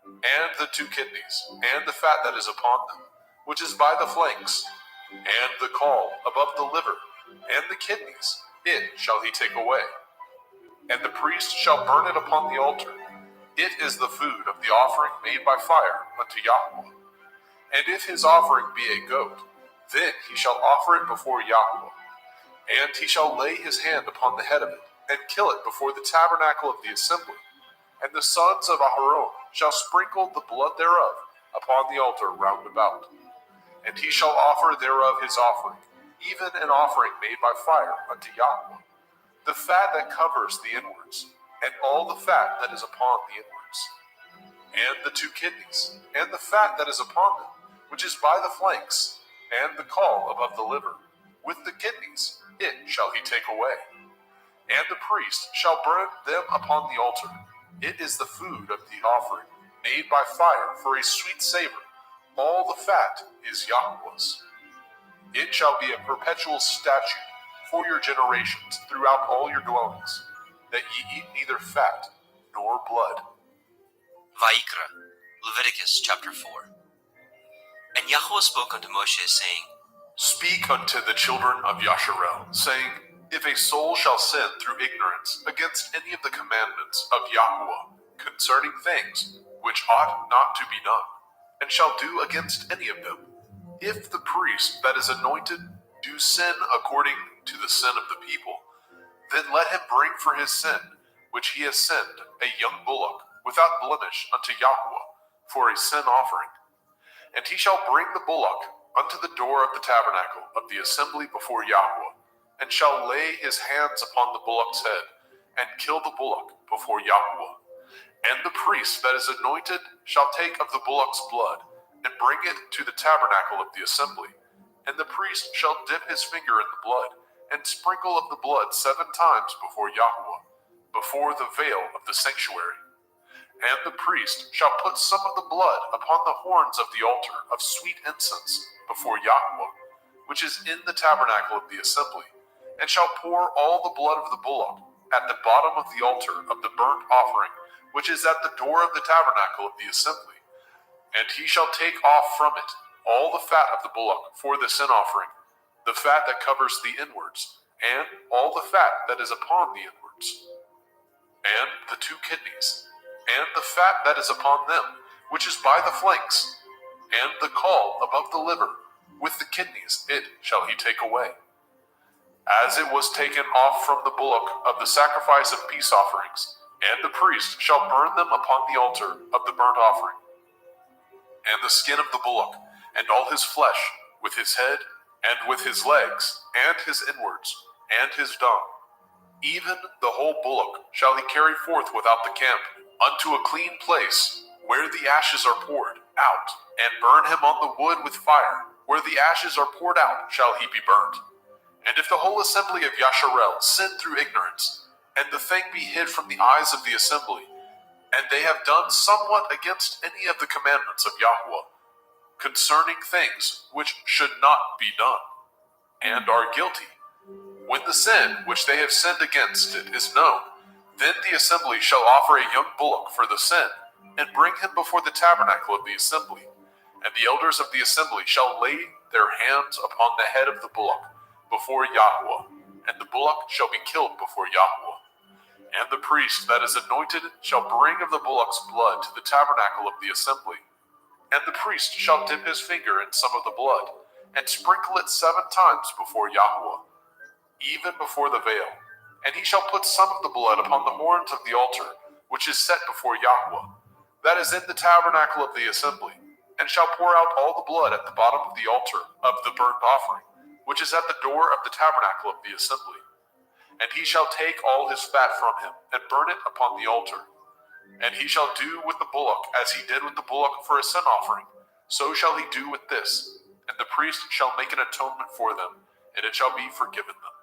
and the 2 kidneys, and the fat that is upon them, which is by the flanks, and the caul above the liver, and the kidneys, it shall he take away. And the priest shall burn it upon the altar. It is the food of the offering made by fire unto Yahweh. And if his offering be a goat, then he shall offer it before Yahweh. And he shall lay his hand upon the head of it, and kill it before the tabernacle of the assembly. And the sons of Aharon shall sprinkle the blood thereof upon the altar round about. And he shall offer thereof his offering, even an offering made by fire unto Yahweh, the fat that covers the inwards, and all the fat that is upon the inwards, and the 2 kidneys, and the fat that is upon them, which is by the flanks, and the caul above the liver, with the kidneys, it shall he take away. And the priest shall burn them upon the altar. It is the food of the offering, made by fire for a sweet savor. All the fat is Yahweh's. It shall be a perpetual statute for your generations throughout all your dwellings, that ye eat neither fat nor blood. Vaikra, Leviticus chapter 4. And Yahweh spoke unto Moshe, saying, Speak unto the children of Yasharel, saying, If a soul shall sin through ignorance against any of the commandments of Yahweh concerning things which ought not to be done, and shall do against any of them, if the priest that is anointed do sin according to the sin of the people, then let him bring for his sin, which he has sinned, a young bullock, without blemish unto Yahweh, for a sin offering. And he shall bring the bullock unto the door of the tabernacle of the assembly before Yahweh, and shall lay his hands upon the bullock's head, and kill the bullock before Yahweh. And the priest that is anointed shall take of the bullock's blood, and bring it to the tabernacle of the assembly. And the priest shall dip his finger in the blood, and sprinkle of the blood 7 times before Yahweh, before the veil of the sanctuary. And the priest shall put some of the blood upon the horns of the altar of sweet incense before Yahweh, which is in the tabernacle of the assembly, and shall pour all the blood of the bullock at the bottom of the altar of the burnt offering, which is at the door of the tabernacle of the assembly. And he shall take off from it all the fat of the bullock for the sin offering, the fat that covers the inwards, and all the fat that is upon the inwards, and the 2 kidneys, and the fat that is upon them, which is by the flanks, and the caul above the liver, with the kidneys it shall he take away. As it was taken off from the bullock of the sacrifice of peace offerings, and the priest shall burn them upon the altar of the burnt offering. And the skin of the bullock, and all his flesh, with his head, and with his legs, and his inwards, and his dung, even the whole bullock shall he carry forth without the camp, unto a clean place, where the ashes are poured out, and burn him on the wood with fire. Where the ashes are poured out shall he be burnt. And if the whole assembly of Yasharel sin through ignorance, and the thing be hid from the eyes of the assembly, and they have done somewhat against any of the commandments of Yahweh, concerning things which should not be done, and are guilty, when the sin which they have sinned against it is known, then the assembly shall offer a young bullock for the sin, and bring him before the tabernacle of the assembly. And the elders of the assembly shall lay their hands upon the head of the bullock before Yahweh, and the bullock shall be killed before Yahweh. And the priest that is anointed shall bring of the bullock's blood to the tabernacle of the assembly. And the priest shall dip his finger in some of the blood, and sprinkle it 7 times before Yahweh, even before the veil. And he shall put some of the blood upon the horns of the altar, which is set before Yahweh, that is in the tabernacle of the assembly, and shall pour out all the blood at the bottom of the altar of the burnt offering, which is at the door of the tabernacle of the assembly. And he shall take all his fat from him, and burn it upon the altar. And he shall do with the bullock as he did with the bullock for a sin offering, so shall he do with this. And the priest shall make an atonement for them, and it shall be forgiven them.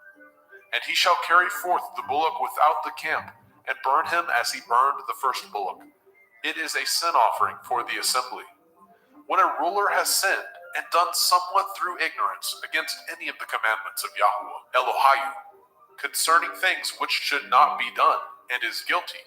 And he shall carry forth the bullock without the camp, and burn him as he burned the first bullock. It is a sin offering for the assembly. When a ruler has sinned, and done somewhat through ignorance against any of the commandments of Yahweh, Elohiah, concerning things which should not be done, and is guilty,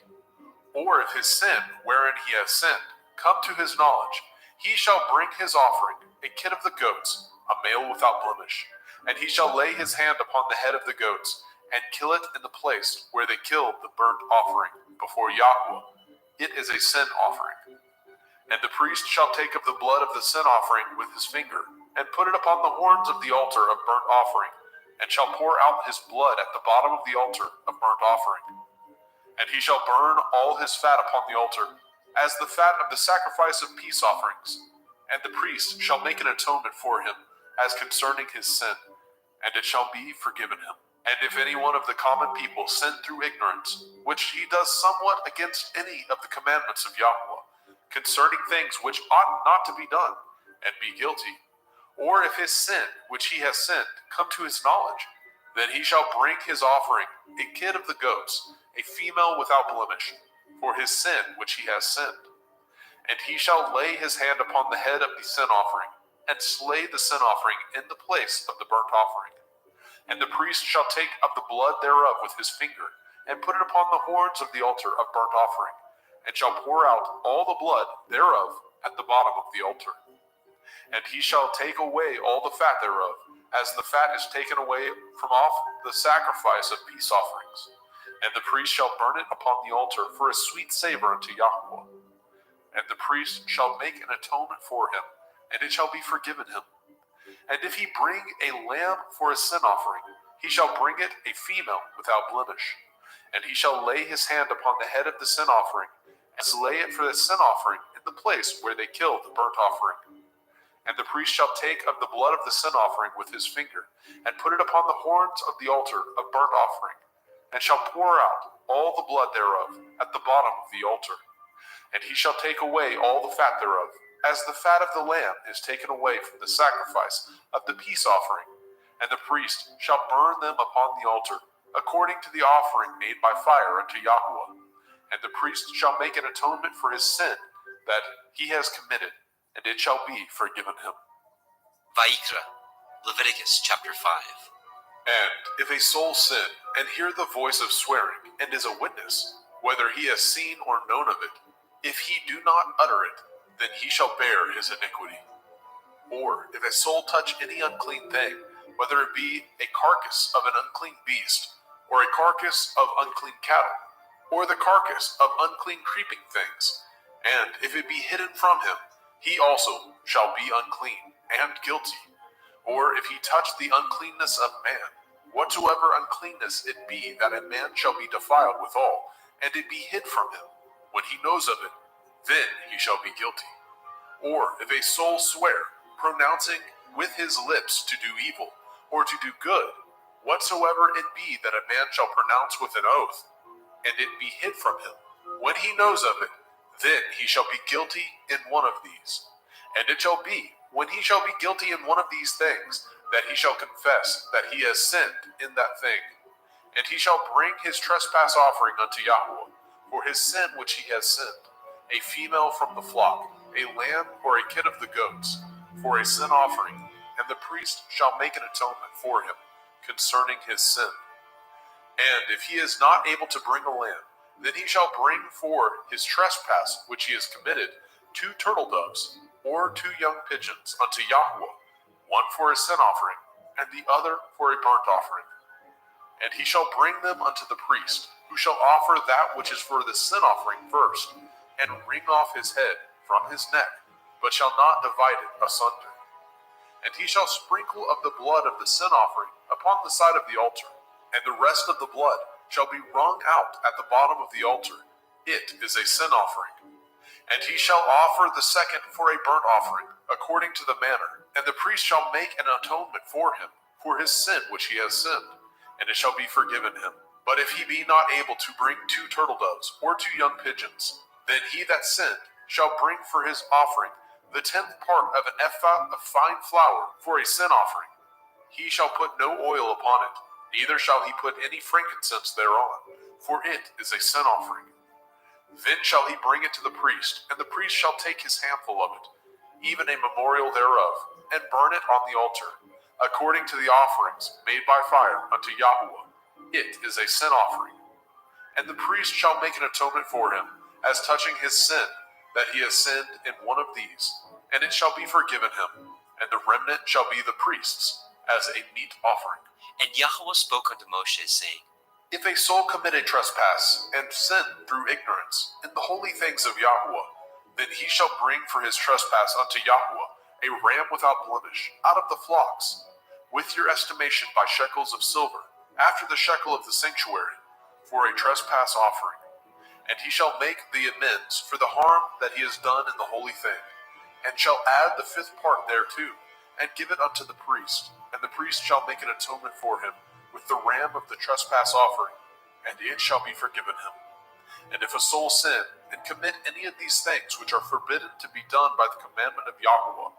or if his sin, wherein he has sinned, come to his knowledge, he shall bring his offering, a kid of the goats, a male without blemish, and he shall lay his hand upon the head of the goats, and kill it in the place where they killed the burnt offering, before Yahweh. It is a sin offering. And the priest shall take of the blood of the sin offering with his finger, and put it upon the horns of the altar of burnt offering, and shall pour out his blood at the bottom of the altar of burnt offering. And he shall burn all his fat upon the altar, as the fat of the sacrifice of peace offerings. And the priest shall make an atonement for him, as concerning his sin, and it shall be forgiven him. And if any one of the common people sin through ignorance, which he does somewhat against any of the commandments of Yahweh, concerning things which ought not to be done, and be guilty, or if his sin, which he has sinned, come to his knowledge, then he shall bring his offering, a kid of the goats, a female without blemish, for his sin which he has sinned. And he shall lay his hand upon the head of the sin offering, and slay the sin offering in the place of the burnt offering. And the priest shall take of the blood thereof with his finger, and put it upon the horns of the altar of burnt offering, and shall pour out all the blood thereof at the bottom of the altar. And he shall take away all the fat thereof, as the fat is taken away from off the sacrifice of peace offerings. And the priest shall burn it upon the altar for a sweet savor unto Yahweh. And the priest shall make an atonement for him, and it shall be forgiven him. And if he bring a lamb for a sin offering, he shall bring it a female without blemish. And he shall lay his hand upon the head of the sin offering, and slay it for the sin offering in the place where they killed the burnt offering. And the priest shall take of the blood of the sin offering with his finger, and put it upon the horns of the altar of burnt offering, and shall pour out all the blood thereof at the bottom of the altar. And he shall take away all the fat thereof, as the fat of the lamb is taken away from the sacrifice of the peace offering. And the priest shall burn them upon the altar, according to the offering made by fire unto Yahweh. and the priest shall make an atonement for his sin that he has committed, and it shall be forgiven him. Vayikra, Leviticus chapter 5. And if a soul sin, and hear the voice of swearing, and is a witness, whether he has seen or known of it, if he do not utter it, then he shall bear his iniquity. Or if a soul touch any unclean thing, whether it be a carcass of an unclean beast, or a carcass of unclean cattle, or the carcass of unclean creeping things, and if it be hidden from him, he also shall be unclean and guilty. Or if he touch the uncleanness of man, whatsoever uncleanness it be, that a man shall be defiled withal, and it be hid from him, when he knows of it, then he shall be guilty. Or if a soul swear, pronouncing with his lips to do evil, or to do good, whatsoever it be that a man shall pronounce with an oath, and it be hid from him, when he knows of it, then he shall be guilty in one of these. And it shall be, when he shall be guilty in one of these things, that he shall confess that he has sinned in that thing. And he shall bring his trespass offering unto Yahweh, for his sin which he has sinned, a female from the flock, a lamb or a kid of the goats, for a sin offering, and the priest shall make an atonement for him concerning his sin. And if he is not able to bring a lamb, then he shall bring for his trespass which he has committed 2 turtle doves, or 2 young pigeons unto Yahweh, one for a sin offering, and the other for a burnt offering. And he shall bring them unto the priest, who shall offer that which is for the sin offering first, and wring off his head from his neck, but shall not divide it asunder. And he shall sprinkle of the blood of the sin offering upon the side of the altar, and the rest of the blood shall be wrung out at the bottom of the altar. It is a sin offering. And he shall offer the second for a burnt offering, according to the manner, and the priest shall make an atonement for him, for his sin which he has sinned, and it shall be forgiven him. But if he be not able to bring 2 turtle doves, or 2 young pigeons, then he that sinned shall bring for his offering the 10th part of an ephah of fine flour for a sin offering. He shall put no oil upon it, neither shall he put any frankincense thereon, for it is a sin offering. Then shall he bring it to the priest, and the priest shall take his handful of it, even a memorial thereof, and burn it on the altar, according to the offerings made by fire unto Yahweh. It is a sin offering. And the priest shall make an atonement for him, as touching his sin, that he has sinned in one of these, and it shall be forgiven him, and the remnant shall be the priest's, as a meat offering. And Yahweh spoke unto Moshe, saying, If a soul commit a trespass, and sin through ignorance, in the holy things of Yahweh, then he shall bring for his trespass unto Yahweh a ram without blemish, out of the flocks, with your estimation by shekels of silver, after the shekel of the sanctuary, for a trespass offering. And he shall make the amends for the harm that he has done in the holy thing, and shall add the 5th part thereto, and give it unto the priest, and the priest shall make an atonement for him with the ram of the trespass offering, and it shall be forgiven him. And if a soul sin, and commit any of these things which are forbidden to be done by the commandment of Yahweh,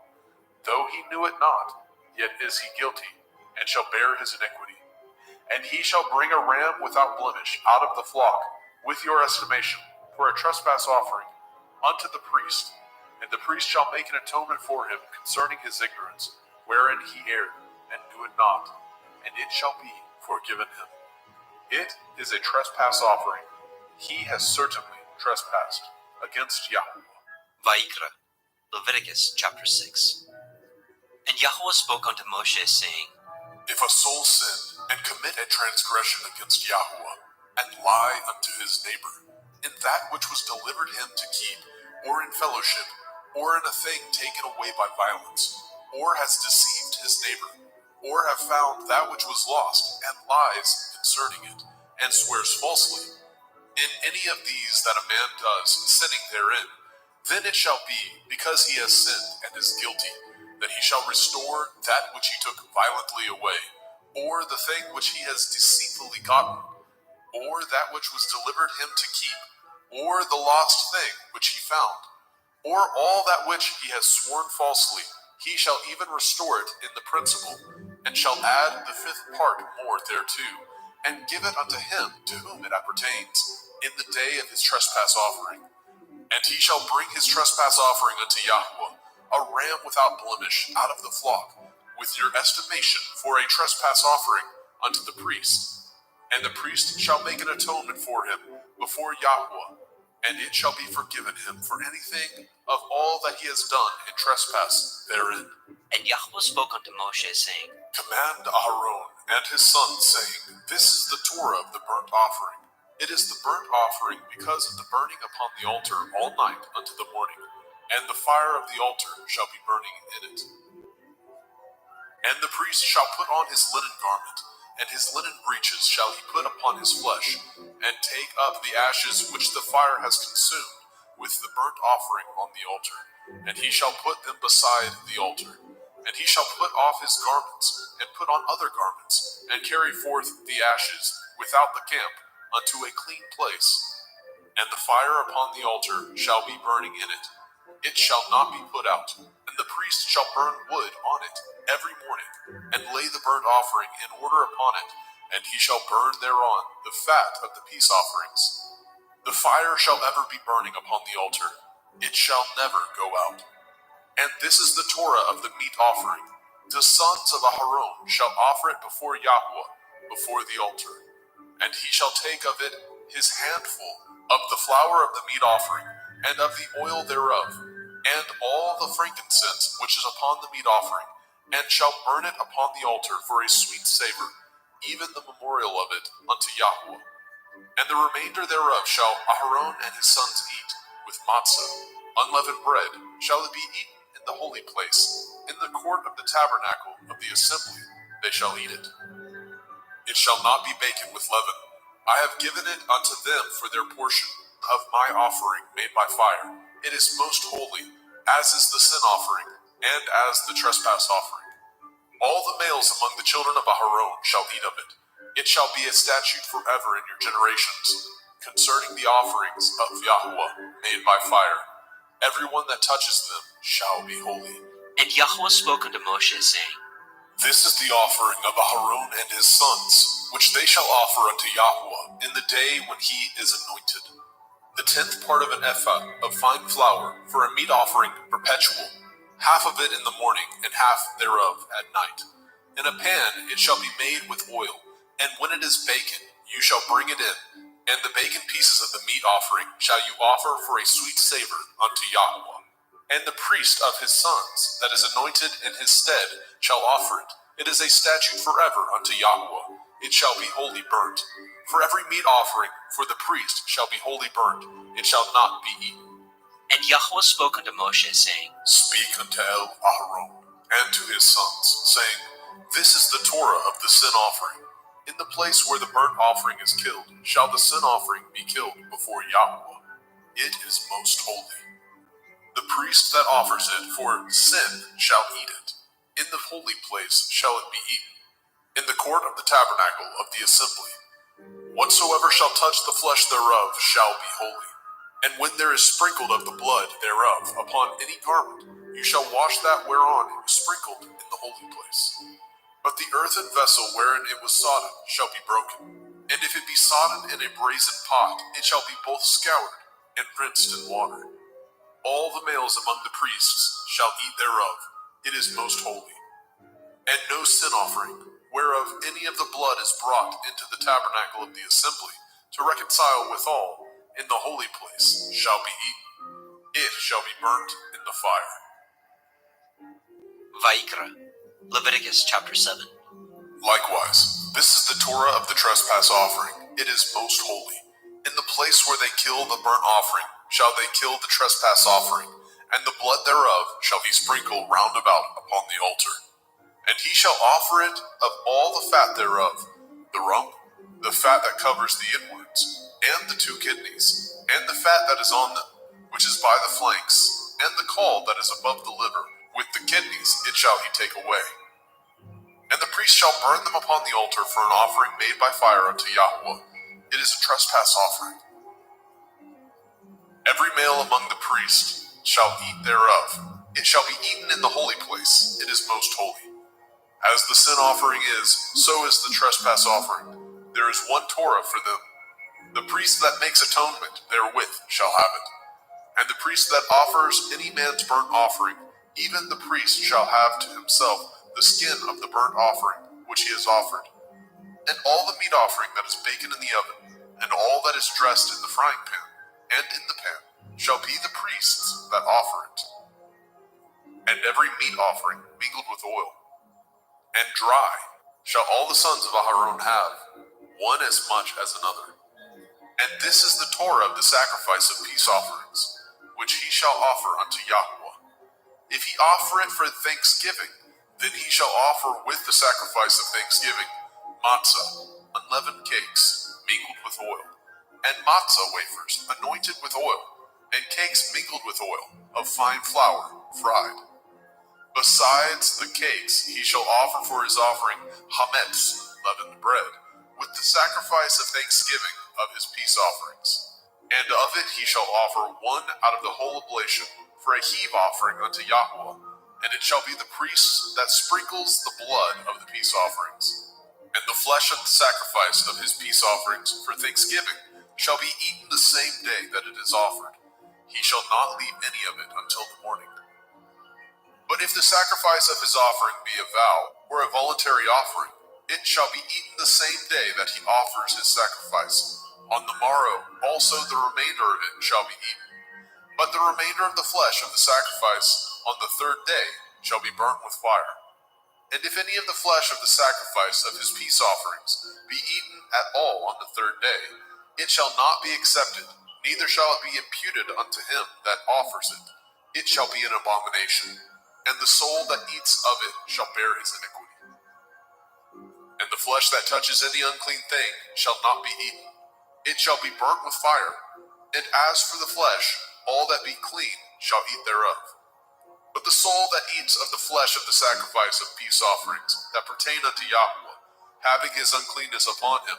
though he knew it not, yet is he guilty, and shall bear his iniquity. And he shall bring a ram without blemish out of the flock, with your estimation, for a trespass offering, unto the priest, and the priest shall make an atonement for him concerning his ignorance, wherein he erred, and knew it not, and it shall be forgiven him. It is a trespass offering. He has certainly trespassed against Yahweh. Vayikra, Leviticus chapter 6. And Yahweh spoke unto Moshe, saying, If a soul sin, and commit a transgression against Yahweh, and lie unto his neighbor, in that which was delivered him to keep, or in fellowship, or in a thing taken away by violence, or has deceived his neighbor, or have found that which was lost, and lies concerning it, and swears falsely, in any of these that a man does, sinning therein, then it shall be, because he has sinned and is guilty, that he shall restore that which he took violently away, or the thing which he has deceitfully gotten, or that which was delivered him to keep, or the lost thing which he found, or all that which he has sworn falsely, he shall even restore it in the principal, and shall add the 5th part more thereto, and give it unto him to whom it appertains, in the day of his trespass offering. And he shall bring his trespass offering unto Yahweh, a ram without blemish out of the flock, with your estimation for a trespass offering unto the priest. And the priest shall make an atonement for him before Yahweh, and it shall be forgiven him for anything of all that he has done in trespass therein. And Yahweh spoke unto Moshe, saying, Command Aharon and his sons, saying, This is the Torah of the burnt offering. It is the burnt offering because of the burning upon the altar all night unto the morning, and the fire of the altar shall be burning in it. And the priest shall put on his linen garment, and his linen breeches shall he put upon his flesh, and take up the ashes which the fire has consumed with the burnt offering on the altar, and he shall put them beside the altar. And he shall put off his garments, and put on other garments, and carry forth the ashes without the camp unto a clean place. And the fire upon the altar shall be burning in it. It shall not be put out. And the priest shall burn wood on it every morning, and lay the burnt offering in order upon it, and he shall burn thereon the fat of the peace offerings. The fire shall ever be burning upon the altar. It shall never go out. And this is the Torah of the meat offering. The sons of Aharon shall offer it before Yahweh, before the altar. And he shall take of it his handful of the flour of the meat offering, and of the oil thereof, and all the frankincense which is upon the meat offering, and shall burn it upon the altar for a sweet savor, even the memorial of it unto Yahweh. And the remainder thereof shall Aharon and his sons eat, with matzah, unleavened bread, shall it be eaten in the holy place, in the court of the tabernacle of the assembly they shall eat it. It shall not be baken with leaven. I have given it unto them for their portion of my offering made by fire. It is most holy, as is the sin offering, and as the trespass offering. All the males among the children of Aharon shall eat of it. It shall be a statute forever in your generations, concerning the offerings of Yahweh made by fire. Everyone that touches them shall be holy. And Yahweh spoke unto Moshe, saying, This is the offering of Aharon and his sons, which they shall offer unto Yahweh in the day when he is anointed. The 10th part of an ephah of fine flour for a meat offering perpetual, half of it in the morning and half thereof at night. In a pan it shall be made with oil, and when it is baken, you shall bring it in, and the baken pieces of the meat offering shall you offer for a sweet savor unto Yahweh. And the priest of his sons, that is anointed in his stead, shall offer it. It is a statute forever unto Yahweh. It shall be wholly burnt. For every meat offering for the priest shall be wholly burnt. It shall not be eaten. And Yahweh spoke unto Moshe, saying, Speak unto Aharon and to his sons, saying, This is the Torah of the sin offering. In the place where the burnt offering is killed, shall the sin offering be killed before Yahweh. It is most holy. The priest that offers it for sin shall eat it. In the holy place shall it be eaten, in the court of the tabernacle of the assembly. Whatsoever shall touch the flesh thereof shall be holy. And when there is sprinkled of the blood thereof upon any garment, you shall wash that whereon it was sprinkled in the holy place. But the earthen vessel wherein it was sodden shall be broken. And if it be sodden in a brazen pot, it shall be both scoured and rinsed in water. All the males among the priests shall eat thereof. It is most holy. And no sin offering, whereof any of the blood is brought into the tabernacle of the assembly, to reconcile withal in the holy place, shall be eaten. It shall be burnt in the fire. Vayikra, Leviticus chapter 7. Likewise, this is the Torah of the trespass offering. It is most holy. In the place where they kill the burnt offering shall they kill the trespass offering, and the blood thereof shall he sprinkle round about upon the altar. And he shall offer it of all the fat thereof, the rump, the fat that covers the inwards, and the 2 kidneys, and the fat that is on them, which is by the flanks, and the caul that is above the liver. With the kidneys it shall he take away. And the priest shall burn them upon the altar for an offering made by fire unto Yahweh. It is a trespass offering. Every male among the priests shall eat thereof. It shall be eaten in the holy place. It is most holy. As the sin offering is, so is the trespass offering. There is one Torah for them. The priest that makes atonement therewith shall have it. And the priest that offers any man's burnt offering, even the priest shall have to himself the skin of the burnt offering which he has offered. And all the meat offering that is baken in the oven, and all that is dressed in the frying pan, and in the pan, shall be the priest's that offer it. And every meat offering mingled with oil, and dry, shall all the sons of Aharon have, one as much as another. And this is the Torah of the sacrifice of peace offerings, which he shall offer unto Yahweh. If he offer it for thanksgiving, then he shall offer with the sacrifice of thanksgiving matzah, unleavened cakes, mingled with oil, and matzah wafers, anointed with oil, and cakes mingled with oil, of fine flour, fried. Besides the cakes, he shall offer for his offering hametz, leavened bread, with the sacrifice of thanksgiving of his peace offerings. And of it he shall offer one out of the whole oblation for a heave offering unto Yahweh, and it shall be the priest that sprinkles the blood of the peace offerings. And the flesh of the sacrifice of his peace offerings for thanksgiving shall be eaten the same day that it is offered. He shall not leave any of it until the morning. But if the sacrifice of his offering be a vow, or a voluntary offering, it shall be eaten the same day that he offers his sacrifice. On the morrow also the remainder of it shall be eaten. But the remainder of the flesh of the sacrifice on the third day shall be burnt with fire. And if any of the flesh of the sacrifice of his peace offerings be eaten at all on the third day, it shall not be accepted, neither shall it be imputed unto him that offers it. It shall be an abomination, and the soul that eats of it shall bear his iniquity. And the flesh that touches any unclean thing shall not be eaten. It shall be burnt with fire. And as for the flesh, all that be clean shall eat thereof. But the soul that eats of the flesh of the sacrifice of peace offerings that pertain unto Yahweh, having his uncleanness upon him,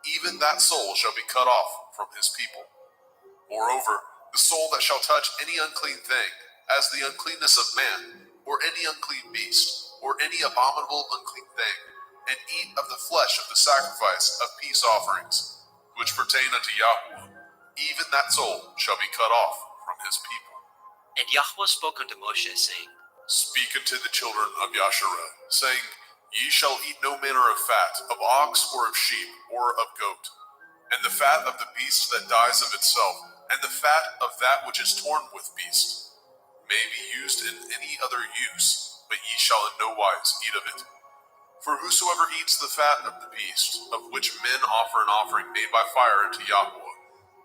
even that soul shall be cut off from his people. Moreover, the soul that shall touch any unclean thing, as the uncleanness of man, or any unclean beast, or any abominable unclean thing, and eat of the flesh of the sacrifice of peace offerings, which pertain unto Yahweh, even that soul shall be cut off from his people. And Yahweh spoke unto Moshe, saying, Speak unto the children of Yasharel, saying, Ye shall eat no manner of fat, of ox, or of sheep, or of goat, and the fat of the beast that dies of itself, and the fat of that which is torn with beast, may be used in any other use, but ye shall in no wise eat of it. For whosoever eats the fat of the beast, of which men offer an offering made by fire unto Yahweh,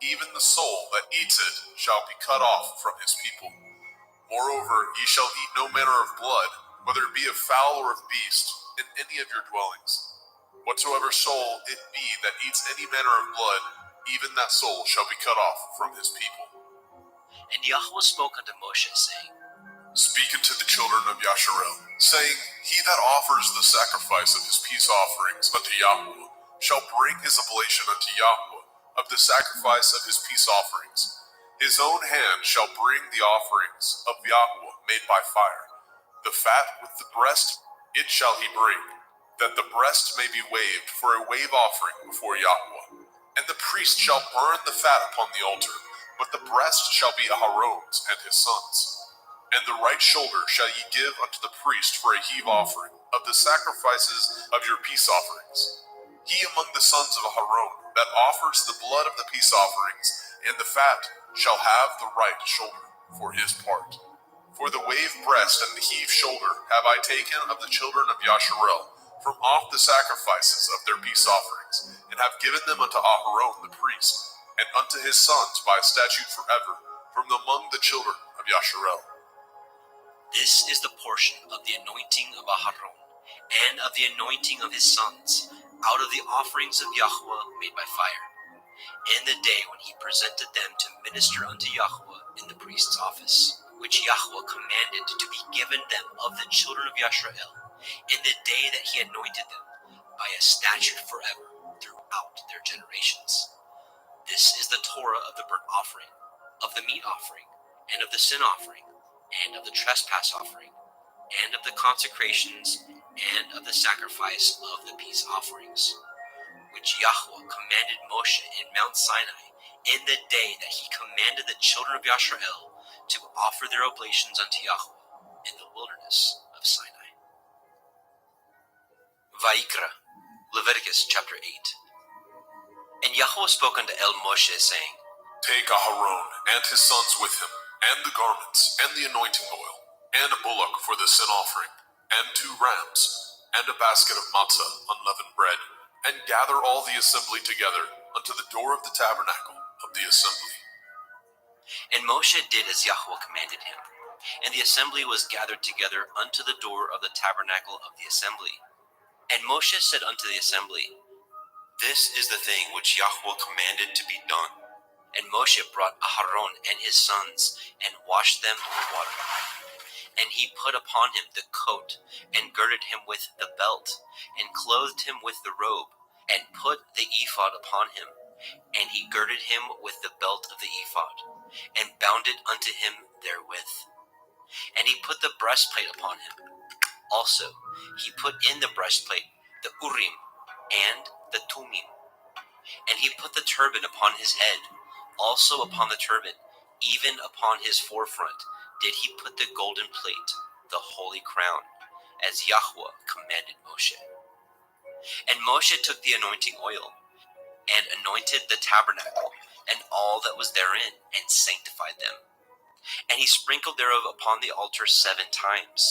even the soul that eats it shall be cut off from his people. Moreover, ye shall eat no manner of blood, whether it be of fowl or of beast, in any of your dwellings. Whatsoever soul it be that eats any manner of blood, even that soul shall be cut off from his people. And Yahweh spoke unto Moshe, saying, Speak unto the children of Yasharel, saying, He that offers the sacrifice of his peace offerings unto Yahweh shall bring his oblation unto Yahweh of the sacrifice of his peace offerings. His own hand shall bring the offerings of Yahweh made by fire. The fat with the breast, it shall he bring, that the breast may be waved for a wave offering before Yahweh. And the priest shall burn the fat upon the altar, but the breast shall be Aharon's and his sons'. And the right shoulder shall ye give unto the priest for a heave offering of the sacrifices of your peace offerings. He among the sons of Aharon that offers the blood of the peace offerings and the fat shall have the right shoulder for his part. For the wave breast and the heave shoulder have I taken of the children of Yasharel from off the sacrifices of their peace offerings, and have given them unto Aharon the priest, and unto his sons by a statute forever, from among the children of Yasharel. This is the portion of the anointing of Aharon, and of the anointing of his sons, out of the offerings of Yahweh made by fire, in the day when he presented them to minister unto Yahweh in the priest's office, which Yahweh commanded to be given them of the children of Yasharel, in the day that he anointed them, by a statute forever throughout their generations. This is the Torah of the burnt offering, of the meat offering, and of the sin offering, and of the trespass offering, and of the consecrations, and of the sacrifice of the peace offerings, which Yahweh commanded Moshe in Mount Sinai, in the day that he commanded the children of Yisrael to offer their oblations unto Yahweh in the wilderness of Sinai. Vayikra, Leviticus chapter 8. And Yahweh spoke unto Moshe, saying, Take Aharon and his sons with him, and the garments, and the anointing oil, and a bullock for the sin offering, and 2 rams, and a basket of matzah, unleavened bread, and gather all the assembly together unto the door of the tabernacle of the assembly. And Moshe did as Yahweh commanded him, and the assembly was gathered together unto the door of the tabernacle of the assembly. And Moshe said unto the assembly, This is the thing which Yahweh commanded to be done. And Moshe brought Aharon and his sons, and washed them with water. And he put upon him the coat, and girded him with the belt, and clothed him with the robe, and put the ephod upon him. And he girded him with the belt of the ephod, and bound it unto him therewith. And he put the breastplate upon him. Also he put in the breastplate the Urim and the Tumim. And he put the turban upon his head. Also upon the turban, even upon his forefront, did he put the golden plate, the holy crown, as Yahweh commanded Moshe. And Moshe took the anointing oil, and anointed the tabernacle, and all that was therein, and sanctified them. And he sprinkled thereof upon the altar 7 times,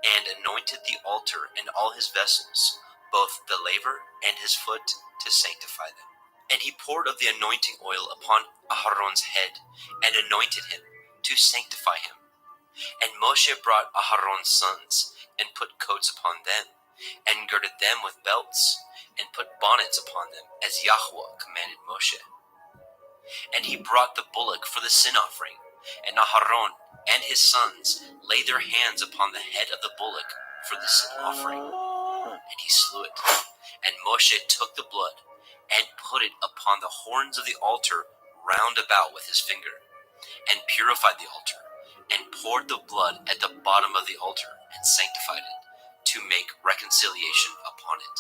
and anointed the altar and all his vessels, both the laver and his foot, to sanctify them. And he poured of the anointing oil upon Aharon's head, and anointed him, to sanctify him. And Moshe brought Aharon's sons, and put coats upon them, and girded them with belts, and put bonnets upon them, as Yahweh commanded Moshe. And he brought the bullock for the sin offering, and Aharon and his sons laid their hands upon the head of the bullock for the sin offering, and he slew it. And Moshe took the blood, and put it upon the horns of the altar round about with his finger, and purified the altar, and poured the blood at the bottom of the altar, and sanctified it, to make reconciliation upon it.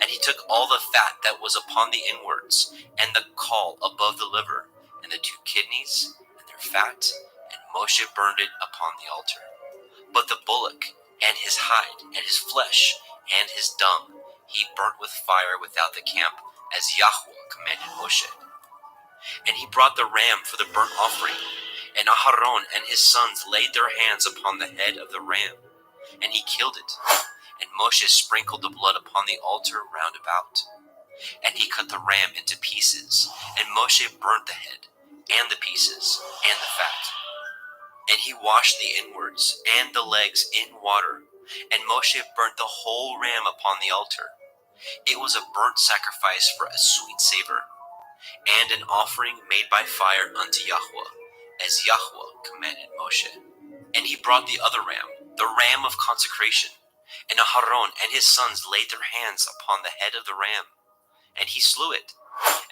And he took all the fat that was upon the inwards, and the caul above the liver, and the 2 kidneys, and their fat, and Moshe burned it upon the altar. But the bullock, and his hide, and his flesh, and his dung, he burnt with fire without the camp, as Yahweh commanded Moshe. And he brought the ram for the burnt offering, and Aharon and his sons laid their hands upon the head of the ram, and he killed it. And Moshe sprinkled the blood upon the altar round about. And he cut the ram into pieces, and Moshe burnt the head, and the pieces, and the fat. And he washed the inwards and the legs in water, and Moshe burnt the whole ram upon the altar. It was a burnt sacrifice for a sweet savor, and an offering made by fire unto Yahweh, as Yahweh commanded Moshe. And he brought the other ram, the ram of consecration, and Aharon and his sons laid their hands upon the head of the ram, and he slew it.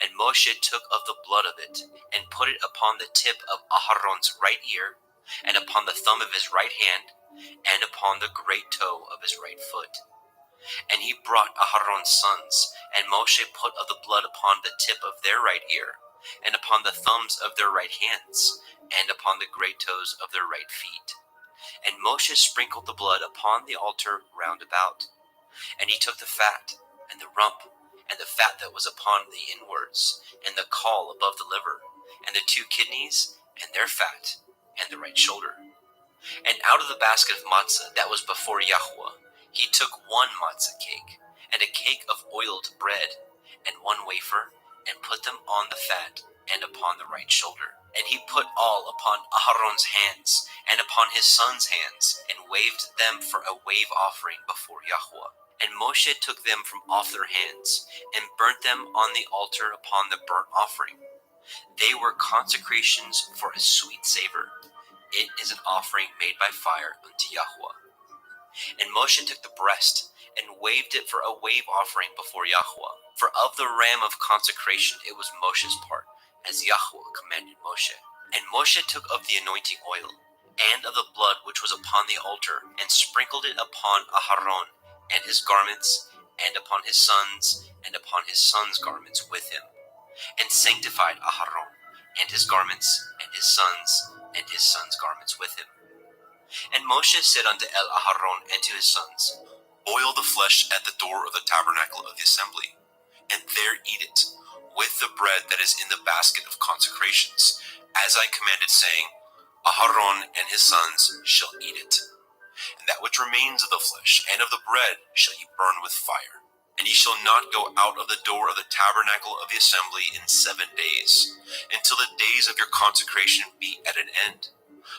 And Moshe took of the blood of it, and put it upon the tip of Aharon's right ear, and upon the thumb of his right hand, and upon the great toe of his right foot. And he brought Aharon's sons, and Moshe put of the blood upon the tip of their right ear, and upon the thumbs of their right hands, and upon the great toes of their right feet. And Moshe sprinkled the blood upon the altar round about. And he took the fat, and the rump, and the fat that was upon the inwards, and the caul above the liver, and the 2 kidneys, and their fat, and the right shoulder. And out of the basket of matzah that was before Yahweh, he took 1 matzah cake, and a cake of oiled bread, and 1 wafer, and put them on the fat, and upon the right shoulder. And he put all upon Aharon's hands, and upon his sons' hands, and waved them for a wave offering before Yahweh. And Moshe took them from off their hands, and burnt them on the altar upon the burnt offering. They were consecrations for a sweet savor. It is an offering made by fire unto Yahweh. And Moshe took the breast, and waved it for a wave offering before Yahweh. For of the ram of consecration it was Moshe's part, as Yahweh commanded Moshe. And Moshe took of the anointing oil, and of the blood which was upon the altar, and sprinkled it upon Aharon, and his garments, and upon his sons, and upon his sons' garments with him, and sanctified Aharon, and his garments, and his sons' garments with him. And Moshe said unto Aharon and to his sons, Boil the flesh at the door of the tabernacle of the assembly, and there eat it, with the bread that is in the basket of consecrations, as I commanded, saying, Aharon and his sons shall eat it. And that which remains of the flesh and of the bread shall ye burn with fire. And ye shall not go out of the door of the tabernacle of the assembly in 7 days, until the days of your consecration be at an end.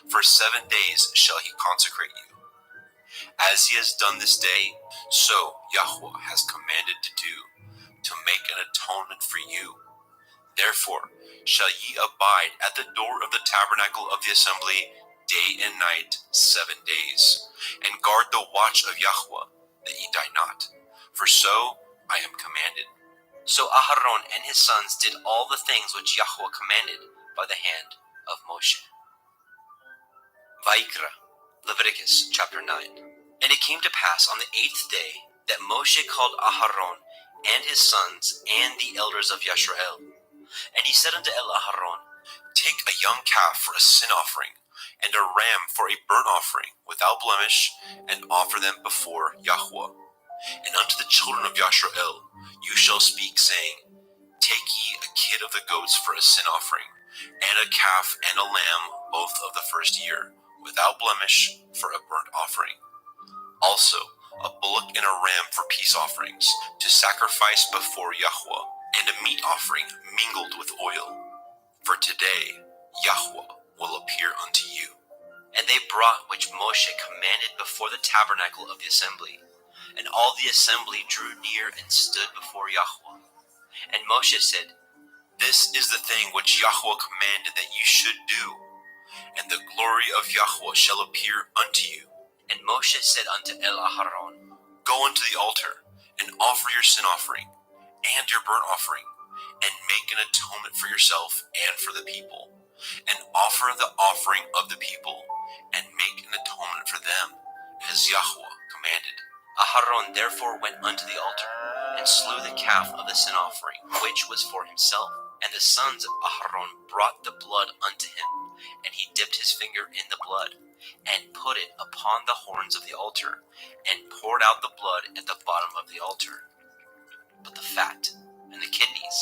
For 7 days shall he consecrate you. As he has done this day, so Yahweh has commanded to do, to make an atonement for you. Therefore shall ye abide at the door of the tabernacle of the assembly day and night 7 days, and guard the watch of Yahweh, that ye die not. For so I am commanded. So Aharon and his sons did all the things which Yahweh commanded by the hand of Moshe. Vaikra, Leviticus chapter 9. And it came to pass on the 8th day that Moshe called Aharon and his sons and the elders of Yisrael. And he said unto Aharon, Take a young calf for a sin offering, and a ram for a burnt offering, without blemish, and offer them before Yahweh. And unto the children of Yisrael you shall speak, saying, Take ye a kid of the goats for a sin offering, and a calf and a lamb, both of the first year, without blemish, for a burnt offering. Also a bullock and a ram for peace offerings, to sacrifice before Yahweh, and a meat offering mingled with oil. For today Yahweh will appear unto you. And they brought which Moshe commanded before the tabernacle of the assembly. And all the assembly drew near and stood before Yahweh. And Moshe said, This is the thing which Yahweh commanded that ye should do, and the glory of Yahweh shall appear unto you. And Moshe said unto Aharon, Go unto the altar, and offer your sin offering, and your burnt offering, and make an atonement for yourself and for the people, and offer the offering of the people, and make an atonement for them, as Yahweh commanded. Aharon therefore went unto the altar, and slew the calf of the sin offering, which was for himself. And the sons of Aharon brought the blood unto him, and he dipped his finger in the blood, and put it upon the horns of the altar, and poured out the blood at the bottom of the altar. But the fat, and the kidneys,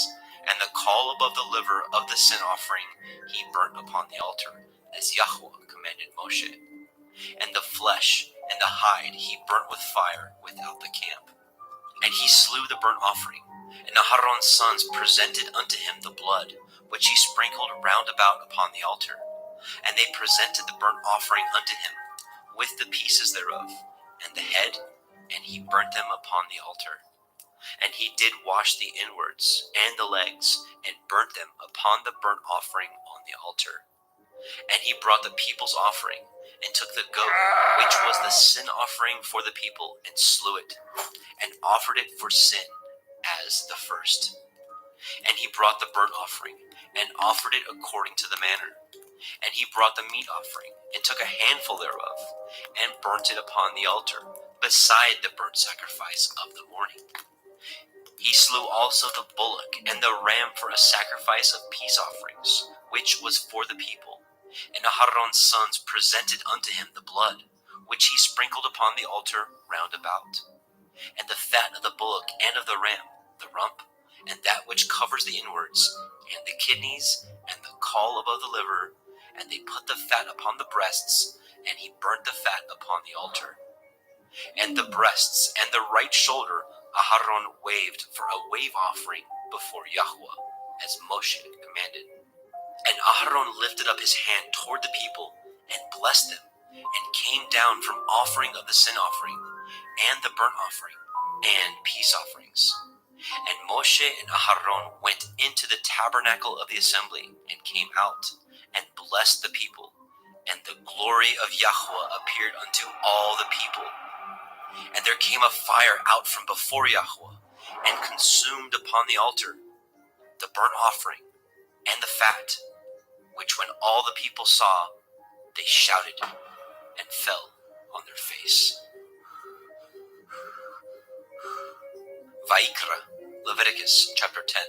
and the caul above the liver of the sin offering he burnt upon the altar, as Yahweh commanded Moshe. And the flesh and the hide he burnt with fire without the camp. And he slew the burnt offering, and Aharon's sons presented unto him the blood, which he sprinkled round about upon the altar. And they presented the burnt offering unto him, with the pieces thereof, and the head, and he burnt them upon the altar. And he did wash the inwards and the legs, and burnt them upon the burnt offering on the altar. And he brought the people's offering, and took the goat, which was the sin offering for the people, and slew it, and offered it for sin as the first. And he brought the burnt offering, and offered it according to the manner. And he brought the meat offering, and took a handful thereof, and burnt it upon the altar, beside the burnt sacrifice of the morning. He slew also the bullock and the ram for a sacrifice of peace offerings, which was for the people. And Aharon's sons presented unto him the blood, which he sprinkled upon the altar round about. And the fat of the bullock and of the ram, the rump, and that which covers the inwards, and the kidneys, and the caul above the liver, and they put the fat upon the breasts, and he burnt the fat upon the altar. And the breasts and the right shoulder Aharon waved for a wave offering before Yahweh, as Moshe commanded. And Aharon lifted up his hand toward the people, and blessed them, and came down from offering of the sin offering, and the burnt offering, and peace offerings. And Moshe and Aharon went into the tabernacle of the assembly, and came out, and blessed the people. And the glory of Yahweh appeared unto all the people. And there came a fire out from before Yahweh, and consumed upon the altar the burnt offering and the fat, which when all the people saw, they shouted and fell on their face. Vaikra, Leviticus chapter 10.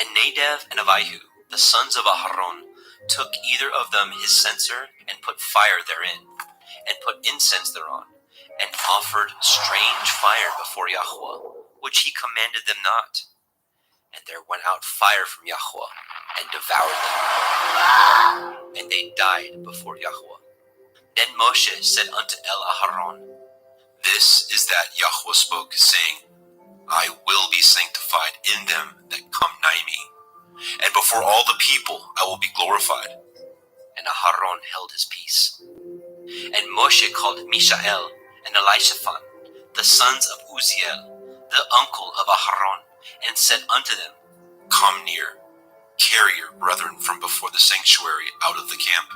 And Nadab and Abihu, the sons of Aharon, took either of them his censer and put fire therein, and put incense thereon, and offered strange fire before Yahweh, which he commanded them not. And there went out fire from Yahweh, and devoured them, and they died before Yahweh. Then Moshe said unto Aharon, This is that Yahweh spoke, saying, I will be sanctified in them that come nigh me, and before all the people I will be glorified. And Aharon held his peace. And Moshe called Mishael and Elishaphan, the sons of Uzziel, the uncle of Aharon, and said unto them, Come near, carry your brethren from before the sanctuary out of the camp.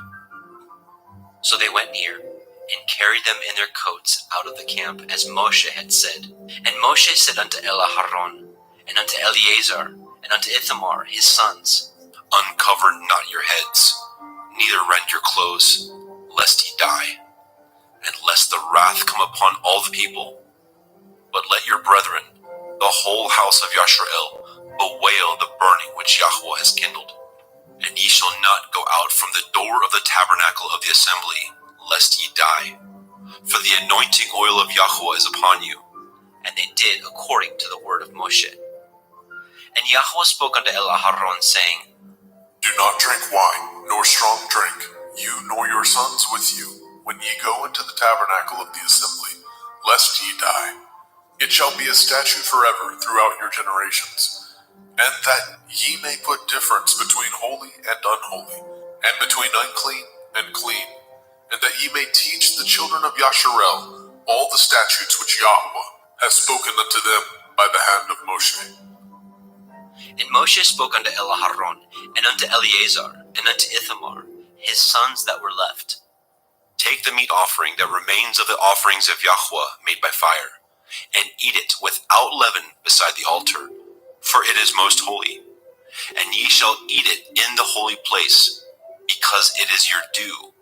So they went near, and carried them in their coats out of the camp, as Moshe had said. And Moshe said unto Aharon, and unto Eleazar, and unto Ithamar his sons, Uncover not your heads, neither rend your clothes, lest ye die, and lest the wrath come upon all the people. But let your brethren, the whole house of Yashrael, bewail the burning which Yahweh has kindled. And ye shall not go out from the door of the tabernacle of the assembly, lest ye die. For the anointing oil of Yahweh is upon you. And they did according to the word of Moshe. And Yahweh spoke unto Aharon, saying, Do not drink wine, nor strong drink, you nor your sons with you, when ye go into the tabernacle of the assembly, lest ye die. It shall be a statute forever throughout your generations, and that ye may put difference between holy and unholy, and between unclean and clean, and that ye may teach the children of Yasharel all the statutes which Yahweh has spoken unto them by the hand of Moshe. And Moshe spoke unto Aharon, and unto Eleazar, and unto Ithamar, his sons that were left, Take the meat offering that remains of the offerings of Yahweh made by fire, and eat it without leaven beside the altar, for it is most holy. And ye shall eat it in the holy place, because it is your due,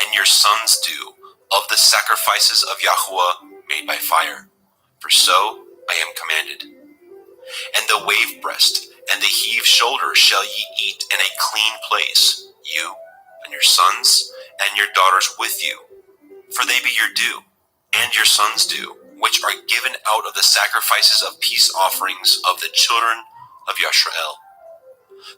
and your sons' due, of the sacrifices of Yahweh made by fire. For so I am commanded. And the wave breast and the heave shoulder shall ye eat in a clean place, you and your sons and your daughters with you, for they be your due, and your sons' due, which are given out of the sacrifices of peace offerings of the children of Yashrael.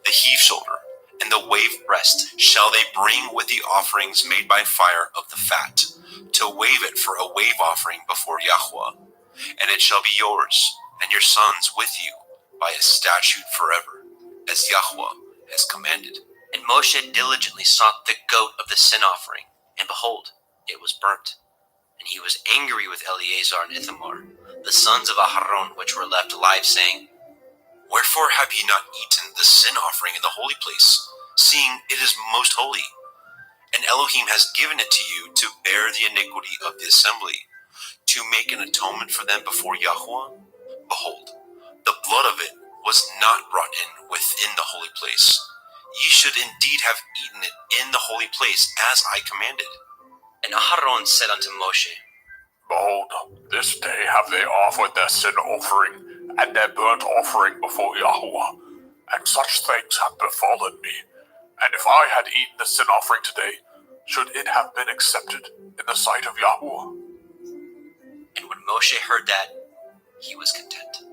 The heave shoulder and the wave breast shall they bring with the offerings made by fire of the fat, to wave it for a wave offering before Yahweh, and it shall be yours and your sons with you by a statute forever, as Yahweh has commanded. And Moshe diligently sought the goat of the sin offering, and behold, it was burnt. And he was angry with Eleazar and Ithamar, the sons of Aharon, which were left alive, saying, Wherefore have ye not eaten the sin offering in the holy place, seeing it is most holy? And Elohim has given it to you to bear the iniquity of the assembly, to make an atonement for them before Yahweh. Behold, the blood of it was not brought in within the holy place. Ye should indeed have eaten it in the holy place, as I commanded. And Aharon said unto Moshe, Behold, this day have they offered their sin offering and their burnt offering before Yahweh, and such things have befallen me. And if I had eaten the sin offering today, should it have been accepted in the sight of Yahweh? And when Moshe heard that, he was content.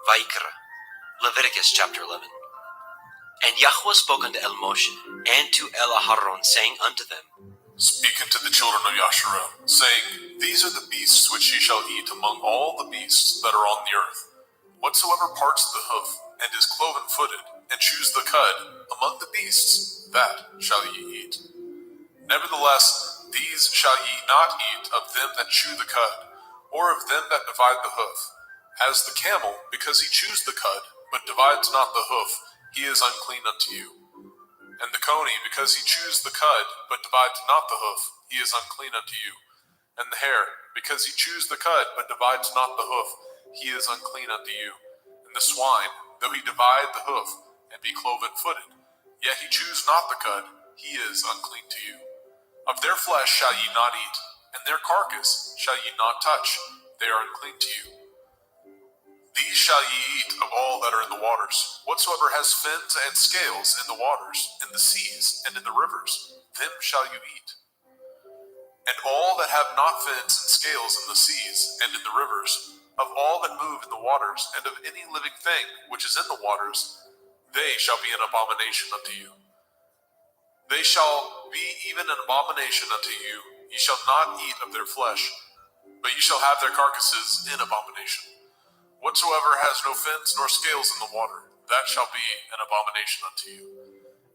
Vaikra, Leviticus chapter 11. And Yahweh spoke unto Moshe and to Aharon, saying unto them, Speak unto the children of Yasharel, saying, These are the beasts which ye shall eat among all the beasts that are on the earth. Whatsoever parts the hoof, and is cloven-footed, and chews the cud, among the beasts, that shall ye eat. Nevertheless, these shall ye not eat of them that chew the cud, or of them that divide the hoof. As the camel, because he chews the cud, but divides not the hoof, he is unclean unto you. And the coney, because he chews the cud, but divides not the hoof, he is unclean unto you. And the hare, because he chews the cud, but divides not the hoof, he is unclean unto you. And the swine, though he divide the hoof, and be cloven-footed, yet he chews not the cud, he is unclean to you. Of their flesh shall ye not eat, and their carcass shall ye not touch, they are unclean to you. These shall ye eat of all that are in the waters. Whatsoever has fins and scales in the waters, in the seas, and in the rivers, them shall you eat. And all that have not fins and scales in the seas and in the rivers, of all that move in the waters, and of any living thing which is in the waters, they shall be an abomination unto you. They shall be even an abomination unto you. Ye shall not eat of their flesh, but ye shall have their carcasses in abomination. Whatsoever has no fins nor scales in the water, that shall be an abomination unto you.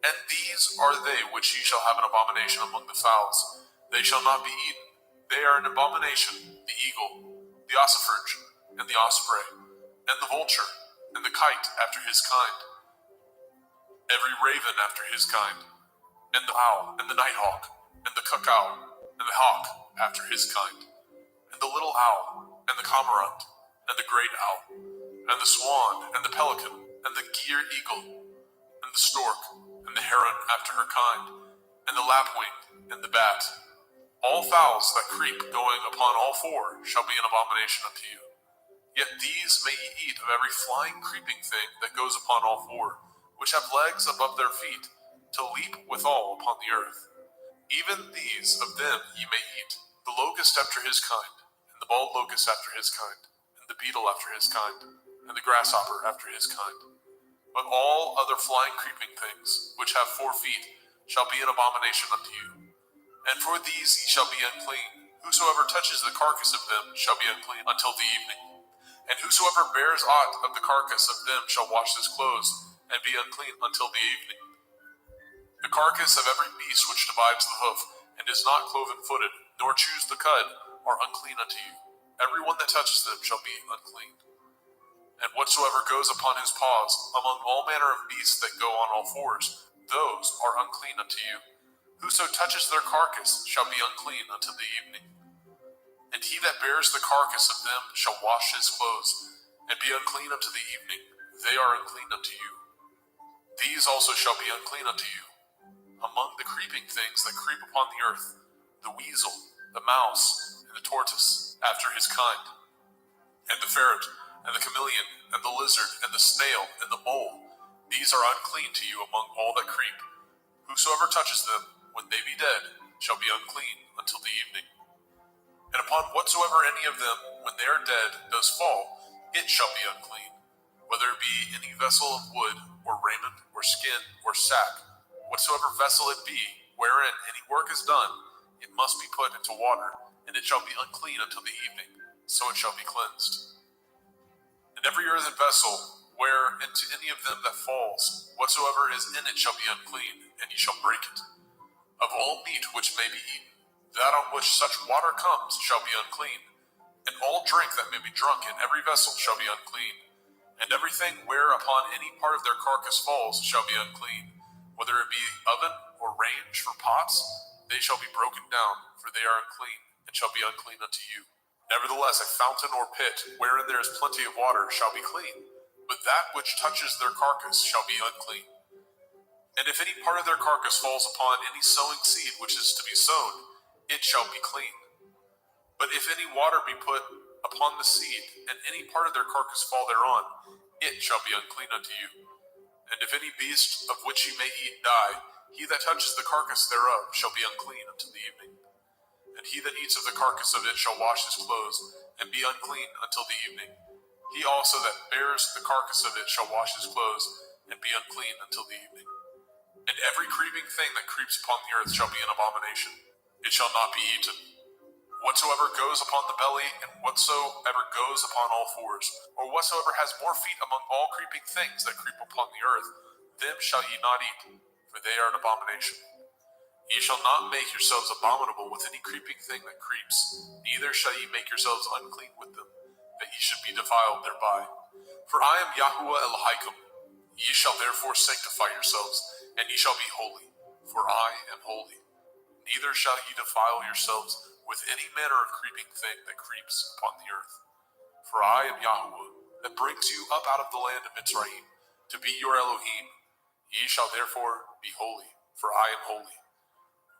And these are they which ye shall have an abomination among the fowls. They shall not be eaten. They are an abomination, the eagle, the ossifrage, and the osprey, and the vulture, and the kite after his kind, every raven after his kind, and the owl, and the nighthawk, and the cuckow, and the hawk after his kind, and the little owl, and the cormorant, and the great owl, and the swan, and the pelican, and the gier eagle, and the stork, and the heron after her kind, and the lapwing, and the bat. All fowls that creep going upon all four shall be an abomination unto you. Yet these may ye eat of every flying creeping thing that goes upon all four, which have legs above their feet, to leap withal upon the earth. Even these of them ye may eat, the locust after his kind, and the bald locust after his kind, and the beetle after his kind, and the grasshopper after his kind. But all other flying creeping things, which have 4 feet, shall be an abomination unto you. And for these ye shall be unclean. Whosoever touches the carcass of them shall be unclean until the evening. And whosoever bears aught of the carcass of them shall wash his clothes, and be unclean until the evening. The carcass of every beast which divides the hoof, and is not cloven-footed, nor chews the cud, are unclean unto you. Every one that touches them shall be unclean. And whatsoever goes upon his paws, among all manner of beasts that go on all fours, those are unclean unto you. Whoso touches their carcass shall be unclean until the evening. And he that bears the carcass of them shall wash his clothes, and be unclean unto the evening. They are unclean unto you. These also shall be unclean unto you. Among the creeping things that creep upon the earth, the weasel, the mouse, and the tortoise, after his kind, and the ferret, and the chameleon, and the lizard, and the snail, and the mole, these are unclean to you among all that creep. Whosoever touches them, when they be dead, shall be unclean until the evening. And upon whatsoever any of them, when they are dead, does fall, it shall be unclean, whether it be any vessel of wood, or raiment, or skin, or sack, whatsoever vessel it be, wherein any work is done, it must be put into water, and it shall be unclean until the evening, so it shall be cleansed. And every earthen vessel, where into any of them that falls, whatsoever is in it shall be unclean, and ye shall break it. Of all meat which may be eaten, that on which such water comes shall be unclean, and all drink that may be drunk in every vessel shall be unclean, and everything whereupon any part of their carcass falls shall be unclean, whether it be oven or range for pots, they shall be broken down, for they are unclean, and shall be unclean unto you. Nevertheless, a fountain or pit, wherein there is plenty of water, shall be clean, but that which touches their carcass shall be unclean. And if any part of their carcass falls upon any sowing seed which is to be sown, it shall be clean. But if any water be put upon the seed, and any part of their carcass fall thereon, it shall be unclean unto you. And if any beast of which ye may eat die, he that touches the carcass thereof shall be unclean until the evening. And he that eats of the carcass of it shall wash his clothes, and be unclean until the evening. He also that bears the carcass of it shall wash his clothes, and be unclean until the evening. And every creeping thing that creeps upon the earth shall be an abomination. It shall not be eaten. Whatsoever goes upon the belly, and whatsoever goes upon all fours, or whatsoever has more feet among all creeping things that creep upon the earth, them shall ye not eat, for they are an abomination. Ye shall not make yourselves abominable with any creeping thing that creeps, neither shall ye make yourselves unclean with them, that ye should be defiled thereby. For I am Yahuwah Elohim. Ye shall therefore sanctify yourselves, and ye shall be holy, for I am holy. Neither shall ye defile yourselves with any manner of creeping thing that creeps upon the earth. For I am Yahuwah, that brings you up out of the land of Mitzrayim, to be your Elohim. Ye shall therefore be holy, for I am holy.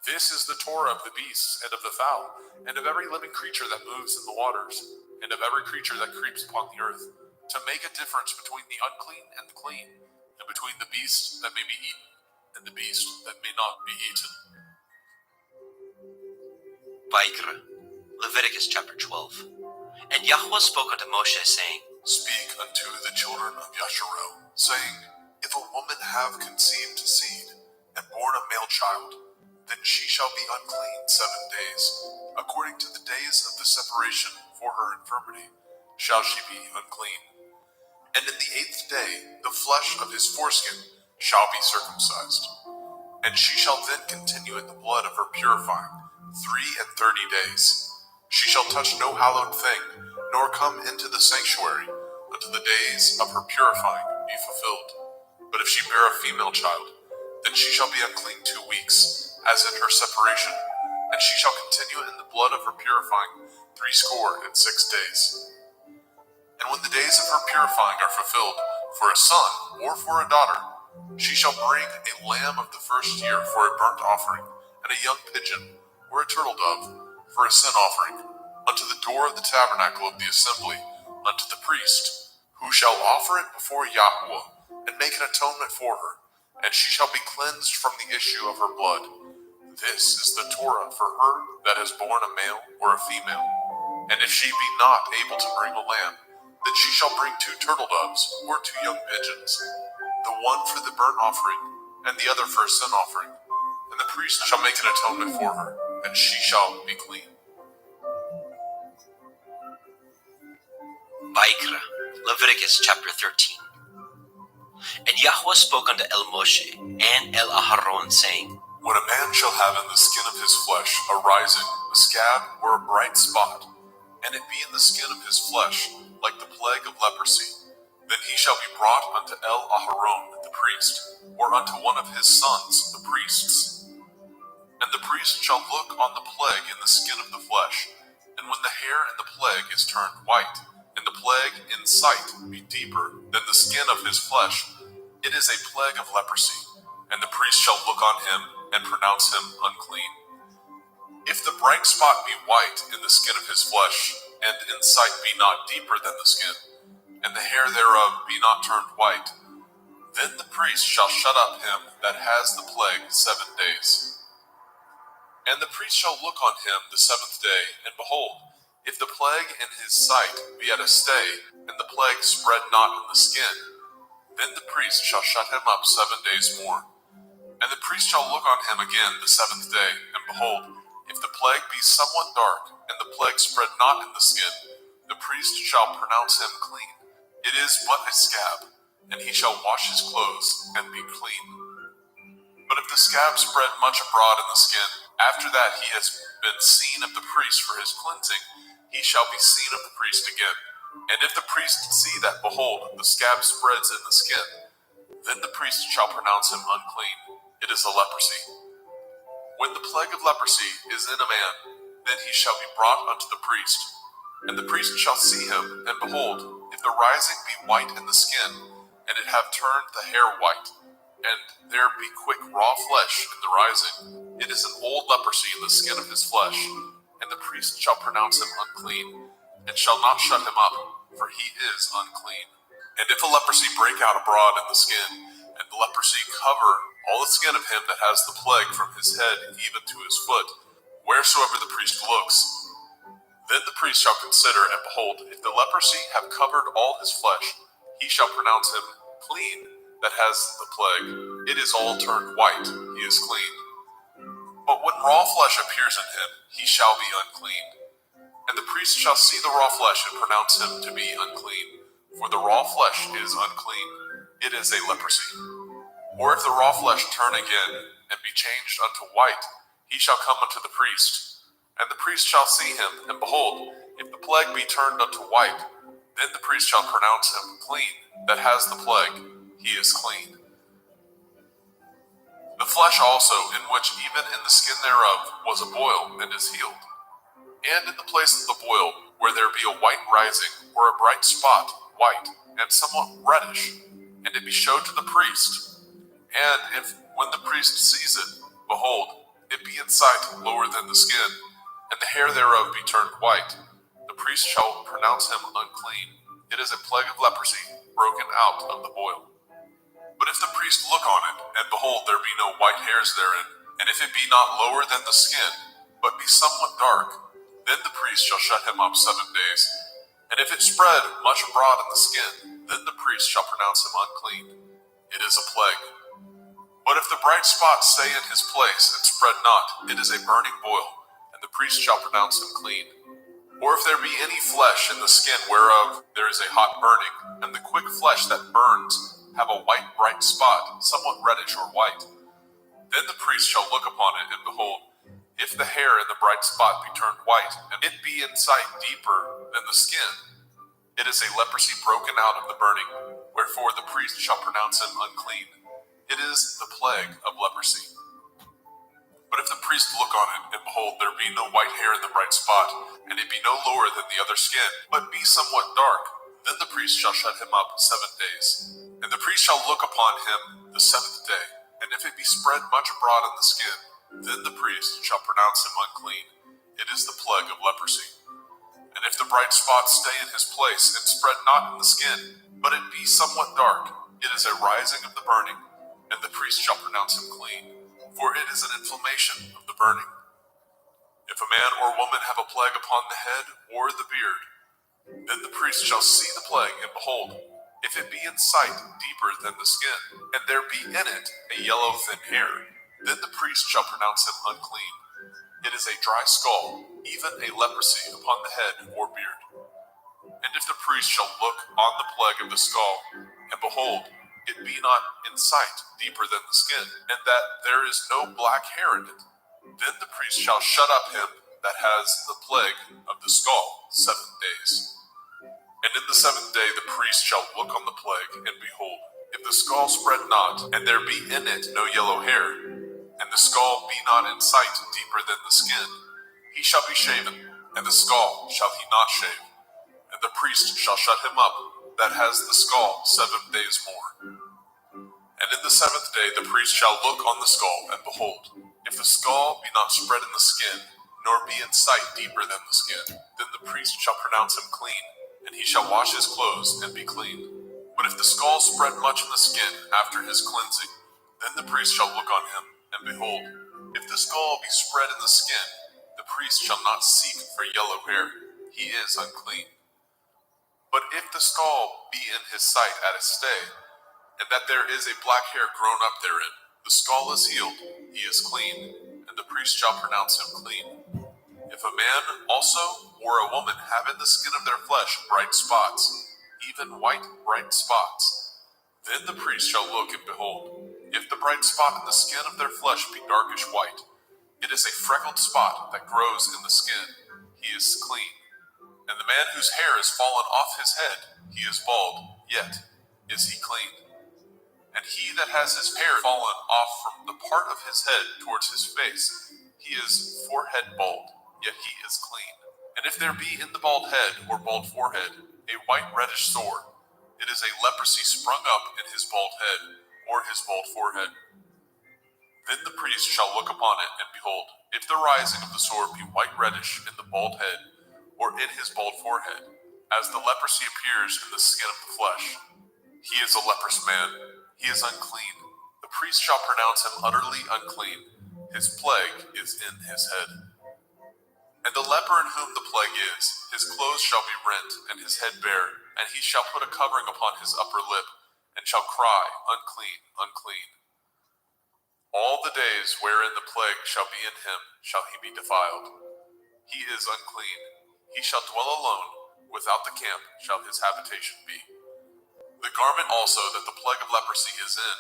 This is the Torah of the beasts and of the fowl, and of every living creature that moves in the waters, and of every creature that creeps upon the earth, to make a difference between the unclean and the clean, and between the beast that may be eaten and the beast that may not be eaten. Vaikra, Leviticus chapter 12. And Yahweh spoke unto Moshe, saying, Speak unto the children of Yasharel, saying, If a woman have conceived seed, and born a male child, then she shall be unclean 7 days. According to the days of the separation for her infirmity, shall she be unclean. And in the 8th day, the flesh of his foreskin shall be circumcised. And she shall then continue in the blood of her purifying 33 days. She shall touch no hallowed thing, nor come into the sanctuary, until the days of her purifying be fulfilled. But if she bear a female child, then she shall be unclean 2 weeks, as in her separation, and she shall continue in the blood of her purifying 66 days. And when the days of her purifying are fulfilled, for a son or for a daughter, she shall bring a lamb of the first year for a burnt offering, and a young pigeon or a turtle dove for a sin offering, unto the door of the tabernacle of the assembly, unto the priest, who shall offer it before Yahweh, and make an atonement for her, and she shall be cleansed from the issue of her blood. This is the Torah for her that has borne a male or a female. And if she be not able to bring a lamb, then she shall bring 2 turtle doves or 2 young pigeons, the one for the burnt offering, and the other for a sin offering. And the priest shall make an atonement for her, and she shall be clean. Vaikra, Leviticus chapter 13. And Yahweh spoke unto El Moshe and El Aharon, saying, When a man shall have in the skin of his flesh a rising, a scab, or a bright spot, and it be in the skin of his flesh, like the plague of leprosy, then he shall be brought unto El Aharon the priest, or unto one of his sons the priests. And the priest shall look on the plague in the skin of the flesh, and when the hair in the plague is turned white, and the plague in sight be deeper than the skin of his flesh, it is a plague of leprosy, and the priest shall look on him and pronounce him unclean. If the bright spot be white in the skin of his flesh, and in sight be not deeper than the skin, and the hair thereof be not turned white, then the priest shall shut up him that has the plague 7 days. And the priest shall look on him the 7th day, and behold, if the plague in his sight be at a stay, and the plague spread not in the skin, then the priest shall shut him up 7 days more. And the priest shall look on him again the 7th day, and behold, if the plague be somewhat dark, and the plague spread not in the skin, the priest shall pronounce him clean. It is but a scab, and he shall wash his clothes, and be clean. But if the scab spread much abroad in the skin, after that he has been seen of the priest for his cleansing, he shall be seen of the priest again. And if the priest see that, behold, the scab spreads in the skin, then the priest shall pronounce him unclean. It is a leprosy. When the plague of leprosy is in a man, then he shall be brought unto the priest. And the priest shall see him, and behold, if the rising be white in the skin, and it have turned the hair white, and there be quick raw flesh in the rising, it is an old leprosy in the skin of his flesh, and the priest shall pronounce him unclean, and shall not shut him up, for he is unclean. And if a leprosy break out abroad in the skin, and the leprosy cover all the skin of him that has the plague from his head even to his foot, wheresoever the priest looks, then the priest shall consider, and behold, if the leprosy have covered all his flesh, he shall pronounce him clean that has the plague. It is all turned white, he is clean. But when raw flesh appears in him, he shall be unclean. And the priest shall see the raw flesh and pronounce him to be unclean. For the raw flesh is unclean, it is a leprosy. Or if the raw flesh turn again, and be changed unto white, he shall come unto the priest. And the priest shall see him, and behold, if the plague be turned unto white, then the priest shall pronounce him clean that has the plague, he is clean. The flesh also, in which even in the skin thereof was a boil, and is healed. And in the place of the boil, where there be a white rising, or a bright spot, white, and somewhat reddish, and it be showed to the priest. And if, when the priest sees it, behold, it be in sight lower than the skin, and the hair thereof be turned white, the priest shall pronounce him unclean. It is a plague of leprosy, broken out of the boil. But if the priest look on it, and behold, there be no white hairs therein, and if it be not lower than the skin, but be somewhat dark, then the priest shall shut him up 7 days. And if it spread much abroad in the skin, then the priest shall pronounce him unclean. It is a plague. But if the bright spot stay in his place, and spread not, it is a burning boil, and the priest shall pronounce him clean. Or if there be any flesh in the skin whereof there is a hot burning, and the quick flesh that burns have a white bright spot, somewhat reddish or white, then the priest shall look upon it, and behold, if the hair in the bright spot be turned white, and it be in sight deeper than the skin, it is a leprosy broken out of the burning, wherefore the priest shall pronounce him unclean. It is the plague of leprosy. But if the priest look on it, and behold, there be no white hair in the bright spot, and it be no lower than the other skin, but be somewhat dark, then the priest shall shut him up 7 days. And the priest shall look upon him the 7th day, and if it be spread much abroad in the skin, then the priest shall pronounce him unclean. It is the plague of leprosy. And if the bright spot stay in his place, and spread not in the skin, but it be somewhat dark, it is a rising of the burning, and the priest shall pronounce him clean, for it is an inflammation of the burning. If a man or woman have a plague upon the head or the beard, then the priest shall see the plague, and behold, if it be in sight deeper than the skin, and there be in it a yellow thin hair, then the priest shall pronounce him unclean. It is a dry skull, even a leprosy upon the head or beard. And if the priest shall look on the plague of the skull, and behold, it be not in sight deeper than the skin, and that there is no black hair in it, then the priest shall shut up him that has the plague of the skull 7 days. And in the 7th day the priest shall look on the plague, and behold, if the skull spread not, and there be in it no yellow hair, and the skull be not in sight deeper than the skin, he shall be shaven, and the skull shall he not shave. And the priest shall shut him up that has the skull 7 days more. And in the 7th day the priest shall look on the skull, and behold, if the skull be not spread in the skin, nor be in sight deeper than the skin, then the priest shall pronounce him clean, and he shall wash his clothes and be clean. But if the skull spread much in the skin after his cleansing, then the priest shall look on him, and behold, if the skull be spread in the skin, the priest shall not seek for yellow hair, he is unclean. But if the skull be in his sight at a stay, and that there is a black hair grown up therein, the skull is healed, he is clean, and the priest shall pronounce him clean. If a man also or a woman have in the skin of their flesh bright spots, even white bright spots, then the priest shall look, and behold, if the bright spot in the skin of their flesh be darkish white, it is a freckled spot that grows in the skin, he is clean. And the man whose hair is fallen off his head, he is bald, yet is he clean. And he that has his hair fallen off from the part of his head towards his face, he is forehead bald, yet he is clean. And if there be in the bald head or bald forehead a white reddish sore, it is a leprosy sprung up in his bald head or his bald forehead. Then the priest shall look upon it, and behold, if the rising of the sore be white reddish in the bald head or in his bald forehead, as the leprosy appears in the skin of the flesh, he is a leprous man, he is unclean. The priest shall pronounce him utterly unclean, his plague is in his head. And the leper in whom the plague is, his clothes shall be rent, and his head bare, and he shall put a covering upon his upper lip, and shall cry, unclean, unclean. All the days wherein the plague shall be in him shall he be defiled. He is unclean. He shall dwell alone, without the camp shall his habitation be. The garment also that the plague of leprosy is in,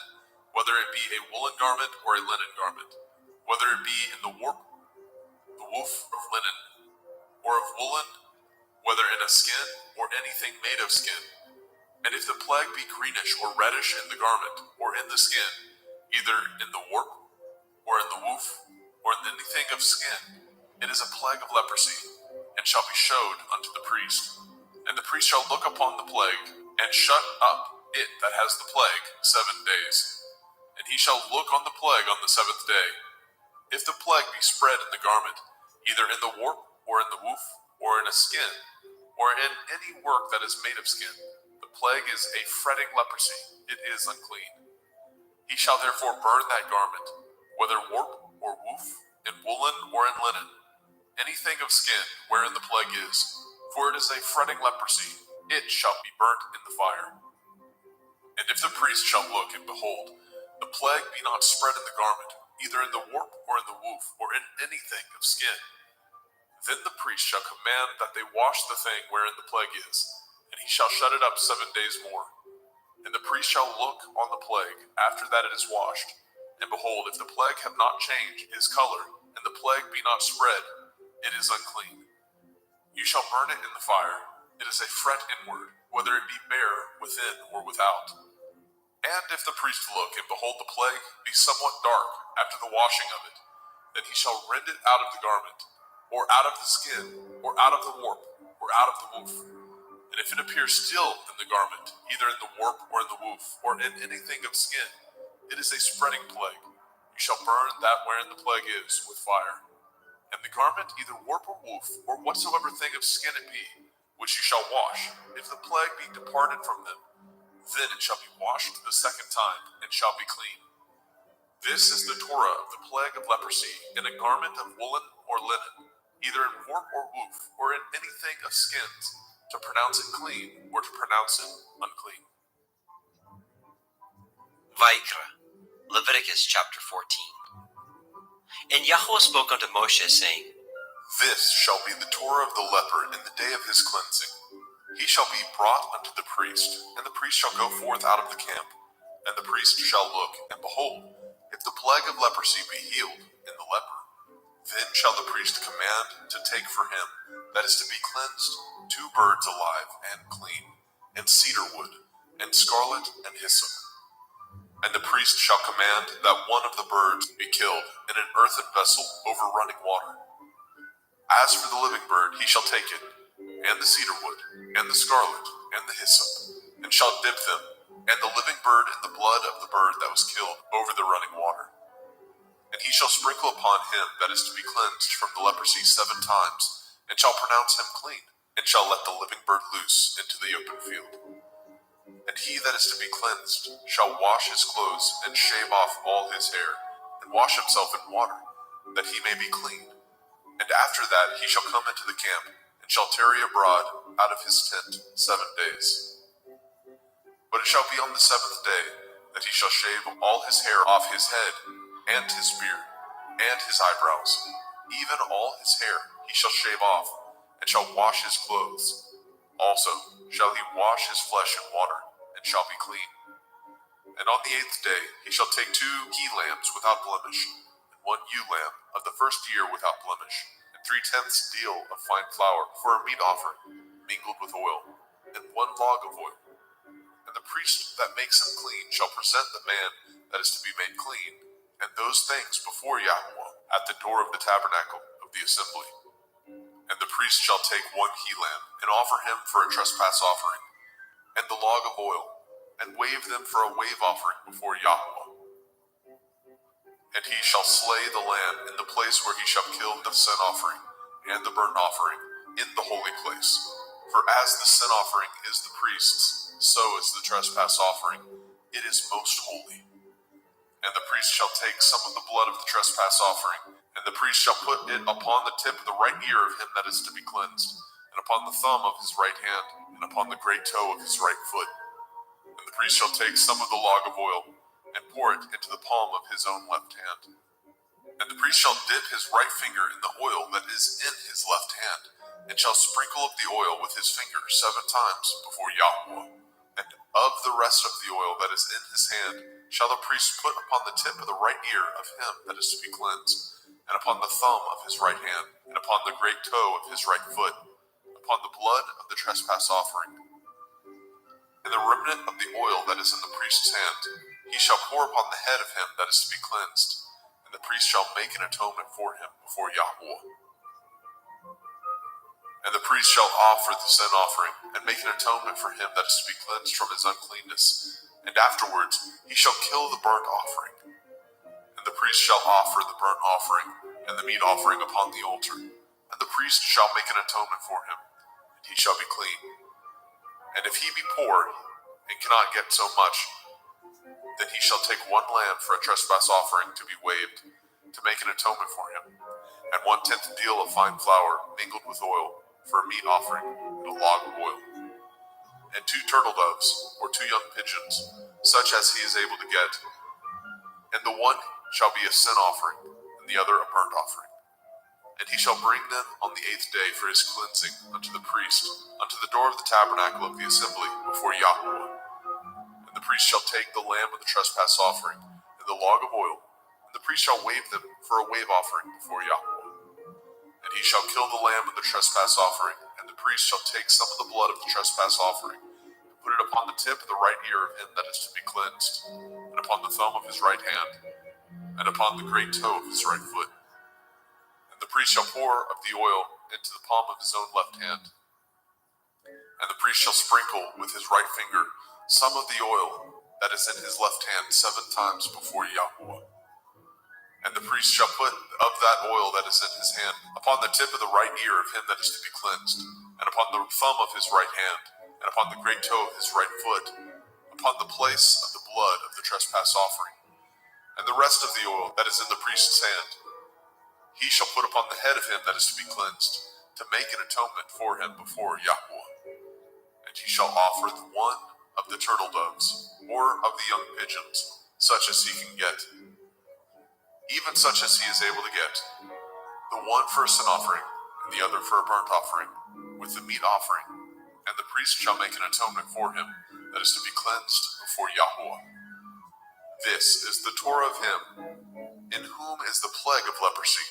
whether it be a woolen garment or a linen garment, whether it be in the woof of linen, or of woolen, whether in a skin or anything made of skin. And if the plague be greenish or reddish in the garment or in the skin, either in the warp or in the woof or in anything of skin, it is a plague of leprosy, and shall be showed unto the priest. And the priest shall look upon the plague, and shut up it that has the plague 7 days. And he shall look on the plague on the 7th day. If the plague be spread in the garment, either in the warp, or in the woof, or in a skin, or in any work that is made of skin, the plague is a fretting leprosy. It is unclean. He shall therefore burn that garment, whether warp or woof, in woolen or in linen, anything of skin wherein the plague is, for it is a fretting leprosy. It shall be burnt in the fire. And if the priest shall look, and behold, the plague be not spread in the garment, either in the warp or in the woof, or in anything of skin, then the priest shall command that they wash the thing wherein the plague is, and he shall shut it up 7 days more. And the priest shall look on the plague after that it is washed, and behold, if the plague have not changed his color, and the plague be not spread, it is unclean. You shall burn it in the fire. It is a fret inward, whether it be bare within or without. And if the priest look, and behold the plague be somewhat dark after the washing of it, then he shall rend it out of the garment, or out of the skin, or out of the warp, or out of the woof. And if it appear still in the garment, either in the warp or in the woof, or in anything of skin, it is a spreading plague. You shall burn that wherein the plague is with fire. And the garment, either warp or woof, or whatsoever thing of skin it be, which you shall wash, if the plague be departed from them, then it shall be washed the second time, and shall be clean. This is the Torah of the plague of leprosy, in a garment of woolen or linen, either in warp or woof, or in anything of skins, to pronounce it clean, or to pronounce it unclean. Vaikra, Leviticus chapter 14. And Yahweh spoke unto Moshe, saying, This shall be the Torah of the leper in the day of his cleansing. He shall be brought unto the priest, and the priest shall go forth out of the camp. And the priest shall look, and behold, if the plague of leprosy be healed in the leper, then shall the priest command to take for him that is to be cleansed 2 birds alive and clean, and cedar wood, and scarlet, and hyssop. And the priest shall command that one of the birds be killed in an earthen vessel over running water. As for the living bird, he shall take it, and the cedar wood, and the scarlet, and the hyssop, and shall dip them, and the living bird in the blood of the bird that was killed over the running water. And he shall sprinkle upon him that is to be cleansed from the leprosy 7 times, and shall pronounce him clean, and shall let the living bird loose into the open field. And he that is to be cleansed shall wash his clothes, and shave off all his hair, and wash himself in water, that he may be clean. And after that he shall come into the camp, and shall tarry abroad out of his tent 7 days. But it shall be on the 7th day that he shall shave all his hair off his head, and his beard, and his eyebrows, even all his hair he shall shave off, and shall wash his clothes. Also shall he wash his flesh in water, and shall be clean. And on the 8th day he shall take 2 he-lambs without blemish, and 1 ewe lamb of the first year without blemish, and 3/10 deal of fine flour for a meat offering, mingled with oil, and 1 log of oil. And the priest that makes him clean shall present the man that is to be made clean, and those things before Yahweh at the door of the tabernacle of the assembly. And the priest shall take 1 he-lamb, and offer him for a trespass offering, and the log of oil, and wave them for a wave offering before Yahweh. And he shall slay the lamb in the place where he shall kill the sin offering, and the burnt offering, in the holy place. For as the sin offering is the priest's, so is the trespass offering. It is most holy. And the priest shall take some of the blood of the trespass offering, and the priest shall put it upon the tip of the right ear of him that is to be cleansed, and upon the thumb of his right hand, and upon the great toe of his right foot. And the priest shall take some of the log of oil, and pour it into the palm of his own left hand. And the priest shall dip his right finger in the oil that is in his left hand, and shall sprinkle up the oil with his finger 7 times before Yahweh. And of the rest of the oil that is in his hand shall the priest put upon the tip of the right ear of him that is to be cleansed, and upon the thumb of his right hand, and upon the great toe of his right foot, upon the blood of the trespass offering. And the remnant of the oil that is in the priest's hand he shall pour upon the head of him that is to be cleansed, and the priest shall make an atonement for him before Yahweh. And the priest shall offer the sin offering, and make an atonement for him that is to be cleansed from his uncleanness. And afterwards he shall kill the burnt offering. And the the priest shall offer the burnt offering and the meat offering upon the altar, and the priest shall make an atonement for him, and he shall be clean. And if he be poor and cannot get so much, then he shall take one lamb for a trespass offering to be waved, to make an atonement for him, and 1/10 deal of fine flour mingled with oil for a meat offering, and a log of oil, and 2 turtle doves or 2 young pigeons, such as he is able to get, and the one shall be a sin offering, and the other a burnt offering. And he shall bring them on the 8th day for his cleansing unto the priest, unto the door of the tabernacle of the assembly before Yahweh. And the priest shall take the lamb of the trespass offering, and the log of oil, and the priest shall wave them for a wave offering before Yahweh. And he shall kill the lamb of the trespass offering, and the priest shall take some of the blood of the trespass offering, and put it upon the tip of the right ear of him that is to be cleansed, and upon the thumb of his right hand, and upon the great toe of his right foot. And the priest shall pour of the oil into the palm of his own left hand. And the priest shall sprinkle with his right finger some of the oil that is in his left hand 7 times before Yahweh. And the priest shall put of that oil that is in his hand upon the tip of the right ear of him that is to be cleansed, and upon the thumb of his right hand, and upon the great toe of his right foot, upon the place of the blood of the trespass offering. And the rest of the oil that is in the priest's hand he shall put upon the head of him that is to be cleansed, to make an atonement for him before Yahweh. And he shall offer the one of the turtle doves, or of the young pigeons, such as he can get, even such as he is able to get, the one for a sin offering, and the other for a burnt offering, with the meat offering. And the priest shall make an atonement for him that is to be cleansed before Yahweh. This is the Torah of him, in whom is the plague of leprosy,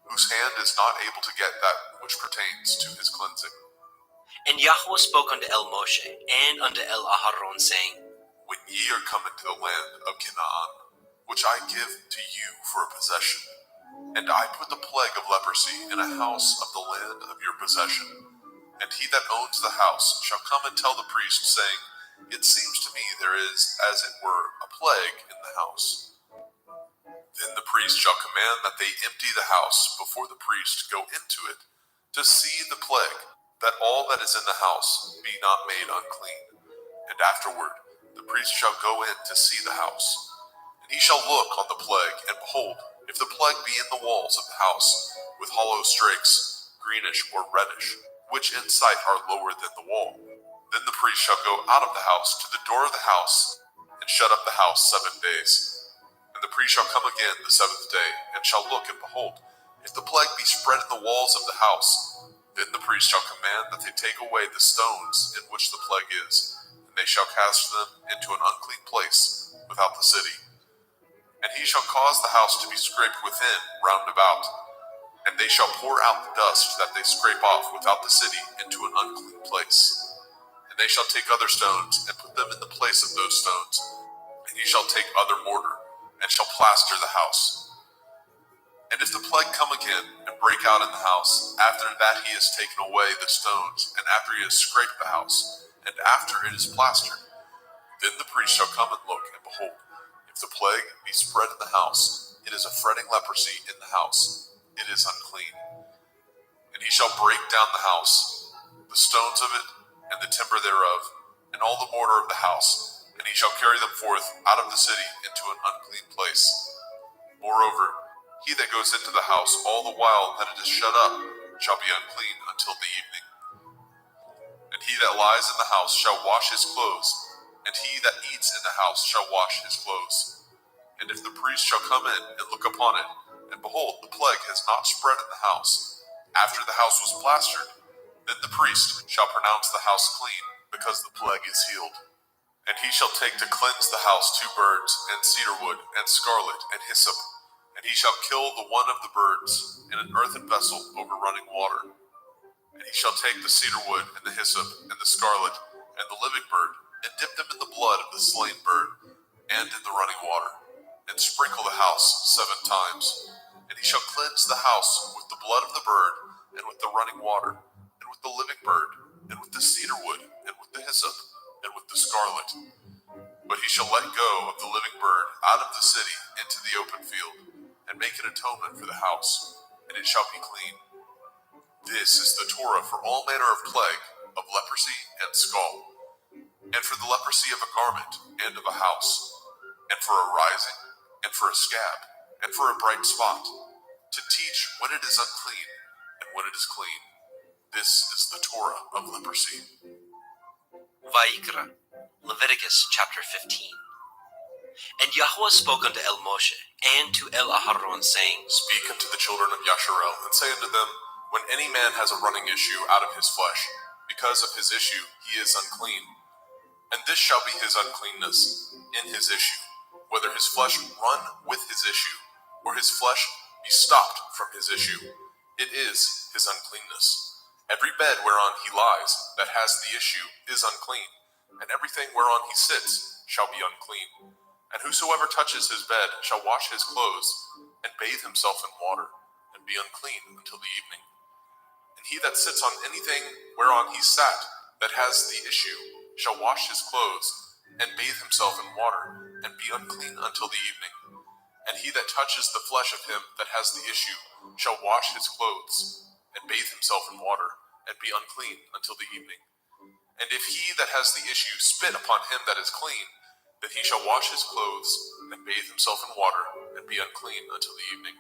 whose hand is not able to get that which pertains to his cleansing. And Yahweh spoke unto El Moshe and unto El Aharon, saying, When ye are come into the land of Canaan, which I give to you for a possession, and I put the plague of leprosy in a house of the land of your possession, and he that owns the house shall come and tell the priest, saying, It seems to me there is, as it were, a plague in the house. Then the priest shall command that they empty the house before the priest go into it, to see the plague, that all that is in the house be not made unclean. And afterward the priest shall go in to see the house. And he shall look on the plague, and behold, if the plague be in the walls of the house, with hollow strakes, greenish or reddish, which in sight are lower than the wall, then the priest shall go out of the house to the door of the house, and shut up the house 7 days. And the priest shall come again the 7th day, and shall look, and behold, if the plague be spread in the walls of the house, then the priest shall command that they take away the stones in which the plague is, and they shall cast them into an unclean place without the city. And he shall cause the house to be scraped within round about, and they shall pour out the dust that they scrape off without the city into an unclean place. And they shall take other stones, and put them in the place of those stones. And he shall take other mortar, and shall plaster the house. And if the plague come again, and break out in the house, after that he has taken away the stones, and after he has scraped the house, and after it is plastered, then the priest shall come and look, and behold, if the plague be spread in the house, it is a fretting leprosy in the house, it is unclean. And he shall break down the house, the stones of it, and the timber thereof, and all the mortar of the house, and he shall carry them forth out of the city into an unclean place. Moreover, he that goes into the house all the while that it is shut up shall be unclean until the evening. And he that lies in the house shall wash his clothes, and he that eats in the house shall wash his clothes. And if the priest shall come in and look upon it, and behold, the plague has not spread in the house, after the house was plastered, then the priest shall pronounce the house clean, because the plague is healed. And he shall take to cleanse the house 2 birds, and cedar wood, and scarlet, and hyssop. And he shall kill the one of the birds in an earthen vessel over running water. And he shall take the cedar wood, and the hyssop, and the scarlet, and the living bird, and dip them in the blood of the slain bird, and in the running water, and sprinkle the house 7 times. And he shall cleanse the house with the blood of the bird, and with the running water, and with the living bird, and with the cedar wood, and with the hyssop, and with the scarlet. But he shall let go of the living bird out of the city into the open field, and make an atonement for the house, and it shall be clean. This is the Torah for all manner of plague, of leprosy and scald, and for the leprosy of a garment and of a house, and for a rising, and for a scab, and for a bright spot, to teach when it is unclean and when it is clean. This is the Torah of leprosy. Vayikra, Leviticus chapter 15. And Yahweh spoke unto El Moshe and to El Aharon, saying, Speak unto the children of Yasharel, and say unto them, when any man has a running issue out of his flesh, because of his issue he is unclean. And this shall be his uncleanness in his issue, whether his flesh run with his issue, or his flesh be stopped from his issue. It is his uncleanness. Every bed whereon he lies that has the issue is unclean, and everything whereon he sits shall be unclean. And whosoever touches his bed shall wash his clothes, and bathe himself in water, and be unclean until the evening. And he that sits on anything whereon he sat that has the issue shall wash his clothes, and bathe himself in water, and be unclean until the evening. And he that touches the flesh of him that has the issue shall wash his clothes, and bathe himself in water, and be unclean until the evening. And if he that has the issue spit upon him that is clean, then he shall wash his clothes, and bathe himself in water, and be unclean until the evening.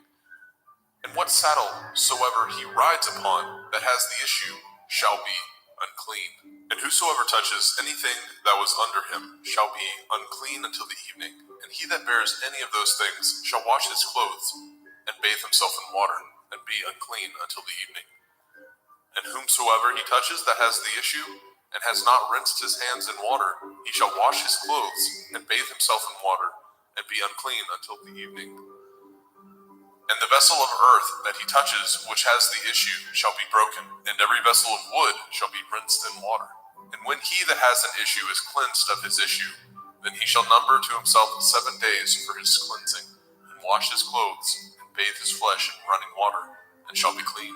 And what saddle soever he rides upon that has the issue shall be unclean. And whosoever touches anything that was under him shall be unclean until the evening. And he that bears any of those things shall wash his clothes, and bathe himself in water, and be unclean until the evening. And whomsoever he touches that has the issue, and has not rinsed his hands in water, he shall wash his clothes, and bathe himself in water, and be unclean until the evening. And the vessel of earth that he touches, which has the issue, shall be broken, and every vessel of wood shall be rinsed in water. And when he that has an issue is cleansed of his issue, then he shall number to himself 7 days for his cleansing, and wash his clothes, and bathe his flesh in running water, and shall be clean.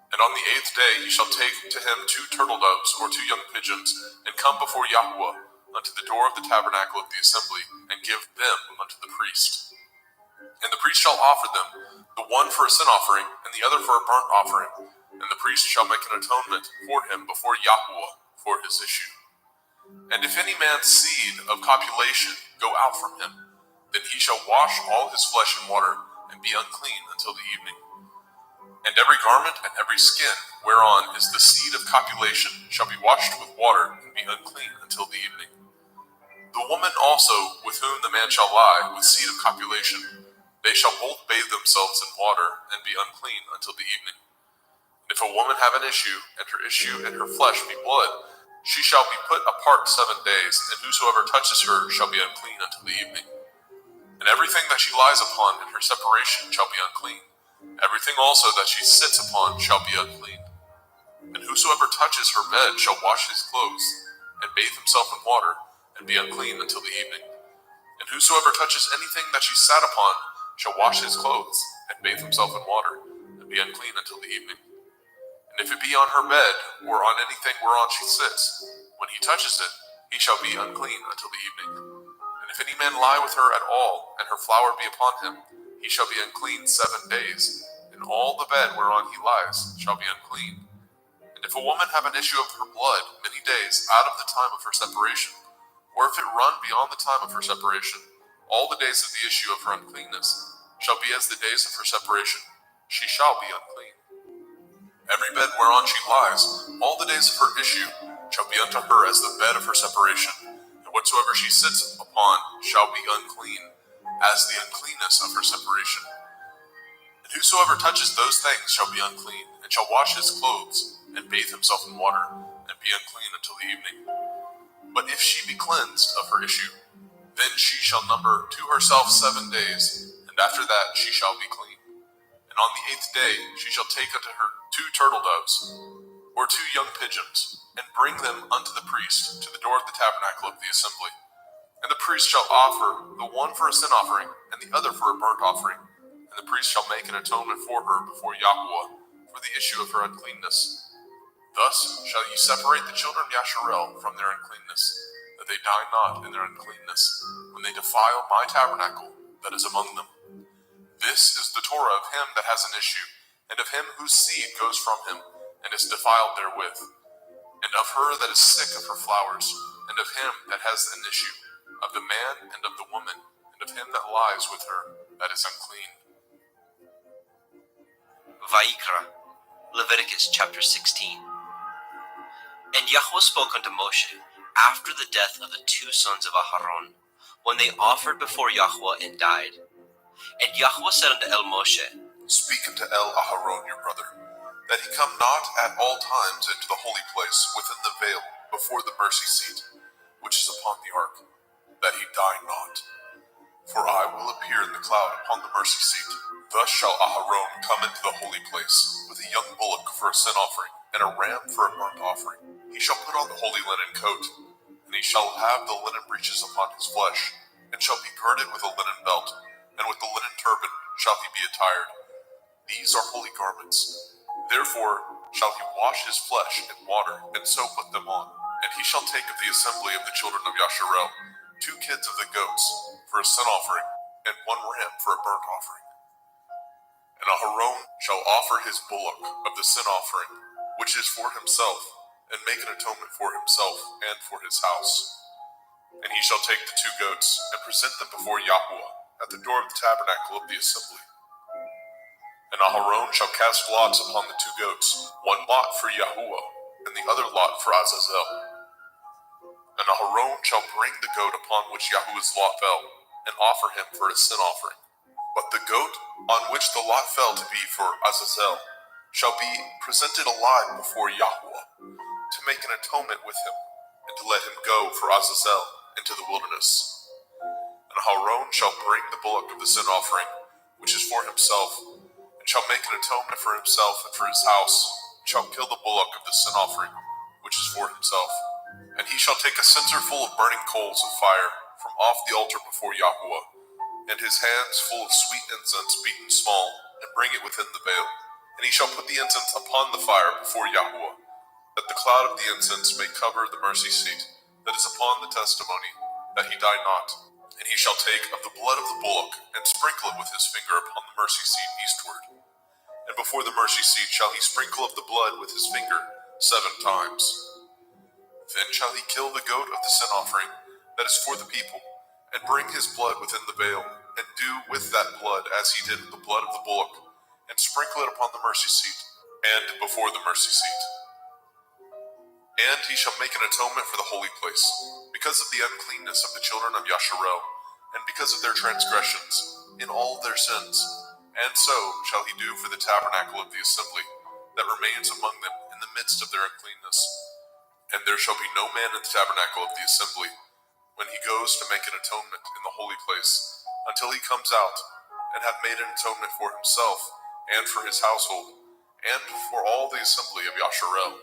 And on the 8th day he shall take to him 2 turtle doves or 2 young pigeons, and come before Yahweh unto the door of the tabernacle of the assembly, and give them unto the priest. And the priest shall offer them, the one for a sin offering, and the other for a burnt offering. And the priest shall make an atonement for him before Yahweh for his issue. And if any man's seed of copulation go out from him, then he shall wash all his flesh in water, and be unclean until the evening. And every garment and every skin whereon is the seed of copulation shall be washed with water, and be unclean until the evening. The woman also with whom the man shall lie with seed of copulation, they shall both bathe themselves in water, and be unclean until the evening. And if a woman have an issue, and her issue and her flesh be blood, she shall be put apart 7 days, and whosoever touches her shall be unclean until the evening. And everything that she lies upon in her separation shall be unclean. Everything also that she sits upon shall be unclean. And whosoever touches her bed shall wash his clothes, and bathe himself in water, and be unclean until the evening. And whosoever touches anything that she sat upon shall wash his clothes, and bathe himself in water, and be unclean until the evening. And if it be on her bed, or on anything whereon she sits, when he touches it, he shall be unclean until the evening. And if any man lie with her at all, and her flower be upon him, he shall be unclean 7 days, and all the bed whereon he lies shall be unclean. And if a woman have an issue of her blood many days out of the time of her separation, or if it run beyond the time of her separation, all the days of the issue of her uncleanness shall be as the days of her separation, she shall be unclean. Every bed whereon she lies, all the days of her issue shall be unto her as the bed of her separation, and whatsoever she sits upon shall be unclean, as the uncleanness of her separation. And whosoever touches those things shall be unclean, and shall wash his clothes, and bathe himself in water, and be unclean until the evening. But if she be cleansed of her issue, then she shall number to herself 7 days, and after that she shall be clean. And on the 8th day she shall take unto her 2 turtle doves, or 2 young pigeons, and bring them unto the priest to the door of the tabernacle of the assembly. And the priest shall offer the one for a sin offering, and the other for a burnt offering. And the priest shall make an atonement for her before Yahweh for the issue of her uncleanness. Thus shall ye separate the children of Yasharel from their uncleanness, that they die not in their uncleanness, when they defile my tabernacle that is among them. This is the Torah of him that has an issue, and of him whose seed goes from him, and is defiled therewith, and of her that is sick of her flowers, and of him that has an issue, of the man and of the woman, and of him that lies with her that is unclean. Vayikra, Leviticus chapter 16. And Yahweh spoke unto Moshe after the death of the two sons of Aharon, when they offered before Yahweh and died. And Yahweh said unto El Moshe, Speak unto El Aharon your brother, that he come not at all times into the holy place within the veil before the mercy seat, which is upon the ark, that he die not. For I will appear in the cloud upon the mercy seat. Thus shall Aharon come into the holy place with a young bullock for a sin offering, and a ram for a burnt offering. He shall put on the holy linen coat, and he shall have the linen breeches upon his flesh, and shall be girded with a linen belt, and with the linen turban shall he be attired. These are holy garments. Therefore shall he wash his flesh in water, and so put them on. And he shall take of the assembly of the children of Yasharel 2 kids of the goats for a sin offering, and 1 ram for a burnt offering. And Aharon shall offer his bullock of the sin offering, which is for himself, and make an atonement for himself and for his house. And he shall take the 2 goats, and present them before Yahweh at the door of the tabernacle of the assembly. And Aharon shall cast lots upon the 2 goats, 1 lot for Yahweh, and the other lot for Azazel. And Aharon shall bring the goat upon which Yahweh's lot fell, and offer him for a sin offering. But the goat on which the lot fell to be for Azazel shall be presented alive before Yahweh, to make an atonement with him, and to let him go for Azazel into the wilderness. And Aharon shall bring the bullock of the sin offering, which is for himself, and shall make an atonement for himself and for his house, and shall kill the bullock of the sin offering, which is for himself. And he shall take a censer full of burning coals of fire from off the altar before Yahweh, and his hands full of sweet incense beaten small, and bring it within the veil. And he shall put the incense upon the fire before Yahweh, that the cloud of the incense may cover the mercy seat that is upon the testimony, that he die not. And he shall take of the blood of the bullock, and sprinkle it with his finger upon the mercy seat eastward. And before the mercy seat shall he sprinkle of the blood with his finger 7 times. Then shall he kill the goat of the sin offering that is for the people, and bring his blood within the veil, and do with that blood as he did with the blood of the bullock, and sprinkle it upon the mercy seat, and before the mercy seat. And he shall make an atonement for the holy place, because of the uncleanness of the children of Yasharel, and because of their transgressions, in all their sins. And so shall he do for the tabernacle of the assembly, that remains among them in the midst of their uncleanness. And there shall be no man in the tabernacle of the assembly, when he goes to make an atonement in the holy place, until he comes out, and have made an atonement for himself, and for his household, and for all the assembly of Yasharel.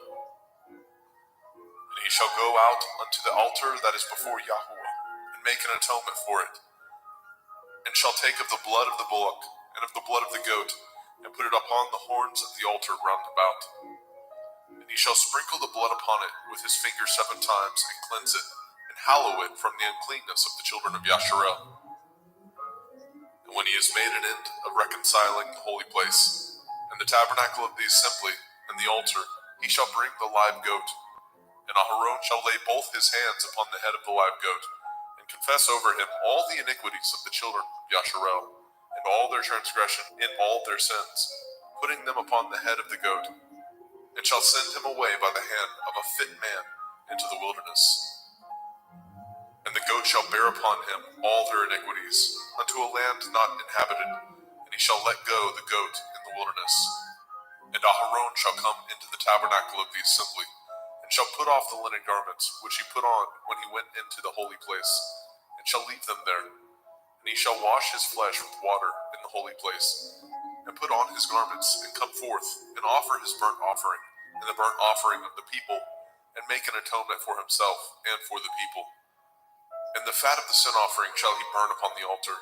And he shall go out unto the altar that is before Yahweh, and make an atonement for it, and shall take of the blood of the bullock, and of the blood of the goat, and put it upon the horns of the altar round about. And he shall sprinkle the blood upon it with his finger 7 times, and cleanse it, and hallow it from the uncleanness of the children of Yasharel. And when he has made an end of reconciling the holy place, and the tabernacle of the assembly, and the altar, he shall bring the live goat. And Aharon shall lay both his hands upon the head of the live goat, and confess over him all the iniquities of the children of Yasharel, and all their transgression in all their sins, putting them upon the head of the goat, and shall send him away by the hand of a fit man into the wilderness. And the goat shall bear upon him all their iniquities, unto a land not inhabited, and he shall let go the goat in the wilderness. And Aharon shall come into the tabernacle of the assembly, and shall put off the linen garments which he put on when he went into the holy place, and shall leave them there. And he shall wash his flesh with water in the holy place, and put on his garments, and come forth, and offer his burnt offering, and the burnt offering of the people, and make an atonement for himself and for the people. And the fat of the sin offering shall he burn upon the altar.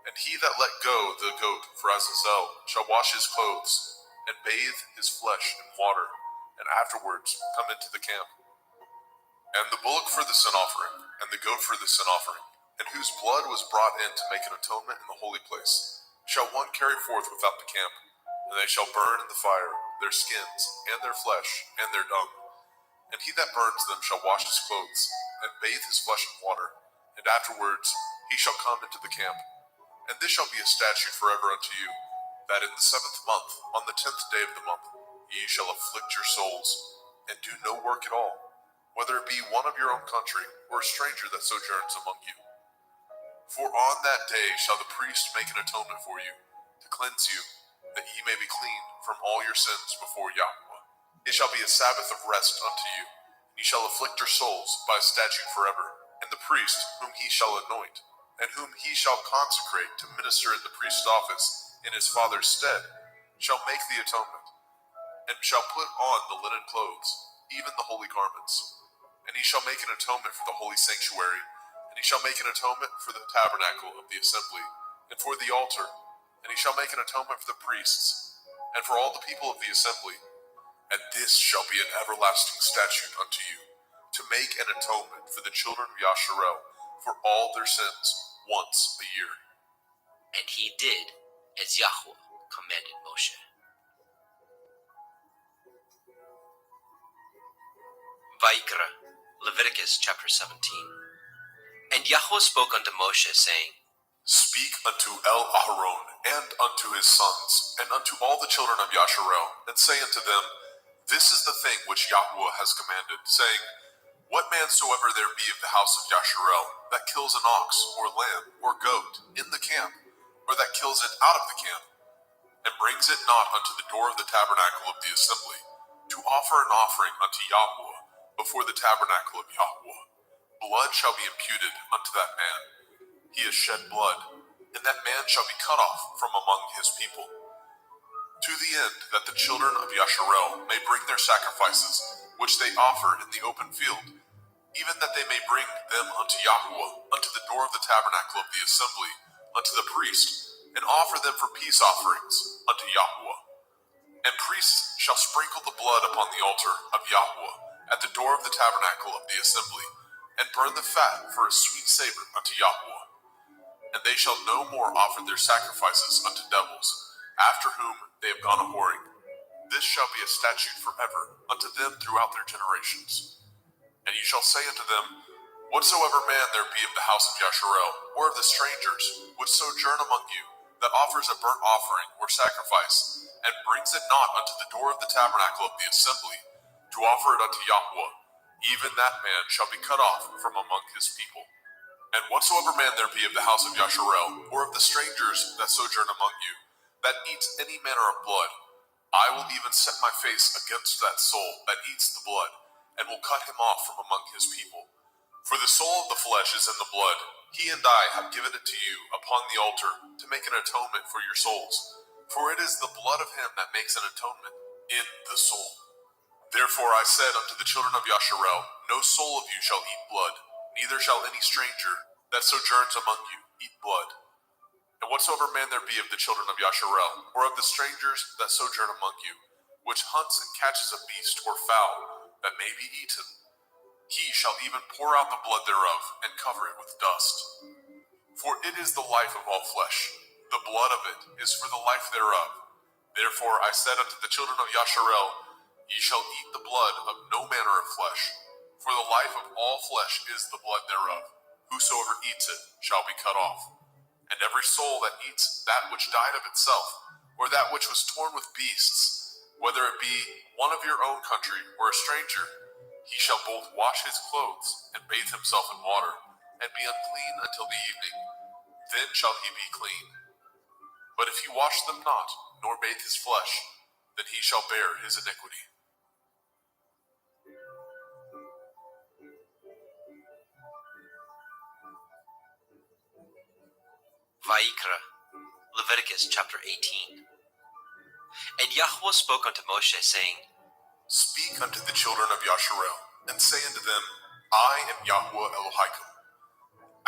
And he that let go the goat for Azazel shall wash his clothes, and bathe his flesh in water, and afterwards come into the camp. And the bullock for the sin offering, and the goat for the sin offering, and whose blood was brought in to make an atonement in the holy place, shall one carry forth without the camp, and they shall burn in the fire their skins, and their flesh, and their dung. And he that burns them shall wash his clothes, and bathe his flesh in water, and afterwards he shall come into the camp. And this shall be a statute forever unto you, that in the 7th month, on the 10th day of the month, ye shall afflict your souls, and do no work at all, whether it be one of your own country, or a stranger that sojourns among you. For on that day shall the priest make an atonement for you, to cleanse you, that ye may be clean from all your sins before Yahweh. It shall be a Sabbath of rest unto you, and ye shall afflict your souls by a statute forever. And the priest, whom he shall anoint, and whom he shall consecrate to minister in the priest's office in his father's stead, shall make the atonement, and shall put on the linen clothes, even the holy garments. And he shall make an atonement for the holy sanctuary, and he shall make an atonement for the tabernacle of the assembly, and for the altar, and he shall make an atonement for the priests, and for all the people of the assembly. And this shall be an everlasting statute unto you, to make an atonement for the children of Yasharel for all their sins once a year. And he did as Yahweh commanded Moshe. Vayikra, Leviticus chapter 17. And Yahweh spoke unto Moshe, saying, Speak unto El-Aharon and unto his sons, and unto all the children of Yasharel, and say unto them, This is the thing which Yahweh has commanded, saying, What man soever there be of the house of Yasharel, that kills an ox, or lamb, or goat, in the camp, or that kills it out of the camp, and brings it not unto the door of the tabernacle of the assembly, to offer an offering unto Yahweh before the tabernacle of Yahweh, blood shall be imputed unto that man. He has shed blood, and that man shall be cut off from among his people. To the end that the children of Yasharel may bring their sacrifices, which they offer in the open field, even that they may bring them unto Yahweh, unto the door of the tabernacle of the assembly, unto the priest, and offer them for peace offerings unto Yahweh. And priests shall sprinkle the blood upon the altar of Yahweh at the door of the tabernacle of the assembly, and burn the fat for a sweet savor unto Yahweh. And they shall no more offer their sacrifices unto devils, after whom they have gone a whoring. This shall be a statute forever unto them throughout their generations. And you shall say unto them, Whatsoever man there be of the house of Yasharel, or of the strangers, which sojourn among you, that offers a burnt offering or sacrifice, and brings it not unto the door of the tabernacle of the assembly, to offer it unto Yahweh, even that man shall be cut off from among his people. And whatsoever man there be of the house of Yasharel, or of the strangers that sojourn among you, that eats any manner of blood, I will even set my face against that soul that eats the blood, and will cut him off from among his people. For the soul of the flesh is in the blood. He and I have given it to you upon the altar to make an atonement for your souls. For it is the blood of him that makes an atonement in the soul. Therefore I said unto the children of Yasharel, No soul of you shall eat blood, neither shall any stranger that sojourns among you eat blood. And whatsoever man there be of the children of Yasharel, or of the strangers that sojourn among you, which hunts and catches a beast or fowl that may be eaten, he shall even pour out the blood thereof, and cover it with dust. For it is the life of all flesh. The blood of it is for the life thereof. Therefore I said unto the children of Yasharel, Ye shall eat the blood of no manner of flesh, for the life of all flesh is the blood thereof. Whosoever eats it shall be cut off. And every soul that eats that which died of itself, or that which was torn with beasts, whether it be one of your own country or a stranger, he shall both wash his clothes and bathe himself in water, and be unclean until the evening. Then shall he be clean. But if he wash them not, nor bathe his flesh, then he shall bear his iniquity. Vayikra, Leviticus chapter 18. And Yahweh spoke unto Moshe, saying, Speak unto the children of Yasharel, and say unto them, I am Yahweh Elohim.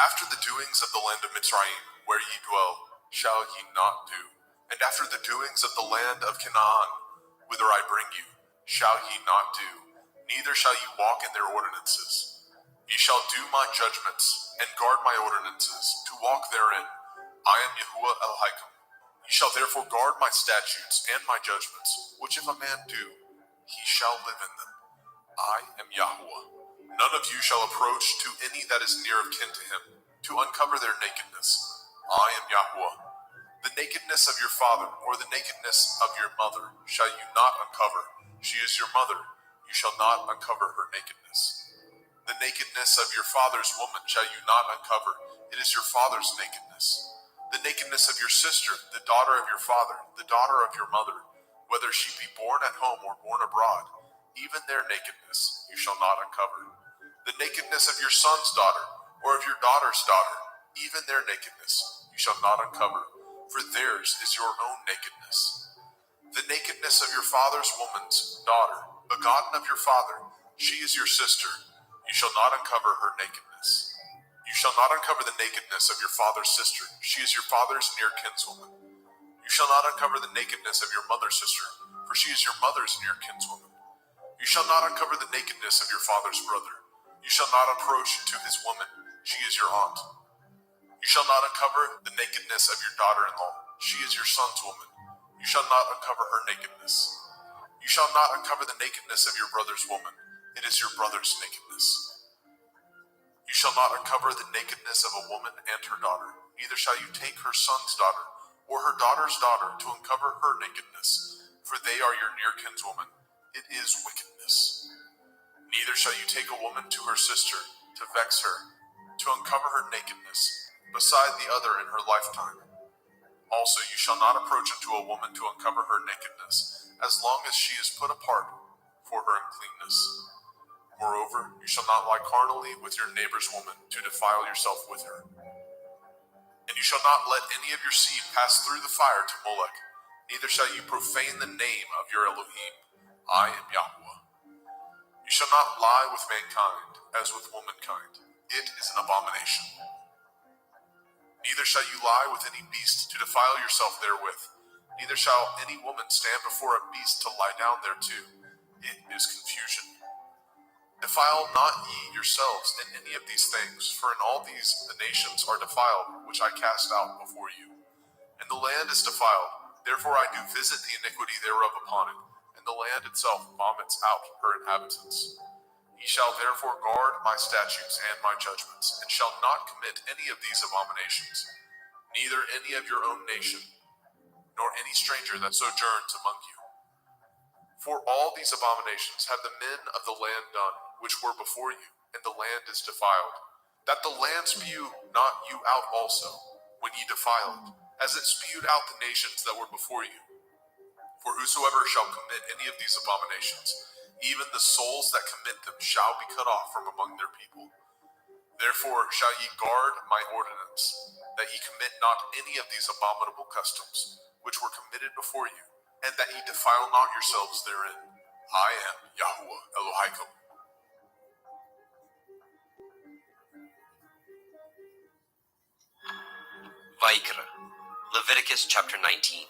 After the doings of the land of Mitzrayim, where ye dwell, shall ye not do. And after the doings of the land of Canaan, whither I bring you, shall ye not do. Neither shall ye walk in their ordinances. Ye shall do my judgments, and guard my ordinances, to walk therein. I am Yahuwah Elohim. Ye shall therefore guard my statutes and my judgments, which if a man do, he shall live in them. I am Yahuwah. None of you shall approach to any that is near of kin to him, to uncover their nakedness. I am Yahuwah. The nakedness of your father, or the nakedness of your mother, shall you not uncover. She is your mother. You shall not uncover her nakedness. The nakedness of your father's woman shall you not uncover. It is your father's nakedness. The nakedness of your sister, the daughter of your father, the daughter of your mother, whether she be born at home or born abroad, even their nakedness you shall not uncover. The nakedness of your son's daughter, or of your daughter's daughter, even their nakedness you shall not uncover, for theirs is your own nakedness. The nakedness of your father's woman's daughter, begotten of your father, she is your sister. You shall not uncover her nakedness. You shall not uncover the nakedness of your father's sister. She is your father's near kinswoman. You shall not uncover the nakedness of your mother's sister, for she is your mother's near kinswoman. You shall not uncover the nakedness of your father's brother. You shall not approach to his woman. She is your aunt. You shall not uncover the nakedness of your daughter-in-law. She is your son's woman. You shall not uncover her nakedness. You shall not uncover the nakedness of your brother's woman. It is your brother's nakedness. You shall not uncover the nakedness of a woman and her daughter. Neither shall you take her son's daughter or her daughter's daughter to uncover her nakedness, for they are your near kinswoman. It is wickedness. Neither shall you take a woman to her sister to vex her, to uncover her nakedness, beside the other in her lifetime. Also you shall not approach unto a woman to uncover her nakedness, as long as she is put apart for her uncleanness. Moreover, you shall not lie carnally with your neighbor's woman to defile yourself with her. And you shall not let any of your seed pass through the fire to Molech, neither shall you profane the name of your Elohim. I am Yahuwah. You shall not lie with mankind as with womankind. It is an abomination. Neither shall you lie with any beast to defile yourself therewith. Neither shall any woman stand before a beast to lie down thereto. It is confusion. Defile not ye yourselves in any of these things, for in all these the nations are defiled, which I cast out before you. And the land is defiled, therefore I do visit the iniquity thereof upon it, and the land itself vomits out her inhabitants. Ye shall therefore guard my statutes and my judgments, and shall not commit any of these abominations, neither any of your own nation, nor any stranger that sojourns among you. For all these abominations have the men of the land done, which were before you, and the land is defiled, that the land spew not you out also, when ye defile it, as it spewed out the nations that were before you. For whosoever shall commit any of these abominations, even the souls that commit them shall be cut off from among their people. Therefore shall ye guard my ordinance, that ye commit not any of these abominable customs, which were committed before you, and that ye defile not yourselves therein. I am Yahuwah Elohim. Vaikra, Leviticus chapter 19.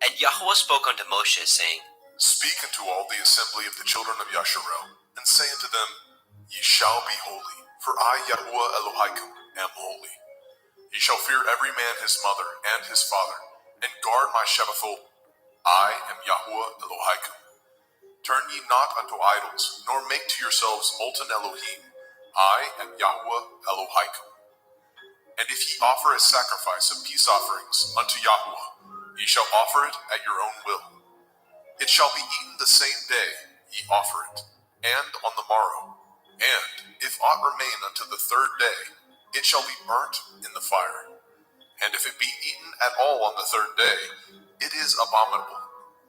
And Yahuwah spoke unto Moshe, saying, Speak unto all the assembly of the children of Yasharel, and say unto them, Ye shall be holy, for I, Yahuwah Elohim, am holy. Ye shall fear every man his mother and his father, and guard my Shebathot. I am Yahuwah Elohim. Turn ye not unto idols, nor make to yourselves molten Elohim. I am Yahuwah Elohim. And if ye offer a sacrifice of peace offerings unto Yahuwah, ye shall offer it at your own will. It shall be eaten the same day ye offer it, and on the morrow. And if aught remain unto the third day, it shall be burnt in the fire. And if it be eaten at all on the third day, it is abominable.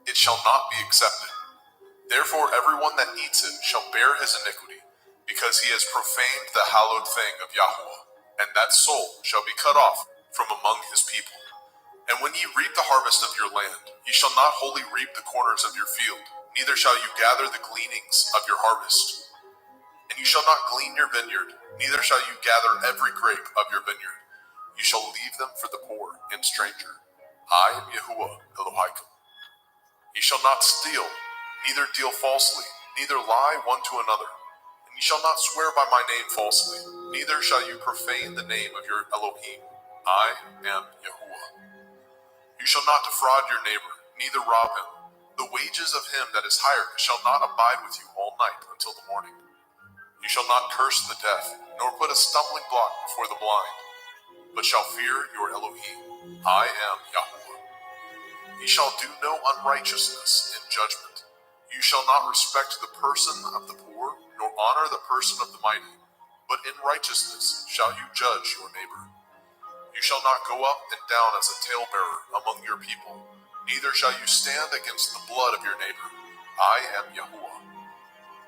It shall not be accepted. Therefore everyone that eats it shall bear his iniquity, because he has profaned the hallowed thing of Yahuwah, and that soul shall be cut off from among his people. And when ye reap the harvest of your land, ye shall not wholly reap the corners of your field, neither shall you gather the gleanings of your harvest. And you shall not glean your vineyard, neither shall you gather every grape of your vineyard. You shall leave them for the poor and stranger. I am Yahuwah Elohim. Ye shall not steal, neither deal falsely, neither lie one to another. And ye shall not swear by my name falsely, neither shall you profane the name of your Elohim. I am Yahuwah. You shall not defraud your neighbor, neither rob him. The wages of him that is hired shall not abide with you all night until the morning. You shall not curse the deaf, nor put a stumbling block before the blind, but shall fear your Elohim. I am Yahuwah. Ye shall do no unrighteousness in judgment. You shall not respect the person of the poor, nor honor the person of the mighty, but in righteousness shall you judge your neighbor. You shall not go up and down as a talebearer among your people, neither shall you stand against the blood of your neighbor. I am Yahuwah.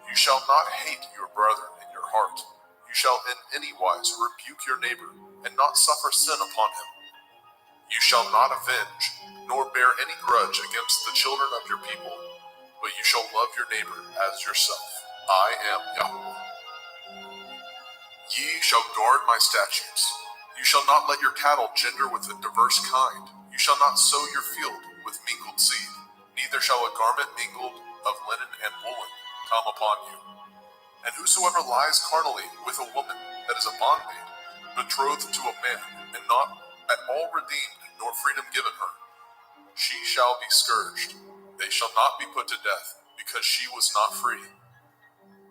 You shall not hate your brother in your heart. You shall in any wise rebuke your neighbor, and not suffer sin upon him. You shall not avenge, nor bear any grudge against the children of your people, but you shall love your neighbor as yourself. I am Yahuwah. Ye shall guard my statutes. You shall not let your cattle gender with a diverse kind. You shall not sow your field with mingled seed, neither shall a garment mingled of linen and woolen come upon you. And whosoever lies carnally with a woman that is a bondmaid, betrothed to a man, and not at all redeemed, nor freedom given her, she shall be scourged. They shall not be put to death, because she was not free.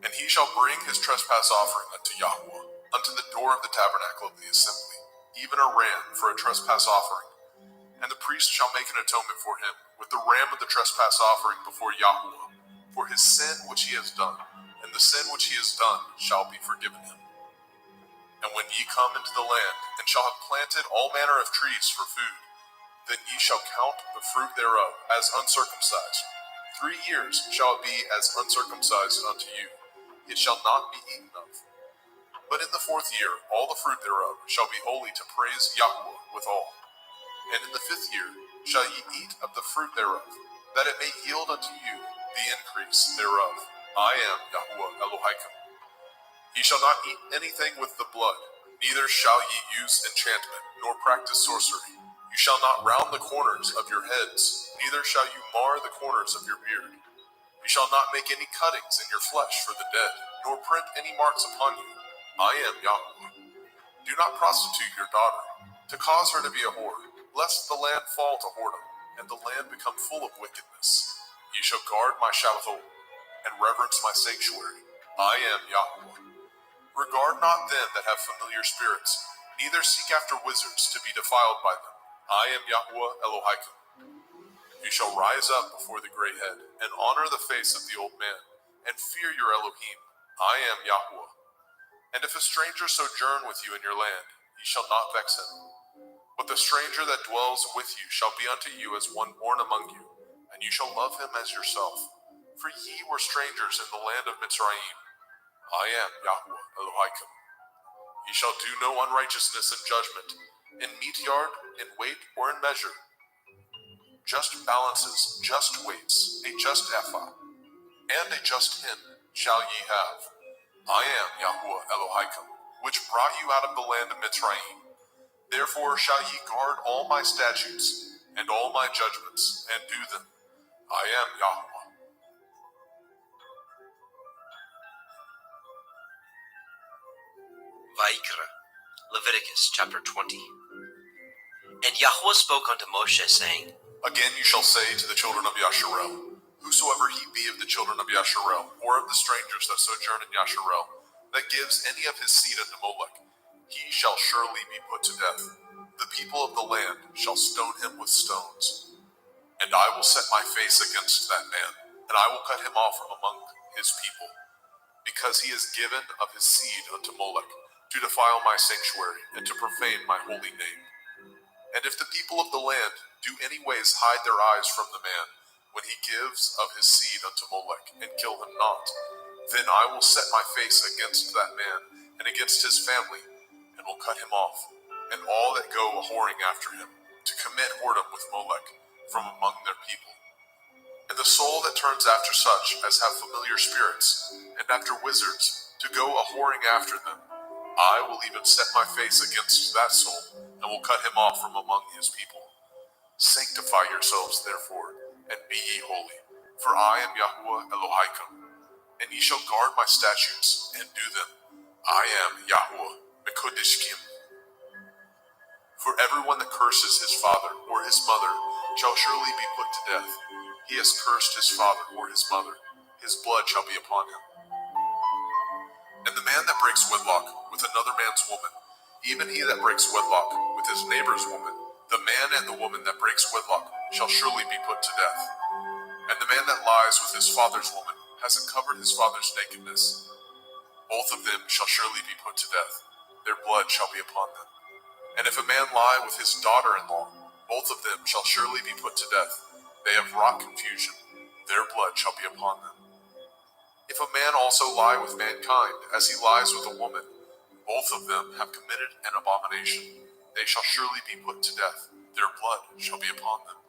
And he shall bring his trespass offering unto Yahuwah, unto the door of the tabernacle of the assembly, even a ram for a trespass offering. And the priest shall make an atonement for him with the ram of the trespass offering before Yahuwah, for his sin which he has done, and the sin which he has done shall be forgiven him. And when ye come into the land, and shall have planted all manner of trees for food, then ye shall count the fruit thereof as uncircumcised. 3 years shall it be as uncircumcised unto you. It shall not be eaten of. But in the 4th year all the fruit thereof shall be holy to praise Yahuwah withal. And in the 5th year shall ye eat of the fruit thereof, that it may yield unto you the increase thereof. I am Yahuwah Elohim. Ye shall not eat anything with the blood, neither shall ye use enchantment, nor practice sorcery. You shall not round the corners of your heads, neither shall you mar the corners of your beard. You shall not make any cuttings in your flesh for the dead, nor print any marks upon you. I am Yahuwah. Do not prostitute your daughter, to cause her to be a whore, lest the land fall to whoredom, and the land become full of wickedness. Ye shall guard my Shabbathot, and reverence my sanctuary. I am Yahuwah. Regard not them that have familiar spirits, neither seek after wizards to be defiled by them. I am Yahuwah Elohim. You shall rise up before the gray head, and honor the face of the old man, and fear your Elohim. I am Yahuwah. And if a stranger sojourn with you in your land, ye shall not vex him. But the stranger that dwells with you shall be unto you as one born among you, and you shall love him as yourself. For ye were strangers in the land of Mitzrayim. I am Yahuwah Elohim. Ye shall do no unrighteousness in judgment, in meat yard, in weight, or in measure. Just balances, just weights, a just ephah, and a just hin shall ye have. I am Yahuwah Elohim, which brought you out of the land of Mitzrayim. Therefore shall ye guard all my statutes, and all my judgments, and do them. I am Yahuwah. Vaikra, Leviticus chapter 20. And Yahuwah spoke unto Moshe, saying, Again you shall say to the children of Yasharel, whosoever he be of the children of Yasharel, or of the strangers that sojourn in Yasharel, that gives any of his seed unto Molech, he shall surely be put to death. The people of the land shall stone him with stones. And I will set my face against that man, and I will cut him off from among his people, because he has given of his seed unto Molech, to defile my sanctuary, and to profane my holy name. And if the people of the land do any ways hide their eyes from the man, when he gives of his seed unto Molech, and kill him not, then I will set my face against that man, and against his family, and will cut him off, and all that go a-whoring after him, to commit whoredom with Molech, from among their people. And the soul that turns after such as have familiar spirits, and after wizards, to go a-whoring after them, I will even set my face against that soul, and will cut him off from among his people. Sanctify yourselves, therefore, and be ye holy, for I am Yahuwah Elohim, and ye shall guard my statutes, and do them. I am Yahuwah Mekodishkim. For everyone that curses his father or his mother, shall surely be put to death. He has cursed his father or his mother. His blood shall be upon him. And the man that breaks wedlock with another man's woman, even he that breaks wedlock with his neighbor's woman, the man and the woman that breaks wedlock shall surely be put to death. And the man that lies with his father's woman has uncovered his father's nakedness. Both of them shall surely be put to death. Their blood shall be upon them. And if a man lie with his daughter-in-law, both of them shall surely be put to death. They have wrought confusion. Their blood shall be upon them. If a man also lie with mankind, as he lies with a woman, both of them have committed an abomination. They shall surely be put to death. Their blood shall be upon them.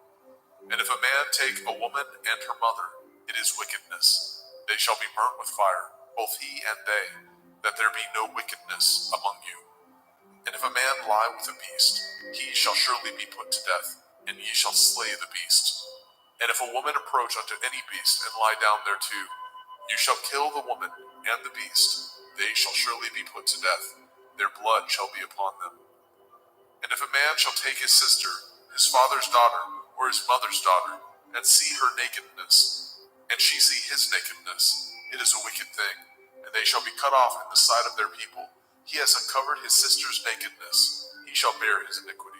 And if a man take a woman and her mother, it is wickedness. They shall be burnt with fire, both he and they, that there be no wickedness among you. And if a man lie with a beast, he shall surely be put to death, and ye shall slay the beast. And if a woman approach unto any beast and lie down thereto, you shall kill the woman and the beast. They shall surely be put to death. Their blood shall be upon them. And if a man shall take his sister, his father's daughter, or his mother's daughter, and see her nakedness, and she see his nakedness, it is a wicked thing, and they shall be cut off in the sight of their people. He has uncovered his sister's nakedness. He shall bear his iniquity.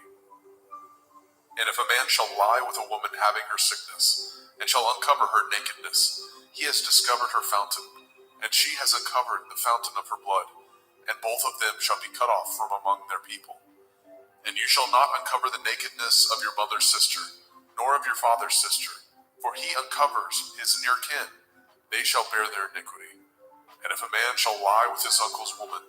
And if a man shall lie with a woman having her sickness, and shall uncover her nakedness, he has discovered her fountain, and she has uncovered the fountain of her blood, and both of them shall be cut off from among their people. And you shall not uncover the nakedness of your mother's sister, nor of your father's sister, for he uncovers his near kin. They shall bear their iniquity. And if a man shall lie with his uncle's woman,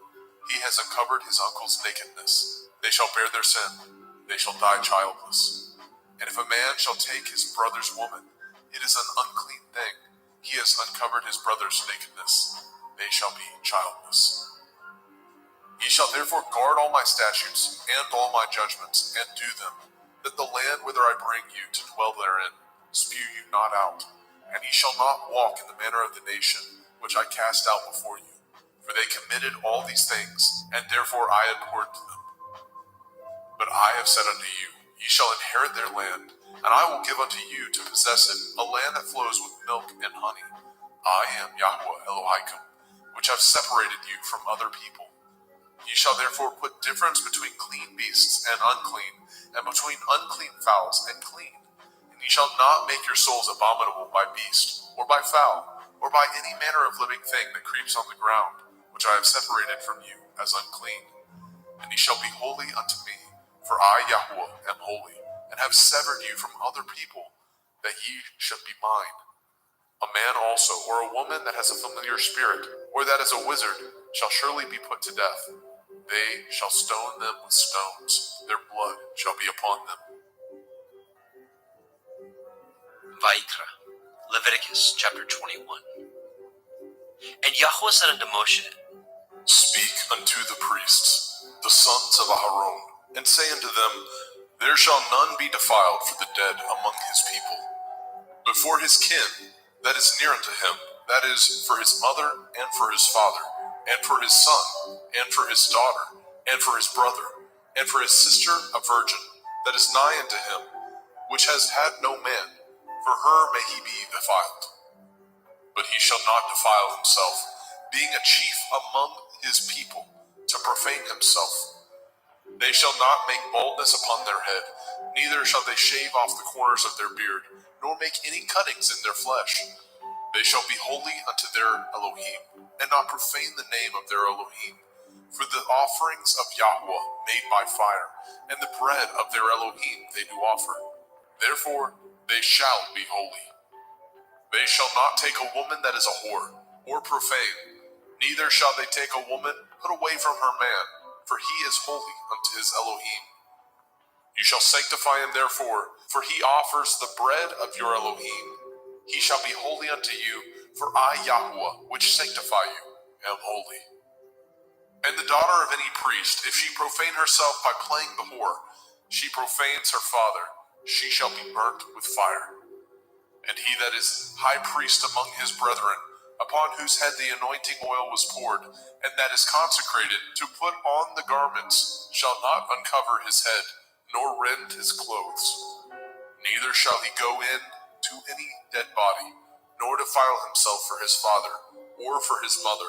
he has uncovered his uncle's nakedness. They shall bear their sin. They shall die childless. And if a man shall take his brother's woman, it is an unclean thing. He has uncovered his brother's nakedness. They shall be childless. Ye shall therefore guard all my statutes and all my judgments, and do them, that the land whither I bring you to dwell therein spew you not out. And ye shall not walk in the manner of the nation which I cast out before you. For they committed all these things, and therefore I abhorred them. But I have said unto you, ye shall inherit their land, and I will give unto you to possess it, a land that flows with milk and honey. I am Yahweh Elohim, which have separated you from other people. Ye shall therefore put difference between clean beasts and unclean, and between unclean fowls and clean. And ye shall not make your souls abominable by beast, or by fowl, or by any manner of living thing that creeps on the ground, which I have separated from you as unclean. And ye shall be holy unto me, for I, Yahweh, am holy, and have severed you from other people, that ye should be mine. A man also, or a woman that has a familiar spirit, or that is a wizard, shall surely be put to death. They shall stone them with stones. Their blood shall be upon them. Vaikra, Leviticus chapter 21. And Yahweh said unto Moshe, Speak unto the priests, the sons of Aharon, and say unto them, There shall none be defiled for the dead among his people. But for his kin that is near unto him, that is, for his mother, and for his father, and for his son, and for his daughter, and for his brother, and for his sister a virgin, that is nigh unto him, which has had no man, for her may he be defiled. But he shall not defile himself, being a chief among his people, to profane himself. They shall not make baldness upon their head, neither shall they shave off the corners of their beard, nor make any cuttings in their flesh. They shall be holy unto their Elohim, and not profane the name of their Elohim. For the offerings of Yahweh made by fire, and the bread of their Elohim they do offer. Therefore they shall be holy. They shall not take a woman that is a whore, or profane, neither shall they take a woman put away from her man, for he is holy unto his Elohim. You shall sanctify him therefore, for he offers the bread of your Elohim. He shall be holy unto you, for I, Yahweh, which sanctify you, am holy. And the daughter of any priest, if she profane herself by playing the whore, she profanes her father, she shall be burnt with fire. And he that is high priest among his brethren, upon whose head the anointing oil was poured, and that is consecrated to put on the garments, shall not uncover his head, nor rend his clothes. Neither shall he go in to any dead body, nor defile himself for his father, or for his mother.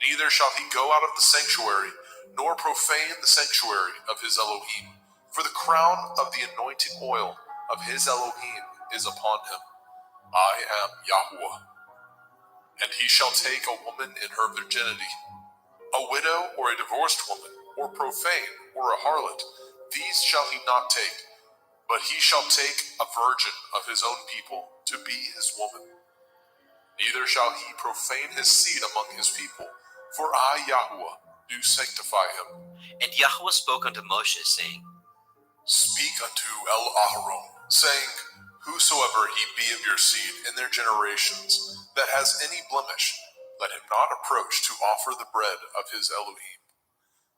Neither shall he go out of the sanctuary, nor profane the sanctuary of his Elohim. For the crown of the anointing oil of his Elohim is upon him. I am Yahweh. And he shall take a woman in her virginity, a widow or a divorced woman, or profane, or a harlot. These shall he not take, but he shall take a virgin of his own people to be his woman. Neither shall he profane his seed among his people, for I, Yahweh, do sanctify him. And Yahweh spoke unto Moshe, saying, Speak unto El-Aharon, saying, Whosoever he be of your seed in their generations, that has any blemish, let him not approach to offer the bread of his Elohim.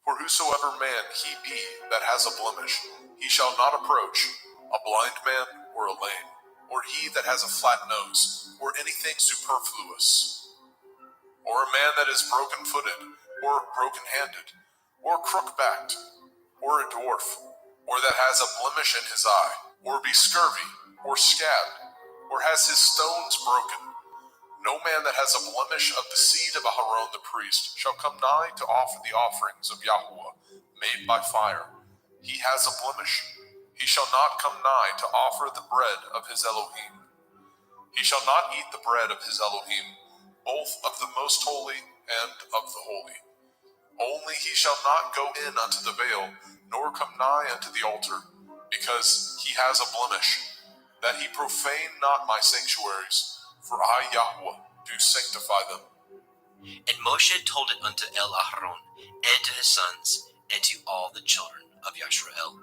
For whosoever man he be that has a blemish, he shall not approach, a blind man or a lame, or he that has a flat nose, or anything superfluous, or a man that is broken-footed, or broken-handed, or crook-backed, or a dwarf, or that has a blemish in his eye, or be scurvy, or scabbed, or has his stones broken. No man that has a blemish of the seed of Aharon the priest shall come nigh to offer the offerings of Yahweh, made by fire. He has a blemish. He shall not come nigh to offer the bread of his Elohim. He shall not eat the bread of his Elohim, both of the most holy and of the holy. Only he shall not go in unto the veil, nor come nigh unto the altar, because he has a blemish, that he profane not my sanctuaries, for I, Yahweh, do sanctify them. And Moshe told it unto El-Aharon, and to his sons, and to all the children of Yashrael.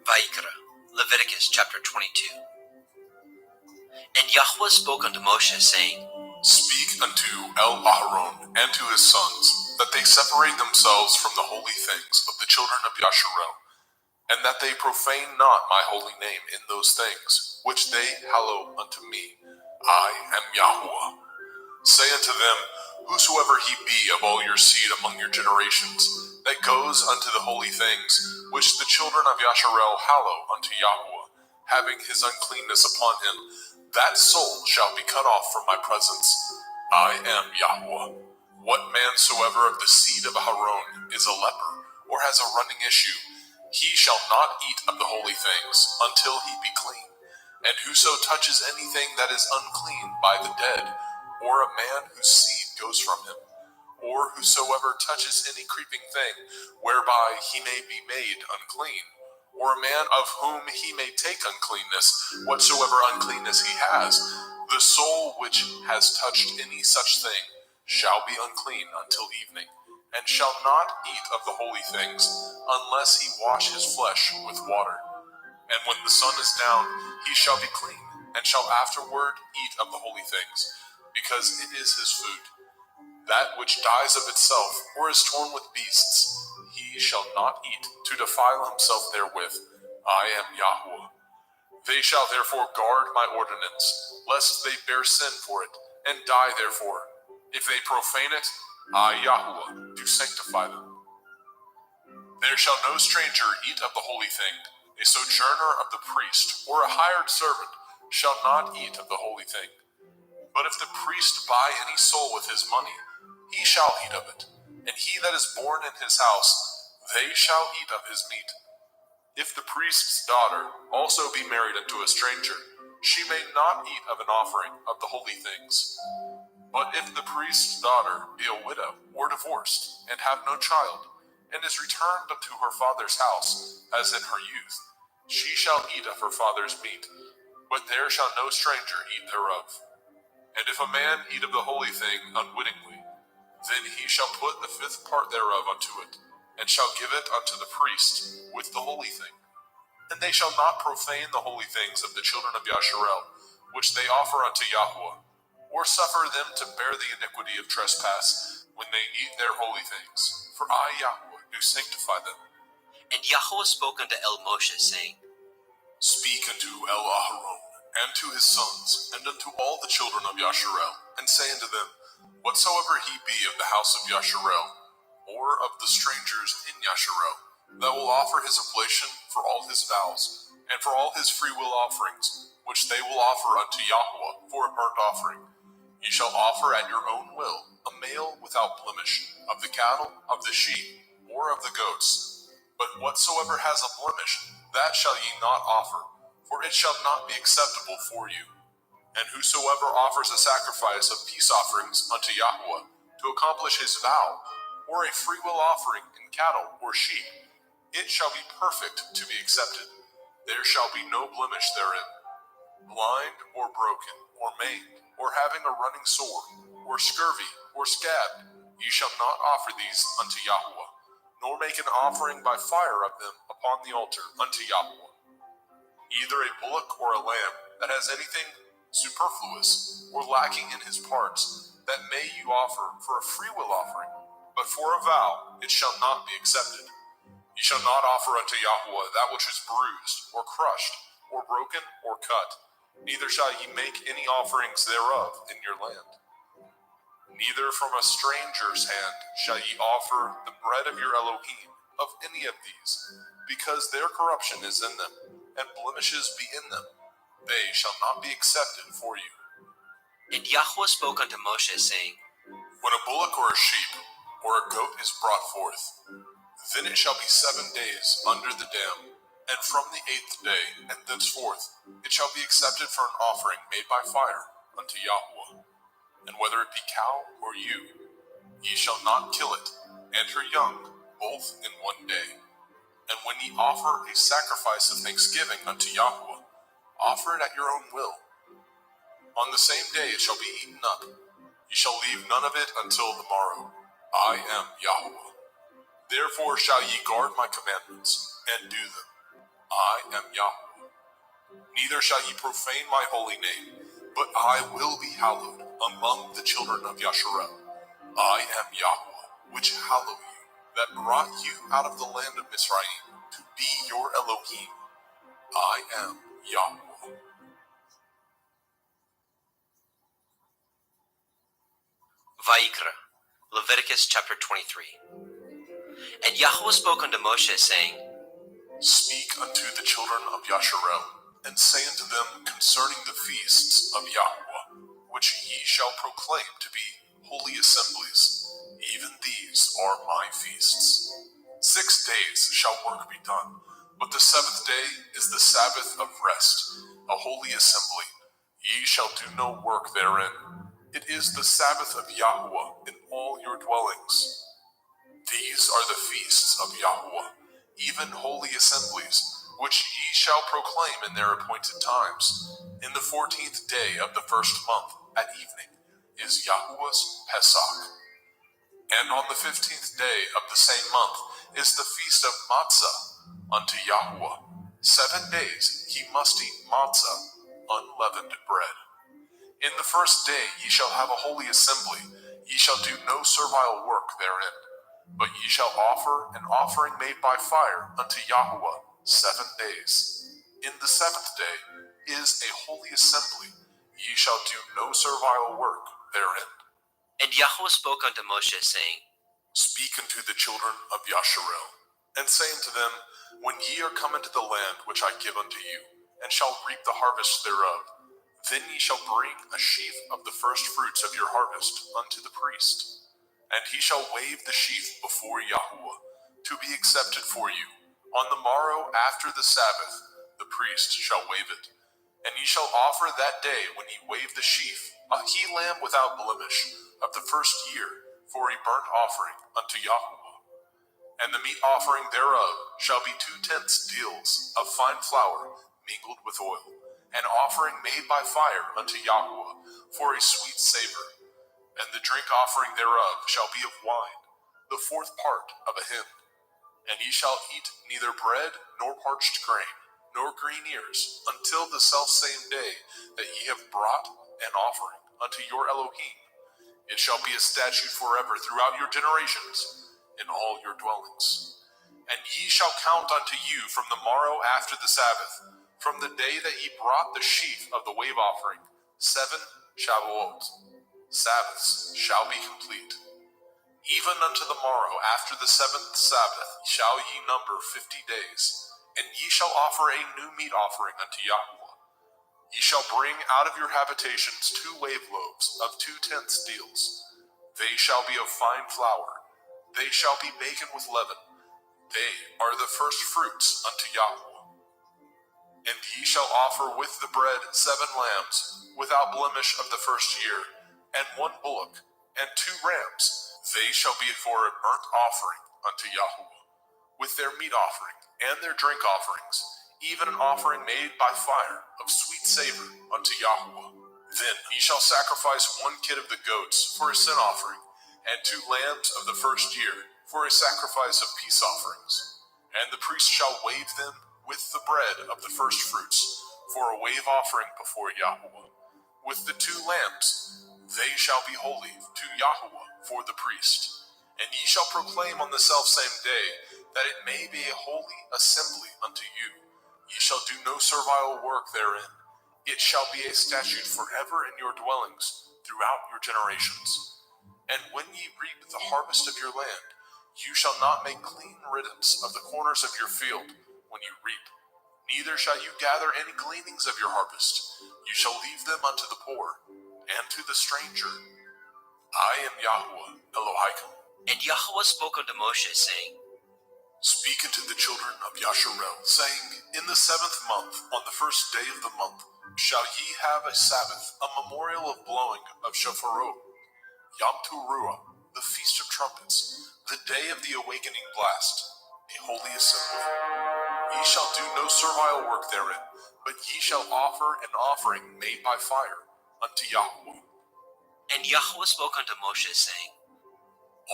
Vayikra, Leviticus chapter 22. And Yahweh spoke unto Moshe, saying, Speak unto El-Aharon and to his sons, that they separate themselves from the holy things of the children of Yasharel, and that they profane not my holy name in those things, which they hallow unto me. I am Yahweh. Say unto them, Whosoever he be of all your seed among your generations, that goes unto the holy things, which the children of Yasharel hallow unto Yahweh, having his uncleanness upon him, that soul shall be cut off from my presence. I am Yahweh. What man soever of the seed of Aharon is a leper, or has a running issue, he shall not eat of the holy things until he be clean. And whoso touches anything that is unclean by the dead, or a man whose seed goes from him, or whosoever touches any creeping thing whereby he may be made unclean, or a man of whom he may take uncleanness, whatsoever uncleanness he has, the soul which has touched any such thing shall be unclean until evening, and shall not eat of the holy things, unless he wash his flesh with water. And when the sun is down, he shall be clean, and shall afterward eat of the holy things, because it is his food. That which dies of itself, or is torn with beasts, he shall not eat, to defile himself therewith. I am Yahweh. They shall therefore guard my ordinance, lest they bear sin for it, and die therefore. If they profane it, I, Yahweh, do sanctify them. There shall no stranger eat of the holy thing. A sojourner of the priest, or a hired servant, shall not eat of the holy thing. But if the priest buy any soul with his money, he shall eat of it. And he that is born in his house, they shall eat of his meat. If the priest's daughter also be married unto a stranger, she may not eat of an offering of the holy things. But if the priest's daughter be a widow or divorced, and have no child, and is returned unto her father's house, as in her youth, she shall eat of her father's meat, but there shall no stranger eat thereof. And if a man eat of the holy thing unwittingly, then he shall put the fifth part thereof unto it, and shall give it unto the priest with the holy thing. And they shall not profane the holy things of the children of Yasharel, which they offer unto Yahweh, or suffer them to bear the iniquity of trespass when they eat their holy things. For I, Yahweh, do sanctify them. And Yahweh spoke unto El-Moshe, saying, Speak unto El-Aharon, and to his sons, and unto all the children of Yasharel, and say unto them, Whatsoever he be of the house of Yasharel, or of the strangers in Yasharel, that will offer his oblation for all his vows, and for all his freewill offerings, which they will offer unto Yahweh for a burnt offering. Ye shall offer at your own will a male without blemish, of the cattle, of the sheep, or of the goats. But whatsoever has a blemish, that shall ye not offer, for it shall not be acceptable for you. And whosoever offers a sacrifice of peace offerings unto Yahweh to accomplish his vow, or a freewill offering in cattle or sheep, it shall be perfect to be accepted. There shall be no blemish therein. Blind or broken, or maimed, or having a running sore, or scurvy, or scab, ye shall not offer these unto Yahweh, nor make an offering by fire of them upon the altar unto Yahweh. Either a bullock or a lamb that has anything superfluous or lacking in his parts, that may you offer for a freewill offering, but for a vow it shall not be accepted. Ye shall not offer unto Yahweh that which is bruised, or crushed, or broken, or cut, neither shall ye make any offerings thereof in your land. Neither from a stranger's hand shall ye offer the bread of your Elohim of any of these, because their corruption is in them, and blemishes be in them. They shall not be accepted for you. And Yahweh spoke unto Moshe, saying, When a bullock or a sheep or a goat is brought forth, then it shall be 7 days under the dam, and from the 8th day and thenceforth it shall be accepted for an offering made by fire unto Yahweh. And whether it be cow or ewe, ye shall not kill it, and her young, both in 1 day. And when ye offer a sacrifice of thanksgiving unto Yahweh, offer it at your own will. On the same day it shall be eaten up. Ye shall leave none of it until the morrow. I am Yahweh. Therefore shall ye guard my commandments, and do them. I am Yahweh. Neither shall ye profane my holy name, but I will be hallowed among the children of Yasharel. I am Yahweh, which hallow you, that brought you out of the land of Mizraim, to be your Elohim. I am Yahweh. Vayikra, Leviticus chapter 23. And Yahweh spoke unto Moshe, saying, Speak unto the children of Yasharel, and say unto them concerning the feasts of Yahweh, which ye shall proclaim to be holy assemblies. Even these are my feasts. 6 days shall work be done, but the 7th day is the Sabbath of rest, a holy assembly. Ye shall do no work therein. It is the Sabbath of Yahweh in all your dwellings. These are the feasts of Yahweh, even holy assemblies, which ye shall proclaim in their appointed times. In the 14th day of the 1st month, at evening, is Yahweh's Pesach. And on the 15th day of the same month is the feast of Matzah unto Yahweh. 7 days ye must eat matzah, unleavened bread. In the 1st day ye shall have a holy assembly. Ye shall do no servile work therein, but ye shall offer an offering made by fire unto Yahweh 7 days. In the 7th day is a holy assembly. Ye shall do no servile work therein. And Yahweh spoke unto Moshe, saying, Speak unto the children of Yasharel, and say unto them, When ye are come into the land which I give unto you, and shall reap the harvest thereof, then ye shall bring a sheaf of the first fruits of your harvest unto the priest. And he shall wave the sheaf before Yahweh, to be accepted for you. On the morrow after the Sabbath, the priest shall wave it. And ye shall offer that day when ye wave the sheaf, a he-lamb without blemish, of the 1st year, for a burnt offering unto Yahweh. And the meat offering thereof shall be 2/10 deals of fine flour mingled with oil, an offering made by fire unto Yahweh, for a sweet savor. And the drink offering thereof shall be of wine, the 4th part of a hin. And ye shall eat neither bread nor parched grain, nor green ears, until the selfsame day that ye have brought an offering unto your Elohim. It shall be a statute forever throughout your generations in all your dwellings. And ye shall count unto you from the morrow after the Sabbath, from the day that ye brought the sheaf of the wave offering, 7 Shavuot. Sabbaths shall be complete. Even unto the morrow after the 7th Sabbath shall ye number 50 days, and ye shall offer a new meat offering unto Yahweh. Ye shall bring out of your habitations 2 wave loaves of 2/10 deals. They shall be of fine flour. They shall be baken with leaven. They are the first fruits unto Yahweh. And ye shall offer with the bread 7 lambs, without blemish of the first year, and 1 bullock, and 2 rams. They shall be for a burnt offering unto Yahweh, with their meat offering, and their drink offerings, even an offering made by fire of sweet savor unto Yahweh. Then ye shall sacrifice 1 kid of the goats for a sin offering, and 2 lambs of the first year for a sacrifice of peace offerings. And the priest shall wave them with the bread of the first fruits for a wave offering before Yahweh. With the 2 lambs, they shall be holy to Yahweh for the priest. And ye shall proclaim on the selfsame day that it may be a holy assembly unto you. Ye shall do no servile work therein. It shall be a statute forever in your dwellings throughout your generations. And when ye reap the harvest of your land, you shall not make clean riddance of the corners of your field when you reap. Neither shall you gather any gleanings of your harvest. You shall leave them unto the poor and to the stranger. I am Yahweh Elohim. And Yahweh spoke unto Moshe, saying, Speak unto the children of Yasharel, saying, In the 7th month, on the 1st day of the month, shall ye have a Sabbath, a memorial of blowing of shofarot, Yom Teruah, the feast of trumpets, the day of the awakening blast, a holy assembly. Ye shall do no servile work therein, but ye shall offer an offering made by fire unto Yahweh. And Yahweh spoke unto Moshe, saying,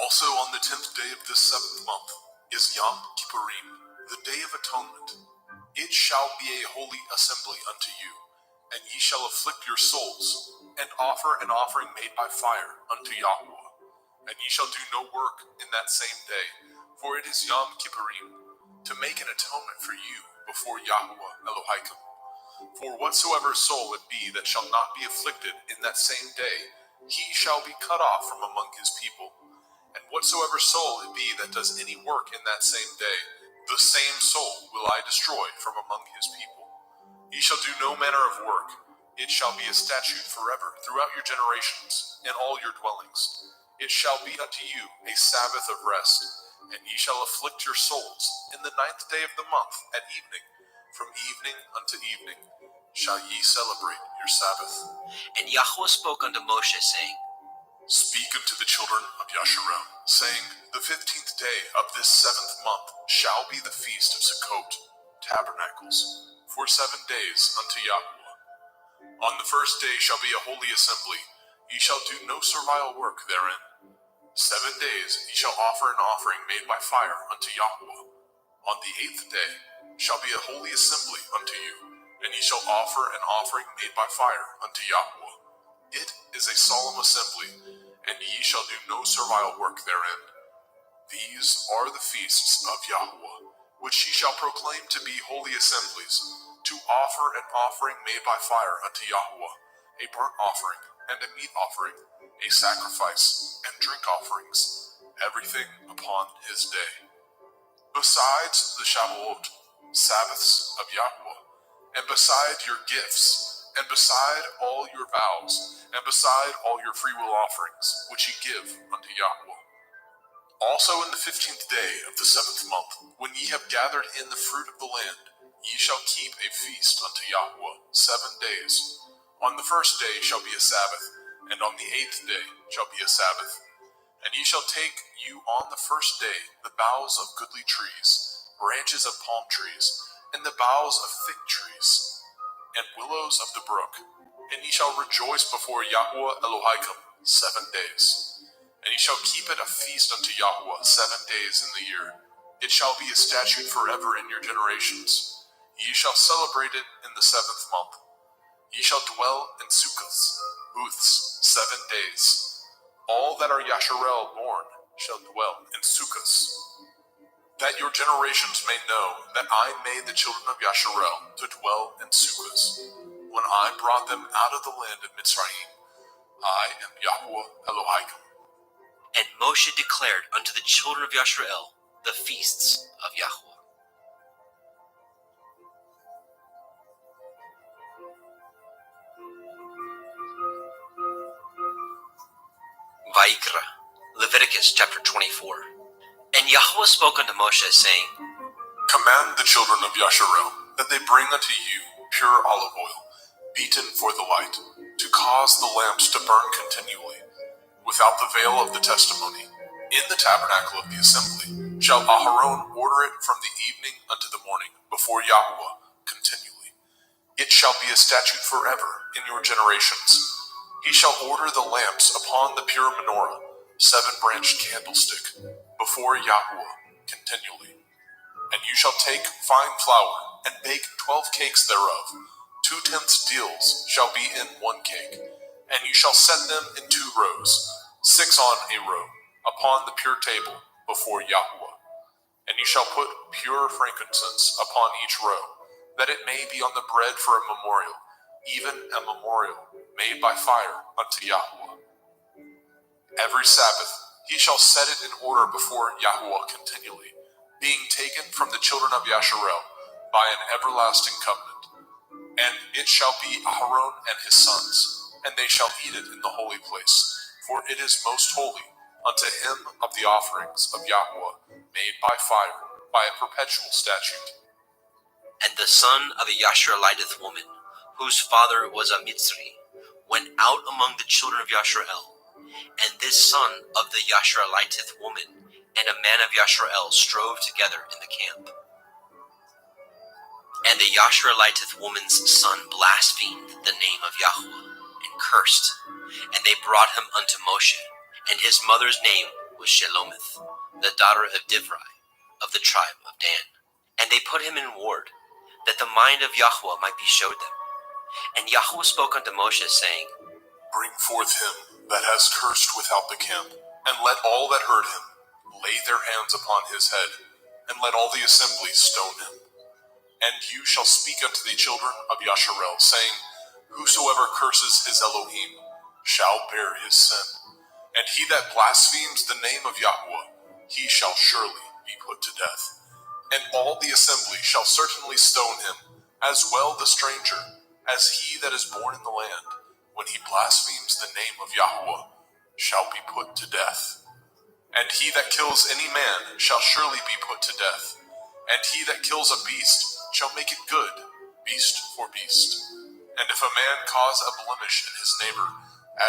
Also on the 10th day of this 7th month is Yom Kippurim, the day of atonement. It shall be a holy assembly unto you, and ye shall afflict your souls, and offer an offering made by fire unto Yahweh. And ye shall do no work in that same day, for it is Yom Kippurim, to make an atonement for you before Yahweh Elohim. For whatsoever soul it be that shall not be afflicted in that same day, he shall be cut off from among his people. And whatsoever soul it be that does any work in that same day, the same soul will I destroy from among his people. Ye shall do no manner of work. It shall be a statute forever throughout your generations, in all your dwellings. It shall be unto you a Sabbath of rest, and ye shall afflict your souls in the 9th day of the month at evening. From evening unto evening shall ye celebrate your Sabbath. And Yahweh spoke unto Moshe, saying, Speak unto the children of Yasharel, saying, The 15th day of this 7th month shall be the feast of Sukkot, tabernacles, for 7 days unto Yahweh. On the 1st day shall be a holy assembly. Ye shall do no servile work therein. 7 days ye shall offer an offering made by fire unto Yahweh. On the 8th day shall be a holy assembly unto you, and ye shall offer an offering made by fire unto Yahweh. It is a solemn assembly, and ye shall do no servile work therein. These are the feasts of Yahweh, which ye shall proclaim to be holy assemblies, to offer an offering made by fire unto Yahweh, a burnt offering and a meat offering, a sacrifice and drink offerings, everything upon his day. Besides the Shavuot, Sabbaths of Yahweh, and beside your gifts, and beside all your vows, and beside all your freewill offerings, which ye give unto Yahweh. Also in the 15th day of the 7th month, when ye have gathered in the fruit of the land, ye shall keep a feast unto Yahweh 7 days. On the 1st day shall be a Sabbath, and on the 8th day shall be a Sabbath. And ye shall take you on the 1st day the boughs of goodly trees, branches of palm trees, and the boughs of fig trees, and willows of the brook, and ye shall rejoice before Yahweh Elohim 7 days. And ye shall keep it a feast unto Yahweh 7 days in the year. It shall be a statute forever in your generations. Ye shall celebrate it in the 7th month. Ye shall dwell in sukkahs, booths, 7 days. All that are Yasharel born shall dwell in sukkahs. That your generations may know that I made the children of Yasharel to dwell in sukkahs, when I brought them out of the land of Mitzrayim. I am Yahweh Elohim. And Moshe declared unto the children of Yasharel the feasts of Yahweh. Vaikra, Leviticus chapter 24. And Yahweh spoke unto Moshe, saying, Command the children of Yasharel that they bring unto you pure olive oil, beaten for the light, to cause the lamps to burn continually, without the veil of the testimony. In the tabernacle of the assembly shall Aharon order it from the evening unto the morning before Yahweh continually. It shall be a statute forever in your generations. He shall order the lamps upon the pure menorah, 7-branched candlestick, before Yahweh continually. And you shall take fine flour, and bake 12 cakes thereof. 2/10 deals shall be in 1 cake. And you shall set them in 2 rows, 6 on a row, upon the pure table before Yahweh. And you shall put pure frankincense upon each row, that it may be on the bread for a memorial, even a memorial made by fire unto Yahweh. Every Sabbath he shall set it in order before Yahweh continually, being taken from the children of Yasharel by an everlasting covenant. And it shall be Aharon and his sons, and they shall eat it in the holy place, for it is most holy unto him of the offerings of Yahweh made by fire, by a perpetual statute. And the son of a Yashareliteth woman, whose father was a Mitzri, went out among the children of Yasharel. And this son of the Yashareliteth woman and a man of Yasharel strove together in the camp. And the Yashareliteth woman's son blasphemed the name of Yahweh and cursed. And they brought him unto Moshe, and his mother's name was Shelomith, the daughter of Divri, of the tribe of Dan. And they put him in ward, that the mind of Yahweh might be showed them. And Yahweh spoke unto Moshe, saying, Bring forth him that has cursed without the camp, and let all that heard him lay their hands upon his head, and let all the assembly stone him. And you shall speak unto the children of Yasharel, saying, Whosoever curses his Elohim shall bear his sin. And he that blasphemes the name of Yahweh, he shall surely be put to death. And all the assembly shall certainly stone him, as well the stranger, as he that is born in the land, when he blasphemes the name of Yahweh, shall be put to death. And he that kills any man shall surely be put to death. And he that kills a beast shall make it good, beast for beast. And if a man cause a blemish in his neighbor,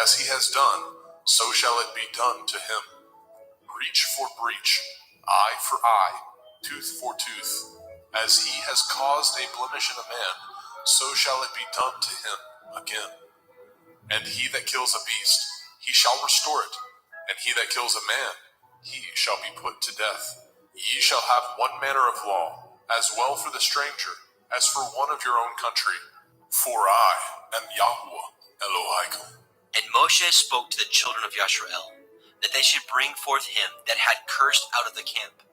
as he has done, so shall it be done to him. Breach for breach, eye for eye, tooth for tooth. As he has caused a blemish in a man, so shall it be done to him again. And he that kills a beast, he shall restore it. And he that kills a man, he shall be put to death. Ye shall have one manner of law, as well for the stranger, as for one of your own country. For I am Yahweh Elohim. And Moshe spoke to the children of Yasharel, that they should bring forth him that had cursed out of the camp,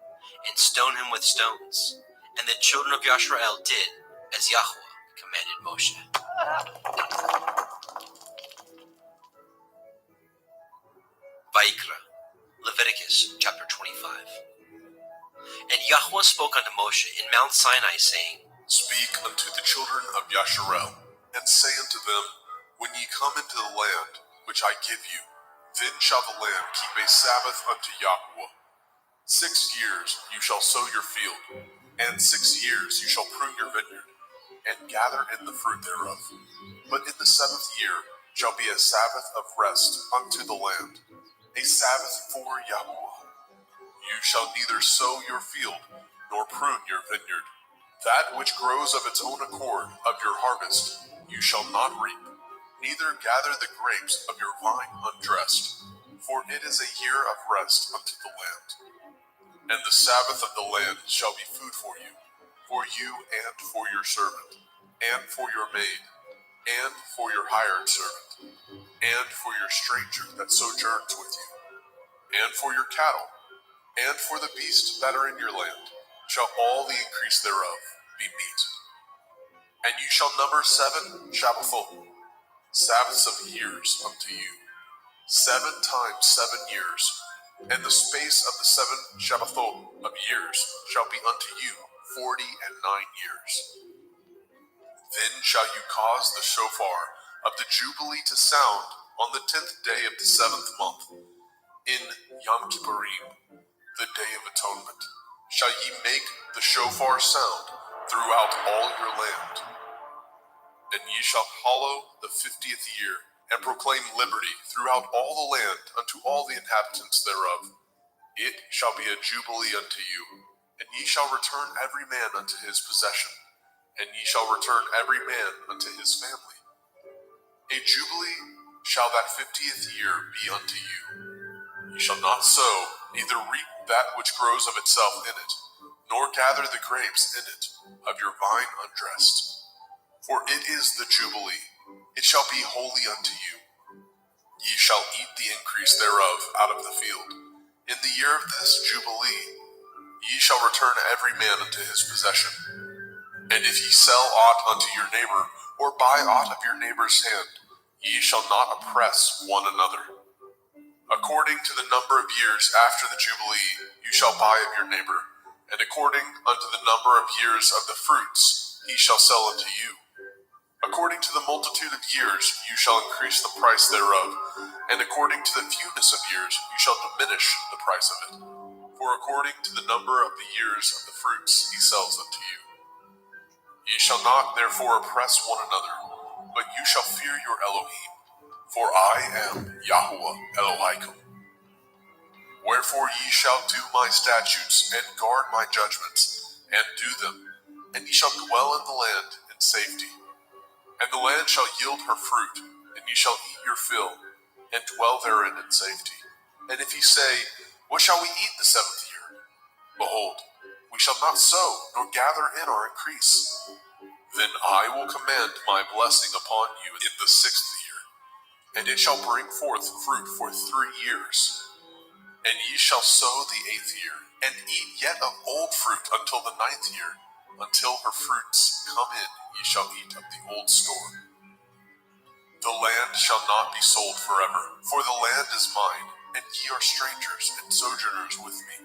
and stone him with stones. And the children of Yasharel did as Yahweh commanded Moshe. Vaikra, Leviticus chapter 25. And Yahweh spoke unto Moshe in Mount Sinai, saying, Speak unto the children of Yasharel, and say unto them, When ye come into the land which I give you, then shall the land keep a Sabbath unto Yahweh. 6 years you shall sow your field, and 6 years you shall prune your vineyard, and gather in the fruit thereof. But in the 7th year shall be a Sabbath of rest unto the land, a Sabbath for Yahweh. You shall neither sow your field, nor prune your vineyard. That which grows of its own accord of your harvest you shall not reap, neither gather the grapes of your vine undressed, for it is a year of rest unto the land. And the Sabbath of the land shall be food for you and for your servant, and for your maid, and for your hired servant, and for your stranger that sojourns with you, and for your cattle, and for the beasts that are in your land, shall all the increase thereof be meat. And you shall number 7 Shabbathot, Sabbaths of years unto you. 7 times 7 years And the space of the 7 Shabbathot of years shall be unto you 49 years. Then shall you cause the shofar of the Jubilee to sound on the 10th day of the 7th month, in Yom Kippurim, the Day of Atonement. Shall ye make the shofar sound throughout all your land. And ye shall hallow the 50th year, and proclaim liberty throughout all the land unto all the inhabitants thereof. It shall be a jubilee unto you, and ye shall return every man unto his possession, and ye shall return every man unto his family. A jubilee shall that 50th year be unto you. Ye shall not sow, neither reap that which grows of itself in it, nor gather the grapes in it of your vine undressed. For it is the jubilee, it shall be holy unto you. Ye shall eat the increase thereof out of the field. In the year of this jubilee, ye shall return every man unto his possession. And if ye sell aught unto your neighbor, or buy aught of your neighbor's hand, ye shall not oppress one another. According to the number of years after the jubilee, you shall buy of your neighbor, and according unto the number of years of the fruits, he shall sell unto you. According to the multitude of years, you shall increase the price thereof, and according to the fewness of years, you shall diminish the price of it. For according to the number of the years of the fruits, he sells unto you. Ye shall not therefore oppress one another, but you shall fear your Elohim, for I am Yahuwah Elohaikum. Wherefore ye shall do my statutes, and guard my judgments, and do them, and ye shall dwell in the land in safety. And the land shall yield her fruit, and ye shall eat your fill, and dwell therein in safety. And if ye say, what shall we eat the 7th year? Behold, we shall not sow, nor gather in our increase. Then I will command my blessing upon you in the 6th year, and it shall bring forth fruit for 3 years. And ye shall sow the 8th year, and eat yet of old fruit until the 9th year. Until her fruits come in, ye shall eat of the old store. The land shall not be sold forever, for the land is mine, and ye are strangers and sojourners with me.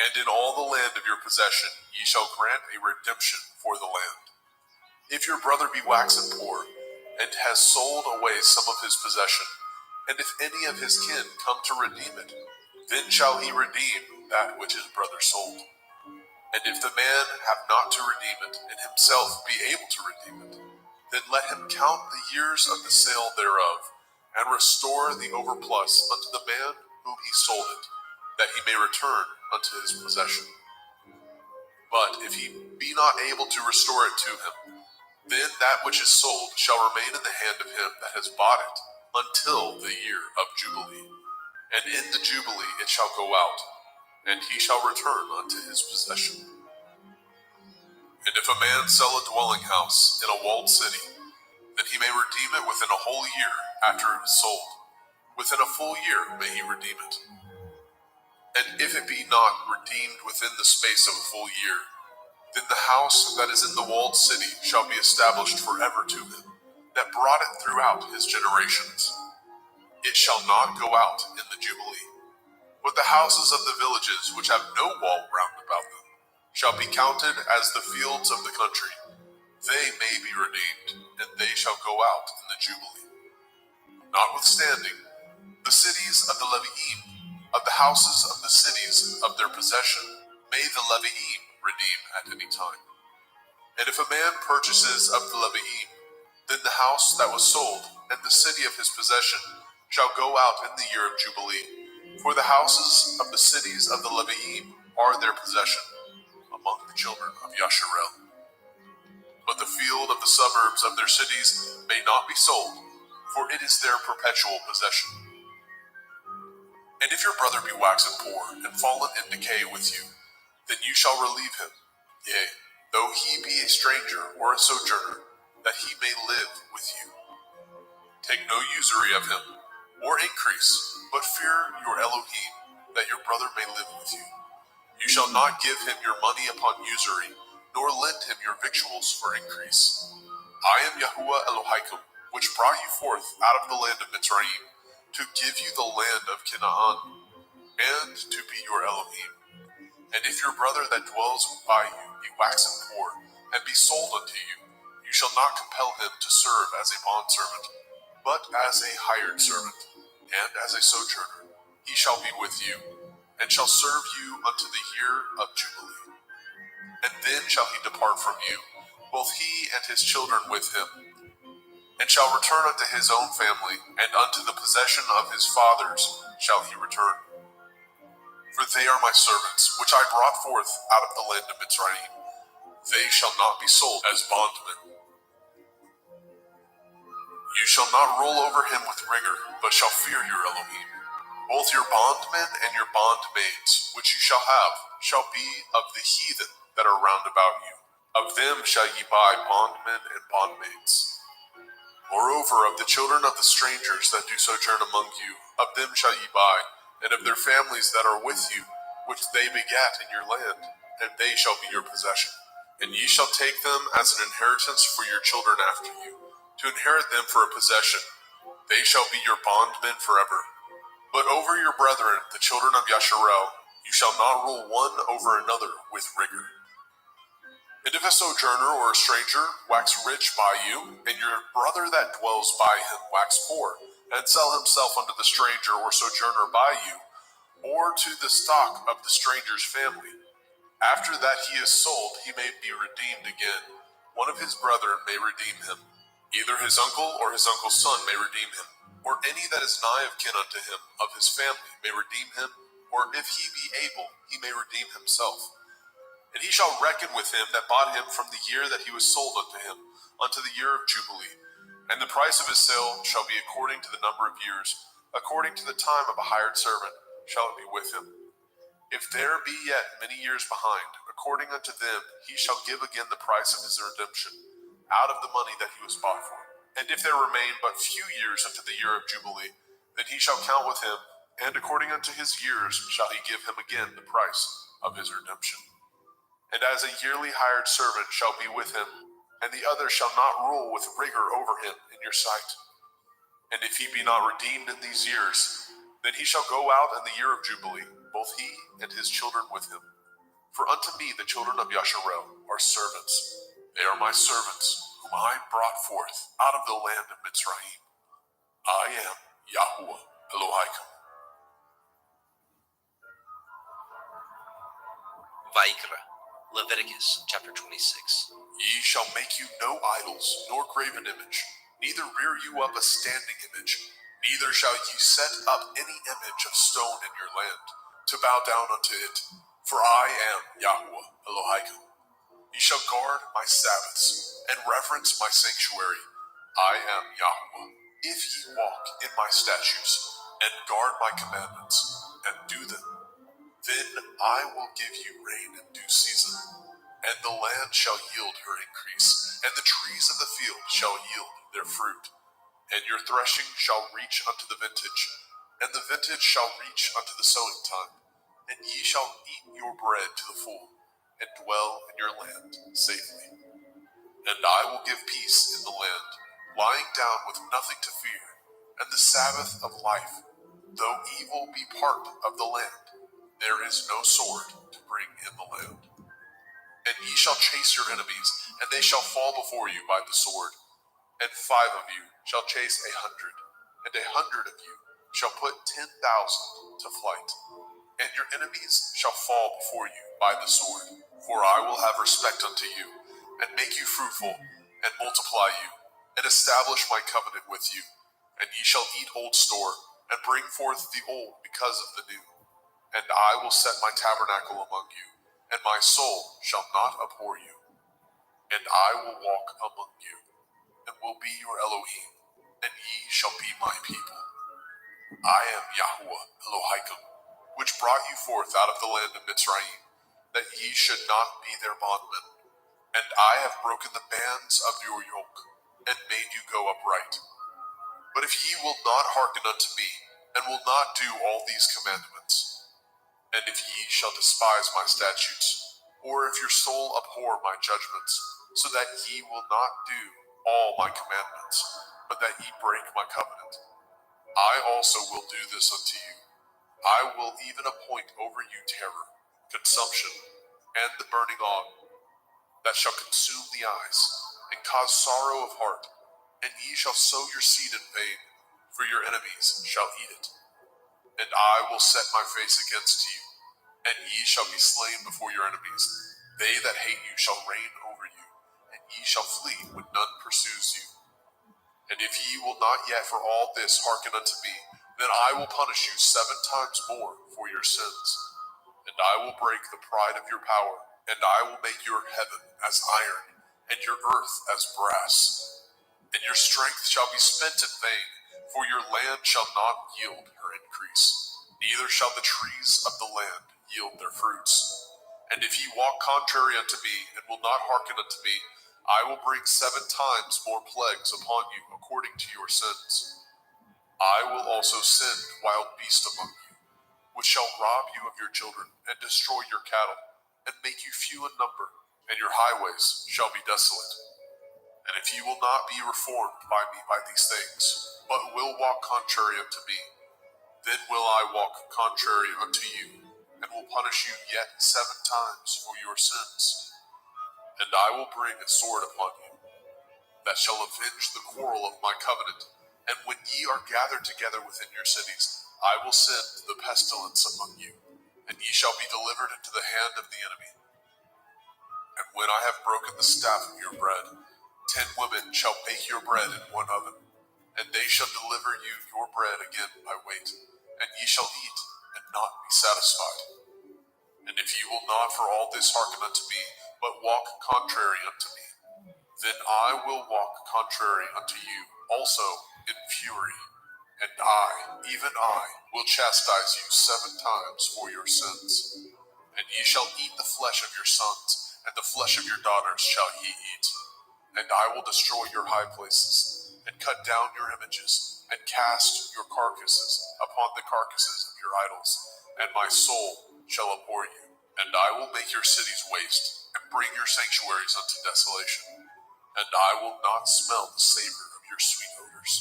And in all the land of your possession ye shall grant a redemption for the land. If your brother be waxen poor, and has sold away some of his possession, and if any of his kin come to redeem it, then shall he redeem that which his brother sold. And if the man have not to redeem it, and himself be able to redeem it, then let him count the years of the sale thereof, and restore the overplus unto the man whom he sold it, that he may return unto his possession. But if he be not able to restore it to him, then that which is sold shall remain in the hand of him that has bought it, until the year of Jubilee. And in the Jubilee it shall go out, and he shall return unto his possession. And if a man sell a dwelling house in a walled city, then he may redeem it within a whole year after it is sold. Within a full year may he redeem it. And if it be not redeemed within the space of a full year, then the house that is in the walled city shall be established forever to him, that brought it throughout his generations. It shall not go out in the Jubilee. But the houses of the villages which have no wall round about them shall be counted as the fields of the country. They may be redeemed, and they shall go out in the Jubilee. Notwithstanding, the cities of the Leviim, of the houses of the cities of their possession, may the Leviim redeem at any time. And if a man purchases of the Leviim, then the house that was sold, and the city of his possession, shall go out in the year of Jubilee. For the houses of the cities of the Leviim are their possession, among the children of Yasharel. But the field of the suburbs of their cities may not be sold, for it is their perpetual possession. And if your brother be waxen poor, and fallen in decay with you, then you shall relieve him, yea, though he be a stranger or a sojourner, that he may live with you. Take no usury of him, or increase, but fear your Elohim, that your brother may live with you. You shall not give him your money upon usury, nor lend him your victuals for increase. I am Yahuwah Elohaikum, which brought you forth out of the land of Mitzrayim, to give you the land of Canaan. and to be your Elohim. And if your brother that dwells by you be waxen poor, and be sold unto you, you shall not compel him to serve as a bondservant, but as a hired servant, and as a sojourner. He shall be with you, and shall serve you unto the year of Jubilee. And then shall he depart from you, both he and his children with him, and shall return unto his own family, and unto the possession of his fathers shall he return. For they are my servants, which I brought forth out of the land of Mitzrayim. They shall not be sold as bondmen. You shall not rule over him with rigor, but shall fear your Elohim. Both your bondmen and your bondmaids, which you shall have, shall be of the heathen that are round about you. Of them shall ye buy bondmen and bondmaids. Moreover, of the children of the strangers that do sojourn among you, of them shall ye buy, and of their families that are with you, which they begat in your land, and they shall be your possession. And ye shall take them as an inheritance for your children after you, to inherit them for a possession. They shall be your bondmen forever. But over your brethren, the children of Yasharel, you shall not rule one over another with rigor. And if a sojourner or a stranger wax rich by you, and your brother that dwells by him wax poor, and sell himself unto the stranger or sojourner by you, or to the stock of the stranger's family, after that he is sold, he may be redeemed again. One of his brethren may redeem him. Either his uncle or his uncle's son may redeem him, or any that is nigh of kin unto him of his family may redeem him, or if he be able, he may redeem himself. And he shall reckon with him that bought him from the year that he was sold unto him, unto the year of Jubilee. And the price of his sale shall be according to the number of years, according to the time of a hired servant shall it be with him. If there be yet many years behind, according unto them he shall give again the price of his redemption, out of the money that he was bought for. And if there remain but few years unto the year of Jubilee, then he shall count with him, and according unto his years shall he give him again the price of his redemption. And as a yearly hired servant shall be with him, and the other shall not rule with rigor over him in your sight. And if he be not redeemed in these years, then he shall go out in the year of Jubilee, both he and his children with him. For unto me the children of Yasharel are servants. They are my servants, whom I brought forth out of the land of Mitzrayim. I am Yahuwah Elohim. Vaikra, Leviticus chapter 26. Ye shall make you no idols, nor graven image, neither rear you up a standing image, neither shall ye set up any image of stone in your land, to bow down unto it. For I am Yahuwah Elohim. Ye shall guard my Sabbaths, and reverence my sanctuary. I am Yahuwah. If ye walk in my statutes, and guard my commandments, and do them, then I will give you rain in due season, and the land shall yield her increase, and the trees of the field shall yield their fruit. And your threshing shall reach unto the vintage, and the vintage shall reach unto the sowing time, and ye shall eat your bread to the full, and dwell in your land safely. And I will give peace in the land, lying down with nothing to fear, and the Sabbath of life, though evil be part of the land, there is no sword to bring in the land. And ye shall chase your enemies, and they shall fall before you by the sword. And 5 of you shall chase 100, and 100 of you shall put 10,000 to flight. And your enemies shall fall before you by the sword. For I will have respect unto you, and make you fruitful, and multiply you, and establish my covenant with you. And ye shall eat old store, and bring forth the old because of the new. And I will set my tabernacle among you, and my soul shall not abhor you. And I will walk among you, and will be your Elohim, and ye shall be my people. I am Yahuwah Elohim, which brought you forth out of the land of Mitzrayim, that ye should not be their bondmen. And I have broken the bands of your yoke, and made you go upright. But if ye will not hearken unto me, and will not do all these commandments, and if ye shall despise my statutes, or if your soul abhor my judgments, so that ye will not do all my commandments, but that ye break my covenant, I also will do this unto you. I will even appoint over you terror, consumption, and the burning ague, that shall consume the eyes, and cause sorrow of heart, and ye shall sow your seed in vain, for your enemies shall eat it. And I will set my face against you, and ye shall be slain before your enemies. They that hate you shall reign over you, and ye shall flee when none pursues you. And if ye will not yet for all this hearken unto me, then I will punish you 7 times more for your sins. And I will break the pride of your power, and I will make your heaven as iron, and your earth as brass. And your strength shall be spent in vain, for your land shall not yield her increase, neither shall the trees of the land yield their fruits. And if ye walk contrary unto me, and will not hearken unto me, I will bring 7 times more plagues upon you according to your sins. I will also send wild beasts among you, which shall rob you of your children, and destroy your cattle, and make you few in number, and your highways shall be desolate. And if ye will not be reformed by me by these things, but will walk contrary unto me, then will I walk contrary unto you, and will punish you yet 7 times for your sins. And I will bring a sword upon you, that shall avenge the quarrel of my covenant. And when ye are gathered together within your cities, I will send the pestilence among you, and ye shall be delivered into the hand of the enemy. And when I have broken the staff of your bread, 10 women shall bake your bread in one oven, and they shall deliver you your bread again by weight, and ye shall eat and not be satisfied. And if ye will not for all this hearken unto me, but walk contrary unto me, then I will walk contrary unto you also in fury, and I, even I, will chastise you 7 times for your sins. And ye shall eat the flesh of your sons, and the flesh of your daughters shall ye eat. And I will destroy your high places, and cut down your images, and cast your carcasses upon the carcasses of your idols, and my soul shall abhor you. And I will make your cities waste, and bring your sanctuaries unto desolation. And I will not smell the savor of your sweet odors.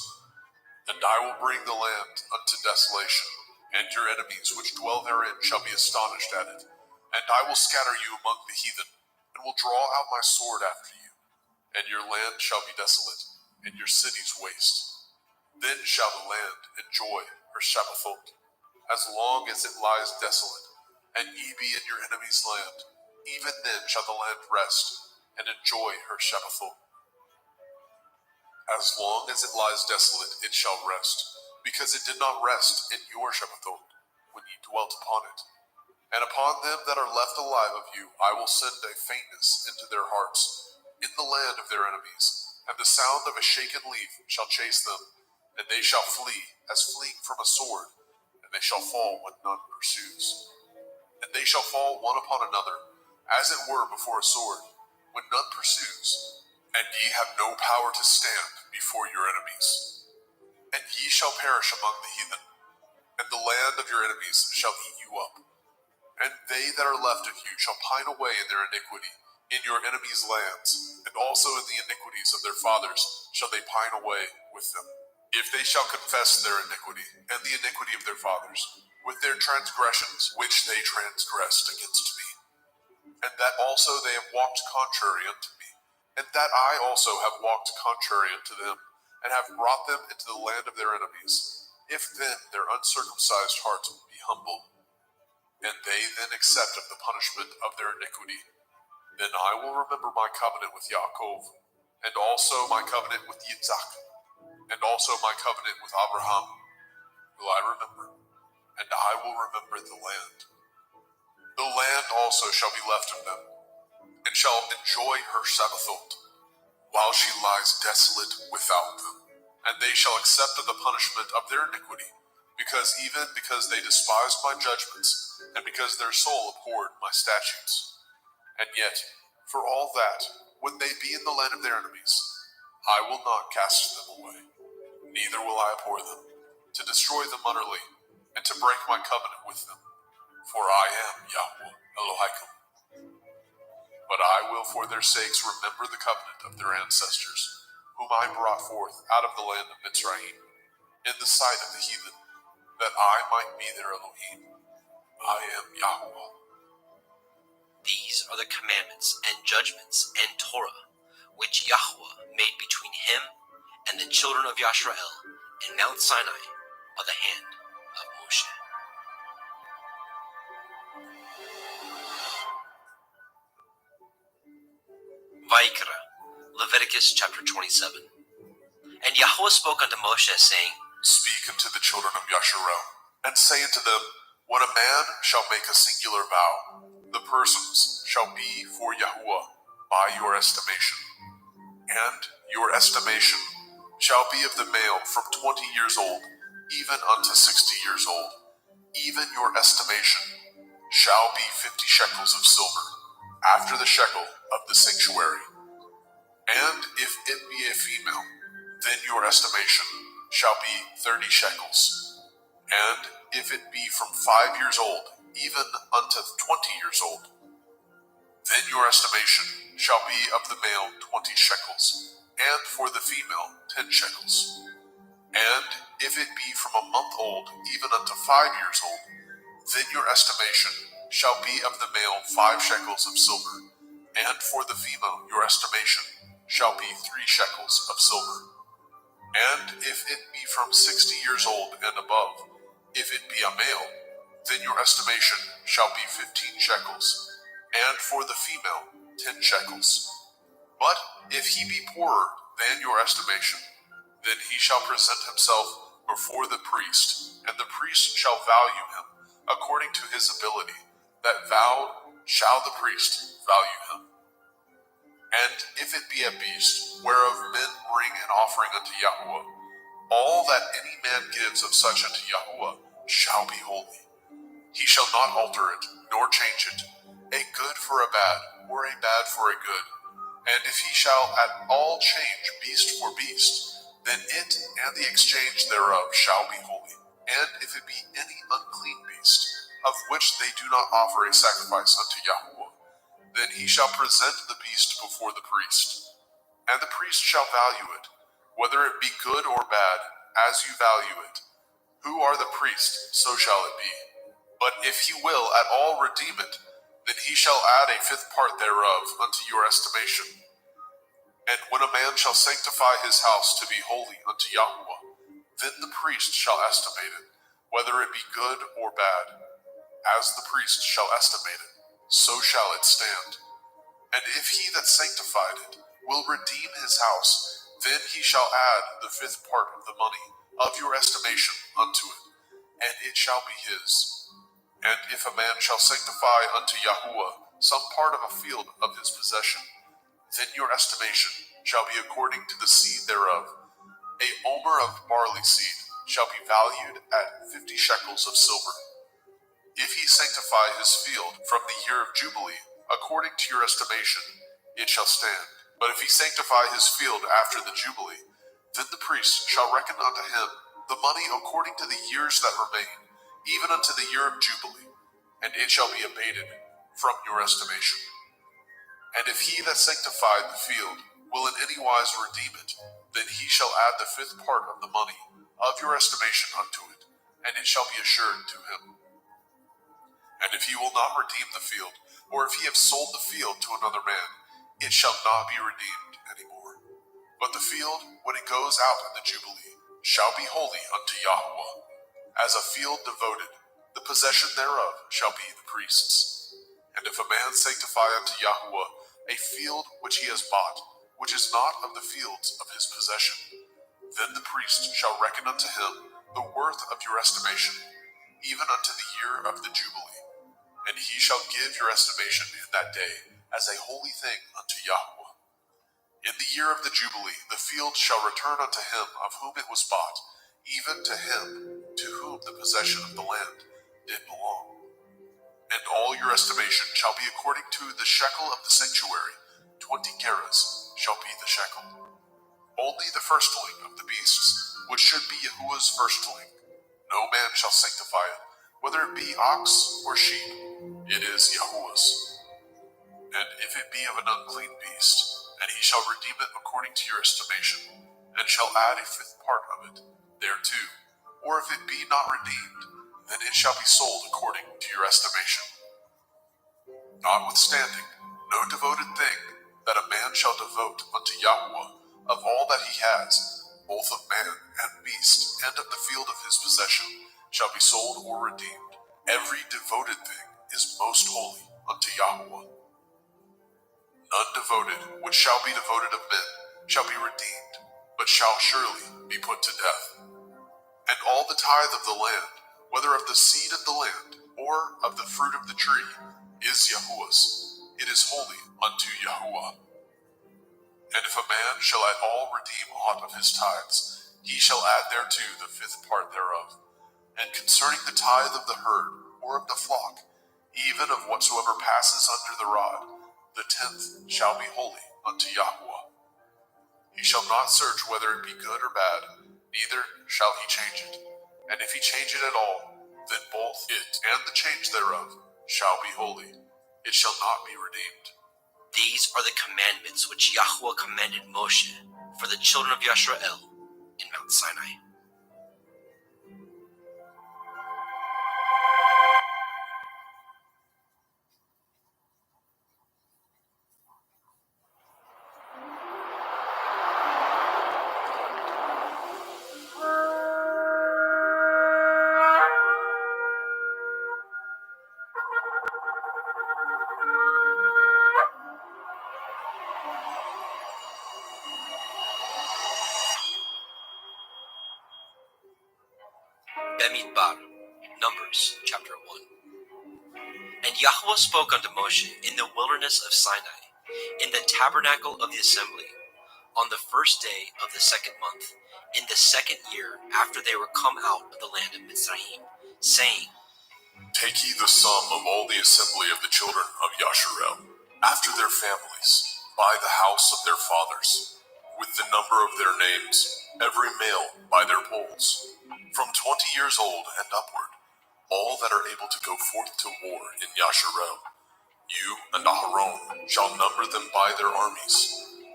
And I will bring the land unto desolation, and your enemies which dwell therein shall be astonished at it. And I will scatter you among the heathen, and will draw out my sword after you. And your land shall be desolate, and your cities waste. Then shall the land enjoy her Shabbathot, as long as it lies desolate, and ye be in your enemy's land. Even then shall the land rest, and enjoy her Shabbathot. As long as it lies desolate, it shall rest, because it did not rest in your Shabbathot, when ye dwelt upon it. And upon them that are left alive of you, I will send a faintness into their hearts, in the land of their enemies, and the sound of a shaken leaf shall chase them, and they shall flee as fleeing from a sword, and they shall fall when none pursues. And they shall fall one upon another, as it were before a sword, when none pursues, and ye have no power to stand before your enemies. And ye shall perish among the heathen, and the land of your enemies shall eat you up. And they that are left of you shall pine away in their iniquity, in your enemies' lands, and also in the iniquities of their fathers shall they pine away with them. If they shall confess their iniquity, and the iniquity of their fathers, with their transgressions which they transgressed against me, and that also they have walked contrary unto me, and that I also have walked contrary unto them, and have brought them into the land of their enemies, if then their uncircumcised hearts be humbled, and they then accept of the punishment of their iniquity, then I will remember my covenant with Yaakov, and also my covenant with Yitzhak, and also my covenant with Abraham will I remember, and I will remember the land. The land also shall be left of them, and shall enjoy her Sabbathot, while she lies desolate without them. And they shall accept of the punishment of their iniquity, because they despised my judgments, and because their soul abhorred my statutes. And yet, for all that, when they be in the land of their enemies, I will not cast them away, neither will I abhor them, to destroy them utterly, and to break my covenant with them. For I am Yahweh Elohim. But I will for their sakes remember the covenant of their ancestors, whom I brought forth out of the land of Mitzrayim, in the sight of the heathen, that I might be their Elohim. I am Yahuwah. These are the commandments and judgments and Torah, which Yahweh made between him and the children of Yashrael in Mount Sinai by the hand of Moshe. Vaikra, Leviticus chapter 27. And Yahweh spoke unto Moshe, saying, Speak unto the children of Yasharel, and say unto them, When a man shall make a singular vow, the persons shall be for Yahuwah by your estimation. And your estimation shall be of the male from 20 years old, even unto 60 years old. Even your estimation shall be 50 shekels of silver, after the shekel of the sanctuary. And if it be a female, then your estimation shall be 30 shekels. And if it be from 5 years old, even unto 20 years old, then your estimation shall be of the male 20 shekels, and for the female 10 shekels. And if it be from a month old, even unto 5 years old, then your estimation shall be of the male 5 shekels of silver, and for the female your estimation shall be 3 shekels of silver. And if it be from 60 years old and above, if it be a male, then your estimation shall be 15 shekels, and for the female 10 shekels. But if he be poorer than your estimation, then he shall present himself before the priest, and the priest shall value him according to his ability. That vowed shall the priest value him. And if it be a beast, whereof men bring an offering unto Yahuwah, all that any man gives of such unto Yahuwah shall be holy. He shall not alter it, nor change it, a good for a bad, or a bad for a good. And if he shall at all change beast for beast, then it and the exchange thereof shall be holy. And if it be any unclean beast, of which they do not offer a sacrifice unto Yahuwah, then he shall present the beast before the priest. And the priest shall value it, whether it be good or bad, as you value it. Who are the priest, so shall it be. But if he will at all redeem it, then he shall add a 5th part thereof unto your estimation. And when a man shall sanctify his house to be holy unto Yahuwah, then the priest shall estimate it, whether it be good or bad. As the priest shall estimate it, so shall it stand. And if he that sanctified it will redeem his house, then he shall add the 5th part of the money of your estimation unto it, and it shall be his. And if a man shall sanctify unto Yahuwah some part of a field of his possession, then your estimation shall be according to the seed thereof. A omer of barley seed shall be valued at 50 shekels of silver. If he sanctify his field from the year of Jubilee, according to your estimation, it shall stand. But if he sanctify his field after the Jubilee, then the priest shall reckon unto him the money according to the years that remain, even unto the year of Jubilee, and it shall be abated from your estimation. And if he that sanctified the field will in any wise redeem it, then he shall add the 5th part of the money of your estimation unto it, and it shall be assured to him. And if he will not redeem the field, or if he have sold the field to another man, it shall not be redeemed any more. But the field, when it goes out in the Jubilee, shall be holy unto Yahuwah. As a field devoted, the possession thereof shall be the priest's. And if a man sanctify unto Yahuwah a field which he has bought, which is not of the fields of his possession, then the priest shall reckon unto him the worth of your estimation, even unto the year of the Jubilee. And he shall give your estimation in that day as a holy thing unto Yahuwah. In the year of the Jubilee, the field shall return unto him of whom it was bought, even to him to whom the possession of the land did belong. And all your estimation shall be according to the shekel of the sanctuary. 20 gerahs shall be the shekel. Only the firstling of the beasts, which should be Yahuwah's firstling. No man shall sanctify it, whether it be ox or sheep. It is Yahuwah's. And if it be of an unclean beast, and he shall redeem it according to your estimation, and shall add a 5th part of it thereto, or if it be not redeemed, then it shall be sold according to your estimation. Notwithstanding, no devoted thing that a man shall devote unto Yahweh of all that he has, both of man and beast, and of the field of his possession, shall be sold or redeemed. Every devoted thing is most holy unto Yahweh. None devoted which shall be devoted of men shall be redeemed, but shall surely be put to death. And all the tithe of the land, whether of the seed of the land, or of the fruit of the tree, is Yahuwah's. It is holy unto Yahuwah. And if a man shall at all redeem aught of his tithes, he shall add thereto the 5th part thereof. And concerning the tithe of the herd, or of the flock, even of whatsoever passes under the rod, the 10th shall be holy unto Yahuwah. He shall not search whether it be good or bad, neither shall he change it. And if he change it at all, then both it and the change thereof shall be holy. It shall not be redeemed. These are the commandments which Yahweh commanded Moshe for the children of Yisrael in Mount Sinai. Bemidbar, Numbers, chapter 1. And Yahweh spoke unto Moshe in the wilderness of Sinai, in the tabernacle of the assembly, on the 1st day of the 2nd month, in the 2nd year after they were come out of the land of Mizraim, saying, Take ye the sum of all the assembly of the children of Yasharel, after their families, by the house of their fathers, with the number of their names, every male by their polls, from 20 years old and upward, all that are able to go forth to war in Yasharel. You and Aharon shall number them by their armies,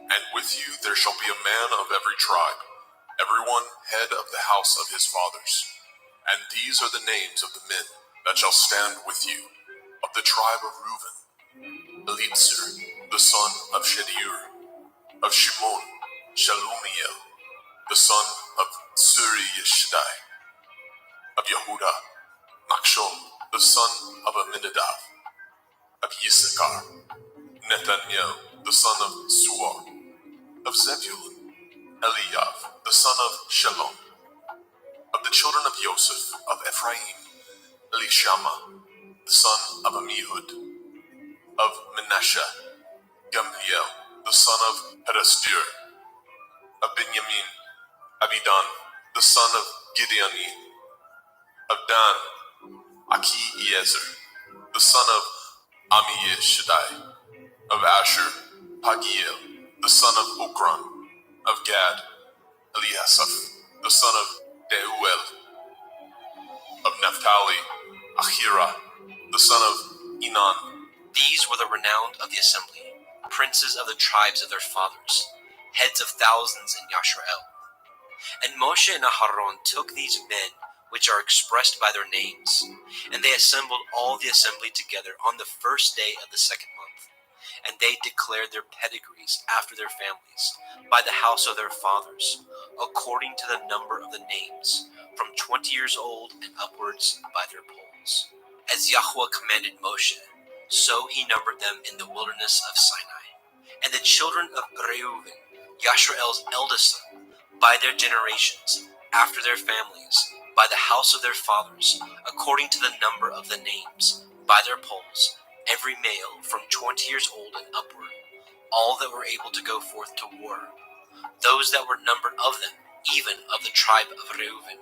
and with you there shall be a man of every tribe, everyone head of the house of his fathers. And these are the names of the men that shall stand with you. Of the tribe of Reuben, Elitzer, the son of Shedeur; of Shimon, Shalumiel, the son of Suri Yeshdai; of Yehuda, Nachshon, the son of Aminadab; of Yisachar, Nethanel, the son of Suar; of Zebulun, Eliav, the son of Shalom; of the children of Joseph; of Ephraim, Elishama, the son of Amihud; of Manasseh, Gamliel, the son of Pedastir; of Benjamin, Abidan, the son of Gideoni; of Dan, Achiezer, the son of Amishadai; of Asher, Pagiel, the son of Okran; of Gad, Eliasaph, the son of Deuel; of Naphtali, Ahira, the son of Enan. These were the renowned of the assembly, princes of the tribes of their fathers, heads of thousands in Yasharel. And Moshe and Aharon took these men which are expressed by their names, and they assembled all the assembly together on the 1st day of the 2nd month. And they declared their pedigrees after their families, by the house of their fathers, according to the number of the names, from 20 years old and upwards by their polls. As Yahweh commanded Moshe, so he numbered them in the wilderness of Sinai. And the children of Reuben, Yasharel's eldest son, by their generations, after their families, by the house of their fathers, according to the number of the names, by their polls, every male from 20 years old and upward, all that were able to go forth to war. Those that were numbered of them, even of the tribe of Reuben,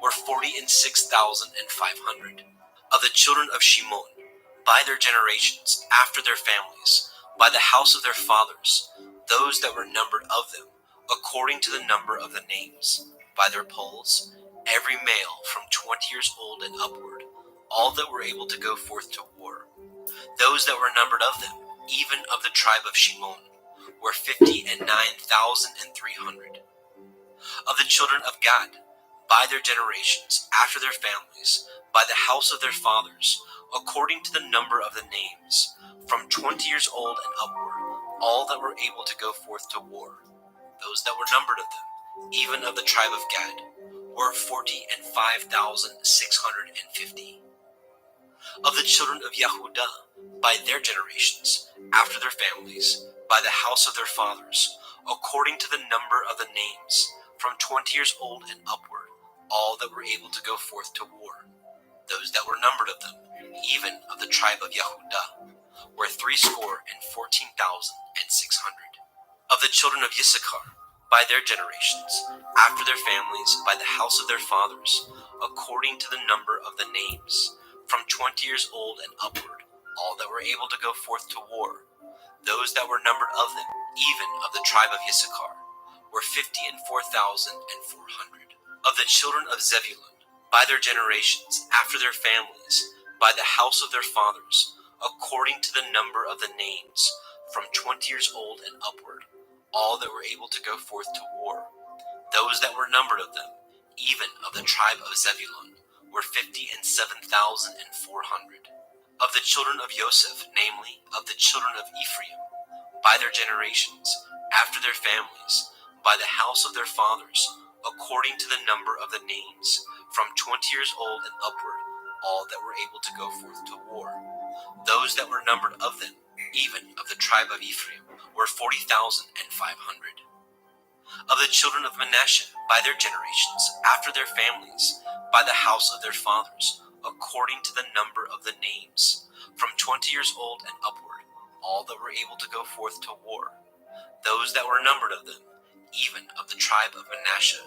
were 46,500. Of the children of Shimon, by their generations, after their families, by the house of their fathers, those that were numbered of them, according to the number of the names, by their polls, every male from 20 years old and upward, all that were able to go forth to war. Those that were numbered of them, even of the tribe of Shimon, were 59,300. Of the children of Gad, by their generations, after their families, by the house of their fathers, according to the number of the names, from 20 years old and upward, all that were able to go forth to war. Those that were numbered of them, even of the tribe of Gad, were 45,650. Of the children of Yehudah, by their generations, after their families, by the house of their fathers, according to the number of the names, from 20 years old and upward, all that were able to go forth to war. Those that were numbered of them, even of the tribe of Yehudah, were 314,600. Of the children of Issachar, by their generations, after their families, by the house of their fathers, according to the number of the names, from 20 years old and upward, all that were able to go forth to war. Those that were numbered of them, even of the tribe of Issachar, were 54,400. Of the children of Zebulun, by their generations, after their families, by the house of their fathers, according to the number of the names, from 20 years old and upward, all that were able to go forth to war. Those that were numbered of them, even of the tribe of Zebulun, were 57,400. Of the children of Joseph, namely, of the children of Ephraim, by their generations, after their families, by the house of their fathers, according to the number of the names, from 20 years old and upward, all that were able to go forth to war. Those that were numbered of them, even of the tribe of Ephraim, were 40,500. Of the children of Manasseh, by their generations, after their families, by the house of their fathers, according to the number of the names, from 20 years old and upward, all that were able to go forth to war. Those that were numbered of them, even of the tribe of Manasseh,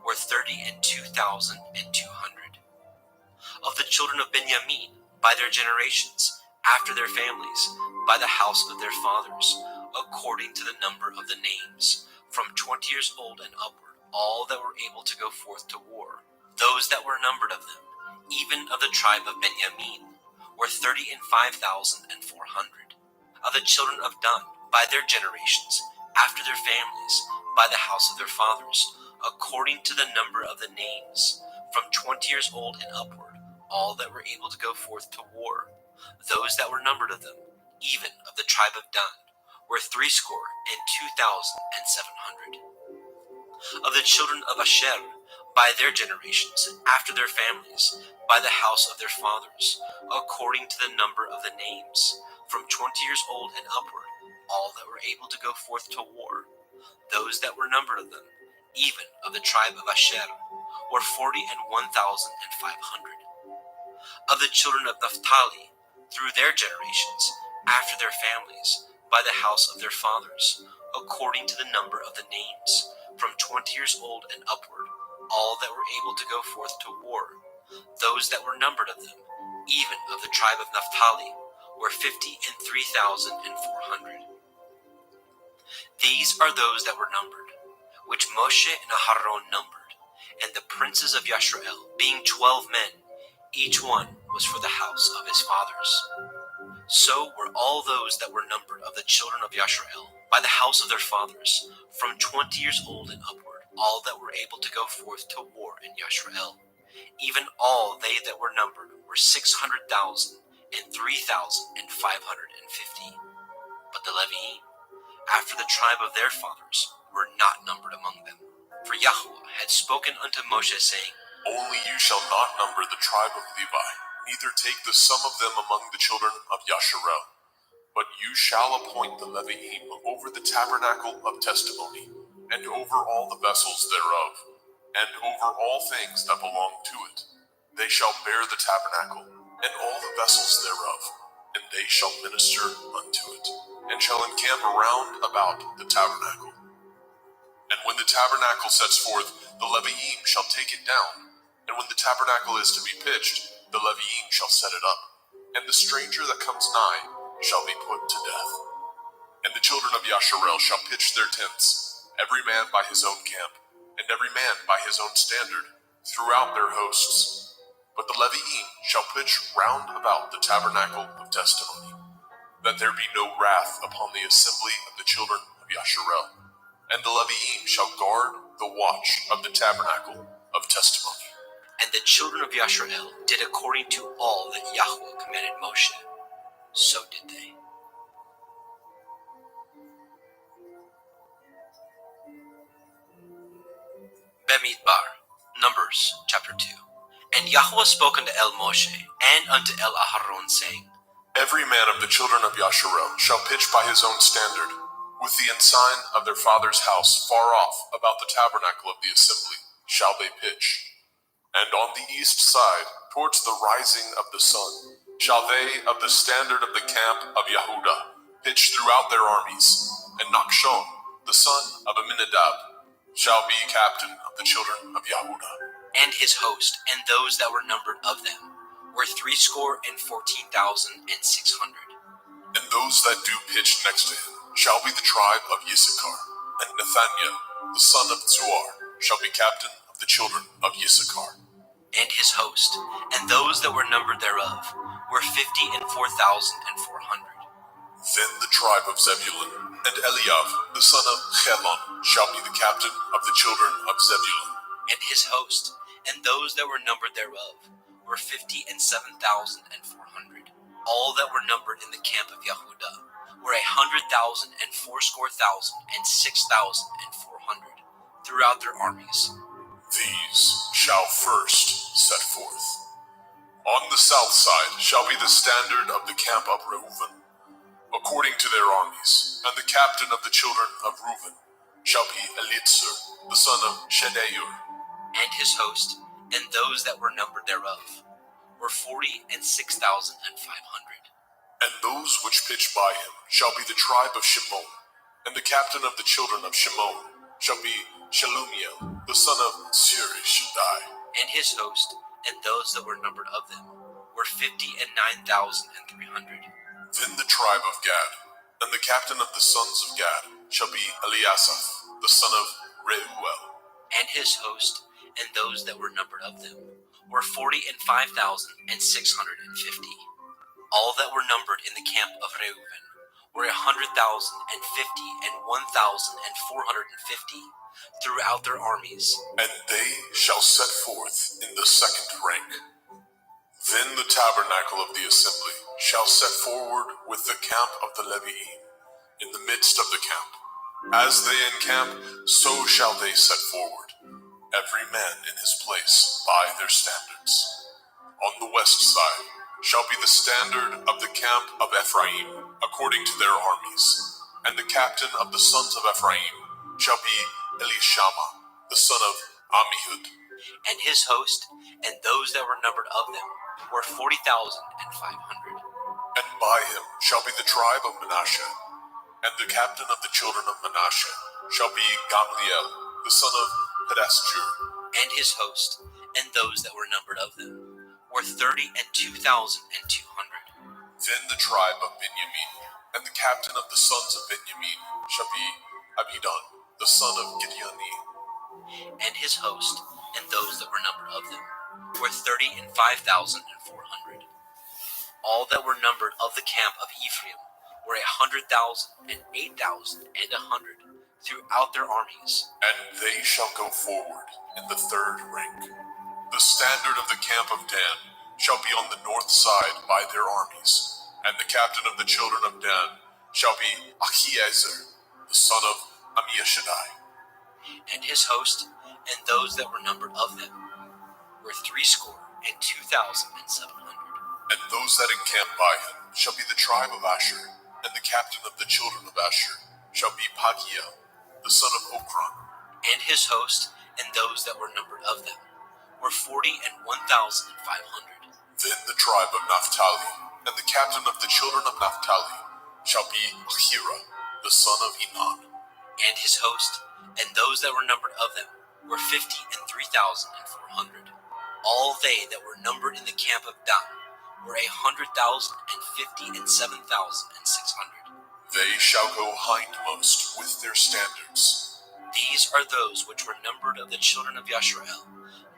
were 32,200. Of the children of Benjamin, by their generations, after their families, by the house of their fathers, according to the number of the names, from 20 years old and upward, all that were able to go forth to war. Those that were numbered of them, even of the tribe of Benjamin, were 35,400. Of the children of Dan, by their generations, after their families, by the house of their fathers, according to the number of the names, from 20 years old and upward, all that were able to go forth to war. Those that were numbered of them, even of the tribe of Dan, were 62,700. Of the children of Asher, by their generations, after their families, by the house of their fathers, according to the number of the names, from 20 years old and upward, all that were able to go forth to war. Those that were numbered of them, even of the tribe of Asher, were 41,500. Of the children of Naphtali, through their generations, after their families, by the house of their fathers, according to the number of the names, from 20 years old and upward, all that were able to go forth to war. Those that were numbered of them, even of the tribe of Naphtali, were 53,400. These are those that were numbered, which Moshe and Aharon numbered, and the princes of Yashrael, being 12 men, each one was for the house of his fathers. So were all those that were numbered of the children of Yashrael, by the house of their fathers, from 20 years old and upward, all that were able to go forth to war in Yashrael. Even all they that were numbered were 600,000 and 3,550. But the Leviim, after the tribe of their fathers, were not numbered among them. For Yahuwah had spoken unto Moshe, saying, Only you shall not number the tribe of Levi, neither take the sum of them among the children of Yasharel. But you shall appoint the Leviim over the tabernacle of testimony, and over all the vessels thereof, and over all things that belong to it. They shall bear the tabernacle, and all the vessels thereof, and they shall minister unto it, and shall encamp round about the tabernacle. And when the tabernacle sets forth, the Leviim shall take it down, and when the tabernacle is to be pitched, the Leviim shall set it up, and the stranger that comes nigh shall be put to death. And the children of Yasharel shall pitch their tents, every man by his own camp, and every man by his own standard, throughout their hosts. But the Leviim shall pitch round about the tabernacle of testimony, that there be no wrath upon the assembly of the children of Yasharel. And the Leviim shall guard the watch of the tabernacle of testimony. And the children of Yasharel did according to all that Yahweh commanded Moshe. So did they. Bemidbar, Numbers, chapter 2. And Yahweh spoke unto El Moshe, and unto El Aharon, saying, Every man of the children of Yasharel shall pitch by his own standard, with the ensign of their father's house far off about the tabernacle of the assembly shall they pitch. And on the east side, towards the rising of the sun, shall they of the standard of the camp of Yehudah pitch throughout their armies. And Nachshon, the son of Aminadab, shall be captain of the children of Yehudah. And his host, and those that were numbered of them, were 314,600. And those that do pitch next to him shall be the tribe of Issachar. And Nathaniel, the son of Zuar, shall be captain of the children of Issachar. And his host, and those that were numbered thereof, were 54,400. Then the tribe of Zebulun, and Eliav, the son of Chelon, shall be the captain of the children of Zebulun. And his host, and those that were numbered thereof, were 57,400. All that were numbered in the camp of Yehudah were 100,000 and fourscore thousand and 6,400 throughout their armies. These shall first set forth. On the south side shall be the standard of the camp of Reuven, according to their armies, and the captain of the children of Reuven shall be Elitzur, the son of Shedeur. And his host, and those that were numbered thereof, were 46,500. And those which pitch by him shall be the tribe of Shimon, and the captain of the children of Shimon shall be Shelumiel, the son of Surishadai. And his host, and those that were numbered of them, were 59,300. Then the tribe of Gad, and the captain of the sons of Gad shall be Eliasaph, the son of Reuel. And his host, and those that were numbered of them, were 45,650. All that were numbered in the camp of Reuven were 100,050 and 1,450 throughout their armies. And they shall set forth in the second rank. Then the tabernacle of the assembly shall set forward with the camp of the Leviim in the midst of the camp. As they encamp, so shall they set forward, every man in his place by their standards. On the west side shall be the standard of the camp of Ephraim, according to their armies. And the captain of the sons of Ephraim shall be Elishama, the son of Ammihud. And his host, and those that were numbered of them, were 40,500. And by him shall be the tribe of Manasseh. And the captain of the children of Manasseh shall be Gamliel, the son of Pedasjur. And his host, and those that were numbered of them, were 32,200. Then the tribe of Benjamin, and the captain of the sons of Benjamin shall be Abidan, the son of Gideoni. And his host, and those that were numbered of them, were 35,400. All that were numbered of the camp of Ephraim were 100,000 and 8,100 throughout their armies. And they shall go forward in the third rank. The standard of the camp of Dan shall be on the north side by their armies. And the captain of the children of Dan shall be Achiezer, the son of Ammishaddai. And his host, and those that were numbered of them, were 62,700. And those that encamp by him shall be the tribe of Asher, and the captain of the children of Asher shall be Pagiel, the son of Okran. And his host, and those that were numbered of them, were 41,500. Then the tribe of Naphtali, and the captain of the children of Naphtali shall be Ahira, the son of Enan. And his host, and those that were numbered of them, were 53,400. All they that were numbered in the camp of Dan were 100,050 and 7,600. They shall go hindmost with their standards. These are those which were numbered of the children of Yasharel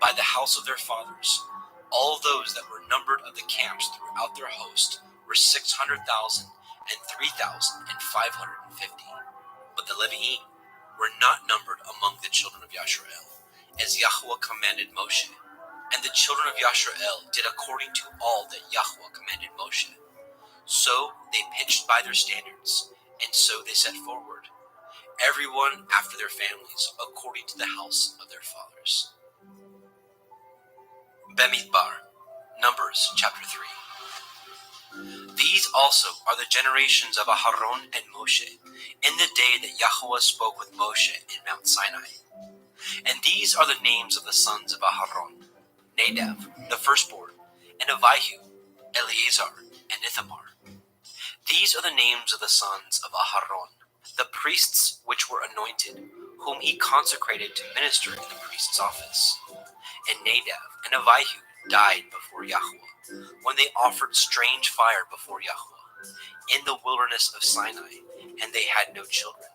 by the house of their fathers. All those that were numbered of the camps throughout their host were 600,000 and 3,550. But the Leviim were not numbered among the children of Yasharel, as Yahweh commanded Moshe. And the children of Yashar'el did according to all that Yahweh commanded Moshe. So they pitched by their standards, and so they set forward, everyone after their families, according to the house of their fathers. Bemidbar, Numbers chapter 3. These also are the generations of Aharon and Moshe, in the day that Yahweh spoke with Moshe in Mount Sinai. And these are the names of the sons of Aharon: Nadav, the firstborn, and Abihu, Eleazar, and Ithamar. These are the names of the sons of Aharon, the priests which were anointed, whom he consecrated to minister in the priest's office. And Nadav and Abihu died before Yahweh, when they offered strange fire before Yahweh, in the wilderness of Sinai, and they had no children.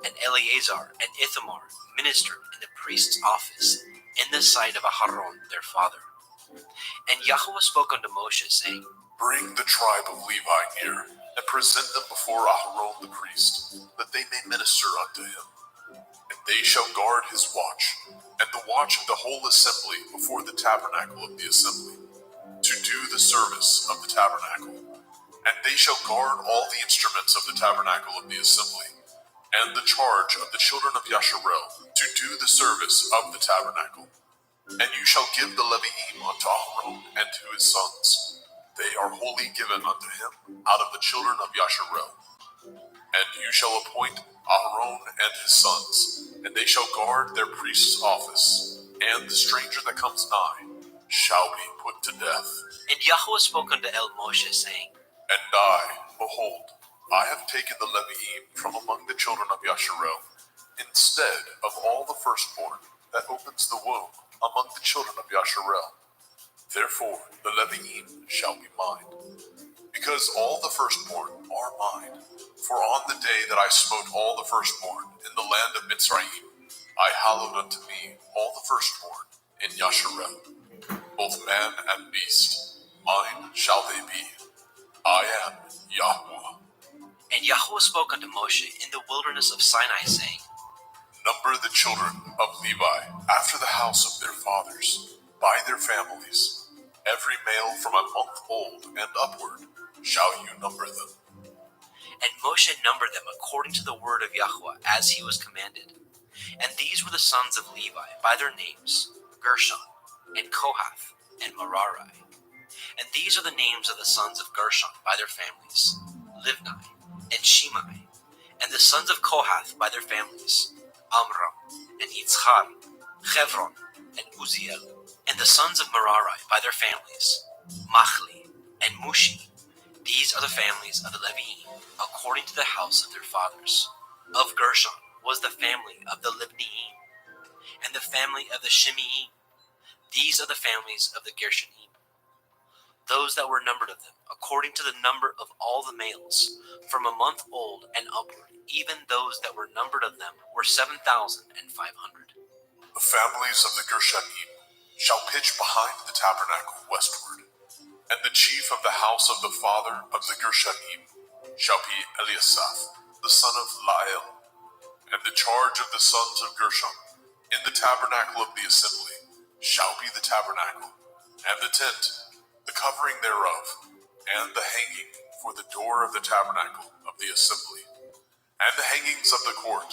And Eleazar and Ithamar ministered in the priest's office, in the sight of Aharon their father. And Yahweh spoke unto Moshe, saying, Bring the tribe of Levi near, and present them before Aharon the priest, that they may minister unto him. And they shall guard his watch, and the watch of the whole assembly before the tabernacle of the assembly, to do the service of the tabernacle. And they shall guard all the instruments of the tabernacle of the assembly, and the charge of the children of Yashar'el, to do the service of the tabernacle. And you shall give the Leviim unto Aharon and to his sons. They are wholly given unto him out of the children of Yashar'el. And you shall appoint Aharon and his sons, and they shall guard their priest's office, and the stranger that comes nigh shall be put to death. And Yahweh spoke unto Moshe, saying, And I, behold, I have taken the Leviim from among the children of Yashar'el, instead of all the firstborn that opens the womb among the children of Yashar'el. Therefore the Leviim shall be mine, because all the firstborn are mine. For on the day that I smote all the firstborn in the land of Mitzrayim, I hallowed unto me all the firstborn in Yashar'el, both man and beast. Mine shall they be. I am Yahweh. And Yahweh spoke unto Moshe in the wilderness of Sinai, saying, Number the children of Levi after the house of their fathers, by their families. Every male from a month old and upward shall you number them. And Moshe numbered them according to the word of Yahweh, as he was commanded. And these were the sons of Levi by their names: Gershon, and Kohath, and Merari. And these are the names of the sons of Gershon by their families: Livni, and Shimei. And the sons of Kohath by their families: Amram, and Yitzchar, Chevron, and Uziel. And the sons of Merari by their families: Machli, and Mushi. These are the families of the Leviim, according to the house of their fathers. Of Gershon was the family of the Libniim, and the family of the Shimeim. These are the families of the Gershonim. Those that were numbered of them, according to the number of all the males, from a month old and upward, even those that were numbered of them were 7,500. The families of the Gershonim shall pitch behind the tabernacle westward, and the chief of the house of the father of the Gershonim shall be Eliasaph, the son of Lael. And the charge of the sons of Gershon in the tabernacle of the assembly shall be the tabernacle, and the tent, the covering thereof, and the hanging for the door of the tabernacle of the assembly, and the hangings of the court,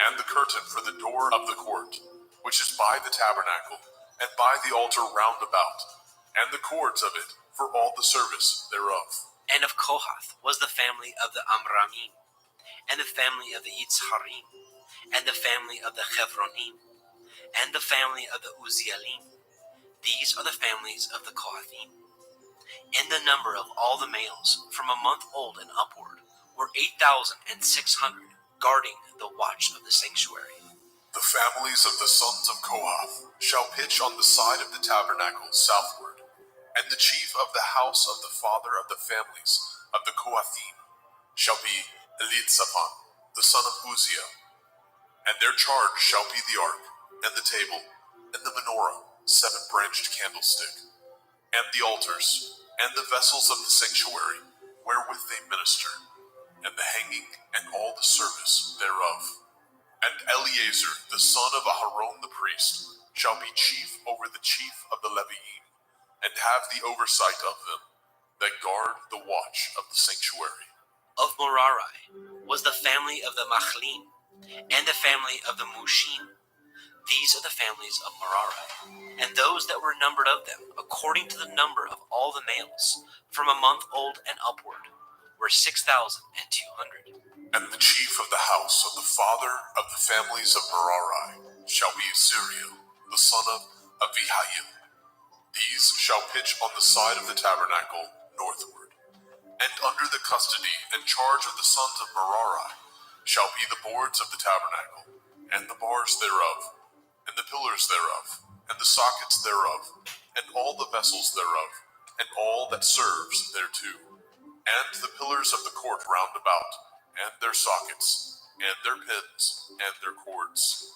and the curtain for the door of the court, which is by the tabernacle, and by the altar round about, and the cords of it for all the service thereof. And of Kohath was the family of the Amramim, and the family of the Yitzharim, and the family of the Chevronim, and the family of the Uzielim. These are the families of the Kohathim. In the number of all the males, from a month old and upward, were 8,600, guarding the watch of the sanctuary. The families of the sons of Kohath shall pitch on the side of the tabernacle southward, and the chief of the house of the father of the families of the Kohathim shall be Elitzaphan, the son of Uzziel. And their charge shall be the ark, and the table, and the menorah, 7-branched candlestick, and the altars, and the vessels of the sanctuary, wherewith they minister, and the hanging, and all the service thereof. And Eleazar, the son of Aharon the priest, shall be chief over the chief of the Leviim, and have the oversight of them, that guard the watch of the sanctuary. Of Merari was the family of the Machlim, and the family of the Mushim. These are the families of Merari, and those that were numbered of them, according to the number of all the males, from a month old and upward, were 6,200. And the chief of the house of the father of the families of Merari shall be Zuriel, the son of Abihail. These shall pitch on the side of the tabernacle northward. And under the custody and charge of the sons of Merari shall be the boards of the tabernacle, and the bars thereof, and the pillars thereof, and the sockets thereof, and all the vessels thereof, and all that serves thereto, and the pillars of the court round about, and their sockets, and their pins, and their cords.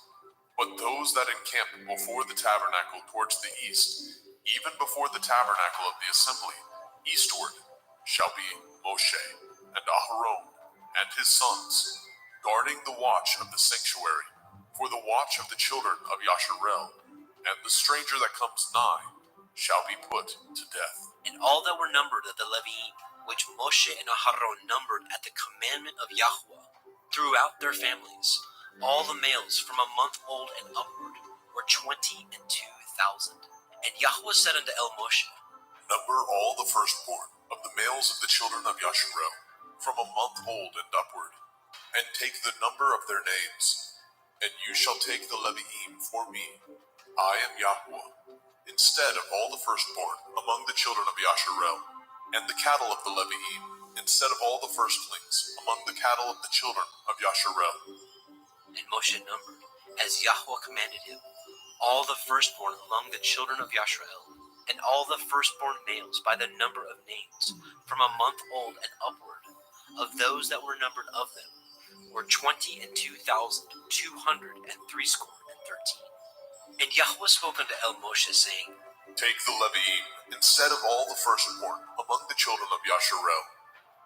But those that encamp before the tabernacle towards the east, even before the tabernacle of the assembly, eastward, shall be Moshe, and Aharon, and his sons, guarding the watch of the sanctuary, for the watch of the children of Yasharel, and the stranger that comes nigh shall be put to death. And all that were numbered of the Leviim, which Moshe and Aharon numbered at the commandment of Yahweh, throughout their families, all the males from a month old and upward, were 22,000. And Yahweh said unto Moshe, Number all the firstborn of the males of the children of Yasharel, from a month old and upward, and take the number of their names, and you shall take the Leviim for me. I am Yahweh, instead of all the firstborn among the children of Yasharel, and the cattle of the Leviim, instead of all the firstlings among the cattle of the children of Yasharel. And Moshe numbered, as Yahweh commanded him, all the firstborn among the children of Yasharel, and all the firstborn males by the number of names, from a month old and upward, of those that were numbered of them, were 22,213. And Yahweh spoke unto Moshe, saying, Take the Leviim, instead of all the firstborn among the children of Yasharel,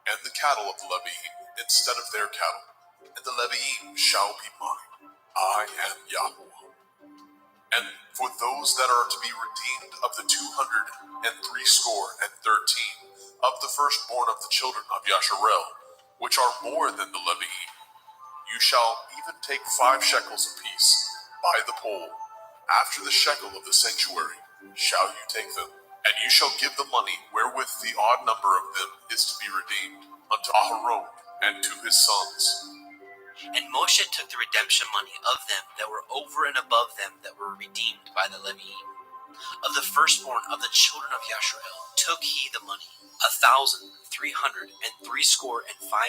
and the cattle of the Leviim, instead of their cattle, and the Leviim shall be mine. I am Yahweh. And for those that are to be redeemed of the 213 of the firstborn of the children of Yasharel, which are more than the Leviim, you shall even take 5 shekels apiece by the pole. After the shekel of the sanctuary shall you take them, and you shall give the money wherewith the odd number of them is to be redeemed unto Aharon and to his sons. And Moshe took the redemption money of them that were over and above them that were redeemed by the Leviim. Of the firstborn of the children of Yasharel took he the money, 1,365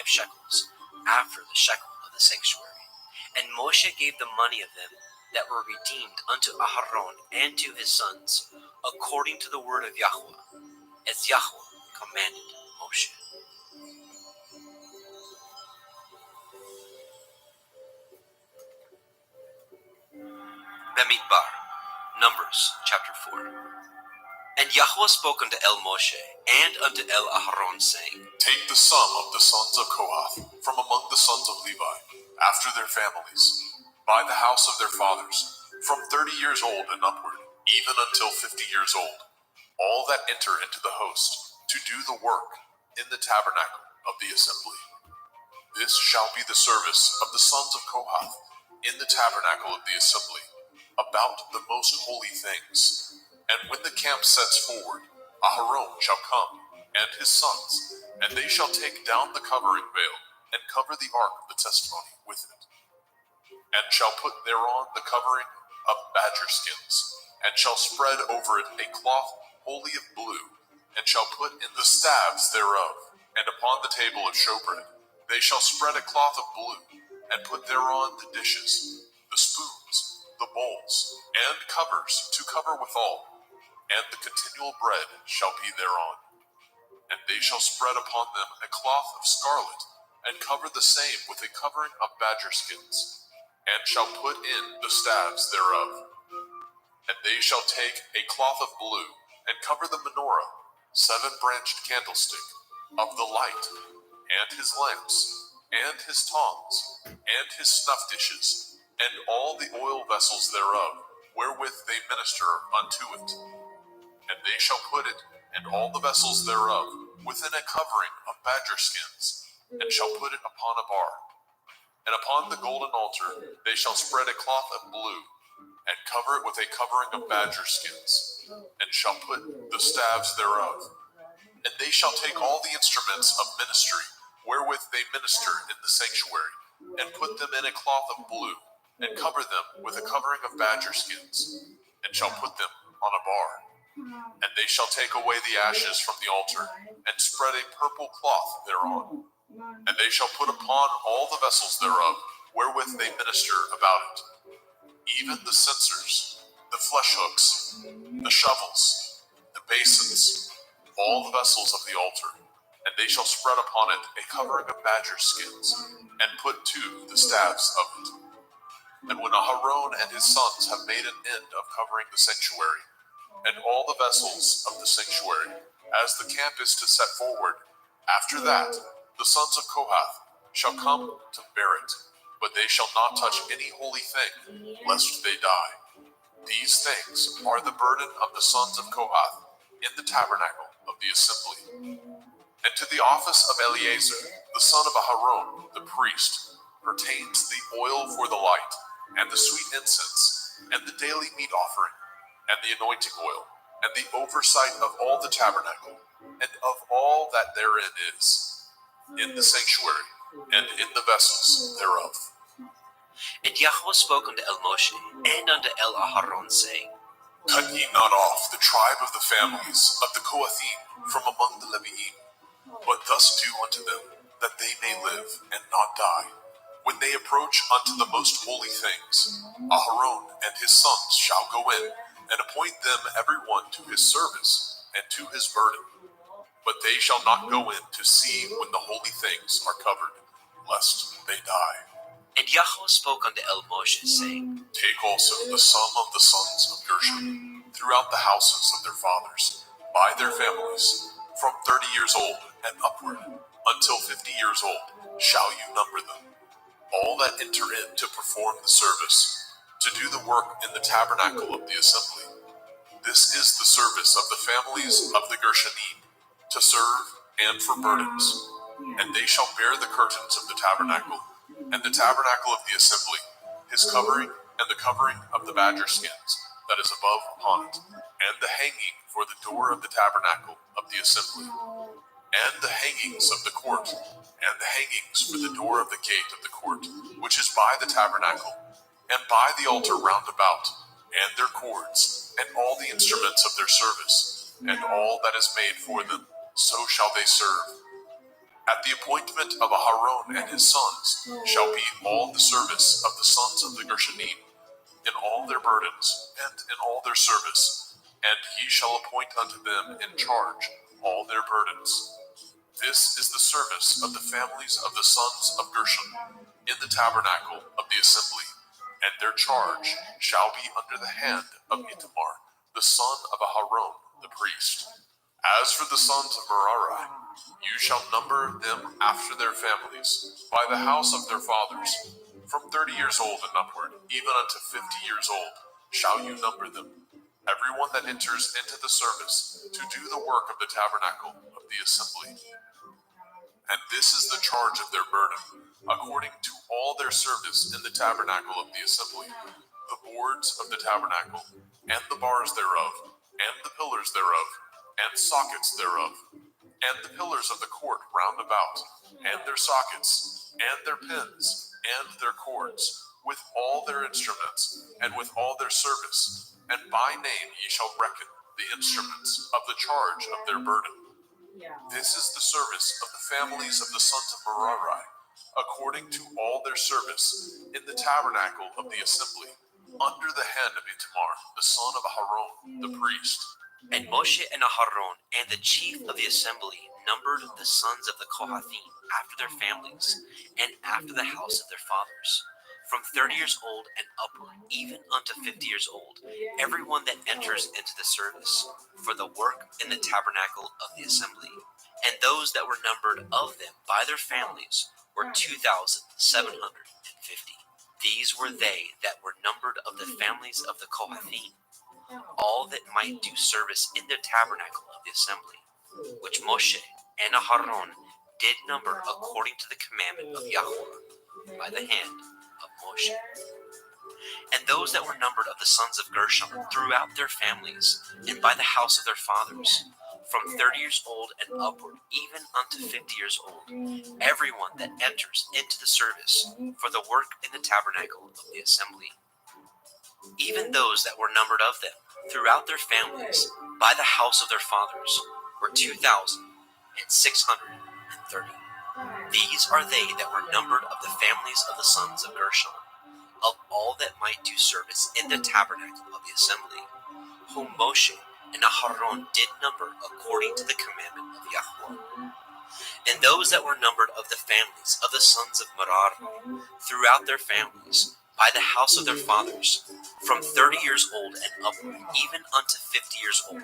shekels, after the shekel of the sanctuary. And Moshe gave the money of them that were redeemed unto Aharon and to his sons, according to the word of Yahweh, as Yahweh commanded Moshe. Bamidbar, Numbers, chapter 4. And Yahweh spoke unto Moshe and unto Aharon, saying, Take the sum of the sons of Kohath from among the sons of Levi, after their families, by the house of their fathers, from 30 years old and upward, even until 50 years old, all that enter into the host, to do the work in the tabernacle of the assembly. This shall be the service of the sons of Kohath in the tabernacle of the assembly, about the most holy things. And when the camp sets forward, Aharon shall come, and his sons, and they shall take down the covering veil, and cover the ark of the testimony with it, and shall put thereon the covering of badger skins, and shall spread over it a cloth wholly of blue, and shall put in the staves thereof, and upon the table of showbread they shall spread a cloth of blue, and put thereon the dishes, the spoons, the bowls, and covers to cover withal, and the continual bread shall be thereon. And they shall spread upon them a cloth of scarlet, and cover the same with a covering of badger skins, and shall put in the staves thereof. And they shall take a cloth of blue, and cover the menorah, 7-branched candlestick, of the light, and his lamps, and his tongs, and his snuff dishes, and all the oil vessels thereof, wherewith they minister unto it. And they shall put it, and all the vessels thereof, within a covering of badger skins, and shall put it upon a bar. And upon the golden altar they shall spread a cloth of blue, and cover it with a covering of badger skins, and shall put the staves thereof. And they shall take all the instruments of ministry, wherewith they minister in the sanctuary, and put them in a cloth of blue, and cover them with a covering of badger skins, and shall put them on a bar. And they shall take away the ashes from the altar, and spread a purple cloth thereon. And they shall put upon all the vessels thereof, wherewith they minister about it, even the censers, the flesh hooks, the shovels, the basins, all the vessels of the altar. And they shall spread upon it a covering of badger skins, and put to the staves of it. And when Aharon and his sons have made an end of covering the sanctuary, and all the vessels of the sanctuary, as the camp is to set forward, after that the sons of Kohath shall come to bear it, but they shall not touch any holy thing, lest they die. These things are the burden of the sons of Kohath in the tabernacle of the assembly. And to the office of Eleazar, the son of Aharon, the priest, pertains the oil for the light, and the sweet incense, and the daily meat offering, and the anointing oil, and the oversight of all the tabernacle, and of all that therein is, in the sanctuary, and in the vessels thereof. And Yahweh spoke unto El Moshe and unto El Aharon, saying, Cut ye not off the tribe of the families of the Kohathim from among the Leviim, but thus do unto them, that they may live and not die. When they approach unto the most holy things, Aharon and his sons shall go in, and appoint them every one to his service and to his burden. But they shall not go in to see when the holy things are covered, lest they die. And Yahweh spoke unto El Moshe, saying, Take also the sum of the sons of Gershon throughout the houses of their fathers, by their families, from 30 years old and upward, until 50 years old, shall you number them. All that enter in to perform the service, to do the work in the tabernacle of the assembly. This is the service of the families of the Gershonim, to serve and for burdens. And they shall bear the curtains of the tabernacle, and the tabernacle of the assembly, his covering, and the covering of the badger skins that is above upon it, and the hanging for the door of the tabernacle of the assembly, and the hangings of the court, and the hangings for the door of the gate of the court, which is by the tabernacle, and by the altar round about, and their cords, and all the instruments of their service, and all that is made for them, so shall they serve. At the appointment of Aharon and his sons shall be all the service of the sons of the Gershonim, in all their burdens, and in all their service, and he shall appoint unto them in charge all their burdens. This is the service of the families of the sons of Gershon in the tabernacle of the assembly, and their charge shall be under the hand of Itamar, the son of Aharon, the priest. As for the sons of Merari, you shall number them after their families, by the house of their fathers, from 30 years old and upward, even unto 50 years old, shall you number them. Everyone that enters into the service to do the work of the tabernacle of the assembly. And this is the charge of their burden, according to all their service in the tabernacle of the assembly, the boards of the tabernacle, and the bars thereof, and the pillars thereof, and sockets thereof, and the pillars of the court round about, and their sockets, and their pins, and their cords, with all their instruments, and with all their service, and by name ye shall reckon the instruments of the charge of their burden. This is the service of the families of the sons of Merari, according to all their service in the tabernacle of the assembly, under the hand of Itamar, the son of Aharon, the priest. And Moshe and Aharon and the chief of the assembly numbered the sons of the Kohathim after their families, and after the house of their fathers, from 30 years old and upward, even unto 50 years old, every one that enters into the service, for the work in the tabernacle of the assembly. And those that were numbered of them by their families were 2,750. These were they that were numbered of the families of the Kohathim, all that might do service in the tabernacle of the assembly, which Moshe and Aharon did number according to the commandment of Yahweh by the hand of Moshe. And those that were numbered of the sons of Gershon throughout their families, and by the house of their fathers, from 30 years old and upward, even unto 50 years old, everyone that enters into the service for the work in the tabernacle of the assembly. Even those that were numbered of them throughout their families, by the house of their fathers, were 2,630. These are they that were numbered of the families of the sons of Gershon, of all that might do service in the tabernacle of the assembly, whom Moshe and Aharon did number according to the commandment of Yahweh. And those that were numbered of the families of the sons of Merari, throughout their families, by the house of their fathers, from 30 years old and upward, even unto 50 years old,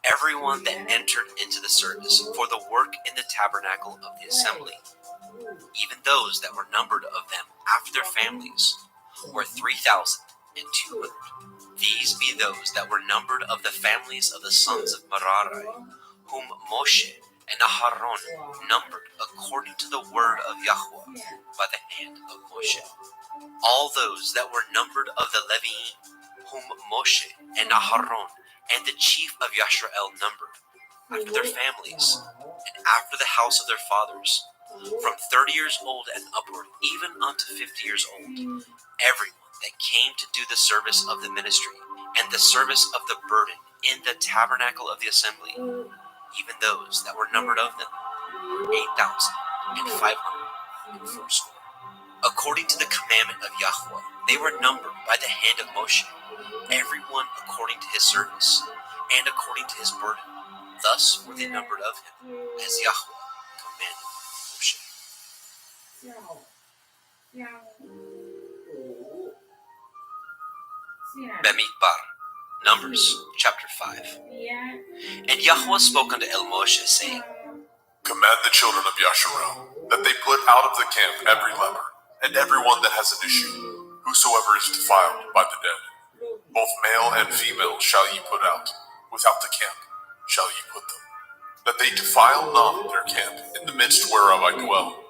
everyone that entered into the service for the work in the tabernacle of the assembly, even those that were numbered of them after their families, were 3,200. These be those that were numbered of the families of the sons of Merari, whom Moshe and Aharon numbered according to the word of Yahweh by the hand of Moshe. All those that were numbered of the Leviim, whom Moshe and Aharon and the chief of Yashrael numbered, after their families, and after the house of their fathers, from 30 years old and upward, even unto 50 years old, everyone that came to do the service of the ministry, and the service of the burden in the tabernacle of the assembly, even those that were numbered of them, 8,540. According to the commandment of Yahweh, they were numbered by the hand of Moshe, everyone according to his service, and according to his burden. Thus were they numbered of him, as Yahweh commanded Moshe. Bemidbar, Numbers, chapter 5. And Yahweh spoke unto El Moshe, saying, Command the children of Yasharel that they put out of the camp every leper, and everyone that has an issue, whosoever is defiled by the dead. Both male and female shall ye put out, without the camp shall ye put them, that they defile not their camp, in the midst whereof I dwell.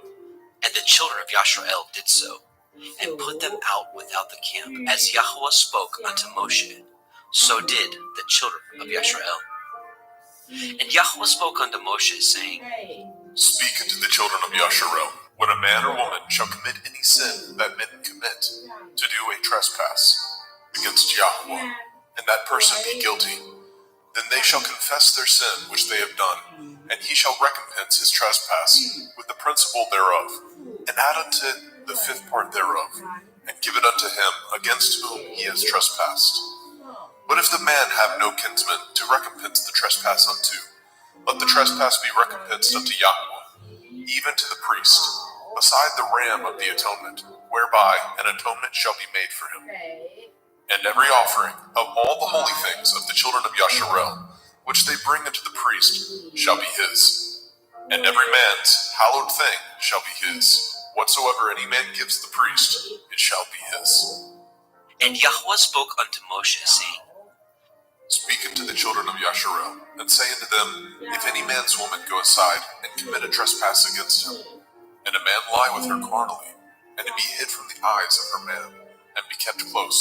And the children of Yashrael did so, and put them out without the camp, as Yahweh spoke unto Moshe. So did the children of Yashrael. And Yahweh spoke unto Moshe, saying, Speak unto the children of Yasharel, when a man or woman shall commit any sin that men commit, to do a trespass against Yahweh, and that person be guilty, then they shall confess their sin which they have done, and he shall recompense his trespass with the principal thereof, and add unto it the fifth part thereof, and give it unto him against whom he has trespassed. But if the man have no kinsman to recompense the trespass unto, let the trespass be recompensed unto Yahweh, even to the priest, beside the ram of the atonement, whereby an atonement shall be made for him. And every offering of all the holy things of the children of Yasharel, which they bring unto the priest, shall be his. And every man's hallowed thing shall be his. Whatsoever any man gives the priest, it shall be his. And Yahweh spoke unto Moshe, saying, Speak unto the children of Yasharel, and say unto them, if any man's woman go aside and commit a trespass against him, and a man lie with her carnally, and it be hid from the eyes of her man, and be kept close,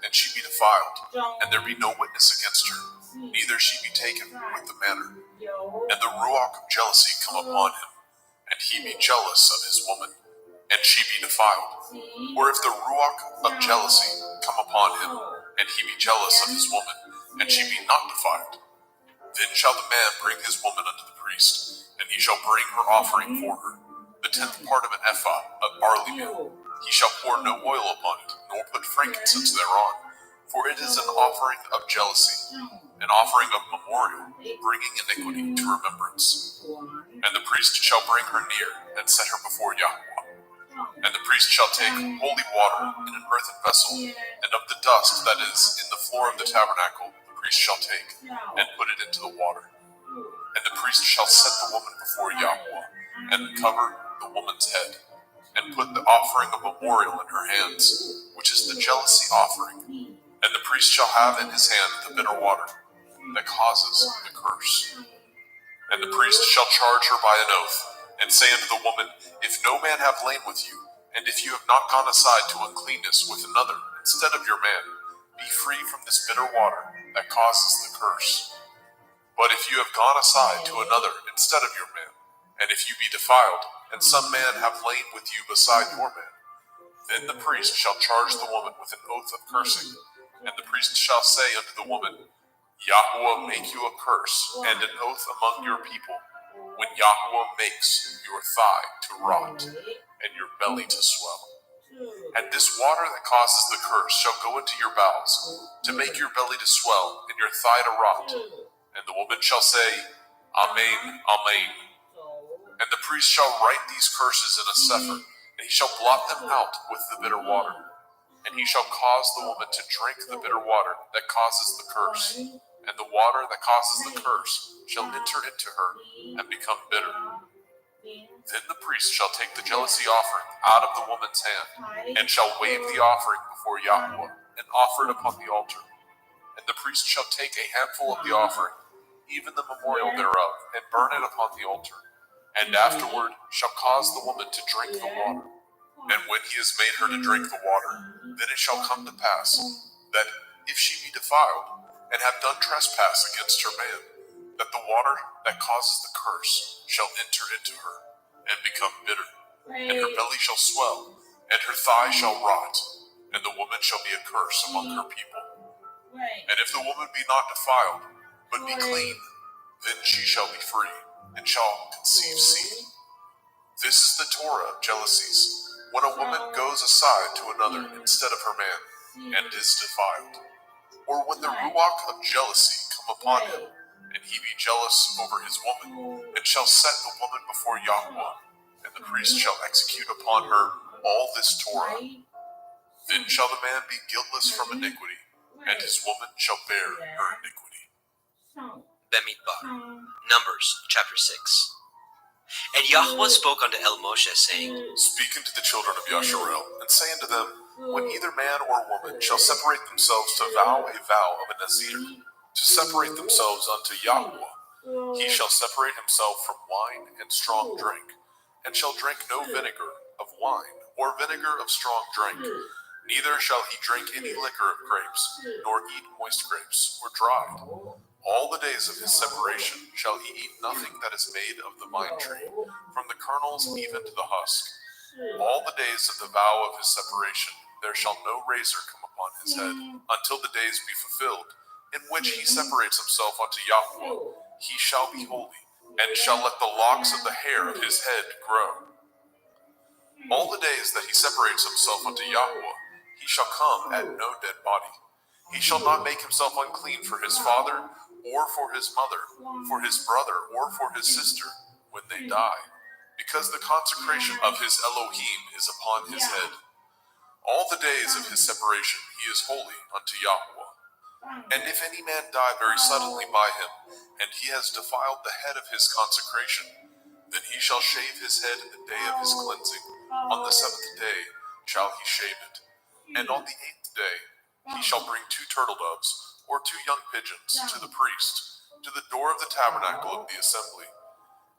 and she be defiled, and there be no witness against her, neither she be taken with the manner, and the ruach of jealousy come upon him, and he be jealous of his woman, and she be defiled, or if the ruach of jealousy come upon him, and he be jealous of his woman, and she be not defiled, then shall the man bring his woman unto the priest, and he shall bring her offering for her, the 10th part of an ephah of barley meal. He shall pour no oil upon it, nor put frankincense thereon, for it is an offering of jealousy, an offering of memorial, bringing iniquity to remembrance. And the priest shall bring her near, and set her before Yahweh. And the priest shall take holy water in an earthen vessel, and of the dust that is in the floor of the tabernacle the priest shall take, and put it into the water. And the priest shall set the woman before Yahweh, and cover the woman's head. and put the offering of memorial in her hands, which is the jealousy offering. And the priest shall have in his hand the bitter water that causes the curse. And the priest shall charge her by an oath, and say unto the woman, If no man have lain with you, and if you have not gone aside to uncleanness with another instead of your man, be free from this bitter water that causes the curse. But if you have gone aside to another instead of your man, and if you be defiled, and some man have lain with you beside your man, then the priest shall charge the woman with an oath of cursing, and the priest shall say unto the woman, Yahweh make you a curse and an oath among your people, when Yahweh makes your thigh to rot and your belly to swell. And this water that causes the curse shall go into your bowels, to make your belly to swell and your thigh to rot. And the woman shall say, Amen, Amen. And the priest shall write these curses in a sepher, and he shall blot them out with the bitter water. And he shall cause the woman to drink the bitter water that causes the curse, and the water that causes the curse shall enter into her and become bitter. Then the priest shall take the jealousy offering out of the woman's hand, and shall wave the offering before Yahweh, and offer it upon the altar. And the priest shall take a handful of the offering, even the memorial thereof, and burn it upon the altar, and afterward shall cause the woman to drink the water. And when he has made her to drink the water, then it shall come to pass, that if she be defiled, and have done trespass against her man, that the water that causes the curse shall enter into her, and become bitter, and her belly shall swell, and her thigh shall rot, and the woman shall be a curse among her people. And if the woman be not defiled, but be clean, then she shall be free, and shall conceive seed. This is the Torah of jealousies, when a woman goes aside to another instead of her man, and is defiled. Or when the ruach of jealousy come upon him, and he be jealous over his woman, and shall set the woman before Yahweh, and the priest shall execute upon her all this Torah. Then shall the man be guiltless from iniquity, and his woman shall bear her iniquity. Bemidbar. Numbers chapter 6. And Yahweh spoke unto El Moshe, saying, Speak unto the children of Yasharel, and say unto them, When either man or woman shall separate themselves to vow a vow of a Nazir, to separate themselves unto Yahweh, he shall separate himself from wine and strong drink, and shall drink no vinegar of wine, or vinegar of strong drink. Neither shall he drink any liquor of grapes, nor eat moist grapes, or dried. All the days of his separation shall he eat nothing that is made of the vine tree, from the kernels even to the husk. All the days of the vow of his separation there shall no razor come upon his head, until the days be fulfilled, in which he separates himself unto Yahweh. He shall be holy, and shall let the locks of the hair of his head grow. All the days that he separates himself unto Yahweh, he shall come at no dead body. He shall not make himself unclean for his father, or for his mother, for his brother, or for his sister, when they die, because the consecration of his Elohim is upon his head. All the days of his separation he is holy unto Yahweh. And if any man die very suddenly by him, and he has defiled the head of his consecration, then he shall shave his head in the day of his cleansing. On the seventh day shall he shave it. And on the eighth day he shall bring 2 turtle doves, or 2 young pigeons, to the priest, to the door of the tabernacle of the assembly.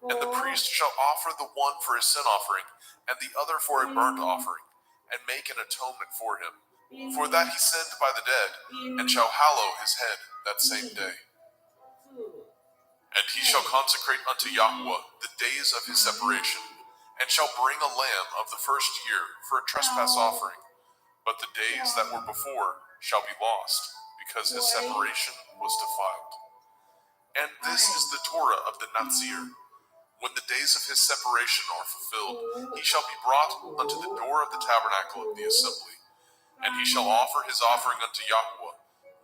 And the priest shall offer the one for a sin offering, and the other for a burnt offering, and make an atonement for him, for that he sinned by the dead, and shall hallow his head that same day. And he shall consecrate unto Yahweh the days of his separation, and shall bring a lamb of the first year for a trespass offering. But the days that were before shall be lost, because his separation was defiled. And this is the Torah of the Nazir. When the days of his separation are fulfilled, he shall be brought unto the door of the tabernacle of the assembly, and he shall offer his offering unto Yahweh,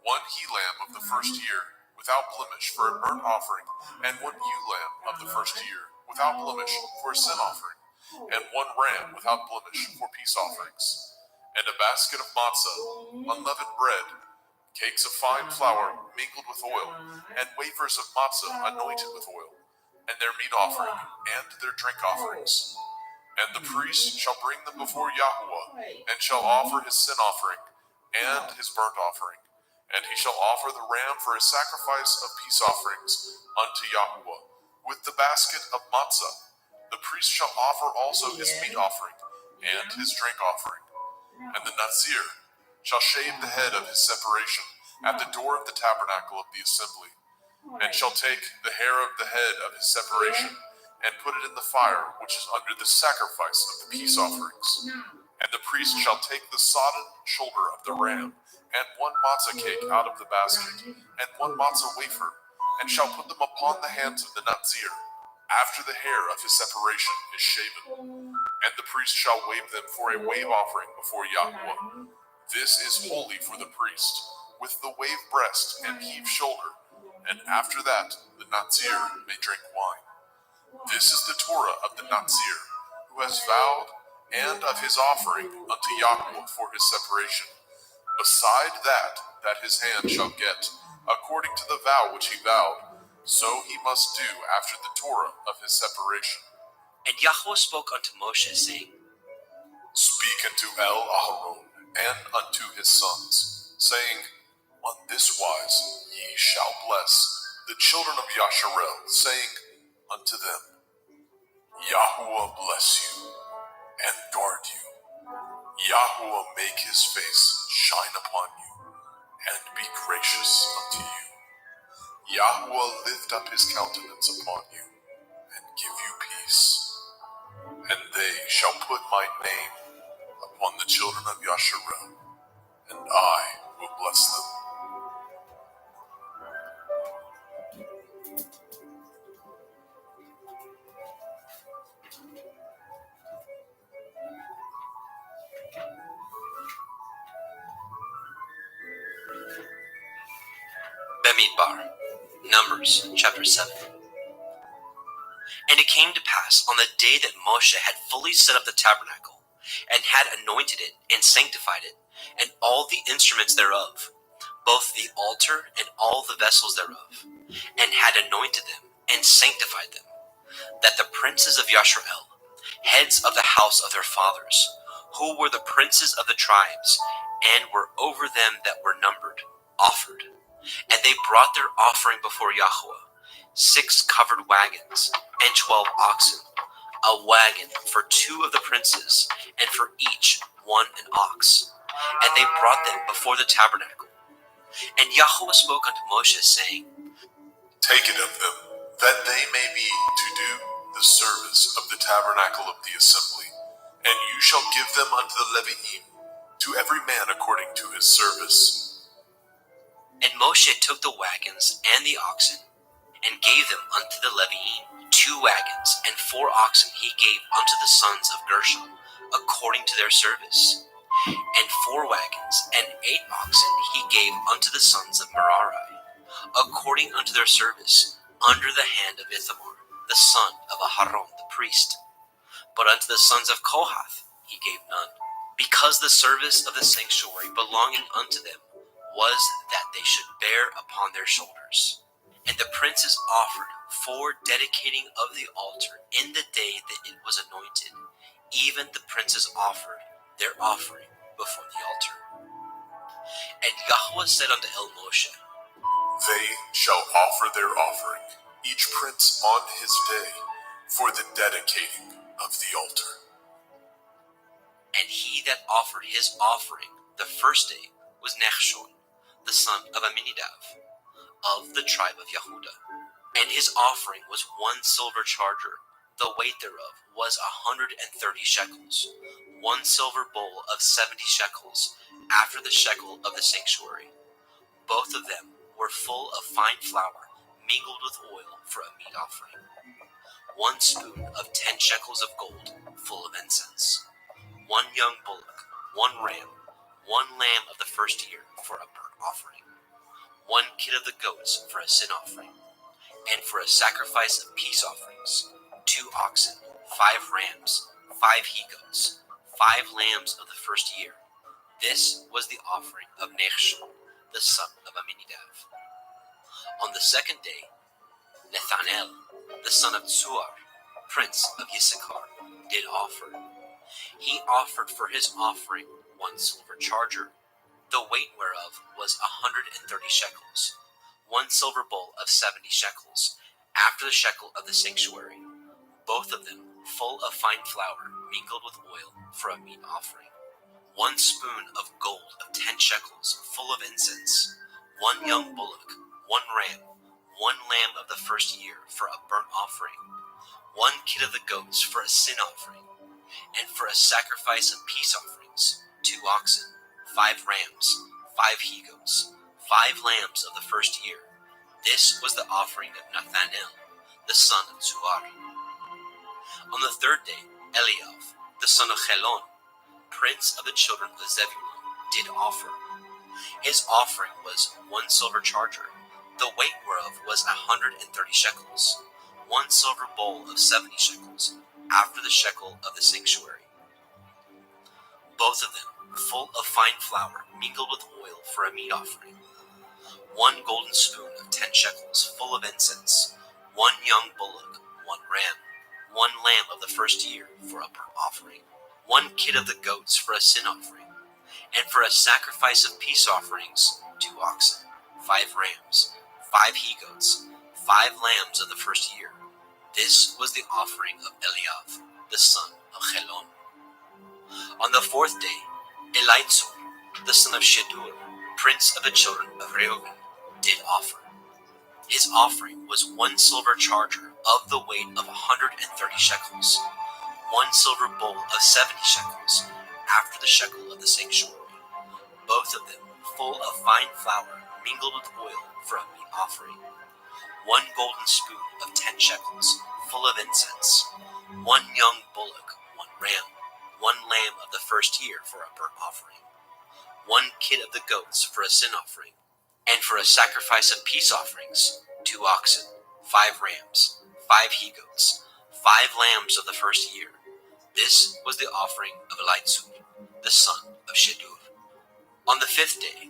1 he-lamb of the first year, without blemish, for a burnt offering, and 1 ewe-lamb of the first year, without blemish, for a sin offering, and 1 ram without blemish, for peace offerings, and a basket of matzah, unleavened bread, cakes of fine flour mingled with oil, and wafers of matzah anointed with oil, and their meat offering, and their drink offerings. And the priest shall bring them before Yahuwah, and shall offer his sin offering and his burnt offering. And he shall offer the ram for a sacrifice of peace offerings unto Yahuwah, with the basket of matzah. The priest shall offer also his meat offering and his drink offering. And the Nazir shall shave the head of his separation at the door of the tabernacle of the assembly, and shall take the hair of the head of his separation, and put it in the fire which is under the sacrifice of the peace offerings. And the priest shall take the sodden shoulder of the ram, and one matzah cake out of the basket, and one matzah wafer, and shall put them upon the hands of the Nazir, after the hair of his separation is shaven. And the priest shall wave them for a wave offering before Yahuwah. This is holy for the priest, with the wave breast and heave shoulder, and after that the Nazir may drink wine. This is the Torah of the Nazir, who has vowed, and of his offering unto Yahuwah for his separation. Beside that his hand shall get, according to the vow which he vowed, so he must do after the Torah of his separation. And Yahweh spoke unto Moshe, saying, Speak unto Aharon and unto his sons, saying, On this wise ye shall bless the children of Yasharel, saying unto them, Yahuwah bless you and guard you. Yahuwah make his face shine upon you and be gracious unto you. Yahuwah lift up his countenance upon you and give you peace. And they shall put my name upon the children of Yasharel, and I will bless them. Bemidbar, Numbers chapter 7. And it came to pass on the day that Moshe had fully set up the tabernacle, and had anointed it, and sanctified it, and all the instruments thereof, both the altar and all the vessels thereof, and had anointed them, and sanctified them, that the princes of Yasharel, heads of the house of their fathers, who were the princes of the tribes, and were over them that were numbered, offered. And they brought their offering before Yahweh, 6 covered wagons, and 12 oxen, a wagon for 2 of the princes, and for each 1 an ox. And they brought them before the tabernacle. And Yahweh spoke unto Moshe, saying, Take it of them, that they may be to do the service of the tabernacle of the assembly, and you shall give them unto the Leviim, to every man according to his service. And Moshe took the wagons and the oxen, and gave them unto the Leviim. 2 wagons and 4 oxen he gave unto the sons of Gershon, according to their service. And 4 wagons and 8 oxen he gave unto the sons of Merari, according unto their service, under the hand of Ithamar, the son of Aharon the priest. But unto the sons of Kohath he gave none, because the service of the sanctuary belonging unto them was that they should bear upon their shoulders. And the princes offered for dedicating of the altar in the day that it was anointed. Even the princes offered their offering before the altar. And Yahweh said unto El Moshe, They shall offer their offering, each prince on his day, for the dedicating of the altar. And he that offered his offering the first day was Nachshon, the son of Amminadab, of the tribe of Yehuda. And his offering was 1 silver charger, the weight thereof was 130 shekels, 1 silver bowl of 70 shekels, after the shekel of the sanctuary. Both of them were full of fine flour, mingled with oil for a meat offering. 1 spoon of 10 shekels of gold, full of incense. 1 young bullock, 1 ram, 1 lamb of the first year for a burnt offering. 1 kid of the goats for a sin offering. And for a sacrifice of peace offerings, 2 oxen, 5 rams, 5 he-goats, 5 lambs of the first year. This was the offering of Nachshon, the son of Amminadab. On the second day, Nethanel, the son of Tzuar, prince of Issachar, did offer. He offered for his offering 1 silver charger, the weight whereof was 130 shekels, 1 silver bowl of 70 shekels, after the shekel of the sanctuary, both of them full of fine flour mingled with oil for a meat offering, 1 spoon of gold of 10 shekels full of incense, 1 young bullock, 1 ram, 1 lamb of the first year for a burnt offering, 1 kid of the goats for a sin offering, and for a sacrifice of peace offerings, 2 oxen, 5 rams, 5 he-goats, 5 lambs of the first year. This was the offering of Nathanael, the son of Zuar. On the 3rd day, Eliav, the son of Helon, prince of the children of Zebulun, did offer. His offering was 1 silver charger, the weight whereof was 130 shekels, 1 silver bowl of 70 shekels, after the shekel of the sanctuary, both of them full of fine flour mingled with oil for a meat offering, 1 golden spoon of 10 shekels full of incense, 1 young bullock, 1 ram, 1 lamb of the first year for a burnt offering, 1 kid of the goats for a sin offering, and for a sacrifice of peace offerings, 2 oxen, 5 rams, 5 he-goats, 5 lambs of the first year. This was the offering of Eliav, the son of Helon. On the 4th day, Elitzur, the son of Shedur, prince of the children of Reuben, did offer. His offering was 1 silver charger of the weight of 130 shekels, 1 silver bowl of 70 shekels, after the shekel of the sanctuary, both of them full of fine flour mingled with oil for a meat offering, 1 golden spoon of 10 shekels, full of incense, 1 young bullock, 1 ram, 1 lamb of the first year for a burnt offering, 1 kid of the goats for a sin offering, and for a sacrifice of peace offerings, 2 oxen, 5 rams, 5 he-goats, 5 lambs of the first year. This was the offering of Elitzur, the son of Shedur. On the 5th day,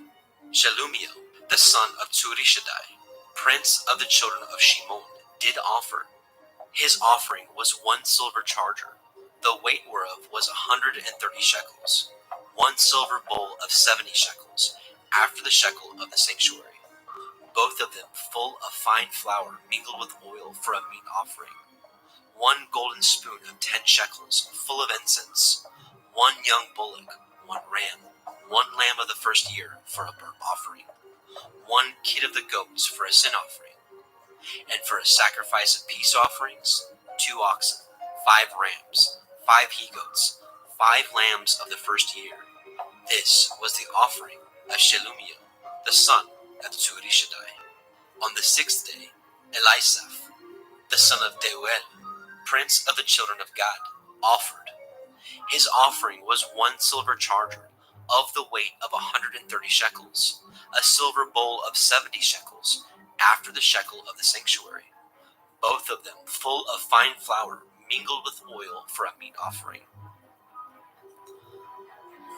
Shelumiel, the son of Tzurishaddai, prince of the children of Shimon, did offer. His offering was 1 silver charger, the weight whereof was 130 shekels, 1 silver bowl of 70 shekels, after the shekel of the sanctuary, both of them full of fine flour mingled with oil for a meat offering, 1 golden spoon of 10 shekels, full of incense, 1 young bullock, 1 ram, 1 lamb of the first year for a burnt offering, 1 kid of the goats for a sin offering, and for a sacrifice of peace offerings, 2 oxen, 5 rams, 5 he-goats, 5 lambs of the first year. This was the offering of Shelumiel, the son of Tzurishaddai. On the 6th day, Elisaph, the son of Deuel, prince of the children of Gad, offered. His offering was 1 silver charger, of the weight of 130 shekels, a silver bowl of 70 shekels, after the shekel of the sanctuary, both of them full of fine flour mingled with oil for a meat offering,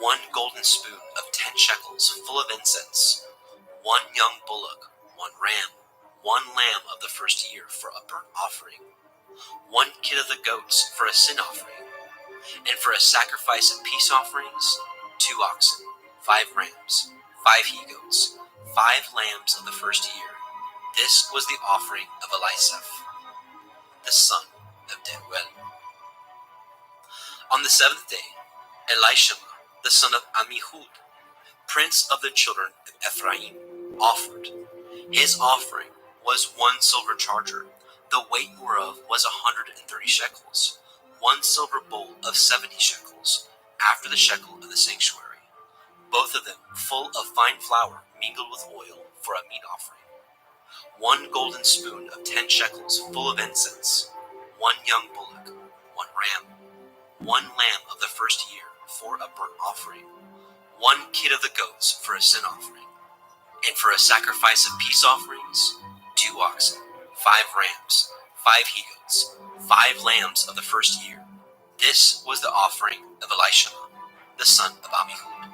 1 golden spoon of 10 shekels full of incense, 1 young bullock, 1 ram, 1 lamb of the first year for a burnt offering, 1 kid of the goats for a sin offering, and for a sacrifice of peace offerings, 2 oxen, 5 rams, 5 he-goats, 5 lambs of the first year. This was the offering of Elisaph, the son of Deuel. On the 7th day, Elishama, the son of Ammihud, prince of the children of Ephraim, offered. His offering was 1 silver charger, the weight whereof was 130 shekels, 1 silver bowl of 70 shekels, after the shekel of the sanctuary, both of them full of fine flour mingled with oil for a meat offering, 1 golden spoon of 10 shekels full of incense, 1 young bullock, 1 ram, 1 lamb of the first year for a burnt offering, 1 kid of the goats for a sin offering, and for a sacrifice of peace offerings, 2 oxen, 5 rams, 5 he-goats, 5 lambs of the first year. This was the offering of Elishama, the son of Ammihud.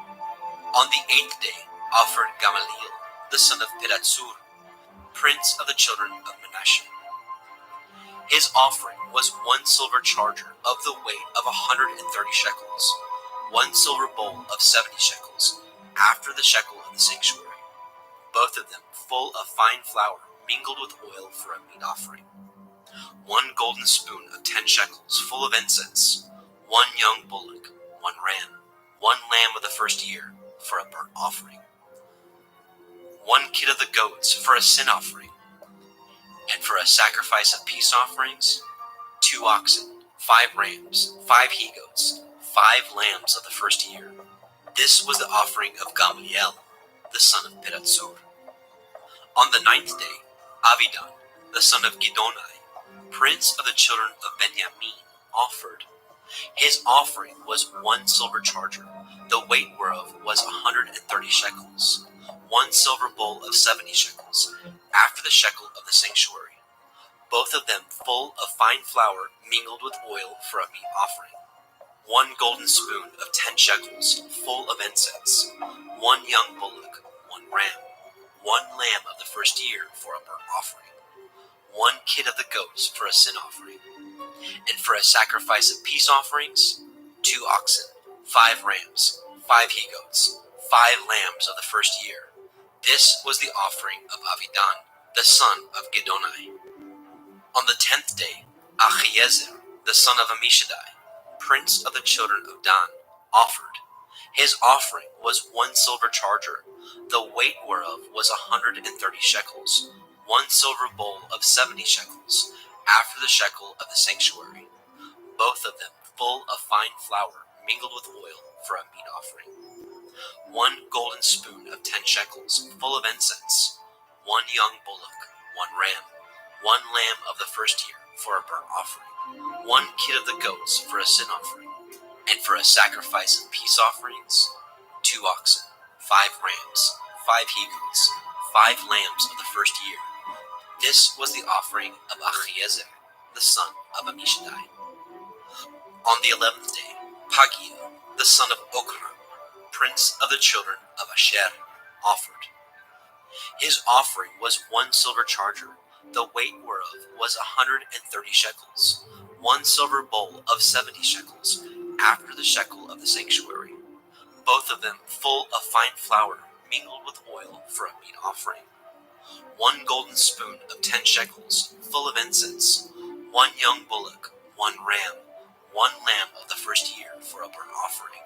On the 8th day offered Gamaliel, the son of Pedazur, prince of the children of Manasseh. His offering was 1 silver charger of the weight of 130 shekels, 1 silver bowl of 70 shekels, after the shekel of the sanctuary, both of them full of fine flour mingled with oil for a meat offering. 1 golden spoon of 10 shekels full of incense, 1 young bullock, 1 ram, 1 lamb of the first year for a burnt offering, 1 kid of the goats for a sin offering, and for a sacrifice of peace offerings, 2 oxen, 5 rams, 5 he-goats, 5 lambs of the first year. This was the offering of Gamaliel, the son of Peratsur. On the 9th day, Avidan, the son of Gidonai, prince of the children of Benjamin, offered. His offering was 1 silver charger, the weight whereof was 130 shekels, 1 silver bowl of 70 shekels, after the shekel of the sanctuary, both of them full of fine flour mingled with oil for a meat offering. 1 golden spoon of 10 shekels full of incense, 1 young bullock, 1 ram, 1 lamb of the first year for a burnt offering, 1 kid of the goats for a sin offering, and for a sacrifice of peace offerings, 2 oxen, 5 rams, 5 he-goats, 5 lambs of the first year. This was the offering of Avidan, the son of Gidonai. On the 10th day, Achiezer, the son of Ammishaddai, prince of the children of Dan, offered. His offering was 1 silver charger, the weight whereof was 130 shekels, 1 silver bowl of 70 shekels, after the shekel of the sanctuary, both of them full of fine flour mingled with oil for a meat offering. 1 golden spoon of 10 shekels full of incense, 1 young bullock, 1 ram, 1 lamb of the first year for a burnt offering, 1 kid of the goats for a sin offering, and for a sacrifice of peace offerings, 2 oxen, 5 rams, 5 he-goats, 5 lambs of the first year. This was the offering of Achiezer, the son of Ammishaddai. On the 11th day, Pagiel, the son of Okran, prince of the children of Asher, offered. His offering was 1 silver charger, the weight whereof was 130 shekels, 1 silver bowl of 70 shekels, after the shekel of the sanctuary, both of them full of fine flour mingled with oil for a meat offering. 1 golden spoon of 10 shekels full of incense, 1 young bullock, 1 ram, 1 lamb of the first year for a burnt offering,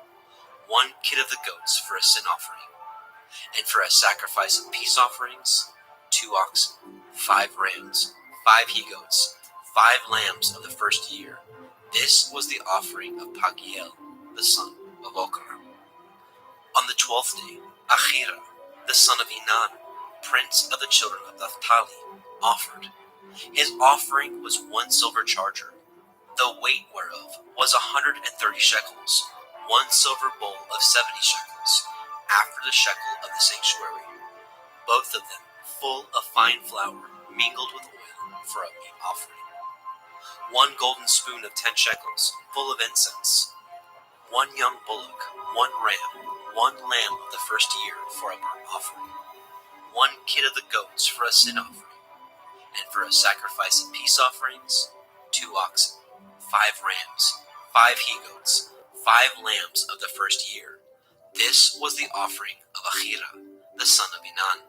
1 kid of the goats for a sin offering, and for a sacrifice of peace offerings, 2 oxen, 5 rams, 5 he-goats, 5 lambs of the first year. This was the offering of Pagiel, the son of Okran. On the 12th day, Achira, the son of Enan, prince of the children of Naphtali, offered. His offering was 1 silver charger, the weight whereof was 130 shekels, 1 silver bowl of 70 shekels, after the shekel of the sanctuary, both of them full of fine flour mingled with oil for a meat offering. 1 golden spoon of 10 shekels full of incense, 1 young bullock, 1 ram, 1 lamb of the first year for a burnt offering, 1 kid of the goats for a sin offering, and for a sacrifice of peace offerings, 2 oxen, 5 rams, 5 he-goats, 5 lambs of the first year. This was the offering of Achira, the son of Enan.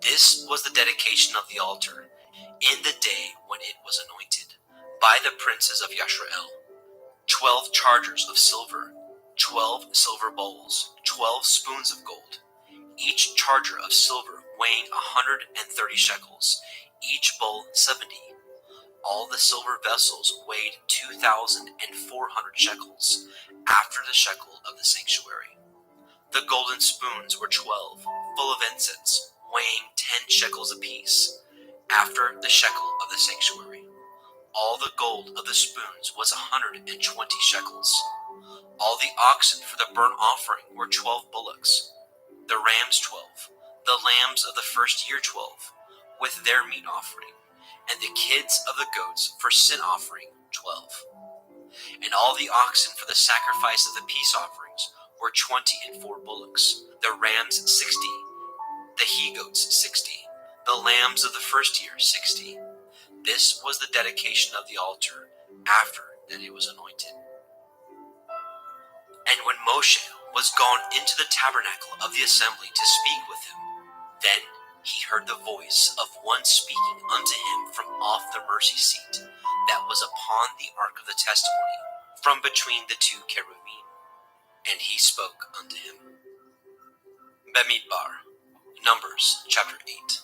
This was the dedication of the altar in the day when it was anointed by the princes of Yashrael. 12 chargers of silver, 12 silver bowls, 12 spoons of gold, each charger of silver weighing 130 shekels, each bowl 70. All the silver vessels weighed 2,400 shekels, after the shekel of the sanctuary. The golden spoons were 12, full of incense, weighing 10 shekels apiece, after the shekel of the sanctuary. All the gold of the spoons was 120 shekels. All the oxen for the burnt offering were 12 bullocks, the rams 12, the lambs of the first year 12, with their meat offering, and the kids of the goats for sin offering 12. And all the oxen for the sacrifice of the peace offerings were 24 bullocks, the rams 60, the he-goats 60, the lambs of the first year 60. This was the dedication of the altar after that it was anointed. And when Moshe was gone into the tabernacle of the assembly to speak with him, then he heard the voice of one speaking unto him from off the mercy seat that was upon the ark of the testimony, from between the two cherubim. And he spoke unto him. Bemidbar, Numbers chapter 8.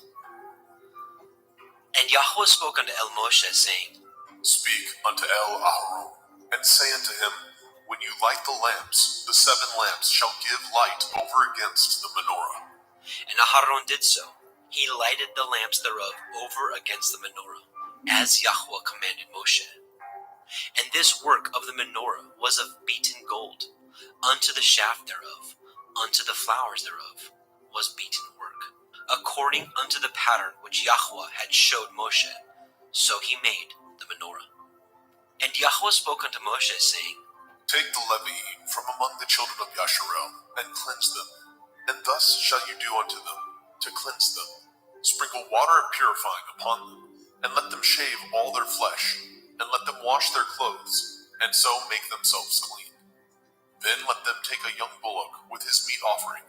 And Yahweh spoke unto El Moshe, saying, Speak unto El Aharon, and say unto him, When you light the lamps, the 7 lamps shall give light over against the menorah. And Aharon did so. He lighted the lamps thereof over against the menorah, as Yahweh commanded Moshe. And this work of the menorah was of beaten gold. Unto the shaft thereof, unto the flowers thereof, was beaten work, according unto the pattern which Yahweh had showed Moshe. So he made the menorah. And Yahweh spoke unto Moshe, saying, Take the Leviim from among the children of Yasharel, and cleanse them. And thus shall you do unto them, to cleanse them. Sprinkle water purifying upon them, and let them shave all their flesh, and let them wash their clothes, and so make themselves clean. Then let them take a young bullock with his meat offering,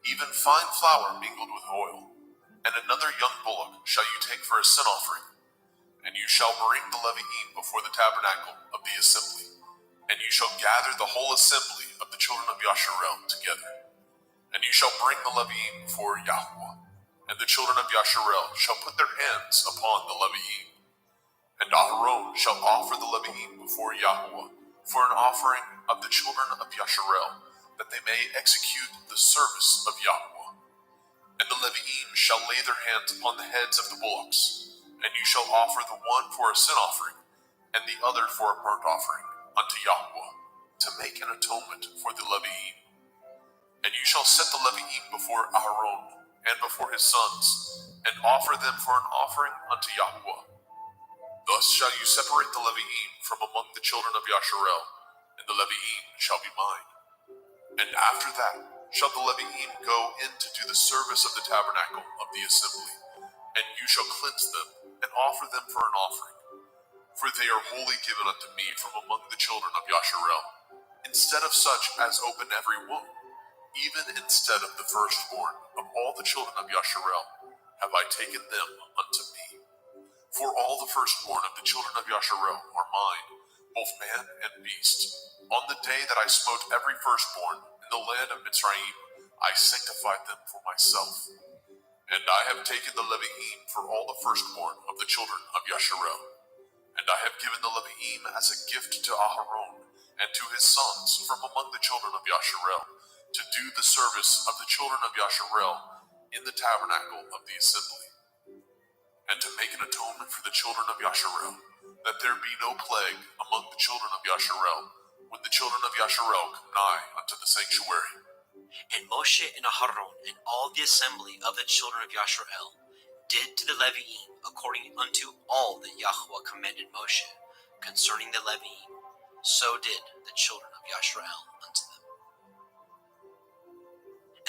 even fine flour mingled with oil, and another young bullock shall you take for a sin offering. And you shall bring the Leviim before the tabernacle of the assembly, and you shall gather the whole assembly of the children of Yasharel together. And you shall bring the Leviim before Yahweh, and the children of Yasharel shall put their hands upon the Leviim. And Aharon shall offer the Leviim before Yahweh for an offering of the children of Yasharel, that they may execute the service of Yahweh. And the Leviim shall lay their hands upon the heads of the bullocks, and you shall offer the one for a sin offering, and the other for a burnt offering unto Yahweh, to make an atonement for the Leviim. And you shall set the Leviim before Aharon and before his sons, and offer them for an offering unto Yahweh. Thus shall you separate the Leviim from among the children of Yasharel, and the Leviim shall be mine. And after that shall the Leviim go in to do the service of the tabernacle of the assembly, and you shall cleanse them, and offer them for an offering. For they are wholly given unto me from among the children of Yasharel, instead of such as open every womb. Even instead of the firstborn of all the children of Yasharel have I taken them unto me. For all the firstborn of the children of Yasharel are mine, both man and beast. On the day that I smote every firstborn in the land of Mitzrayim, I sanctified them for myself. And I have taken the Leviim for all the firstborn of the children of Yasharel. And I have given the Leviim as a gift to Aharon and to his sons from among the children of Yasharel, to do the service of the children of Yasharel in the tabernacle of the assembly, and to make an atonement for the children of Yasharel, that there be no plague among the children of Yasharel, when the children of Yasharel come nigh unto the sanctuary. And Moshe and Aharon and all the assembly of the children of Yasharel did to the Leviim according unto all that Yahweh commanded Moshe concerning the Leviim. So did the children of Yasharel unto them.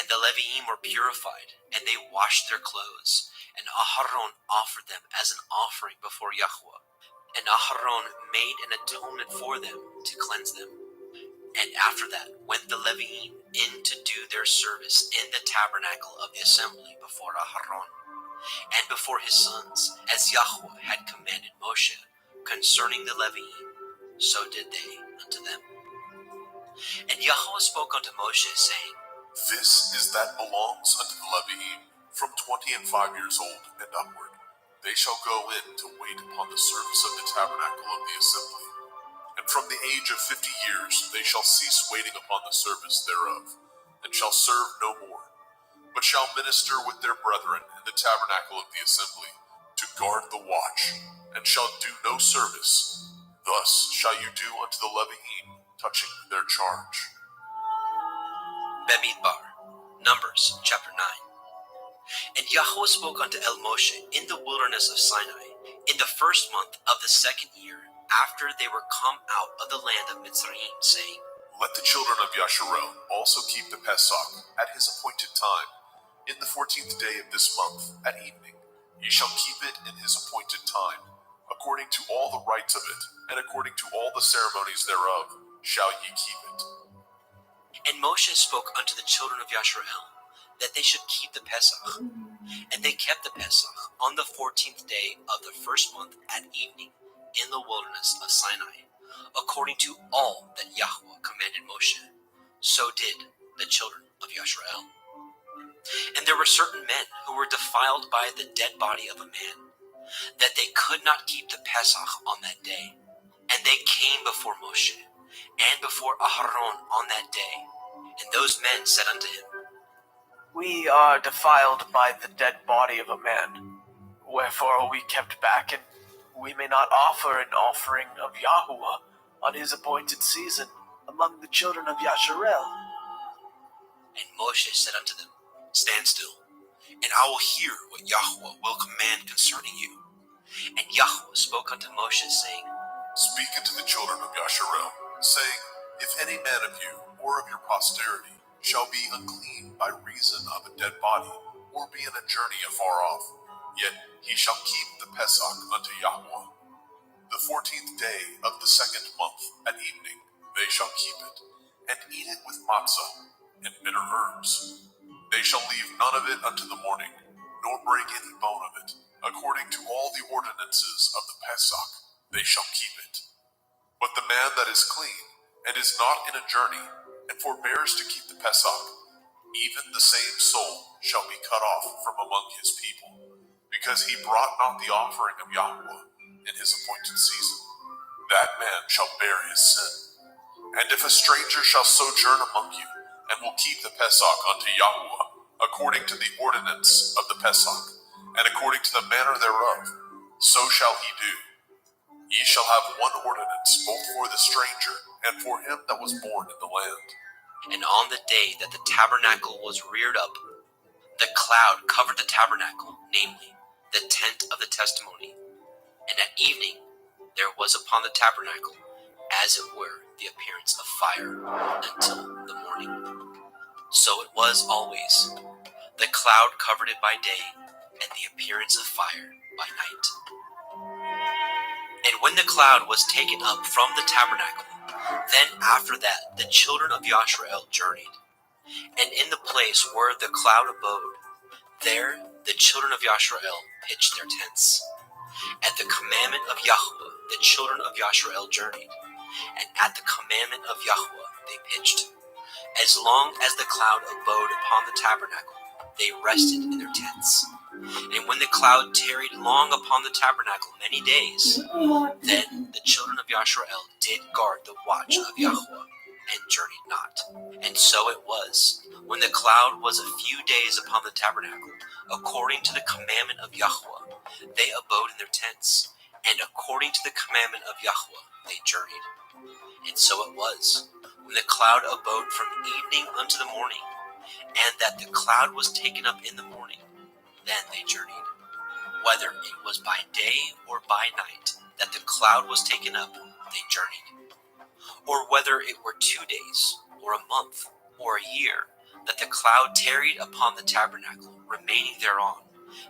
And the Leviim were purified, and they washed their clothes, and Aharon offered them as an offering before Yahweh. And Aharon made an atonement for them to cleanse them. And after that went the Leviim in to do their service in the tabernacle of the assembly before Aharon, and before his sons, as Yahweh had commanded Moshe concerning the Leviim, so did they unto them. And Yahweh spoke unto Moshe, saying, This is that belongs unto the Leviim, from 25 years old and upward. They shall go in to wait upon the service of the tabernacle of the assembly. And from the age of 50 years they shall cease waiting upon the service thereof, and shall serve no more, but shall minister with their brethren in the tabernacle of the assembly, to guard the watch, and shall do no service. Thus shall you do unto the Leviim touching their charge. Bemidbar, Numbers chapter 9. And Yahweh spoke unto El Moshe in the wilderness of Sinai, in the first month of the second year, after they were come out of the land of Mitzrayim, saying, Let the children of Yasharel also keep the Pesach at his appointed time. In the 14th day of this month, at evening, ye shall keep it in his appointed time, a according to all the rites of it, and according to all the ceremonies thereof, shall ye keep it. And Moshe spoke unto the children of Yasharel that they should keep the Pesach. And they kept the Pesach on the 14th day of the first month at evening in the wilderness of Sinai, according to all that Yahweh commanded Moshe. So did the children of Yasharel. And there were certain men who were defiled by the dead body of a man, that they could not keep the Pesach on that day. And they came before Moshe and before Aharon on that day. And those men said unto him, We are defiled by the dead body of a man. Wherefore are we kept back, and we may not offer an offering of Yahuwah on his appointed season among the children of Yasharel. And Moshe said unto them, Stand still, and I will hear what Yahweh will command concerning you. And Yahweh spoke unto Moshe, saying, Speak unto the children of Yasharel, saying, If any man of you, or of your posterity, shall be unclean by reason of a dead body, or be in a journey afar off, yet he shall keep the Pesach unto Yahweh. The 14th day of the second month at evening they shall keep it, and eat it with matzah and bitter herbs. They shall leave none of it unto the morning, nor break any bone of it. According to all the ordinances of the Pesach, they shall keep it. But the man that is clean, and is not in a journey, and forbears to keep the Pesach, even the same soul shall be cut off from among his people, because he brought not the offering of Yahweh in his appointed season. That man shall bear his sin. And if a stranger shall sojourn among you, and will keep the Pesach unto Yahweh, according to the ordinance of the Pesach, and according to the manner thereof, so shall he do. Ye shall have one ordinance both for the stranger and for him that was born in the land. And on the day that the tabernacle was reared up, the cloud covered the tabernacle, namely, the tent of the testimony. And at evening there was upon the tabernacle, as it were, the appearance of fire until the morning. So it was always. The cloud covered it by day, and the appearance of fire by night. And when the cloud was taken up from the tabernacle, then after that the children of Yasharel journeyed. And in the place where the cloud abode, there the children of Yasharel pitched their tents. At the commandment of Yahweh the children of Yasharel journeyed, and at the commandment of Yahweh they pitched. As long as the cloud abode upon the tabernacle, they rested in their tents. And when the cloud tarried long upon the tabernacle many days, then the children of Yasharel did guard the watch of Yahweh, and journeyed not. And so it was, when the cloud was a few days upon the tabernacle, according to the commandment of Yahweh, they abode in their tents, and according to the commandment of Yahweh they journeyed. And so it was, when the cloud abode from evening unto the morning, and that the cloud was taken up in the morning, then they journeyed. Whether it was by day or by night that the cloud was taken up, they journeyed. Or whether it were 2 days, or a month, or a year, that the cloud tarried upon the tabernacle, remaining thereon,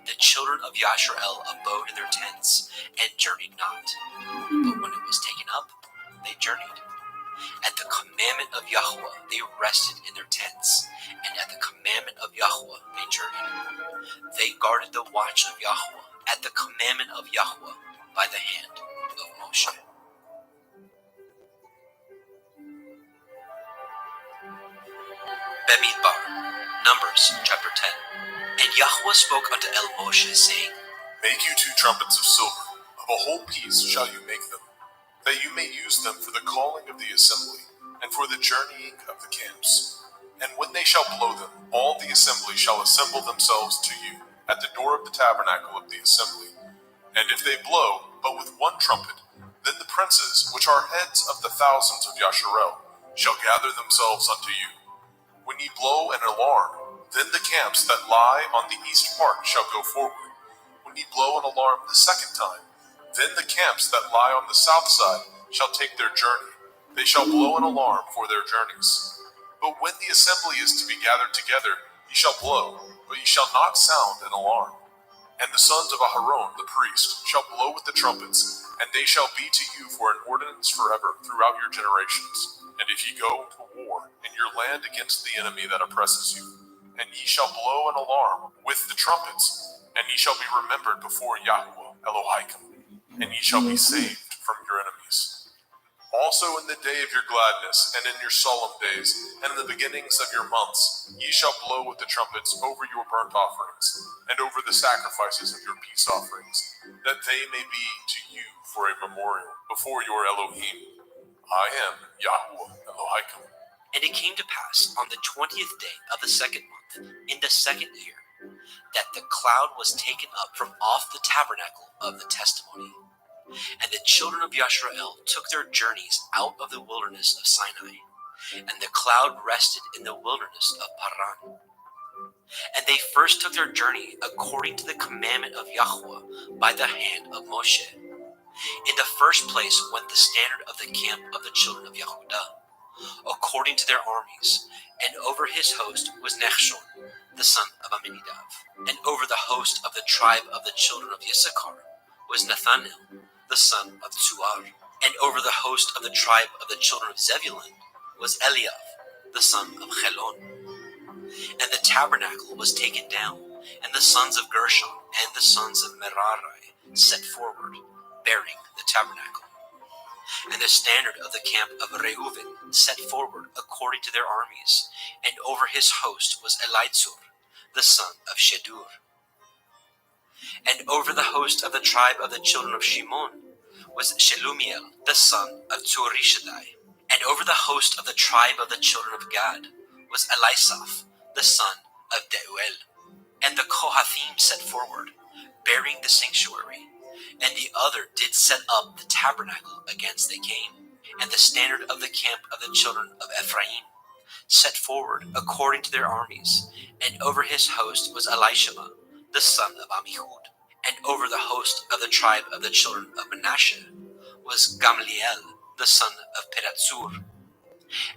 the children of Yasharel abode in their tents, and journeyed not. But when it was taken up, they journeyed. At the commandment of Yahweh they rested in their tents, and at the commandment of Yahweh they journeyed. They guarded the watch of Yahweh at the commandment of Yahweh by the hand of Moshe. Bemidbar, Numbers chapter 10. And Yahweh spoke unto Moshe, saying, Make you 2 trumpets of silver, of a whole piece shall you make them, that you may use them for the calling of the assembly, and for the journeying of the camps. And when they shall blow them, all the assembly shall assemble themselves to you at the door of the tabernacle of the assembly. And if they blow but with 1 trumpet, then the princes, which are heads of the thousands of Yasharel, shall gather themselves unto you. When ye blow an alarm, then the camps that lie on the east part shall go forward. When ye blow an alarm the second time, then the camps that lie on the south side shall take their journey. They shall blow an alarm for their journeys. But when the assembly is to be gathered together, ye shall blow, but ye shall not sound an alarm. And the sons of Aharon the priest shall blow with the trumpets, and they shall be to you for an ordinance forever throughout your generations. And if ye go to war in your land against the enemy that oppresses you, and ye shall blow an alarm with the trumpets, and ye shall be remembered before Yahweh Elohim, and ye shall be saved from your enemies. Also in the day of your gladness, and in your solemn days, and in the beginnings of your months, ye shall blow with the trumpets over your burnt offerings, and over the sacrifices of your peace offerings, that they may be to you for a memorial before your Elohim. I am Yahweh Elohim. And it came to pass on the 20th day of the second month, in the second year, that the cloud was taken up from off the tabernacle of the testimony. And the children of Yashrael took their journeys out of the wilderness of Sinai, and the cloud rested in the wilderness of Paran. And they first took their journey according to the commandment of Yahweh by the hand of Moshe. In the first place went the standard of the camp of the children of Yehudah, according to their armies, and over his host was Nechshon, the son of Amminadab, and over the host of the tribe of the children of Issachar was Nathanael, the son of Tzuar, and over the host of the tribe of the children of Zebulun was Eliav, the son of Chelon. And the tabernacle was taken down, and the sons of Gershon and the sons of Merari set forward, bearing the tabernacle. And the standard of the camp of Reuven set forward according to their armies, and over his host was Elitzur, the son of Shedur. And over the host of the tribe of the children of Shimon was Shelumiel, the son of Tzurishaddai. And over the host of the tribe of the children of Gad was Elisaph, the son of Deuel. And the Kohathim set forward, bearing the sanctuary, and the other did set up the tabernacle against they came. And the standard of the camp of the children of Ephraim set forward according to their armies, and over his host was Elishama, the son of Amihud. And over the host of the tribe of the children of Manasseh was Gamliel, the son of Pedatsur.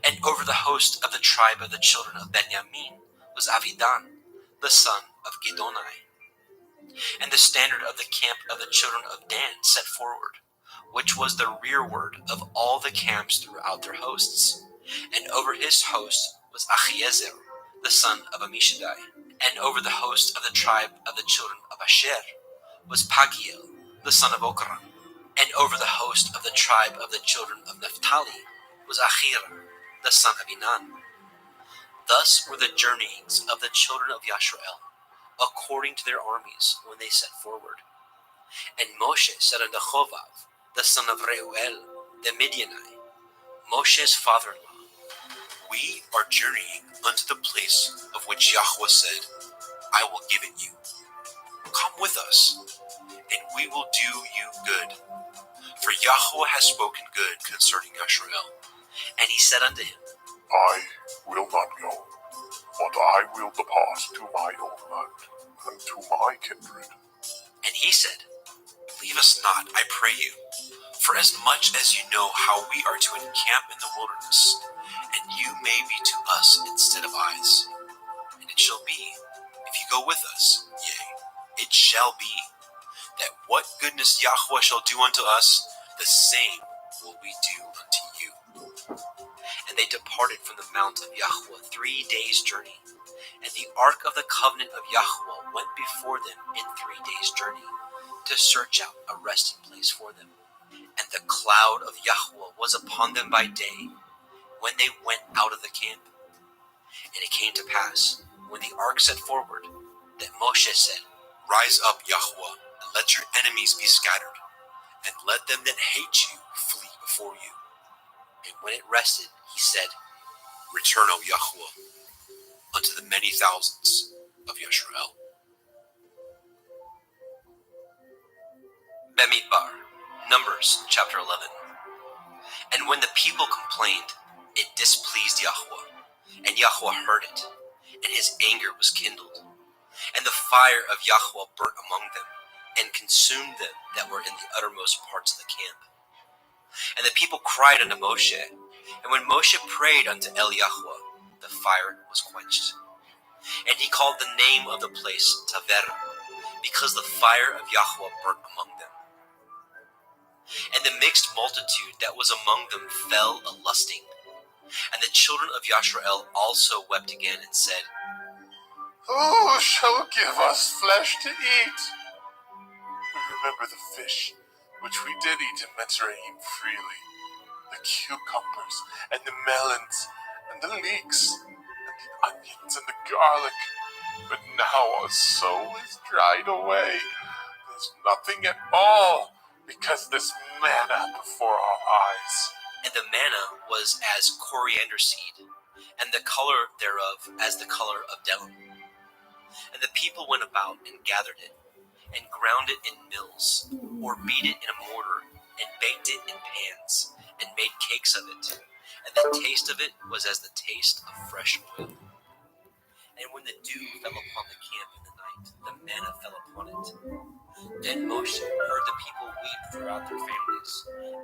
And over the host of the tribe of the children of Benjamin was Avidan, the son of Gidonai. And the standard of the camp of the children of Dan set forward, which was the rearward of all the camps throughout their hosts. And over his host was Achiezer, the son of Ammishaddai. And over the host of the tribe of the children of Asher was Pagiel, the son of Okran. And over the host of the tribe of the children of Naphtali was Achira, the son of Enan. Thus were the journeyings of the children of Yashrael, according to their armies, when they set forward. And Moshe said unto Chovav, the son of Reuel, the Midianite, Moshe's father-in-law, we are journeying unto the place of which Yahweh said, I will give it you. Come with us, and we will do you good. For Yahweh has spoken good concerning Yashrael. And he said unto him, I will not go, but I will depart to my own land, and to my kindred. And he said, Leave us not, I pray you, for as much as you know how we are to encamp in the wilderness, and you may be to us instead of eyes. And it shall be, if you go with us, yea, it shall be, that what goodness Yahweh shall do unto us, the same will we do unto you. And they departed from the mount of Yahweh 3 days' journey. And the ark of the covenant of Yahweh went before them in 3 days' journey, to search out a resting place for them. And the cloud of Yahweh was upon them by day, when they went out of the camp. And it came to pass, when the ark set forward, that Moshe said, Rise up, Yahweh, and let your enemies be scattered, and let them that hate you flee before you. And when it rested, he said, Return, O Yahweh, unto the many thousands of Yashrael. Bemidbar, Numbers chapter 11. And when the people complained, it displeased Yahweh, and Yahweh heard it, and his anger was kindled. And the fire of Yahweh burnt among them, and consumed them that were in the uttermost parts of the camp. And the people cried unto Moshe, and when Moshe prayed unto Yahweh, the fire was quenched. And he called the name of the place Taver, because the fire of Yahweh burnt among them. And the mixed multitude that was among them fell a-lusting. And the children of Yashrael also wept again and said, Who shall give us flesh to eat? We remember the fish which we did eat in Mitzrayim freely, the cucumbers and the melons and the leeks and the onions and the garlic. But now our soul is dried away. There's nothing at all because this manna before our eyes. And the manna was as coriander seed, and the color thereof as the color of delm. And the people went about and gathered it, and ground it in mills, or beat it in a mortar, and baked it in pans, and made cakes of it. And the taste of it was as the taste of fresh oil. And when the dew fell upon the camp in the night, the manna fell upon it. Then Moshe heard the people weep throughout their families,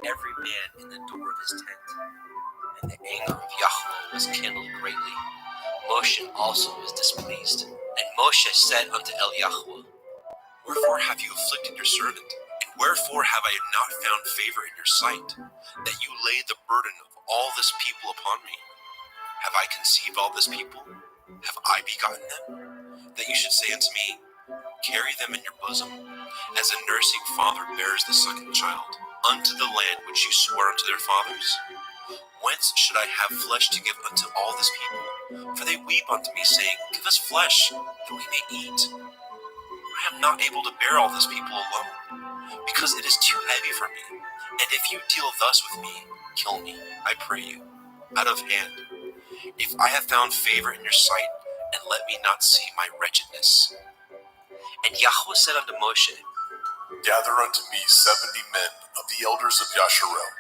every man in the door of his tent. And the anger of Yahweh was kindled greatly. Moshe also was displeased. And Moshe said unto Yahweh, Wherefore have you afflicted your servant? And wherefore have I not found favor in your sight, that you laid the burden of all this people upon me? Have I conceived all this people? Have I begotten them? That you should say unto me, Carry them in your bosom, as a nursing father bears the sucking child, unto the land which you swore unto their fathers? Whence should I have flesh to give unto all this people? For they weep unto me, saying, Give us flesh, that we may eat. I am not able to bear all this people alone, because it is too heavy for me. And if you deal thus with me, kill me, I pray you, out of hand, if I have found favor in your sight, and let me not see my wretchedness. And Yahweh said unto Moshe, Gather unto me 70 men of the elders of Yasharel,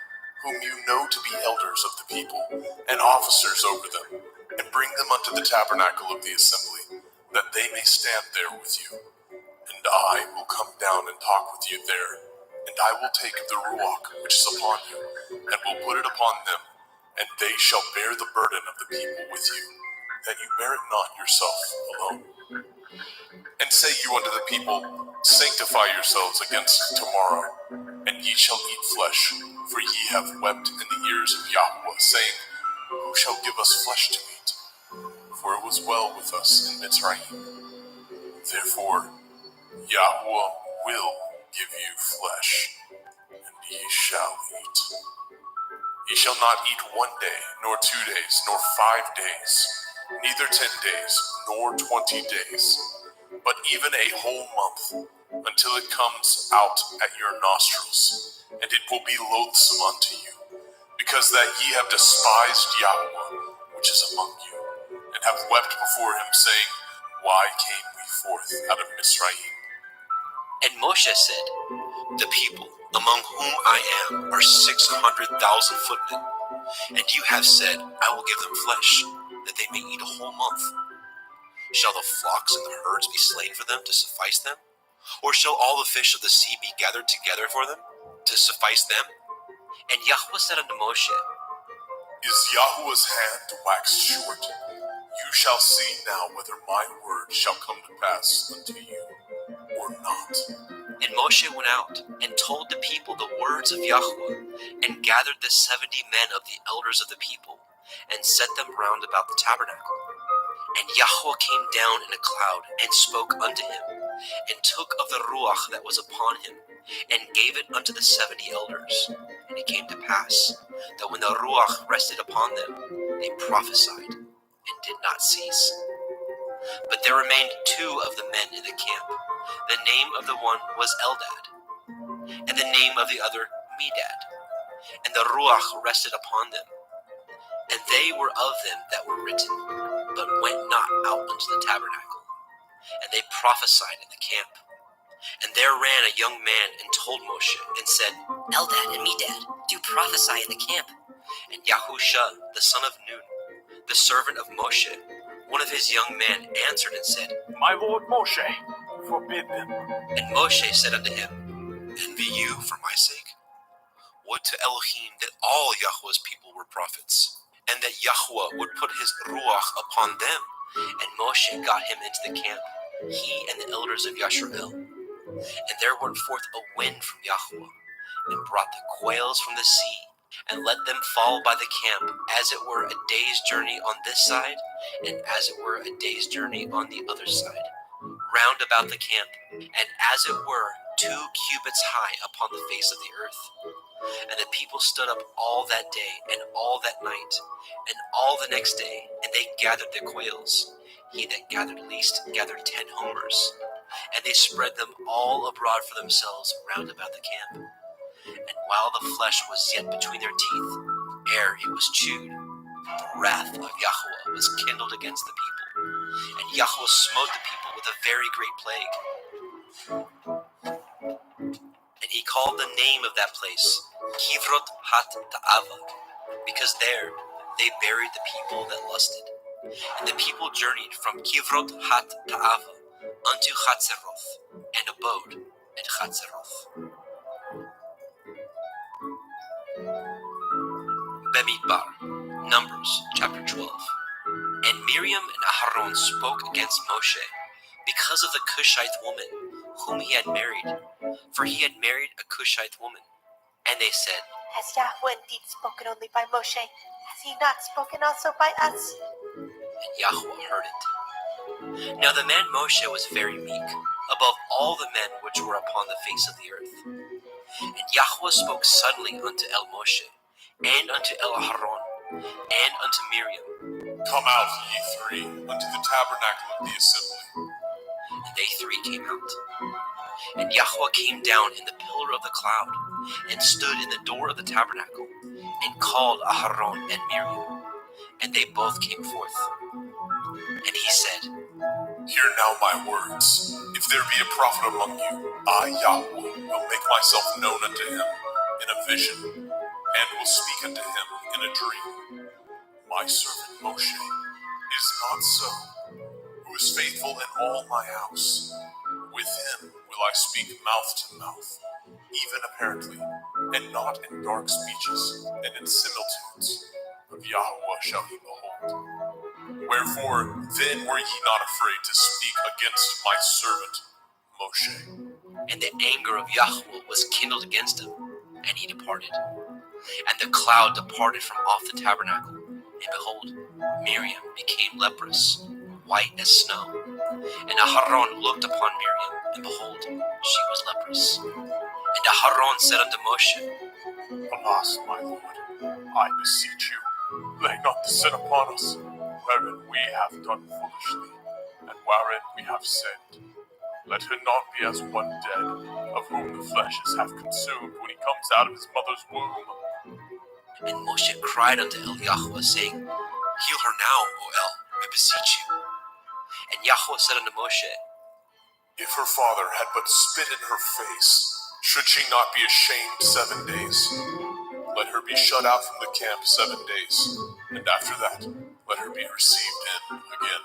whom you know to be elders of the people, and officers over them, and bring them unto the tabernacle of the assembly, that they may stand there with you. And I will come down and talk with you there, and I will take of the Ruach which is upon you, and will put it upon them, and they shall bear the burden of the people with you, that you bear it not yourself alone. And say you unto the people, Sanctify yourselves against tomorrow, and ye shall eat flesh, for ye have wept in the ears of Yahweh, saying, Who shall give us flesh to eat? For it was well with us in Mitzrayim. Therefore, Yahweh will give you flesh, and ye shall eat. Ye shall not eat 1 day, nor 2 days, nor 5 days, neither 10 days, nor 20 days, but even a whole month, until it comes out at your nostrils, and it will be loathsome unto you, because that ye have despised Yahweh, which is among you, and have wept before him, saying, Why came we forth out of Mitzrayim? And Moshe said, The people among whom I am are 600,000 footmen, and you have said, I will give them flesh, that they may eat a whole month. Shall the flocks and the herds be slain for them to suffice them? Or shall all the fish of the sea be gathered together for them to suffice them? And Yahweh said unto Moshe, Is Yahweh's hand waxed short? You shall see now whether my word shall come to pass unto you, or not. And Moshe went out and told the people the words of Yahweh, and gathered the 70 men of the elders of the people, and set them round about the tabernacle. And Yahweh came down in a cloud, and spoke unto him, and took of the Ruach that was upon him, and gave it unto the 70 elders. And it came to pass, that when the Ruach rested upon them, they prophesied, and did not cease. But there remained 2 of the men in the camp. The name of the one was Eldad, and the name of the other Medad. And the Ruach rested upon them. And they were of them that were written, but went not out unto the tabernacle. And they prophesied in the camp. And there ran a young man and told Moshe, and said, Eldad and Medad do prophesy in the camp. And Yahusha, the son of Nun, the servant of Moshe, one of his young men, answered and said, My lord Moshe, forbid them. And Moshe said unto him, Envy you for my sake? Would to Elohim that all Yahweh's people were prophets, and that Yahweh would put his Ruach upon them. And Moshe got him into the camp, he and the elders of Yashrael. And there went forth a wind from Yahweh, and brought the quails from the sea, and let them fall by the camp, as it were a day's journey on this side, and as it were a day's journey on the other side, round about the camp, and as it were 2 cubits high upon the face of the earth. And the people stood up all that day, and all that night, and all the next day, and they gathered the quails. He that gathered least gathered 10 homers, and they spread them all abroad for themselves round about the camp. And while the flesh was yet between their teeth, ere it was chewed, the wrath of Yahweh was kindled against the people, and Yahweh smote the people with a very great plague. And he called the name of that place Kivrot hat Ta'ava, because there they buried the people that lusted. And the people journeyed from Kivrot hat Ta'ava unto Chatzeroth, and abode at Chatzeroth. Bemidbar, Numbers chapter 12. And Miriam and Aharon spoke against Moshe because of the Cushite woman whom he had married, for he had married a Cushite woman. And they said, Has Yahweh indeed spoken only by Moshe? Has he not spoken also by us? and Yahweh heard it. Now the man Moshe was very meek, above all the men which were upon the face of the earth. And Yahweh spoke suddenly unto El Moshe, and unto El Aharon, and unto Miriam. Come out, ye three, unto the tabernacle of the assembly. And they three came out. And Yahweh came down in the pillar of the cloud, and stood in the door of the tabernacle, and called Aharon and Miriam. And they both came forth. And he said, Hear now my words. If there be a prophet among you, I, Yahweh, will make myself known unto him in a vision, and will speak unto him in a dream. My servant Moshe is not so, who is faithful in all my house. With him will I speak mouth to mouth, even apparently, and not in dark speeches, and in similitudes. Of Yahweh shall he behold. Wherefore, then were ye not afraid to speak against my servant Moshe. And the anger of Yahweh was kindled against him, and he departed. And the cloud departed from off the tabernacle, and behold, Miriam became leprous, white as snow. And Aharon looked upon Miriam, and behold, she was leprous. And Aharon said unto Moshe, Alas, my lord, I beseech you, lay not the sin upon us, wherein we have done foolishly, and wherein we have sinned. Let her not be as one dead, of whom the flesh is half consumed when he comes out of his mother's womb. And Moshe cried unto El Yahweh, saying, Heal her now, O El, I beseech you. And Yahweh said unto Moshe, If her father had but spit in her face, should she not be ashamed 7 days? Let her be shut out from the camp 7 days, and after that, let her be received in again.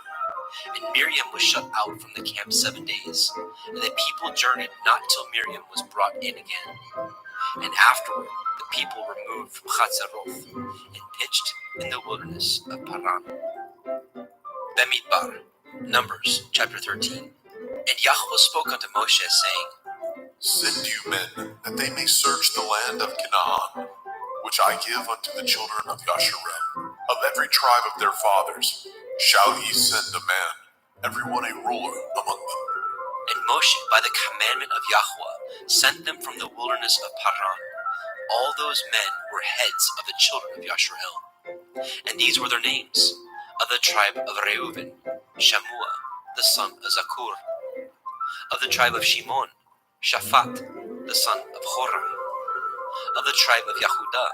And Miriam was shut out from the camp 7 days, and the people journeyed not till Miriam was brought in again. And afterward the people removed from Chatzeroth, and pitched in the wilderness of Paran. Bemidbar, Numbers chapter 13. And Yahweh spoke unto Moshe, saying, Send you men, that they may search the land of Canaan, which I give unto the children of Yasharel. Of every tribe of their fathers shall ye send a man, every one a ruler among them. And Moshe, by the commandment of Yahweh, sent them from the wilderness of Paran. All those men were heads of the children of Yasharel. And these were their names: of the tribe of Reuven, Shammua, the son of Zakur; of the tribe of Shimon, Shaphat, the son of Horai; of the tribe of Yehudah,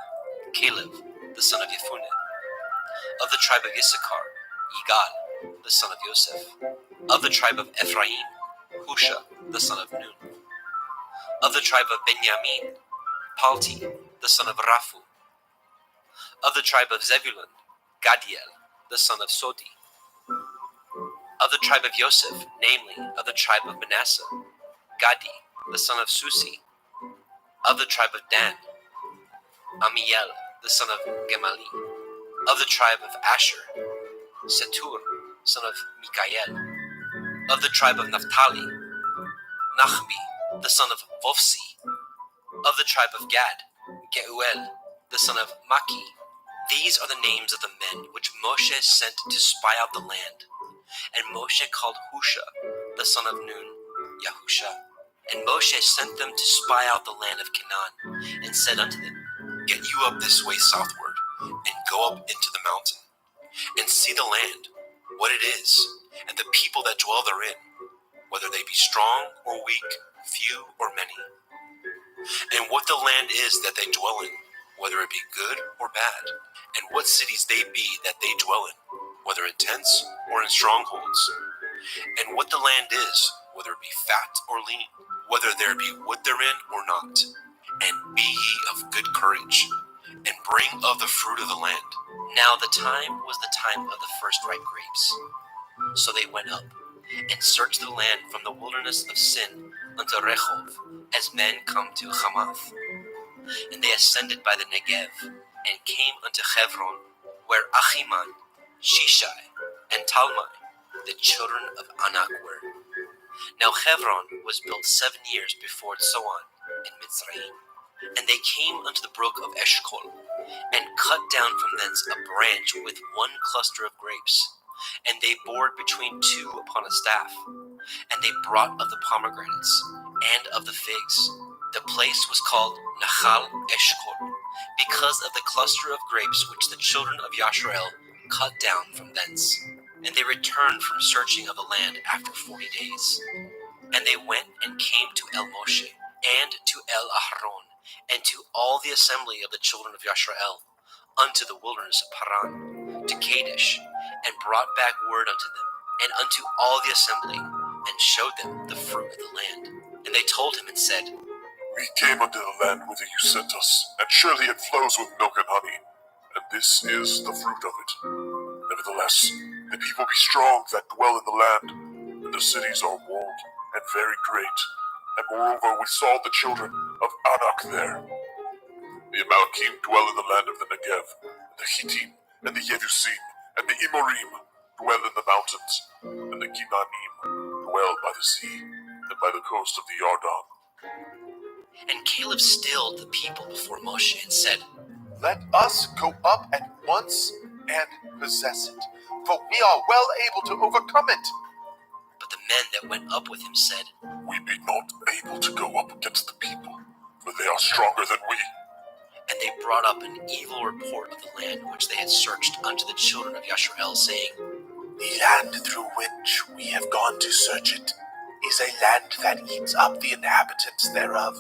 Caleb, the son of Yefuneh; of the tribe of Issachar, Yigal, the son of Yosef; of the tribe of Ephraim, Husha, the son of Nun; of the tribe of Benjamin, Palti, the son of Raphu; of the tribe of Zebulun, Gadiel, the son of Sodi; of the tribe of Yosef, namely, of the tribe of Manasseh, Gadi, the son of Susi; of the tribe of Dan, Amiel, the son of Gemali; of the tribe of Asher, Setur, son of Mikael; of the tribe of Naphtali, Nachbi, the son of Vofsi. Of the tribe of Gad, Geuel, the son of Maki. These are the names of the men which Moshe sent to spy out the land. And Moshe called Husha, the son of Nun, Yahusha. And Moshe sent them to spy out the land of Canaan, and said unto them, Get you up this way southward, and go up into the mountain, and see the land, what it is, and the people that dwell therein, whether they be strong or weak, few or many, and what the land is that they dwell in, whether it be good or bad, and what cities they be that they dwell in, whether in tents or in strongholds, and what the land is, whether it be fat or lean, whether there be wood therein or not. And be ye of good courage, and bring of the fruit of the land. Now the time was the time of the first ripe grapes. So they went up, and searched the land from the wilderness of Sin unto Rehov, as men come to Hamath. And they ascended by the Negev, and came unto Hebron, where Achiman, Shishai, and Talmai, the children of Anak, were. Now Hebron was built 7 years before Zoan in Mitzrayim. And they came unto the brook of Eshcol, and cut down from thence a branch with one cluster of grapes. And they bored between two upon a staff. And they brought of the pomegranates, and of the figs. The place was called Nahal Eshcol, because of the cluster of grapes which the children of Yashrael cut down from thence. And they returned from searching of the land after 40 days. And they went and came to El Moshe, and to El Aharon, and to all the assembly of the children of Yashrael, unto the wilderness of Paran, to Kadesh, and brought back word unto them, and unto all the assembly, and showed them the fruit of the land. And they told him and said, We came unto the land whither you sent us, and surely it flows with milk and honey, and this is the fruit of it. Nevertheless, the people be strong that dwell in the land, and the cities are walled and very great. And moreover, we saw the children of Anak there. The Amalkim dwell in the land of the Negev, and the Hittim, and the Yebusim, and the Imorim dwell in the mountains, and the Kinanim dwell by the sea, and by the coast of the Yarden. And Caleb stilled the people before Moshe, and said, Let us go up at once and possess it, for we are well able to overcome it. But the men that went up with him said, We be not able to go up against the people, for they are stronger than we. And they brought up an evil report of the land which they had searched unto the children of Yashrael, saying, The land through which we have gone to search it is a land that eats up the inhabitants thereof,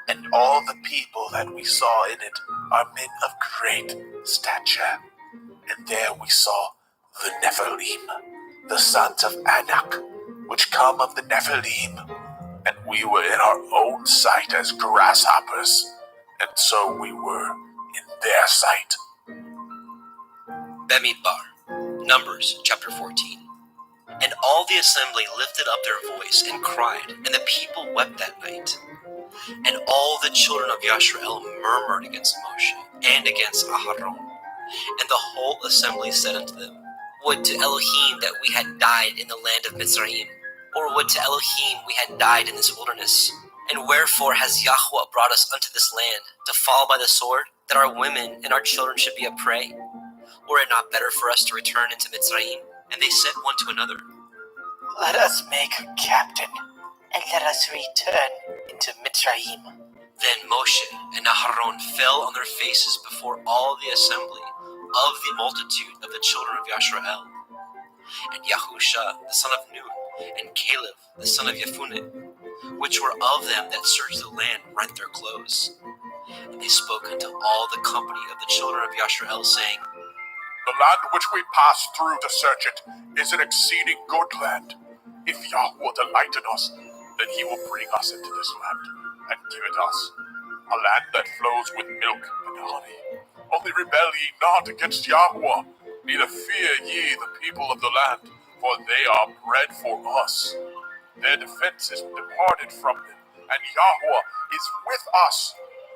and all the people that we saw in it are men of great stature. And there we saw the Nephilim, the sons of Anak, which come of the Nephilim, and we were in our own sight as grasshoppers, and so we were in their sight. Bemidbar, Numbers chapter 14. And all the assembly lifted up their voice and cried, and the people wept that night. And all the children of Yashrael murmured against Moshe and against Aharon. And the whole assembly said unto them, Would to Elohim that we had died in the land of Mitzrayim, or would to Elohim we had died in this wilderness. And wherefore has Yahweh brought us unto this land, to fall by the sword, that our women and our children should be a prey? Were it not better for us to return into Mitzrayim? And they said one to another, Let us make a captain, and let us return into Mitzrayim. Then Moshe and Aharon fell on their faces before all the assembly of the multitude of the children of Yashrael. And Yahusha the son of Nun, and Caleb the son of Yefuneh, which were of them that searched the land, rent their clothes. And they spoke unto all the company of the children of Yashrael, saying, The land which we passed through to search it is an exceeding good land. If Yahweh delight in us, then he will bring us into this land, and give it us, a land that flows with milk and honey. Only rebel ye not against Yahweh, neither fear ye the people of the land, for they are bread for us. Their defense is departed from them, and Yahweh is with us.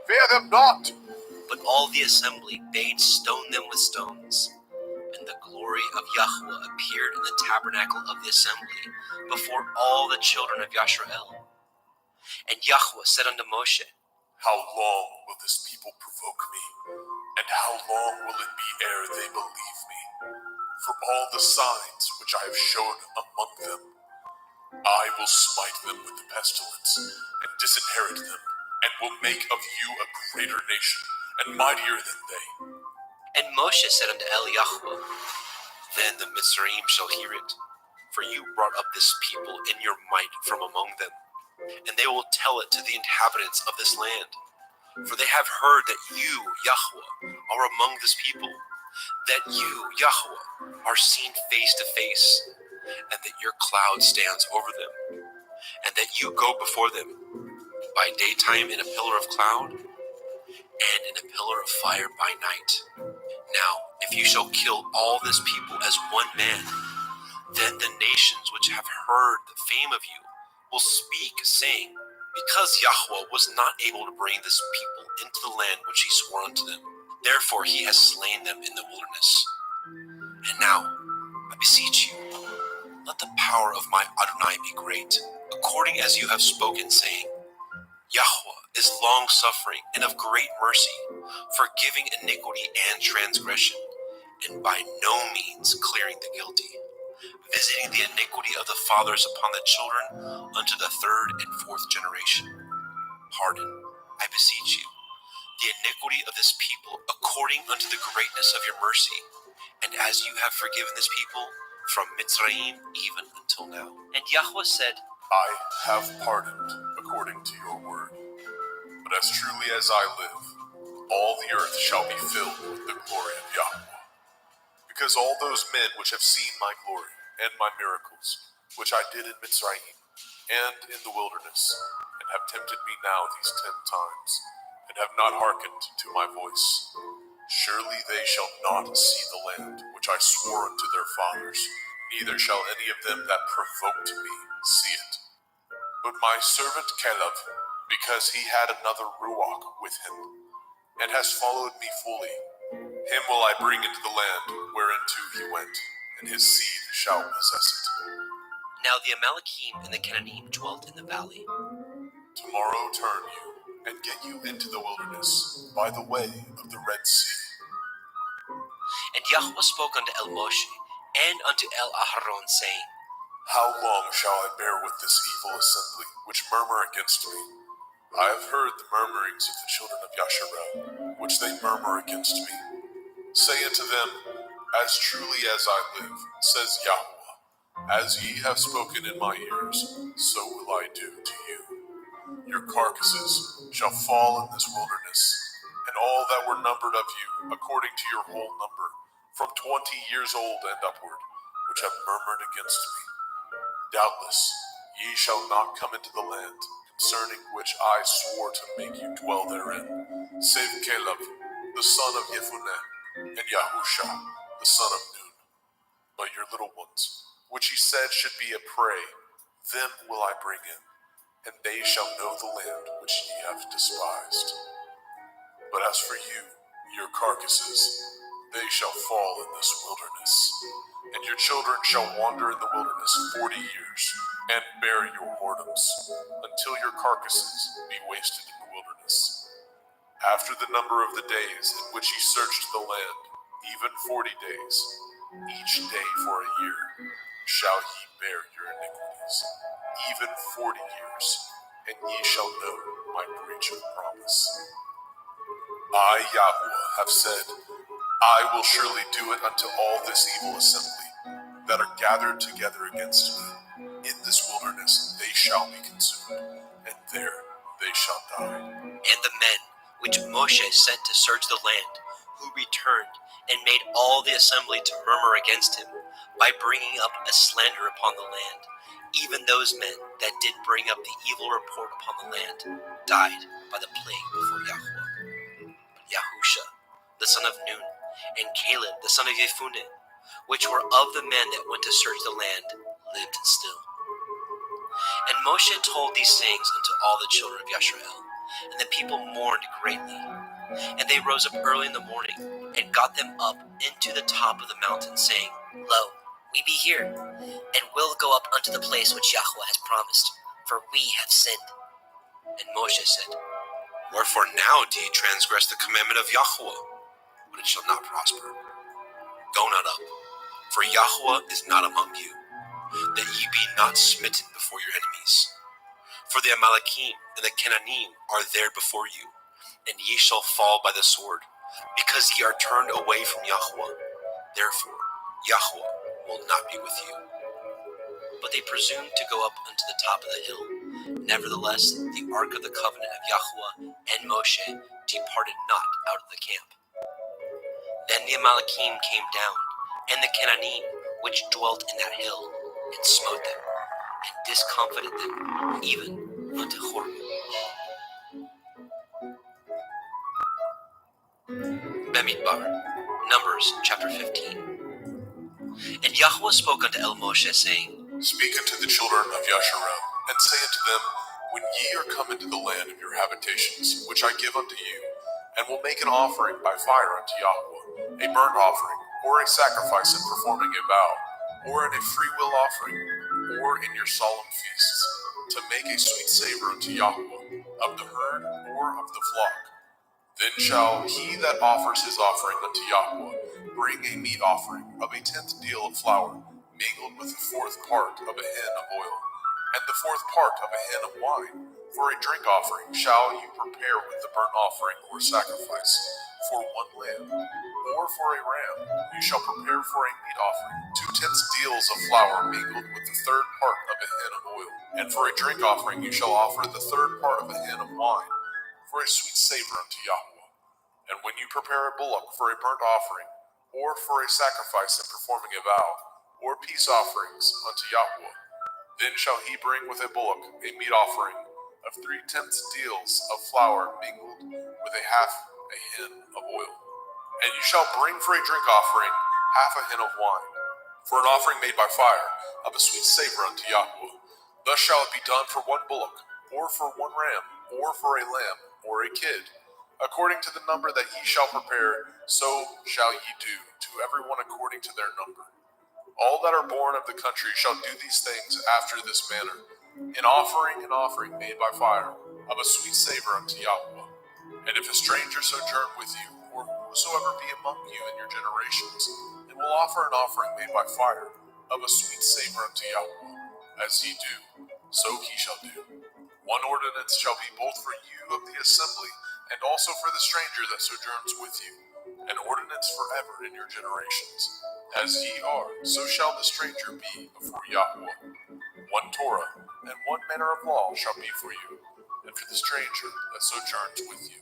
Fear them not. But all the assembly bade stone them with stones. And the glory of Yahweh appeared in the tabernacle of the assembly before all the children of Yashrael. And Yahweh said unto Moshe, How long will this people provoke me? And how long will it be ere they believe me? For all the signs which I have shown among them, I will smite them with the pestilence, and disinherit them, and will make of you a greater nation, and mightier than they. And Moshe said unto Yahweh, Then the Mitzrayim shall hear it, for you brought up this people in your might from among them, and they will tell it to the inhabitants of this land. For they have heard that you, Yahweh, are among this people, that you, Yahweh, are seen face to face, and that your cloud stands over them, and that you go before them by daytime in a pillar of cloud, and in a pillar of fire by night. Now, if you shall kill all this people as one man, then the nations which have heard the fame of you will speak, saying, Because Yahweh was not able to bring this people into the land which he swore unto them, therefore he has slain them in the wilderness. And now, I beseech you, let the power of my Adonai be great, according as you have spoken, saying, Yahweh is long-suffering and of great mercy, forgiving iniquity and transgression, and by no means clearing the guilty, visiting the iniquity of the fathers upon the children unto the third and fourth generation. Pardon, I beseech you, the iniquity of this people according unto the greatness of your mercy, and as you have forgiven this people from Mitzrayim even until now. And Yahweh said, I have pardoned according to your word. But as truly as I live, all the earth shall be filled with the glory of Yahweh. Because all those men which have seen my glory and my miracles, which I did in Mitzrayim and in the wilderness, and have tempted me now these 10 times, and have not hearkened to my voice, surely they shall not see the land which I swore unto their fathers, neither shall any of them that provoked me see it. But my servant Caleb, because he had another Ruach with him, and has followed me fully, him will I bring into the land whereinto he went, and his seed shall possess it. Now the Amalekim and the Canaanite dwelt in the valley. Tomorrow turn you, and get you into the wilderness, by the way of the Red Sea. And Yahweh spoke unto Moshe and unto Aharon, saying, How long shall I bear with this evil assembly, which murmur against me? I have heard the murmurings of the children of Yasharel, which they murmur against me. Say unto them, As truly as I live, says Yahweh, as ye have spoken in my ears, so will I do to you. Your carcasses shall fall in this wilderness, and all that were numbered of you, according to your whole number, from 20 years old and upward, which have murmured against me. Doubtless ye shall not come into the land, concerning which I swore to make you dwell therein, save Caleb, the son of Jephunneh, and Yahusha, the son of Nun. But your little ones, which ye said should be a prey, them will I bring in, and they shall know the land which ye have despised. But as for you, your carcasses, they shall fall in this wilderness, and your children shall wander in the wilderness 40 years, and bear your whoredoms, until your carcasses be wasted in the wilderness. After the number of the days in which ye searched the land, even 40 days, each day for a year, shall ye bear your iniquities, even 40 years, and ye shall know my breach of promise. I, Yahweh, have said, I will surely do it unto all this evil assembly that are gathered together against me. In this wilderness they shall be consumed, and there they shall die. And the men which Moshe sent to search the land, who returned and made all the assembly to murmur against him, by bringing up a slander upon the land, even those men that did bring up the evil report upon the land, died by the plague before Yahweh. But Yahusha, the son of Nun, and Caleb, the son of Jephunneh, which were of the men that went to search the land, lived still. And Moshe told these things unto all the children of Yasharel, and the people mourned greatly. And they rose up early in the morning, and got them up into the top of the mountain, saying, Lo, we be here, and will go up unto the place which Yahweh has promised, for we have sinned. And Moshe said, Wherefore now do ye transgress the commandment of Yahweh? But it shall not prosper. Go not up, for Yahweh is not among you, that ye be not smitten before your enemies. For the Amalekim and the Canaanim are there before you, and ye shall fall by the sword, because ye are turned away from Yahweh. Therefore Yahweh will not be with you. But they presumed to go up unto the top of the hill. Nevertheless, the ark of the covenant of Yahweh and Moshe departed not out of the camp. Then the Amalekim came down, and the Canaanim which dwelt in that hill, and smote them, and discomfited them, even unto Horeb. Bemidbar, Numbers chapter 15. And Yahweh spoke unto El Moshe, saying, Speak unto the children of Yasharel, and say unto them, When ye are come into the land of your habitations, which I give unto you, and will make an offering by fire unto Yahweh, a burnt offering, or a sacrifice in performing a vow, or in a freewill offering, or in your solemn feasts, to make a sweet savor unto Yahweh, of the herd or of the flock. Then shall he that offers his offering unto Yahweh bring a meat offering of a 10th deal of flour, mingled with the 4th part of a hin of oil, and the 4th part of a hin of wine. For a drink offering shall you prepare with the burnt offering or sacrifice. For 1 lamb, or for a ram, you shall prepare for a meat offering 2/10 deals of flour mingled with the 3rd part of a hin of oil. And for a drink offering you shall offer the 3rd part of a hin of wine, for a sweet savor unto Yahweh. And when you prepare a bullock for a burnt offering, or for a sacrifice in performing a vow, or peace offerings unto Yahweh, then shall he bring with a bullock a meat offering of 3/10 deals of flour mingled with a half a hin of oil. And you shall bring for a drink offering half a hin of wine, for an offering made by fire, of a sweet savor unto Yahweh. Thus shall it be done for 1 bullock, or for 1 ram, or for a lamb, or a kid. According to the number that ye shall prepare, so shall ye do to every one according to their number. All that are born of the country shall do these things after this manner, an offering made by fire, of a sweet savor unto Yahweh. And if a stranger sojourn with you, or whosoever be among you in your generations, and will offer an offering made by fire, of a sweet savor unto Yahweh, as ye do, so he shall do. 1 ordinance shall be both for you of the assembly, and also for the stranger that sojourns with you, an ordinance forever in your generations. As ye are, so shall the stranger be before Yahweh. 1 Torah, and 1 manner of law shall be for you, and for the stranger that sojourns with you.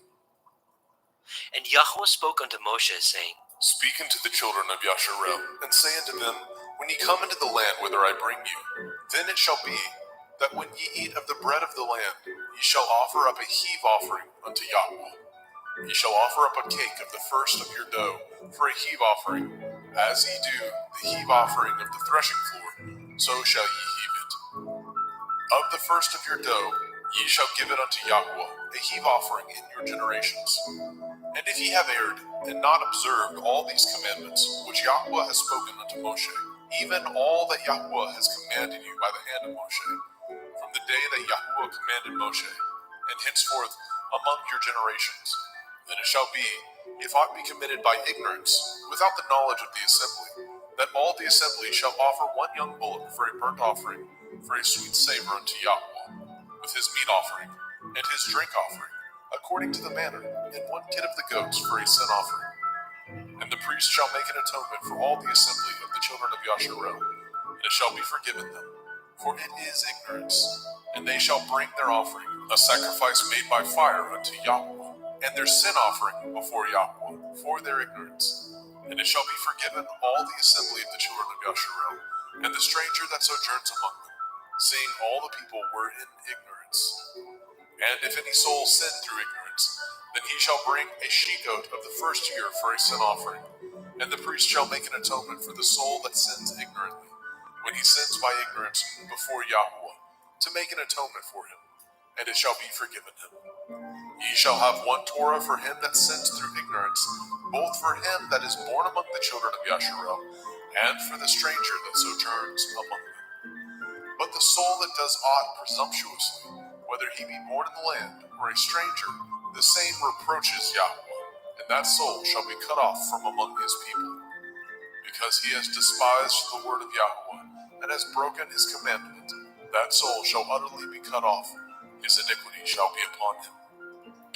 And Yahweh spoke unto Moshe, saying, Speak unto the children of Yasharel, and say unto them, When ye come into the land whither I bring you, then it shall be, that when ye eat of the bread of the land, ye shall offer up a heave offering unto Yahweh. Ye shall offer up a cake of the first of your dough for a heave offering, as ye do the heave offering of the threshing floor, so shall ye heave it. Of the first of your dough ye shall give it unto Yahweh, a heave offering in your generations. And if ye have erred, and not observed all these commandments, which Yahweh has spoken unto Moshe, even all that Yahweh has commanded you by the hand of Moshe, from the day that Yahweh commanded Moshe, and henceforth among your generations, then it shall be, if aught be committed by ignorance, without the knowledge of the assembly, that all the assembly shall offer 1 young bullock for a burnt offering, for a sweet savor unto Yahweh, with his meat offering, and his drink offering, according to the manner, and 1 kid of the goats for a sin offering. And the priest shall make an atonement for all the assembly of the children of Yasharel, and it shall be forgiven them, for it is ignorance. And they shall bring their offering, a sacrifice made by fire unto Yahweh, and their sin offering before Yahweh, for their ignorance. And it shall be forgiven all the assembly of the children of Yasharel, and the stranger that sojourns among them, seeing all the people were in ignorance. And if any soul sin through ignorance, then he shall bring a she-goat of the first year for a sin offering, and the priest shall make an atonement for the soul that sins ignorantly, when he sins by ignorance before Yahweh, to make an atonement for him, and it shall be forgiven him. Ye shall have 1 Torah for him that sins through ignorance, both for him that is born among the children of Yasharel, and for the stranger that sojourns among them. But the soul that does aught presumptuously, whether he be born in the land or a stranger, the same reproaches Yahweh, and that soul shall be cut off from among his people. Because he has despised the word of Yahweh, and has broken his commandment, that soul shall utterly be cut off. His iniquity shall be upon him.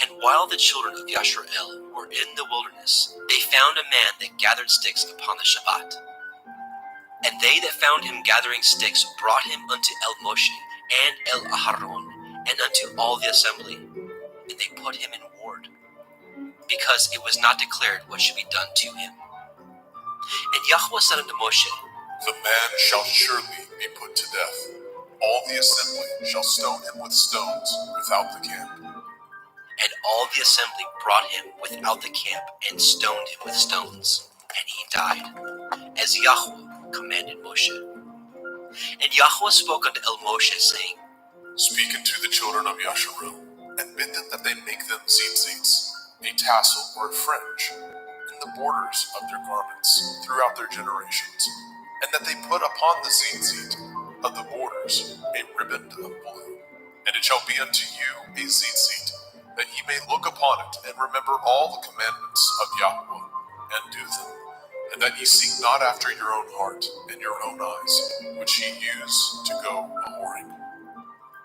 And while the children of Yashrael were in the wilderness, they found a man that gathered sticks upon the Shabbat. And they that found him gathering sticks brought him unto El Moshe and El Aharon and unto all the assembly, and they put him in ward, because it was not declared what should be done to him. And Yahweh said unto Moshe, The man shall surely be put to death. All the assembly shall stone him with stones without the camp. And all the assembly brought him without the camp and stoned him with stones, and he died, as Yahweh commanded Moshe. And Yahweh spoke unto El Moshe, saying, Speak unto the children of Yasharel, and bid them that they make them tzitzits, a tassel or a fringe, in the borders of their garments throughout their generations, and that they put upon the tzitzit of the borders a riband of blue. And it shall be unto you a tzitzit, that ye may look upon it and remember all the commandments of Yahweh, and do them, and that ye seek not after your own heart and your own eyes, which ye use to go a-whoring,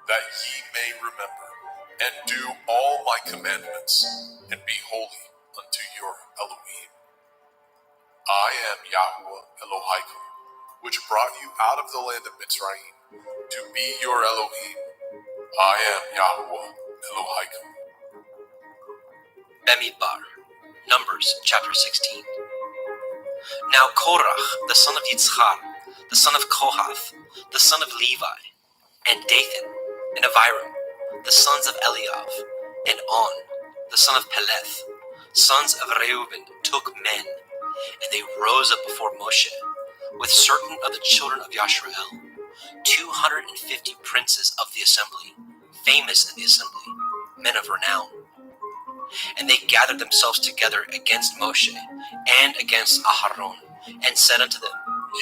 that ye may remember and do all my commandments, and be holy unto your Elohim. I am Yahweh Elohaikum, which brought you out of the land of Mitzrayim, to be your Elohim. I am Yahweh Elohaikum. Bemidbar, Numbers chapter 16. Now Korach, the son of Yitzchar, the son of Kohath, the son of Levi, and Dathan, and Abiram, the sons of Eliav, and On, the son of Peleth, sons of Reuben, took men, and they rose up before Moshe, with certain of the children of Yashrael, 250 princes of the assembly, famous in the assembly, men of renown. And they gathered themselves together against Moshe and against Aharon, and said unto them,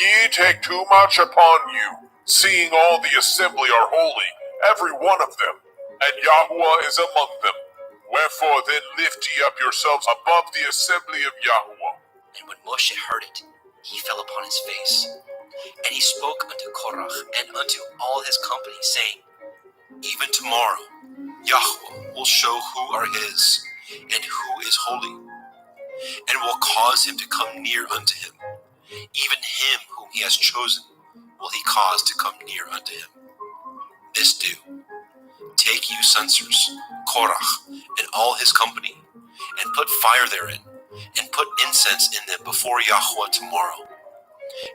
Ye take too much upon you, seeing all the assembly are holy, every one of them, and Yahweh is among them. Wherefore then lift ye up yourselves above the assembly of Yahweh. And when Moshe heard it, he fell upon his face. And he spoke unto Korach and unto all his company, saying, Even tomorrow Yahweh will show who are his, and who is holy, and will cause him to come near unto him. Even him whom he has chosen will he cause to come near unto him. This do. Take you censers, Korach, and all his company, and put fire therein, and put incense in them before Yahweh tomorrow.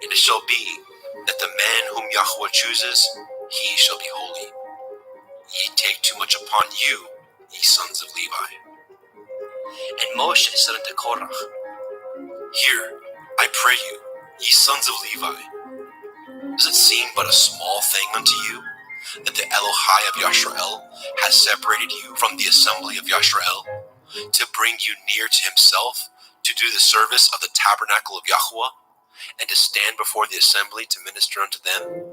And it shall be that the man whom Yahweh chooses, he shall be holy. Ye take too much upon you, ye sons of Levi. And Moshe said unto Korach, Hear, I pray you, ye sons of Levi. Does it seem but a small thing unto you, that the Elohai of Yashrael has separated you from the assembly of Yashrael, to bring you near to himself, to do the service of the tabernacle of Yahweh, and to stand before the assembly to minister unto them?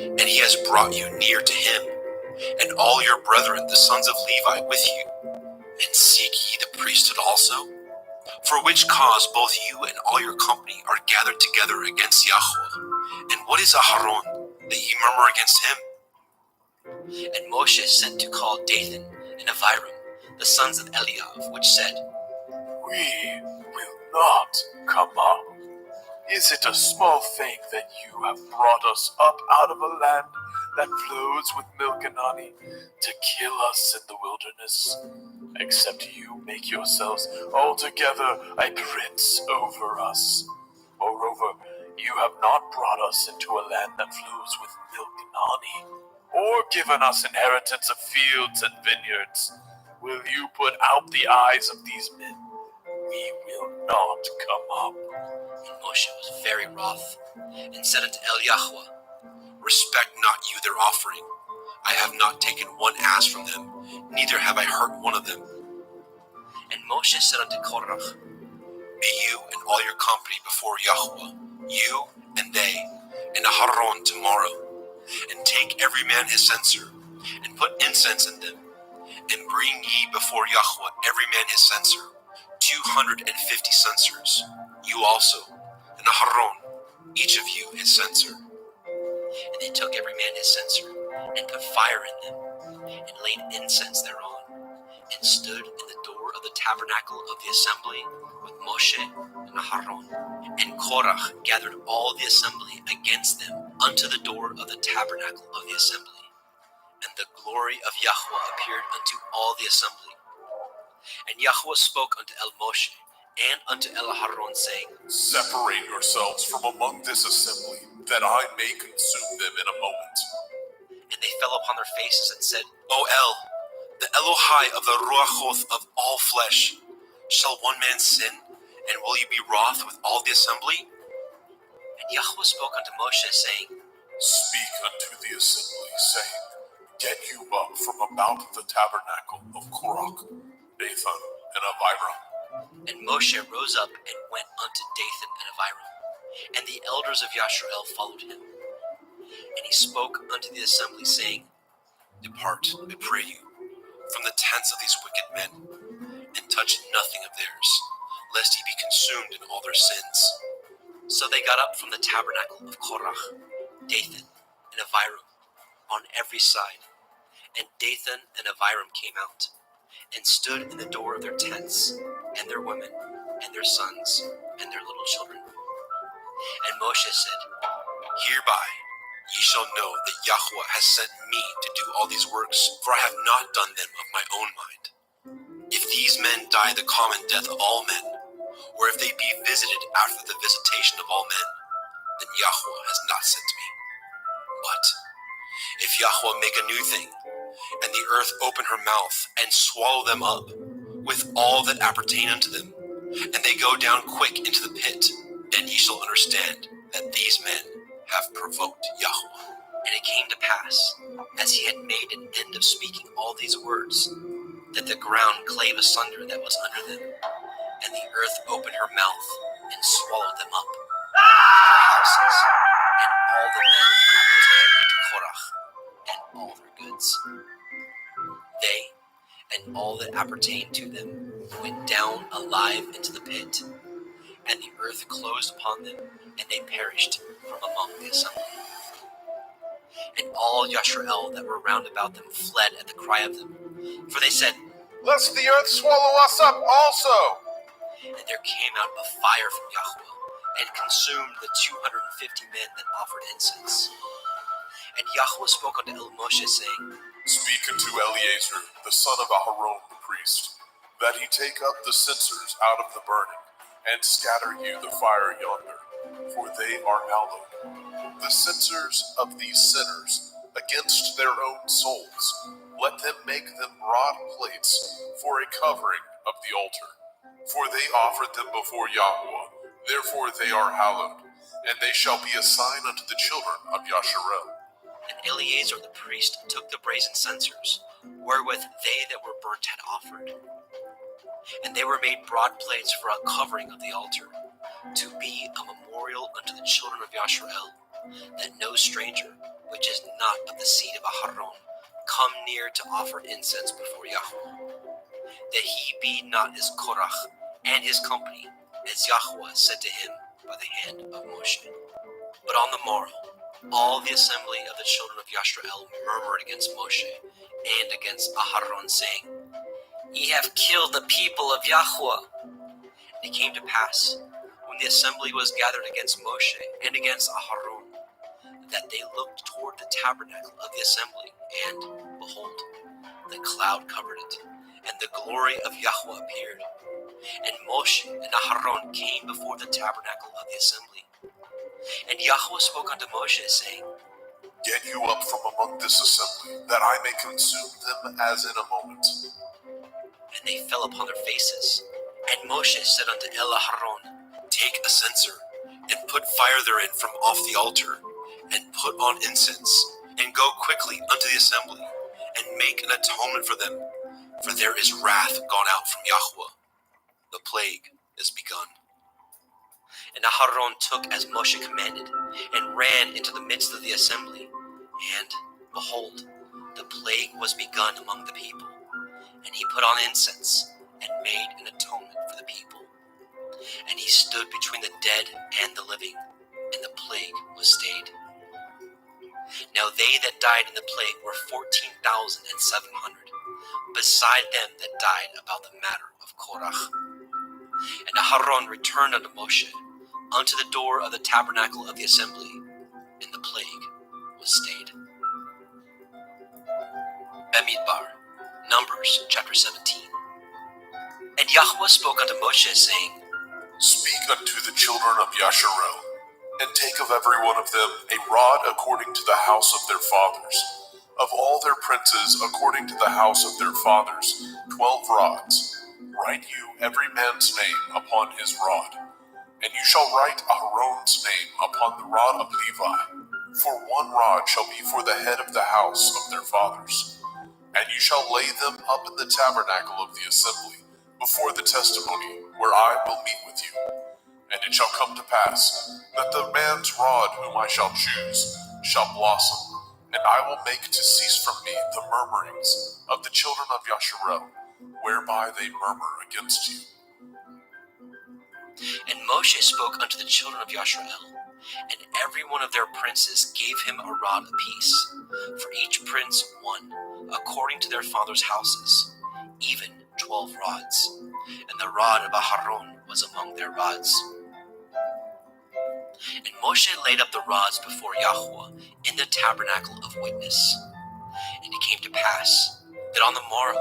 And he has brought you near to him, and all your brethren, the sons of Levi, with you. And seek ye the priesthood also? For which cause both you and all your company are gathered together against Yahweh. And what is Aharon, that ye murmur against him? And Moshe sent to call Dathan and Abiram, the sons of Eliav, which said, We will not come up. Is it a small thing that you have brought us up out of a land that flows with milk and honey to kill us in the wilderness? Except you make yourselves altogether a prince over us. Moreover, you have not brought us into a land that flows with milk and honey, or given us inheritance of fields and vineyards. Will you put out the eyes of these men? We will not come up. And Moshe was very wroth, and said unto Yahweh, Respect not you their offering. I have not taken one ass from them, neither have I hurt one of them. And Moshe said unto Korach, Be you and all your company before Yahweh, you and they, and Aharon tomorrow, and take every man his censer, and put incense in them, and bring ye before Yahweh every man his censer, 250 censers, you also, and Aharon, each of you his censer. And they took every man his censer, and put fire in them, and laid incense thereon, and stood in the door of the tabernacle of the assembly with Moshe and Aharon. And Korach gathered all the assembly against them unto the door of the tabernacle of the assembly. And the glory of Yahweh appeared unto all the assembly. And Yahweh spoke unto El Moshe and unto El Aharon, saying, Separate yourselves from among this assembly, that I may consume them in a moment. And they fell upon their faces and said, O El, the Elohai of the Ruachoth of all flesh, shall one man sin, and will you be wroth with all the assembly? And Yahweh spoke unto Moshe, saying, Speak unto the assembly, saying, Get you up from about the tabernacle of Korach, Dathan, and Abiram. And Moshe rose up and went unto Dathan and Abiram, and the elders of Yashrael followed him. And he spoke unto the assembly, saying, Depart, I pray you, from the tents of these wicked men, and touch nothing of theirs, lest ye be consumed in all their sins. So they got up from the tabernacle of Korach, Dathan, and Abiram, on every side. And Dathan and Abiram came out, and stood in the door of their tents, and their women, and their sons, and their little children. And Moshe said, Hereby ye shall know that Yahweh has sent me to do all these works, for I have not done them of my own mind. If these men die the common death of all men, or if they be visited after the visitation of all men, then Yahweh has not sent me. But if Yahweh make a new thing, and the earth open her mouth, and swallow them up, with all that appertain unto them, and they go down quick into the pit, then ye shall understand that these men have provoked Yahweh. And it came to pass, as he had made an end of speaking all these words, that the ground clave asunder that was under them, and the earth opened her mouth, and swallowed them up, their houses, and all the men that appertained to Korach, and all their goods. They, and all that appertained to them, went down alive into the pit, and the earth closed upon them, and they perished from among the assembly. And all Yashrael that were round about them fled at the cry of them, for they said, Lest the earth swallow us up also! And there came out a fire from Yahweh, and consumed the 250 men that offered incense. And Yahweh spoke unto El Moshe, saying, Speak unto Eleazar, the son of Aharon the priest, that he take up the censers out of the burning, and scatter you the fire yonder, for they are hallowed. The censers of these sinners against their own souls, let them make them broad plates for a covering of the altar. For they offered them before Yahweh, therefore they are hallowed, and they shall be a sign unto the children of Yasharel. And Eleazar the priest took the brazen censers, wherewith they that were burnt had offered. And they were made broad plates for a covering of the altar, to be a memorial unto the children of Yasharel, that no stranger, which is not of the seed of Aharon, come near to offer incense before Yahweh, that he be not as Korach and his company, as Yahweh said to him by the hand of Moshe. But on the morrow, all the assembly of the children of Yashrael murmured against Moshe and against Aharon, saying, Ye have killed the people of Yahweh. And it came to pass, when the assembly was gathered against Moshe and against Aharon, that they looked toward the tabernacle of the assembly, and, behold, the cloud covered it, and the glory of Yahweh appeared. And Moshe and Aharon came before the tabernacle of the assembly. And Yahweh spoke unto Moshe, saying, Get you up from among this assembly, that I may consume them as in a moment. And they fell upon their faces. And Moshe said unto Aharon, Take a censer, and put fire therein from off the altar, and put on incense, and go quickly unto the assembly, and make an atonement for them, for there is wrath gone out from Yahweh. The plague is begun. And Aharon took as Moshe commanded, and ran into the midst of the assembly. And, behold, the plague was begun among the people, and he put on incense and made an atonement for the people. And he stood between the dead and the living, and the plague was stayed. Now they that died in the plague were 14,700, beside them that died about the matter of Korach. And Aharon returned unto Moshe, unto the door of the tabernacle of the assembly, and the plague was stayed. Bamidbar, Numbers chapter 17. And Yahweh spoke unto Moshe, saying, Speak unto the children of Yasharel, and take of every one of them a rod according to the house of their fathers. Of all their princes according to the house of their fathers, 12 rods. Write you every man's name upon his rod. And you shall write Aaron's name upon the rod of Levi. For one rod shall be for the head of the house of their fathers. And you shall lay them up in the tabernacle of the assembly, before the testimony, where I will meet with you. And it shall come to pass, that the man's rod whom I shall choose shall blossom, and I will make to cease from me the murmurings of the children of Yasharel, whereby they murmur against you. And Moshe spoke unto the children of Yasharel, and every one of their princes gave him a rod apiece, for each prince one, according to their fathers' houses, even 12 rods. And the rod of Aharon was among their rods. And Moshe laid up the rods before Yahweh in the tabernacle of witness. And it came to pass that on the morrow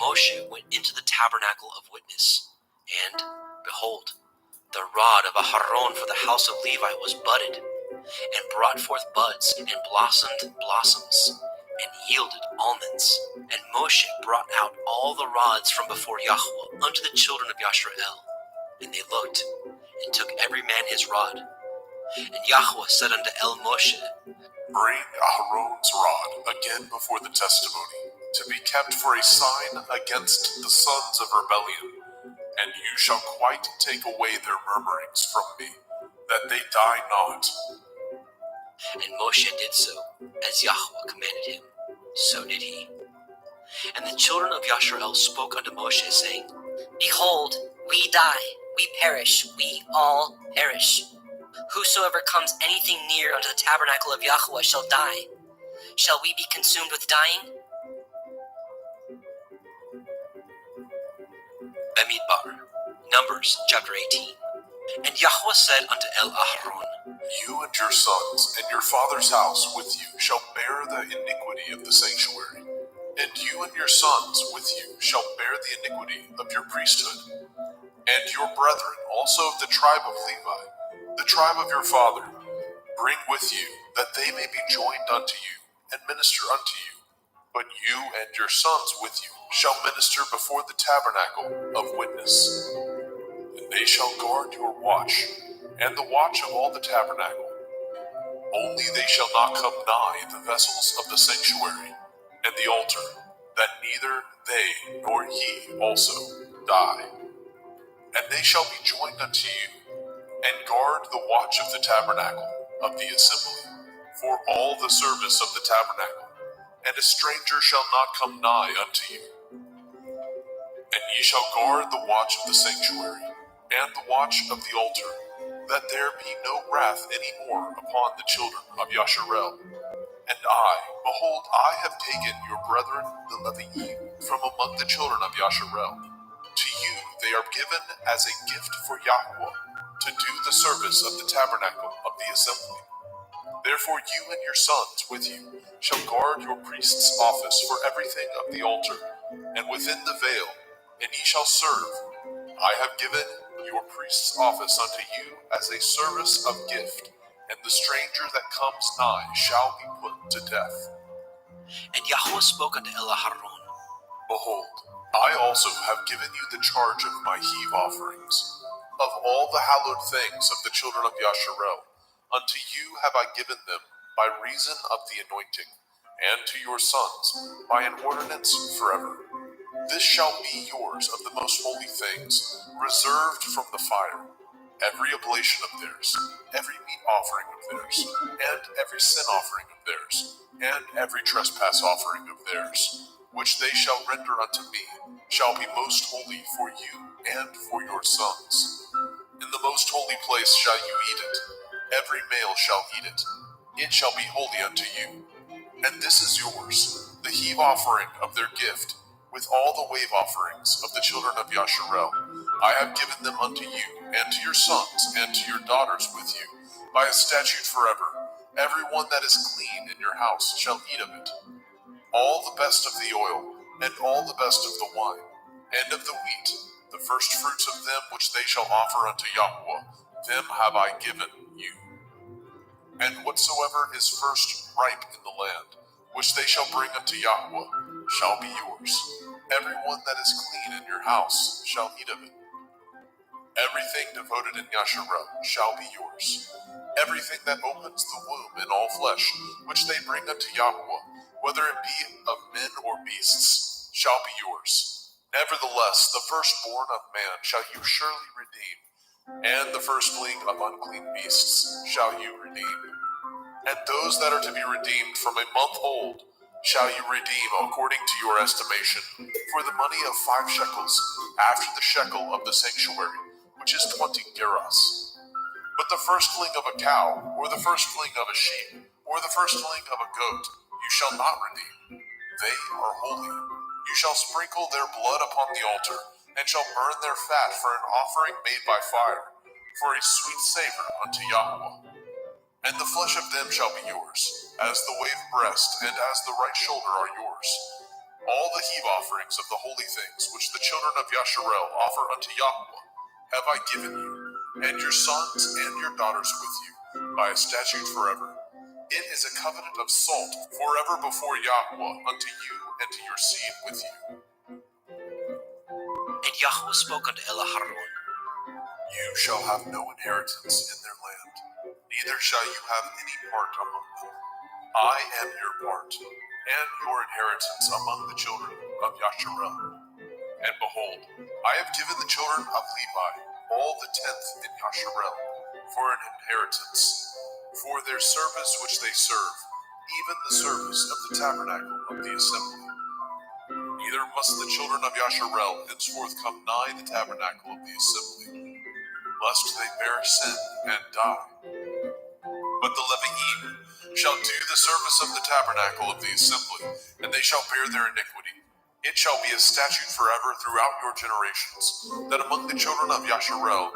Moshe went into the tabernacle of witness, and, behold, the rod of Aharon for the house of Levi was budded, and brought forth buds, and blossomed blossoms, and yielded almonds. And Moshe brought out all the rods from before Yahweh unto the children of Yasharel. And they looked, and took every man his rod. And Yahweh said unto Moshe, Bring Aaron's rod again before the testimony, to be kept for a sign against the sons of rebellion. And you shall quite take away their murmurings from me, that they die not. And Moshe did so, as Yahweh commanded him. So did he. And the children of Yasharel spoke unto Moshe, saying, Behold, we die, we perish, we all perish. Whosoever comes anything near unto the tabernacle of Yahweh shall die. Shall we be consumed with dying? Bamidbar, Numbers chapter 18. And Yahweh said unto Aharon, You and your sons and your father's house with you shall bear the iniquity of the sanctuary, and you and your sons with you shall bear the iniquity of your priesthood, and your brethren also of the tribe of Levi, the tribe of your father, bring with you, that they may be joined unto you, and minister unto you. But you and your sons with you shall minister before the tabernacle of witness. And they shall guard your watch, and the watch of all the tabernacle. Only they shall not come nigh the vessels of the sanctuary, and the altar, that neither they nor ye also die. And they shall be joined unto you, and guard the watch of the tabernacle of the assembly, for all the service of the tabernacle. And a stranger shall not come nigh unto you. And ye shall guard the watch of the sanctuary, and the watch of the altar, that there be no wrath any more upon the children of Yasharel. And I, behold, I have taken your brethren the Leviim from among the children of Yasharel. To you they are given as a gift for Yahweh, to do the service of the tabernacle of the assembly. Therefore you and your sons with you shall guard your priest's office for everything of the altar, and within the veil, and ye shall serve. I have given your priest's office unto you as a service of gift, and the stranger that comes nigh shall be put to death. And Yahweh spoke unto Aharon, Behold, I also have given you the charge of my heave offerings. Of all the hallowed things of the children of Yasharel, unto you have I given them by reason of the anointing, and to your sons by an ordinance forever. This shall be yours of the most holy things, reserved from the fire, every oblation of theirs, every meat offering of theirs, and every sin offering of theirs, and every trespass offering of theirs, which they shall render unto me, shall be most holy for you and for your sons. In the most holy place shall you eat it. Every male shall eat it. It shall be holy unto you. And this is yours, the heave offering of their gift, with all the wave offerings of the children of Yasharel. I have given them unto you, and to your sons, and to your daughters with you, by a statute forever. Every one that is clean in your house shall eat of it. All the best of the oil, and all the best of the wine, and of the wheat, the first fruits of them which they shall offer unto Yahweh, them have I given you. And whatsoever is first ripe in the land, which they shall bring unto Yahweh, shall be yours. Every one that is clean in your house shall eat of it. Everything devoted in Yasharel shall be yours. Everything that opens the womb in all flesh, which they bring unto Yahweh, whether it be of men or beasts, shall be yours. Nevertheless, the firstborn of man shall you surely redeem, and the firstling of unclean beasts shall you redeem. And those that are to be redeemed from a month old shall you redeem according to your estimation, for the money of 5 shekels, after the shekel of the sanctuary, which is 20 gerahs. But the firstling of a cow, or the firstling of a sheep, or the firstling of a goat, you shall not redeem. They are holy. You shall sprinkle their blood upon the altar, and shall burn their fat for an offering made by fire, for a sweet savor unto Yahweh. And the flesh of them shall be yours, as the wave breast and as the right shoulder are yours. All the heave offerings of the holy things which the children of Yasharel offer unto Yahweh have I given you, and your sons and your daughters with you, by a statute forever. It is a covenant of salt forever before Yahweh unto you and to your seed with you. And Yahweh spoke unto Elaharon, You shall have no inheritance in their land, neither shall you have any part among them. I am your part, and your inheritance among the children of Yasharel. And behold, I have given the children of Levi all the 10th in Yasharel for an inheritance, for their service which they serve, even the service of the tabernacle of the assembly. Neither must the children of Yasharel henceforth come nigh the tabernacle of the assembly, lest they bear sin and die. But the Leviim shall do the service of the tabernacle of the assembly, and they shall bear their iniquity. It shall be a statute forever throughout your generations, that among the children of Yasharel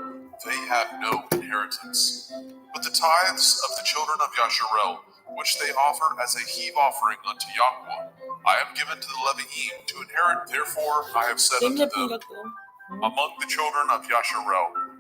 they have no inheritance. But the tithes of the children of Yasharel, which they offer as a heave offering unto Yahweh, I have given to the Leviim to inherit. Therefore I have said unto them, among the children of Yasharel